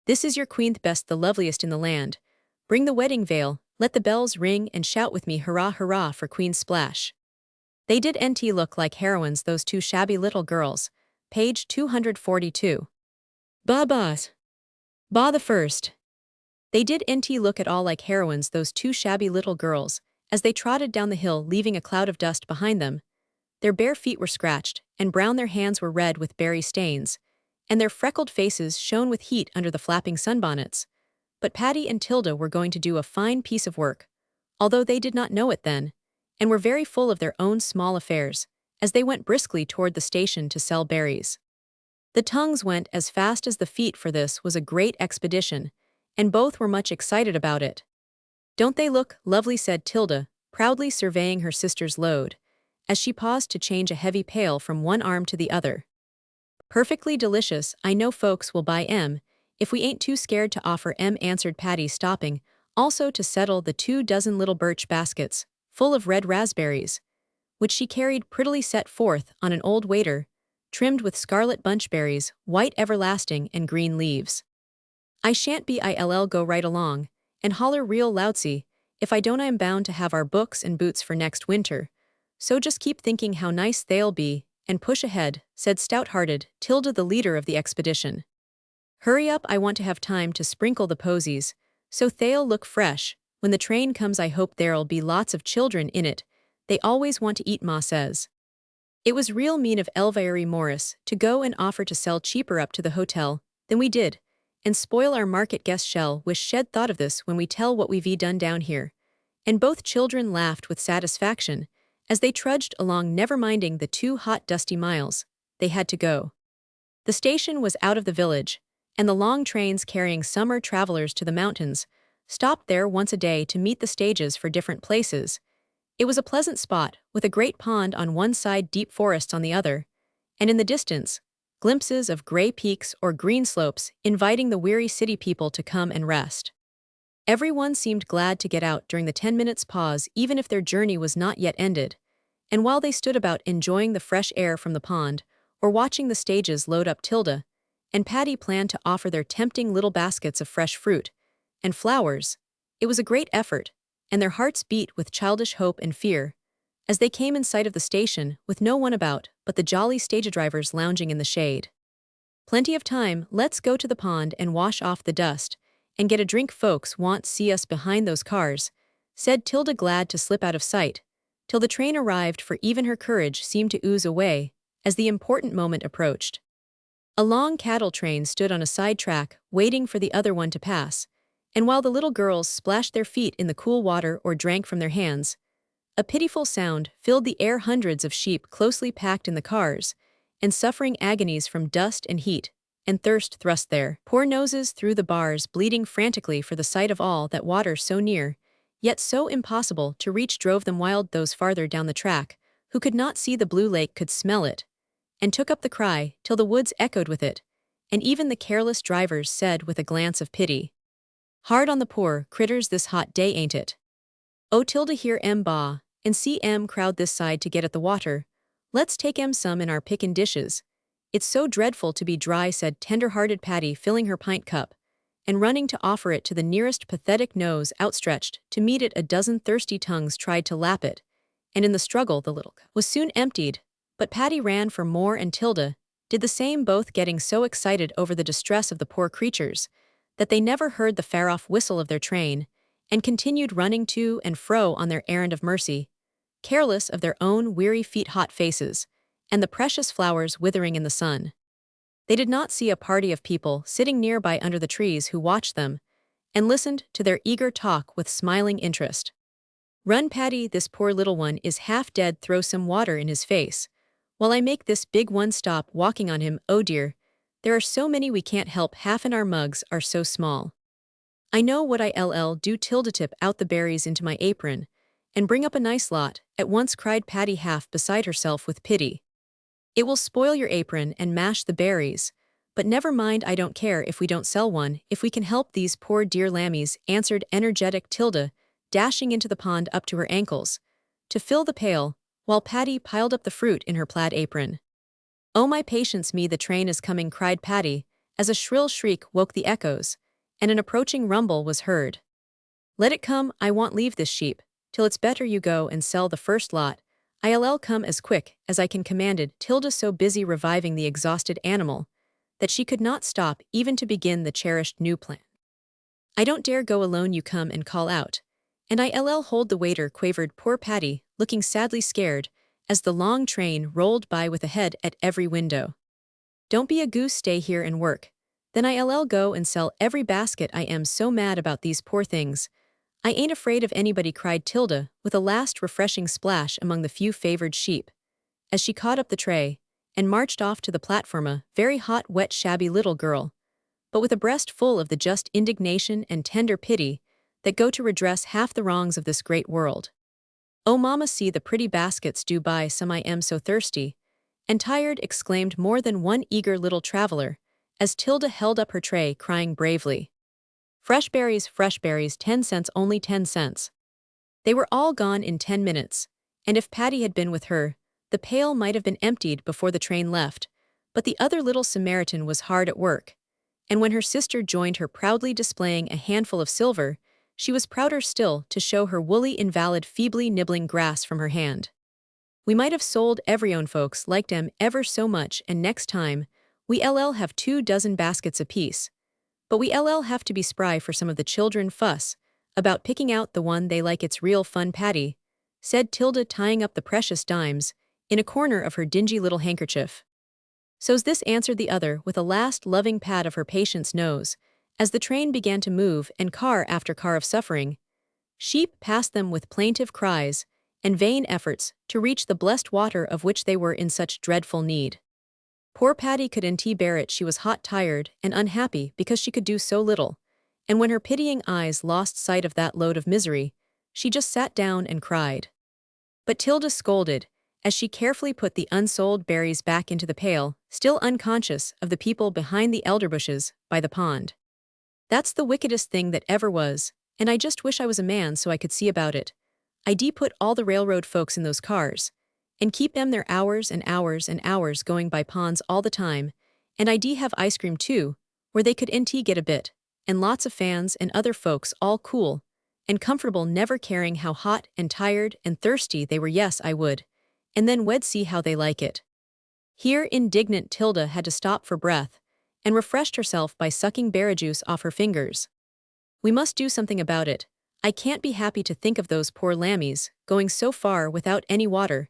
"This is your queen, best, the loveliest in the land. Bring the wedding veil, let the bells ring, and shout with me, hurrah, hurrah, for Queen Splash." They did nt look like heroines, those two shabby little girls. Page 242. Ba the first. They did nt look at all like heroines, those two shabby little girls, as they trotted down the hill, leaving a cloud of dust behind them. Their bare feet were scratched, and brown. Their hands were red with berry stains, and their freckled faces shone with heat under the flapping sunbonnets. But Patty and Tilda were going to do a fine piece of work, although they did not know it then, and were very full of their own small affairs, as they went briskly toward the station to sell berries. The tongues went as fast as the feet, for this was a great expedition, and both were much excited about it. "Don't they look lovely?" said Tilda, proudly surveying her sister's load, as she paused to change a heavy pail from one arm to the other. "Perfectly delicious. I know folks will buy 'em, if we ain't too scared to offer 'em," answered Patty, stopping also to settle the 24 little birch baskets, full of red raspberries, which she carried prettily set forth on an old waiter, trimmed with scarlet bunchberries, white everlasting, and green leaves. "I shan't be ill, go right along, and holler real loudsy, if I don't. I'm bound to have our books and boots for next winter, so just keep thinking how nice they'll be, and push ahead," said stout-hearted Tilda, the leader of the expedition. "Hurry up, I want to have time to sprinkle the posies, so they'll look fresh when the train comes. I hope there'll be lots of children in it. They always want to eat," Ma says. It was real mean of Elviry Morris to go and offer to sell cheaper up to the hotel than we did, and spoil our market guest shell. Wish she'd thought of this when we tell what we've done down here. And both children laughed with satisfaction as they trudged along, never minding the 2 hot dusty miles they had to go. The station was out of the village, and the long trains carrying summer travelers to the mountains stopped there once a day to meet the stages for different places. It was a pleasant spot, with a great pond on one side, deep forests on the other, and in the distance, glimpses of gray peaks or green slopes inviting the weary city people to come and rest. Everyone seemed glad to get out during the 10 minutes pause, even if their journey was not yet ended, and while they stood about enjoying the fresh air from the pond or watching the stages load up, Tilda and Patty planned to offer their tempting little baskets of fresh fruit and flowers. It was a great effort, and their hearts beat with childish hope and fear as they came in sight of the station, with no one about but the jolly stage drivers lounging in the shade. "Plenty of time, let's go to the pond and wash off the dust and get a drink. Folks won't see us behind those cars," said Tilda, glad to slip out of sight, till the train arrived, for even her courage seemed to ooze away as the important moment approached. A long cattle train stood on a side track, waiting for the other one to pass, and while the little girls splashed their feet in the cool water or drank from their hands, a pitiful sound filled the air. Hundreds of sheep closely packed in the cars, and suffering agonies from dust and heat and thirst, thrust their poor noses through the bars, bleeding frantically for the sight of all that water so near, yet so impossible to reach, drove them wild. Those farther down the track, who could not see the blue lake, could smell it, and took up the cry till the woods echoed with it, and even the careless drivers said with a glance of pity, "Hard on the poor critters this hot day, ain't it? Oh, Tilda hear em baw, and see em crowd this side to get at the water. Let's take em some in our pickin' dishes. It's so dreadful to be dry," said tender-hearted Patty, filling her pint cup, and running to offer it to the nearest pathetic nose outstretched to meet it. A dozen thirsty tongues tried to lap it, and in the struggle the little cup was soon emptied, but Patty ran for more and Tilda did the same, both getting so excited over the distress of the poor creatures that they never heard the far-off whistle of their train, and continued running to and fro on their errand of mercy, careless of their own weary feet-hot faces, and the precious flowers withering in the sun. They did not see a party of people sitting nearby under the trees who watched them, and listened to their eager talk with smiling interest. "Run, Patty, this poor little one is half dead, throw some water in his face, while I make this big one stop walking on him. Oh dear, there are so many we can't help, half in our mugs are so small. I know what I'll do." Tilda tip out the berries into my apron, and bring up a nice lot, at once, cried Patty, half beside herself with pity. "It will spoil your apron and mash the berries, but never mind, I don't care if we don't sell one, if we can help these poor dear lammies," answered energetic Tilda, dashing into the pond up to her ankles, to fill the pail, while Patty piled up the fruit in her plaid apron. "Oh, my patience me, the train is coming," cried Patty, as a shrill shriek woke the echoes, and an approaching rumble was heard. "Let it come, I won't leave this sheep, till it's better you go and sell the first lot. I'll come as quick as I can," commanded Tilda, so busy reviving the exhausted animal that she could not stop even to begin the cherished new plan. "I don't dare go alone, you come and call out, and I'll hold the waiter," quavered poor Patty, looking sadly scared as the long train rolled by with a head at every window. "Don't be a goose, stay here and work. Then I'll go and sell every basket. I am so mad about these poor things. I ain't afraid of anybody," cried Tilda, with a last refreshing splash among the few favored sheep, as she caught up the tray and marched off to the platform, a very hot, wet, shabby little girl, but with a breast full of the just indignation and tender pity that go to redress half the wrongs of this great world. "Oh, mamma, see the pretty baskets, do buy some, I am so thirsty and tired," exclaimed more than one eager little traveler, as Tilda held up her tray, crying bravely, fresh berries, 10 cents, only 10 cents. They were all gone in 10 minutes, and if Patty had been with her, the pail might have been emptied before the train left, but the other little Samaritan was hard at work, and when her sister joined her proudly displaying a handful of silver, she was prouder still to show her woolly invalid feebly nibbling grass from her hand. "We might have sold every own folks liked 'em ever so much, and next time, we'll have 2 dozen baskets apiece. But we'll have to be spry for some of the children fuss about picking out the one they like. It's real fun, Patty," said Tilda, tying up the precious dimes in a corner of her dingy little handkerchief. "So's this," answered the other with a last loving pat of her patient's nose, as the train began to move and car after car of suffering sheep passed them with plaintive cries and vain efforts to reach the blessed water of which they were in such dreadful need. Poor Patty couldn't bear it. She was hot, tired, and unhappy because she could do so little, and when her pitying eyes lost sight of that load of misery, she just sat down and cried. But Tilda scolded, as she carefully put the unsold berries back into the pail, still unconscious of the people behind the elder bushes by the pond. "That's the wickedest thing that ever was, and I just wish I was a man so I could see about it. I'd put all the railroad folks in those cars, and keep them there hours and hours and hours going by ponds all the time, and I'd have ice cream too, where they could get a bit, and lots of fans and other folks all cool and comfortable, never caring how hot and tired and thirsty they were. Yes, I would, and then we'd see how they like it." Here indignant Tilda had to stop for breath, and refreshed herself by sucking berry juice off her fingers. "We must do something about it. I can't be happy to think of those poor lammies going so far without any water.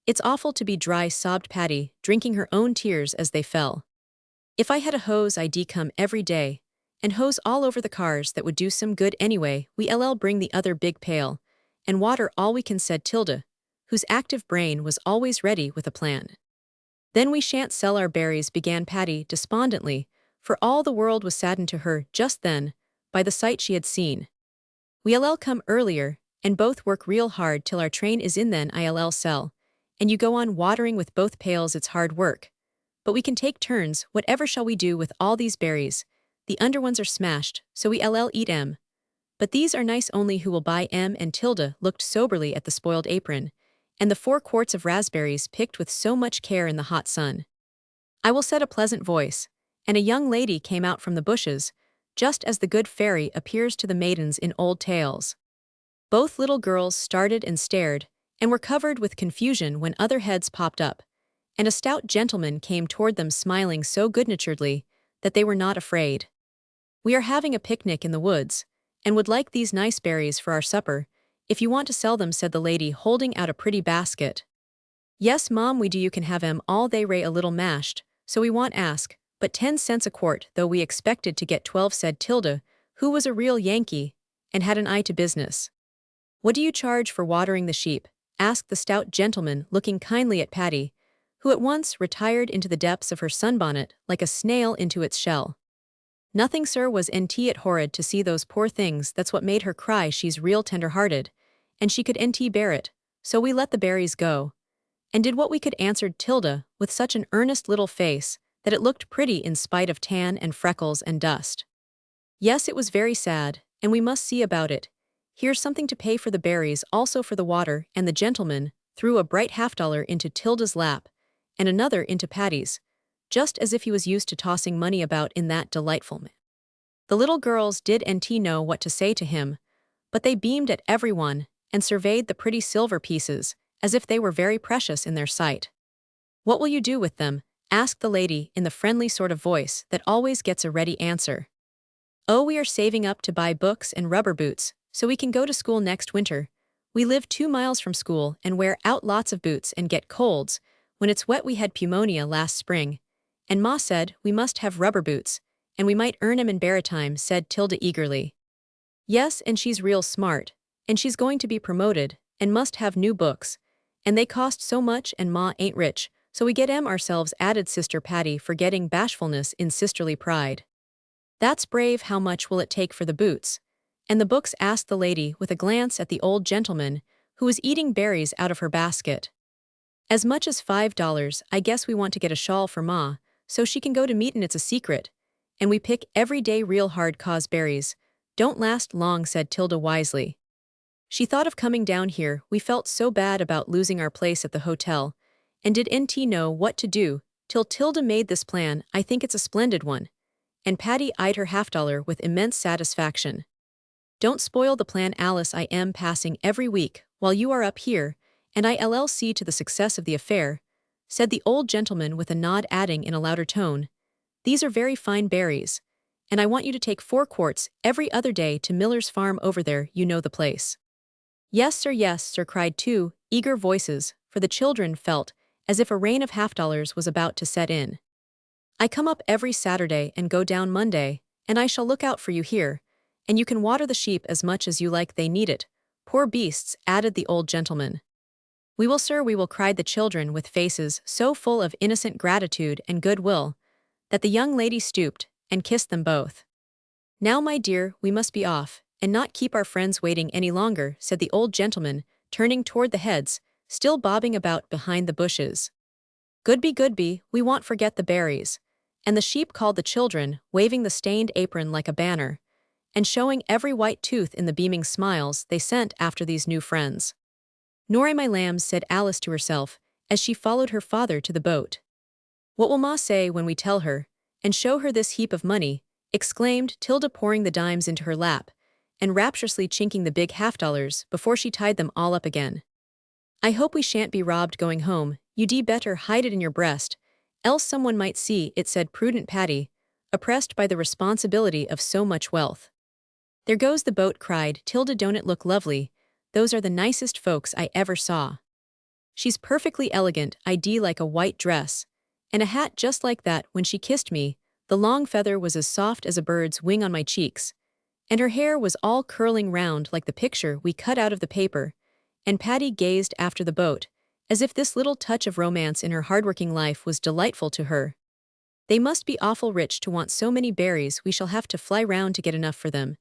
It's awful to be dry," sobbed Patty, drinking her own tears as they fell. "If I had a hose, I'd come every day and hose all over the cars. That would do some good anyway. We'll bring the other big pail and water all we can," said Tilda, whose active brain was always ready with a plan. "Then we shan't sell our berries," began Patty despondently, for all the world was saddened to her just then by the sight she had seen. "We'll come earlier and both work real hard till our train is in, then I'll sell, and you go on watering with both pails. It's hard work. But we can take turns. Whatever shall we do with all these berries? The under ones are smashed, so we ll eat 'em. But these are nice only who will buy 'em, and Tilda looked soberly at the spoiled apron, and the 4 quarts of raspberries picked with so much care in the hot sun. I will said a pleasant voice, and a young lady came out from the bushes, just as the good fairy appears to the maidens in old tales. Both little girls started and stared, and were covered with confusion when other heads popped up, and a stout gentleman came toward them smiling so good-naturedly that they were not afraid. We are having a picnic in the woods, and would like these nice berries for our supper, if you want to sell them, said the lady, holding out a pretty basket. Yes, Mom, we do. You can have 'em all. They a little mashed, so we won't ask, but 10 cents a quart, though we expected to get 12, said Tilda, who was a real Yankee, and had an eye to business. What do you charge for watering the sheep? Asked the stout gentleman, looking kindly at Patty, who at once retired into the depths of her sunbonnet like a snail into its shell. Nothing, sir, was it horrid to see those poor things. That's what made her cry. She's real tender-hearted, and she could bear it, so we let the berries go. And did what we could, answered Tilda, with such an earnest little face that it looked pretty in spite of tan and freckles and dust. Yes, it was very sad, and we must see about it. Here's something to pay for the berries, also for the water, and the gentleman threw a bright $half into Tilda's lap, and another into Patty's, just as if he was used to tossing money about in that delightful manner. The little girls did know what to say to him, but they beamed at everyone and surveyed the pretty silver pieces as if they were very precious in their sight. What will you do with them? Asked the lady in the friendly sort of voice that always gets a ready answer. Oh, we are saving up to buy books and rubber boots, so we can go to school next winter. We live 2 miles from school and wear out lots of boots and get colds. When it's wet, we had pneumonia last spring, and Ma said we must have rubber boots, and we might earn 'em in baritime, said Tilda eagerly. Yes, and she's real smart, and she's going to be promoted, and must have new books, and they cost so much, and Ma ain't rich, so we get 'em ourselves, added Sister Patty, forgetting bashfulness in sisterly pride. That's brave. How much will it take for the boots? And the books? Asked the lady with a glance at the old gentleman, who was eating berries out of her basket. As much as $5. I guess we want to get a shawl for Ma, so she can go to meetin'. It's a secret, and we pick every day. Real hard, 'cause berries don't last long, said Tilda wisely. She thought of coming down here. We felt so bad about losing our place at the hotel, and did know what to do, till Tilda made this plan. I think it's a splendid one. And Patty eyed her $half with immense satisfaction. Don't spoil the plan, Alice. I am passing every week while you are up here, and I'll see to the success of the affair, said the old gentleman with a nod, adding in a louder tone, these are very fine berries, and I want you to take 4 quarts every other day to Miller's farm over there. You know the place. Yes, sir, cried 2 eager voices, for the children felt as if a rain of $half was about to set in. I come up every Saturday and go down Monday, and I shall look out for you here, and you can water the sheep as much as you like. They need it. Poor beasts, added the old gentleman. We will, sir, we will, cried the children with faces so full of innocent gratitude and goodwill that the young lady stooped and kissed them both. Now, my dear, we must be off, and not keep our friends waiting any longer, said the old gentleman, turning toward the heads, still bobbing about behind the bushes. Goodby, we won't forget the berries. And the sheep, called the children, waving the stained apron like a banner, and showing every white tooth in the beaming smiles they sent after these new friends. Nor, my lambs, said Alice to herself, as she followed her father to the boat. What will Ma say when we tell her, and show her this heap of money? Exclaimed Tilda, pouring the dimes into her lap, and rapturously chinking the big $half before she tied them all up again. I hope we shan't be robbed going home. You'd better hide it in your breast, else someone might see it, said prudent Patty, oppressed by the responsibility of so much wealth. There goes the boat, cried Tilda. Don't it look lovely? Those are the nicest folks I ever saw. She's perfectly elegant, like a white dress, and a hat just like that. When she kissed me, the long feather was as soft as a bird's wing on my cheeks, and her hair was all curling round like the picture we cut out of the paper, and Patty gazed after the boat, as if this little touch of romance in her hardworking life was delightful to her. They must be awful rich to want so many berries. We shall have to fly round to get enough for them.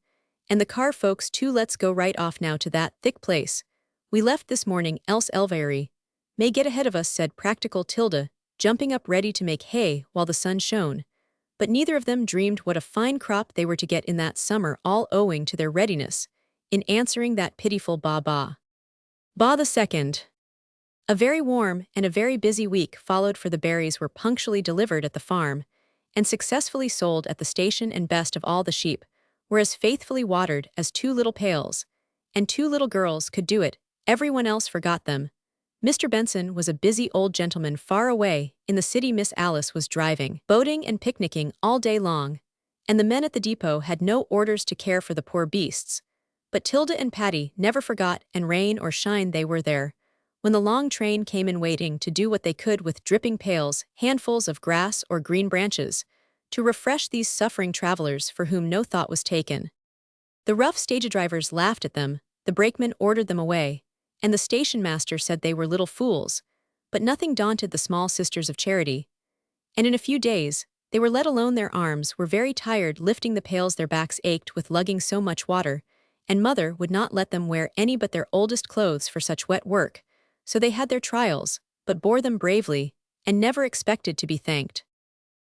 And the car folks too. Let's go right off now to that thick place we left this morning, else Elvary May get ahead of us, said practical Tilda, jumping up ready to make hay while the sun shone. But neither of them dreamed what a fine crop they were to get in that summer, all owing to their readiness in answering that pitiful ba-ba. Ba the second. A very warm and a very busy week followed, for the berries were punctually delivered at the farm and successfully sold at the station, and best of all, the sheep were as faithfully watered as two little pails, and two little girls could do it. Everyone else forgot them. Mr. Benson was a busy old gentleman far away in the city. Miss Alice was driving, boating and picnicking all day long, and the men at the depot had no orders to care for the poor beasts. But Tilda and Patty never forgot, and rain or shine they were there when the long train came in, waiting to do what they could with dripping pails, handfuls of grass or green branches, to refresh these suffering travelers for whom no thought was taken. The rough stage drivers laughed at them, the brakeman ordered them away, and the station master said they were little fools, but nothing daunted the small sisters of charity. And in a few days, they were let alone. Their arms were very tired lifting the pails, their backs ached with lugging so much water, and mother would not let them wear any but their oldest clothes for such wet work, so they had their trials, but bore them bravely, and never expected to be thanked.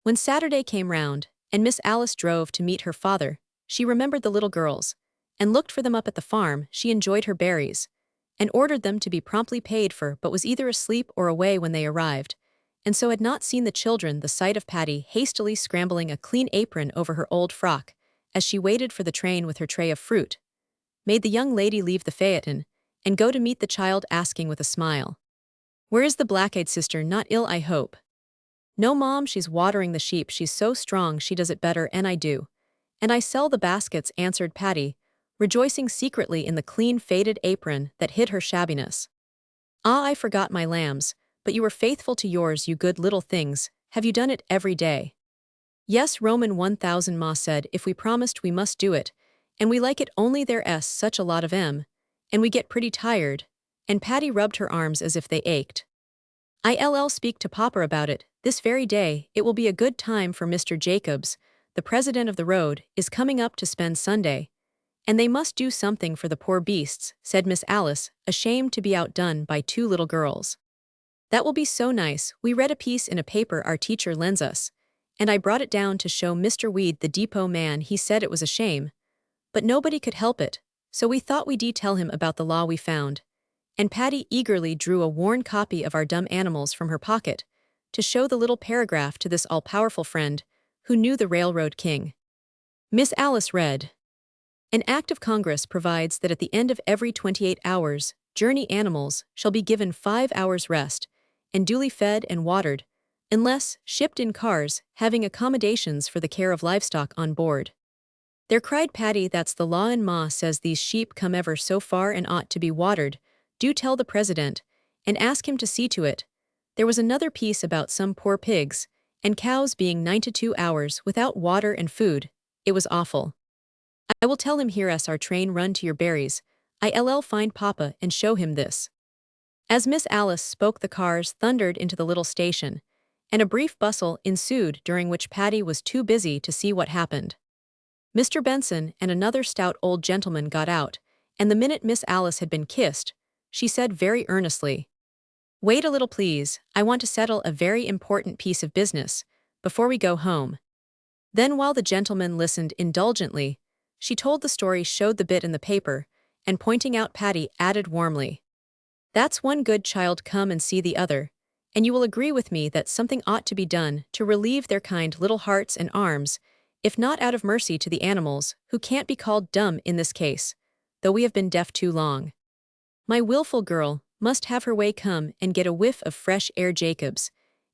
When Saturday came round, and Miss Alice drove to meet her father, she remembered the little girls, and looked for them up at the farm. She enjoyed her berries, and ordered them to be promptly paid for, but was either asleep or away when they arrived, and so had not seen the children. The sight of Patty hastily scrambling a clean apron over her old frock, as she waited for the train with her tray of fruit, made the young lady leave the phaeton and go to meet the child, asking with a smile, "Where is the black-eyed sister? Not ill, I hope?" "No, Mom, she's watering the sheep. She's so strong she does it better 'n I do. And I sell the baskets," answered Patty, rejoicing secretly in the clean faded apron that hid her shabbiness. "Ah, I forgot my lambs, but you were faithful to yours, you good little things. Have you done it every day?" "Yes, Roman 1000, Ma said, if we promised we must do it, and we like it, only there's such a lot of 'em, and we get pretty tired," and Patty rubbed her arms as if they ached. "I'll speak to Papa about it this very day. It will be a good time for Mr. Jacobs, the president of the road, is coming up to spend Sunday, and they must do something for the poor beasts," said Miss Alice, ashamed to be outdone by two little girls. "That will be so nice. We read a piece in a paper our teacher lends us, and I brought it down to show Mr. Weed, the depot man. He said it was a shame, but nobody could help it, so we thought we'd tell him about the law we found." And Patty eagerly drew a worn copy of Our Dumb Animals from her pocket to show the little paragraph to this all-powerful friend who knew the railroad king. Miss Alice read, "An act of Congress provides that at the end of every 28 hours, journey animals shall be given 5 hours rest and duly fed and watered, unless shipped in cars having accommodations for the care of livestock on board." "There," cried Patty, "that's the law, and Ma says these sheep come ever so far and ought to be watered. Do tell the president, and ask him to see to it." There was another piece about some poor pigs and cows being 92 hours without water and food. It was awful. "I will tell him here as our train run to your berries. I'll find Papa and show him this." As Miss Alice spoke, the cars thundered into the little station, and a brief bustle ensued, during which Patty was too busy to see what happened. Mr. Benson and another stout old gentleman got out, and the minute Miss Alice had been kissed, she said very earnestly, "Wait a little, please. I want to settle a very important piece of business before we go home." Then, while the gentleman listened indulgently, she told the story, showed the bit in the paper, and pointing out Patty, added warmly, "That's one good child. Come and see the other, and you will agree with me that something ought to be done to relieve their kind little hearts and arms, if not out of mercy to the animals, who can't be called dumb in this case, though we have been deaf too long. My willful girl must have her way. Come and get a whiff of fresh air, Jacobs."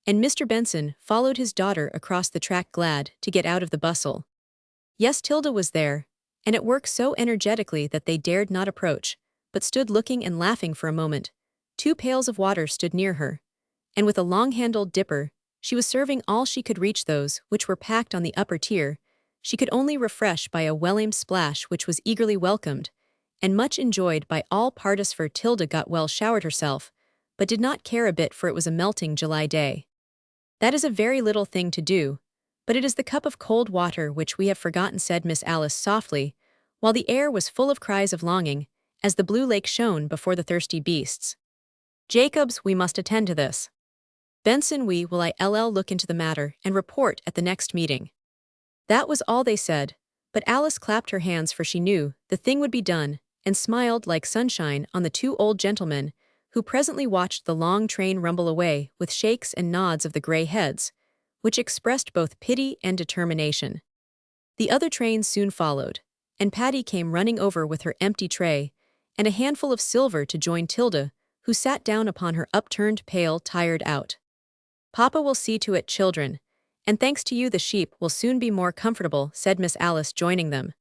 And Mr. Benson followed his daughter across the track, glad to get out of the bustle. Yes, Tilda was there, and at work so energetically that they dared not approach, but stood looking and laughing for a moment. 2 pails of water stood near her, and with a long-handled dipper, she was serving all she could reach. Those which were packed on the upper tier she could only refresh by a well-aimed splash, which was eagerly welcomed and much enjoyed by all parties, for Tilda got well showered herself, but did not care a bit, for it was a melting July day. "That is a very little thing to do, but it is the cup of cold water which we have forgotten," said Miss Alice softly, while the air was full of cries of longing, as the blue lake shone before the thirsty beasts. Jacobs, we must attend to this. Benson, we will ILL look into the matter and report at the next meeting. That was all they said, but Alice clapped her hands for she knew the thing would be done, and smiled like sunshine on the two old gentlemen, who presently watched the long train rumble away with shakes and nods of the gray heads, which expressed both pity and determination. The other train soon followed, and Patty came running over with her empty tray and a handful of silver to join Tilda, who sat down upon her upturned pail, tired out. Papa will see to it, children, and thanks to you the sheep will soon be more comfortable, said Miss Alice, joining them.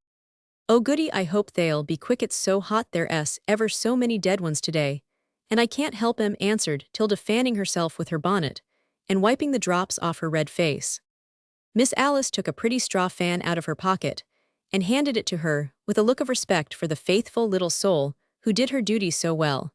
Oh goody, I hope they'll be quick, it's so hot there's ever so many dead ones today, and I can't help 'em, answered Tilda, fanning herself with her bonnet and wiping the drops off her red face. Miss Alice took a pretty straw fan out of her pocket and handed it to her with a look of respect for the faithful little soul who did her duty so well.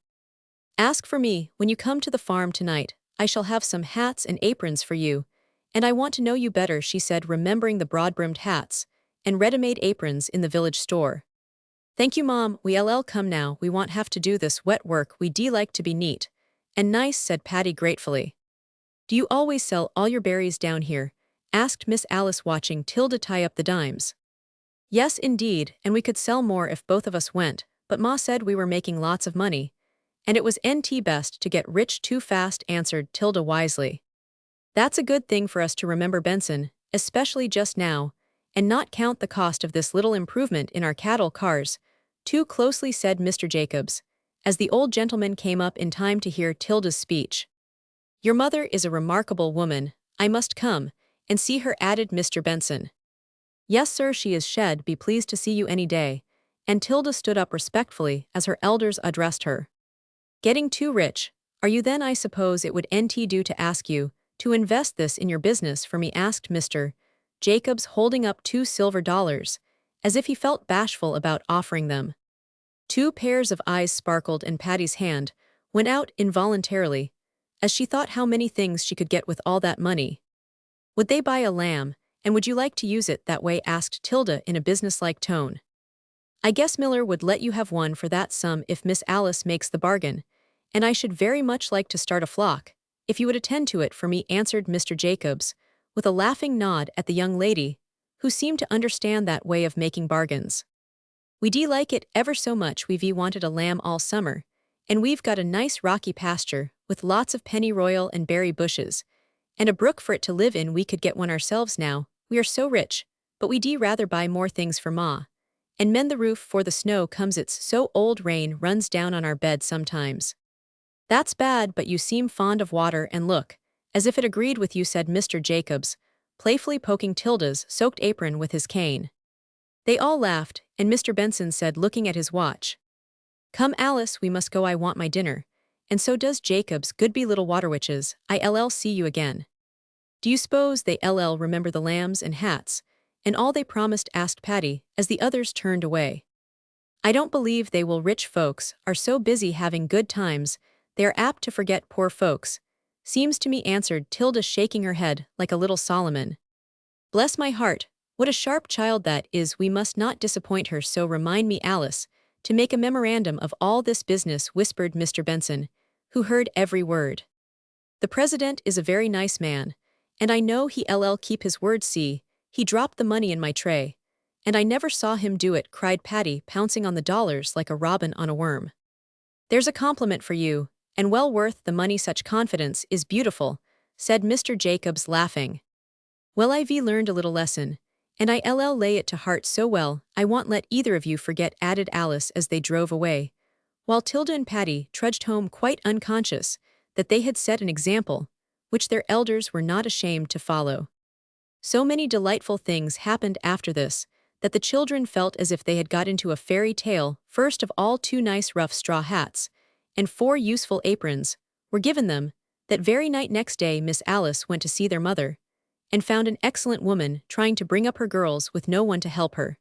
Ask for me when you come to the farm tonight. I shall have some hats and aprons for you, and I want to know you better, she said, remembering the broad-brimmed hats and ready-made aprons in the village store. Thank you, Mom, we'll come now, we won't have to do this wet work, we like to be neat and nice, said Patty gratefully. Do you always sell all your berries down here? Asked Miss Alice, watching Tilda tie up the dimes. Yes, indeed, and we could sell more if both of us went, but Ma said we were making lots of money, and it was best to get rich too fast, answered Tilda wisely. That's a good thing for us to remember, Benson, especially just now, and not count the cost of this little improvement in our cattle cars too closely, said Mr. Jacobs, as the old gentleman came up in time to hear Tilda's speech. Your mother is a remarkable woman, I must come and see her, added Mr. Benson. Yes, sir, she is, shed be pleased to see you any day, and Tilda stood up respectfully as her elders addressed her. Getting too rich, are you then? I suppose it would do to ask you to invest this in your business for me, asked Mr. Jacobs, holding up $2 as if he felt bashful about offering them. Two pairs of eyes sparkled and Patty's hand went out involuntarily as she thought how many things she could get with all that money. Would they buy a lamb, and would you like to use it that way? Asked Tilda in a businesslike tone. I guess Miller would let you have one for that sum if Miss Alice makes the bargain, and I should very much like to start a flock, if you would attend to it for me, answered Mr. Jacobs, with a laughing nod at the young lady, who seemed to understand that way of making bargains. We like it ever so much. We've wanted a lamb all summer, and we've got a nice rocky pasture with lots of pennyroyal and berry bushes, and a brook for it to live in. We could get one ourselves now, we are so rich, but we rather buy more things for Ma, and mend the roof for the snow comes, it's so old, rain runs down on our bed sometimes. That's bad, but you seem fond of water and look as if it agreed with you, said Mr. Jacobs, playfully poking Tilda's soaked apron with his cane. They all laughed, and Mr. Benson said, looking at his watch, Come, Alice, we must go, I want my dinner, and so does Jacobs, good be little waterwitches, I'll see you again. Do you suppose they remember the lambs and hats, and all they promised? Asked Patty, as the others turned away. I don't believe they will. Rich folks are so busy having good times, they are apt to forget poor folks, seems to me, answered Tilda, shaking her head like a little Solomon. Bless my heart, what a sharp child that is, we must not disappoint her, so remind me, Alice, to make a memorandum of all this business, whispered Mr. Benson, who heard every word. The president is a very nice man, and I know he'll keep his word. See, he dropped the money in my tray, and I never saw him do it, cried Patty, pouncing on the dollars like a robin on a worm. There's a compliment for you, and well worth the money, such confidence is beautiful, said Mr. Jacobs, laughing. Well, I've learned a little lesson, and I'll lay it to heart so well, I won't let either of you forget, added Alice as they drove away, while Tilda and Patty trudged home quite unconscious that they had set an example which their elders were not ashamed to follow. So many delightful things happened after this that the children felt as if they had got into a fairy tale. First of all, 2 nice rough straw hats and 4 useful aprons were given them. That very night next day Miss Alice went to see their mother, and found an excellent woman trying to bring up her girls with no one to help her.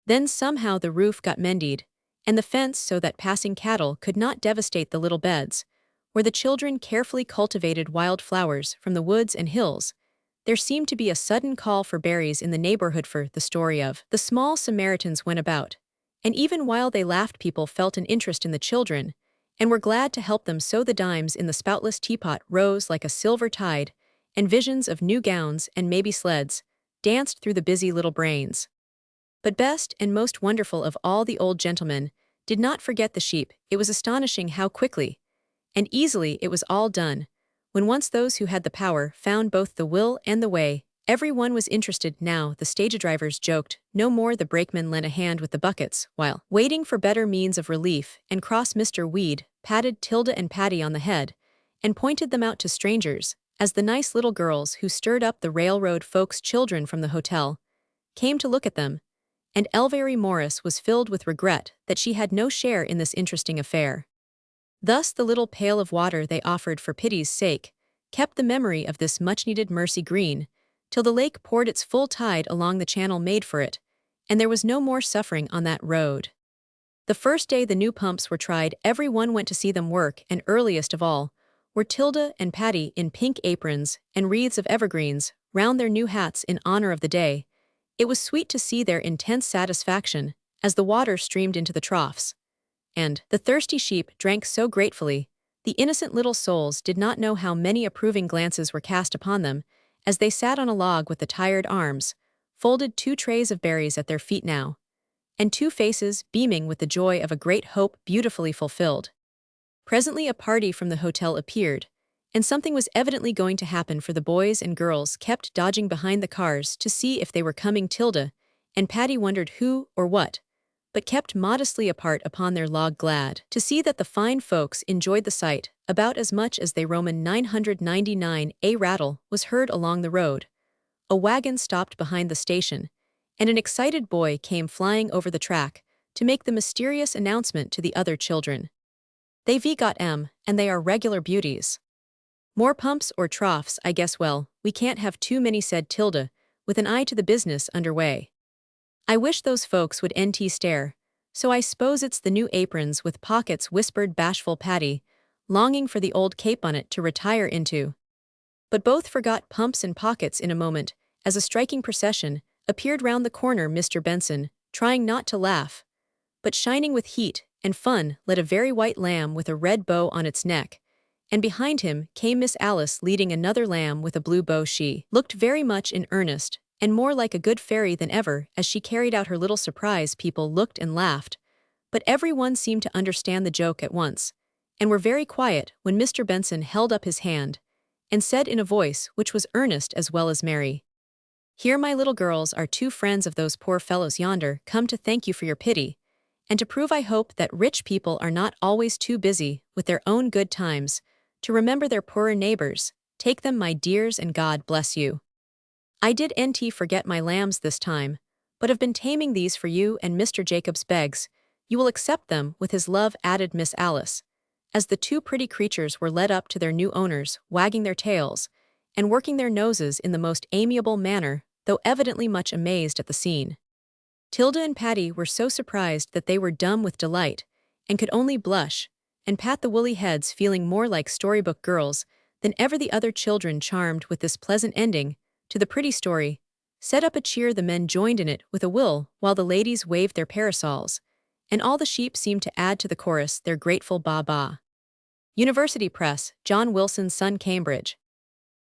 Then somehow the roof got mended, and the fence, so that passing cattle could not devastate the little beds, where the children carefully cultivated wild flowers from the woods and hills. There seemed to be a sudden call for berries in the neighborhood, for the story of the small Samaritans went about, and even while they laughed people felt an interest in the children, and were glad to help them sew the dimes in the spoutless teapot rose like a silver tide, and visions of new gowns and maybe sleds danced through the busy little brains. But best and most wonderful of all, the old gentleman did not forget the sheep. It was astonishing how quickly and easily it was all done. When once those who had the power found both the will and the way, everyone was interested now. The stage drivers joked, no more the brakemen lent a hand with the buckets, while waiting for better means of relief, and cross Mr. Weed patted Tilda and Patty on the head, and pointed them out to strangers, as the nice little girls who stirred up the railroad folks' children from the hotel came to look at them, and Elvery Morris was filled with regret that she had no share in this interesting affair. Thus the little pail of water they offered for pity's sake kept the memory of this much-needed mercy green, till the lake poured its full tide along the channel made for it, and there was no more suffering on that road. The first day the new pumps were tried, every one went to see them work, and earliest of all were Tilda and Patty in pink aprons and wreaths of evergreens round their new hats in honor of the day. It was sweet to see their intense satisfaction as the water streamed into the troughs, and the thirsty sheep drank so gratefully. The innocent little souls did not know how many approving glances were cast upon them as they sat on a log with the tired arms, folded 2 trays of berries at their feet now, and 2 faces beaming with the joy of a great hope beautifully fulfilled. Presently a party from the hotel appeared, and something was evidently going to happen, for the boys and girls kept dodging behind the cars to see if they were coming. Tilda and Patty wondered who or what, but kept modestly apart upon their log, glad to see that the fine folks enjoyed the sight about as much as they. Roman 999. A rattle was heard along the road. A wagon stopped behind the station, and an excited boy came flying over the track to make the mysterious announcement to the other children. They've got 'em, and they are regular beauties. More pumps or troughs, I guess. Well, we can't have too many, said Tilda, with an eye to the business underway. I wish those folks would stare. So I suppose it's the new aprons with pockets, whispered bashful Patty, longing for the old capebonnet to retire into. But both forgot pumps and pockets in a moment, as a striking procession appeared round the corner. Mr. Benson, trying not to laugh, but shining with heat and fun, led a very white lamb with a red bow on its neck, and behind him came Miss Alice leading another lamb with a blue bow. She looked very much in earnest, and more like a good fairy than ever as she carried out her little surprise. People looked and laughed, but everyone seemed to understand the joke at once, and were very quiet when Mr. Benson held up his hand and said in a voice which was earnest as well as merry, "Here, my little girls, are 2 friends of those poor fellows yonder, come to thank you for your pity, and to prove, I hope, that rich people are not always too busy with their own good times to remember their poorer neighbors. Take them, my dears, and God bless you. I did forget my lambs this time, but have been taming these for you, and Mr. Jacobs begs you will accept them with his love," added Miss Alice, as the 2 pretty creatures were led up to their new owners, wagging their tails and working their noses in the most amiable manner, though evidently much amazed at the scene. Tilda and Patty were so surprised that they were dumb with delight, and could only blush and pat the woolly heads, feeling more like storybook girls than ever. The other children, charmed with this pleasant ending to the pretty story, set up a cheer. The men joined in it with a will, while the ladies waved their parasols, and all the sheep seemed to add to the chorus their grateful ba-ba. University Press, John Wilson's Son, Cambridge.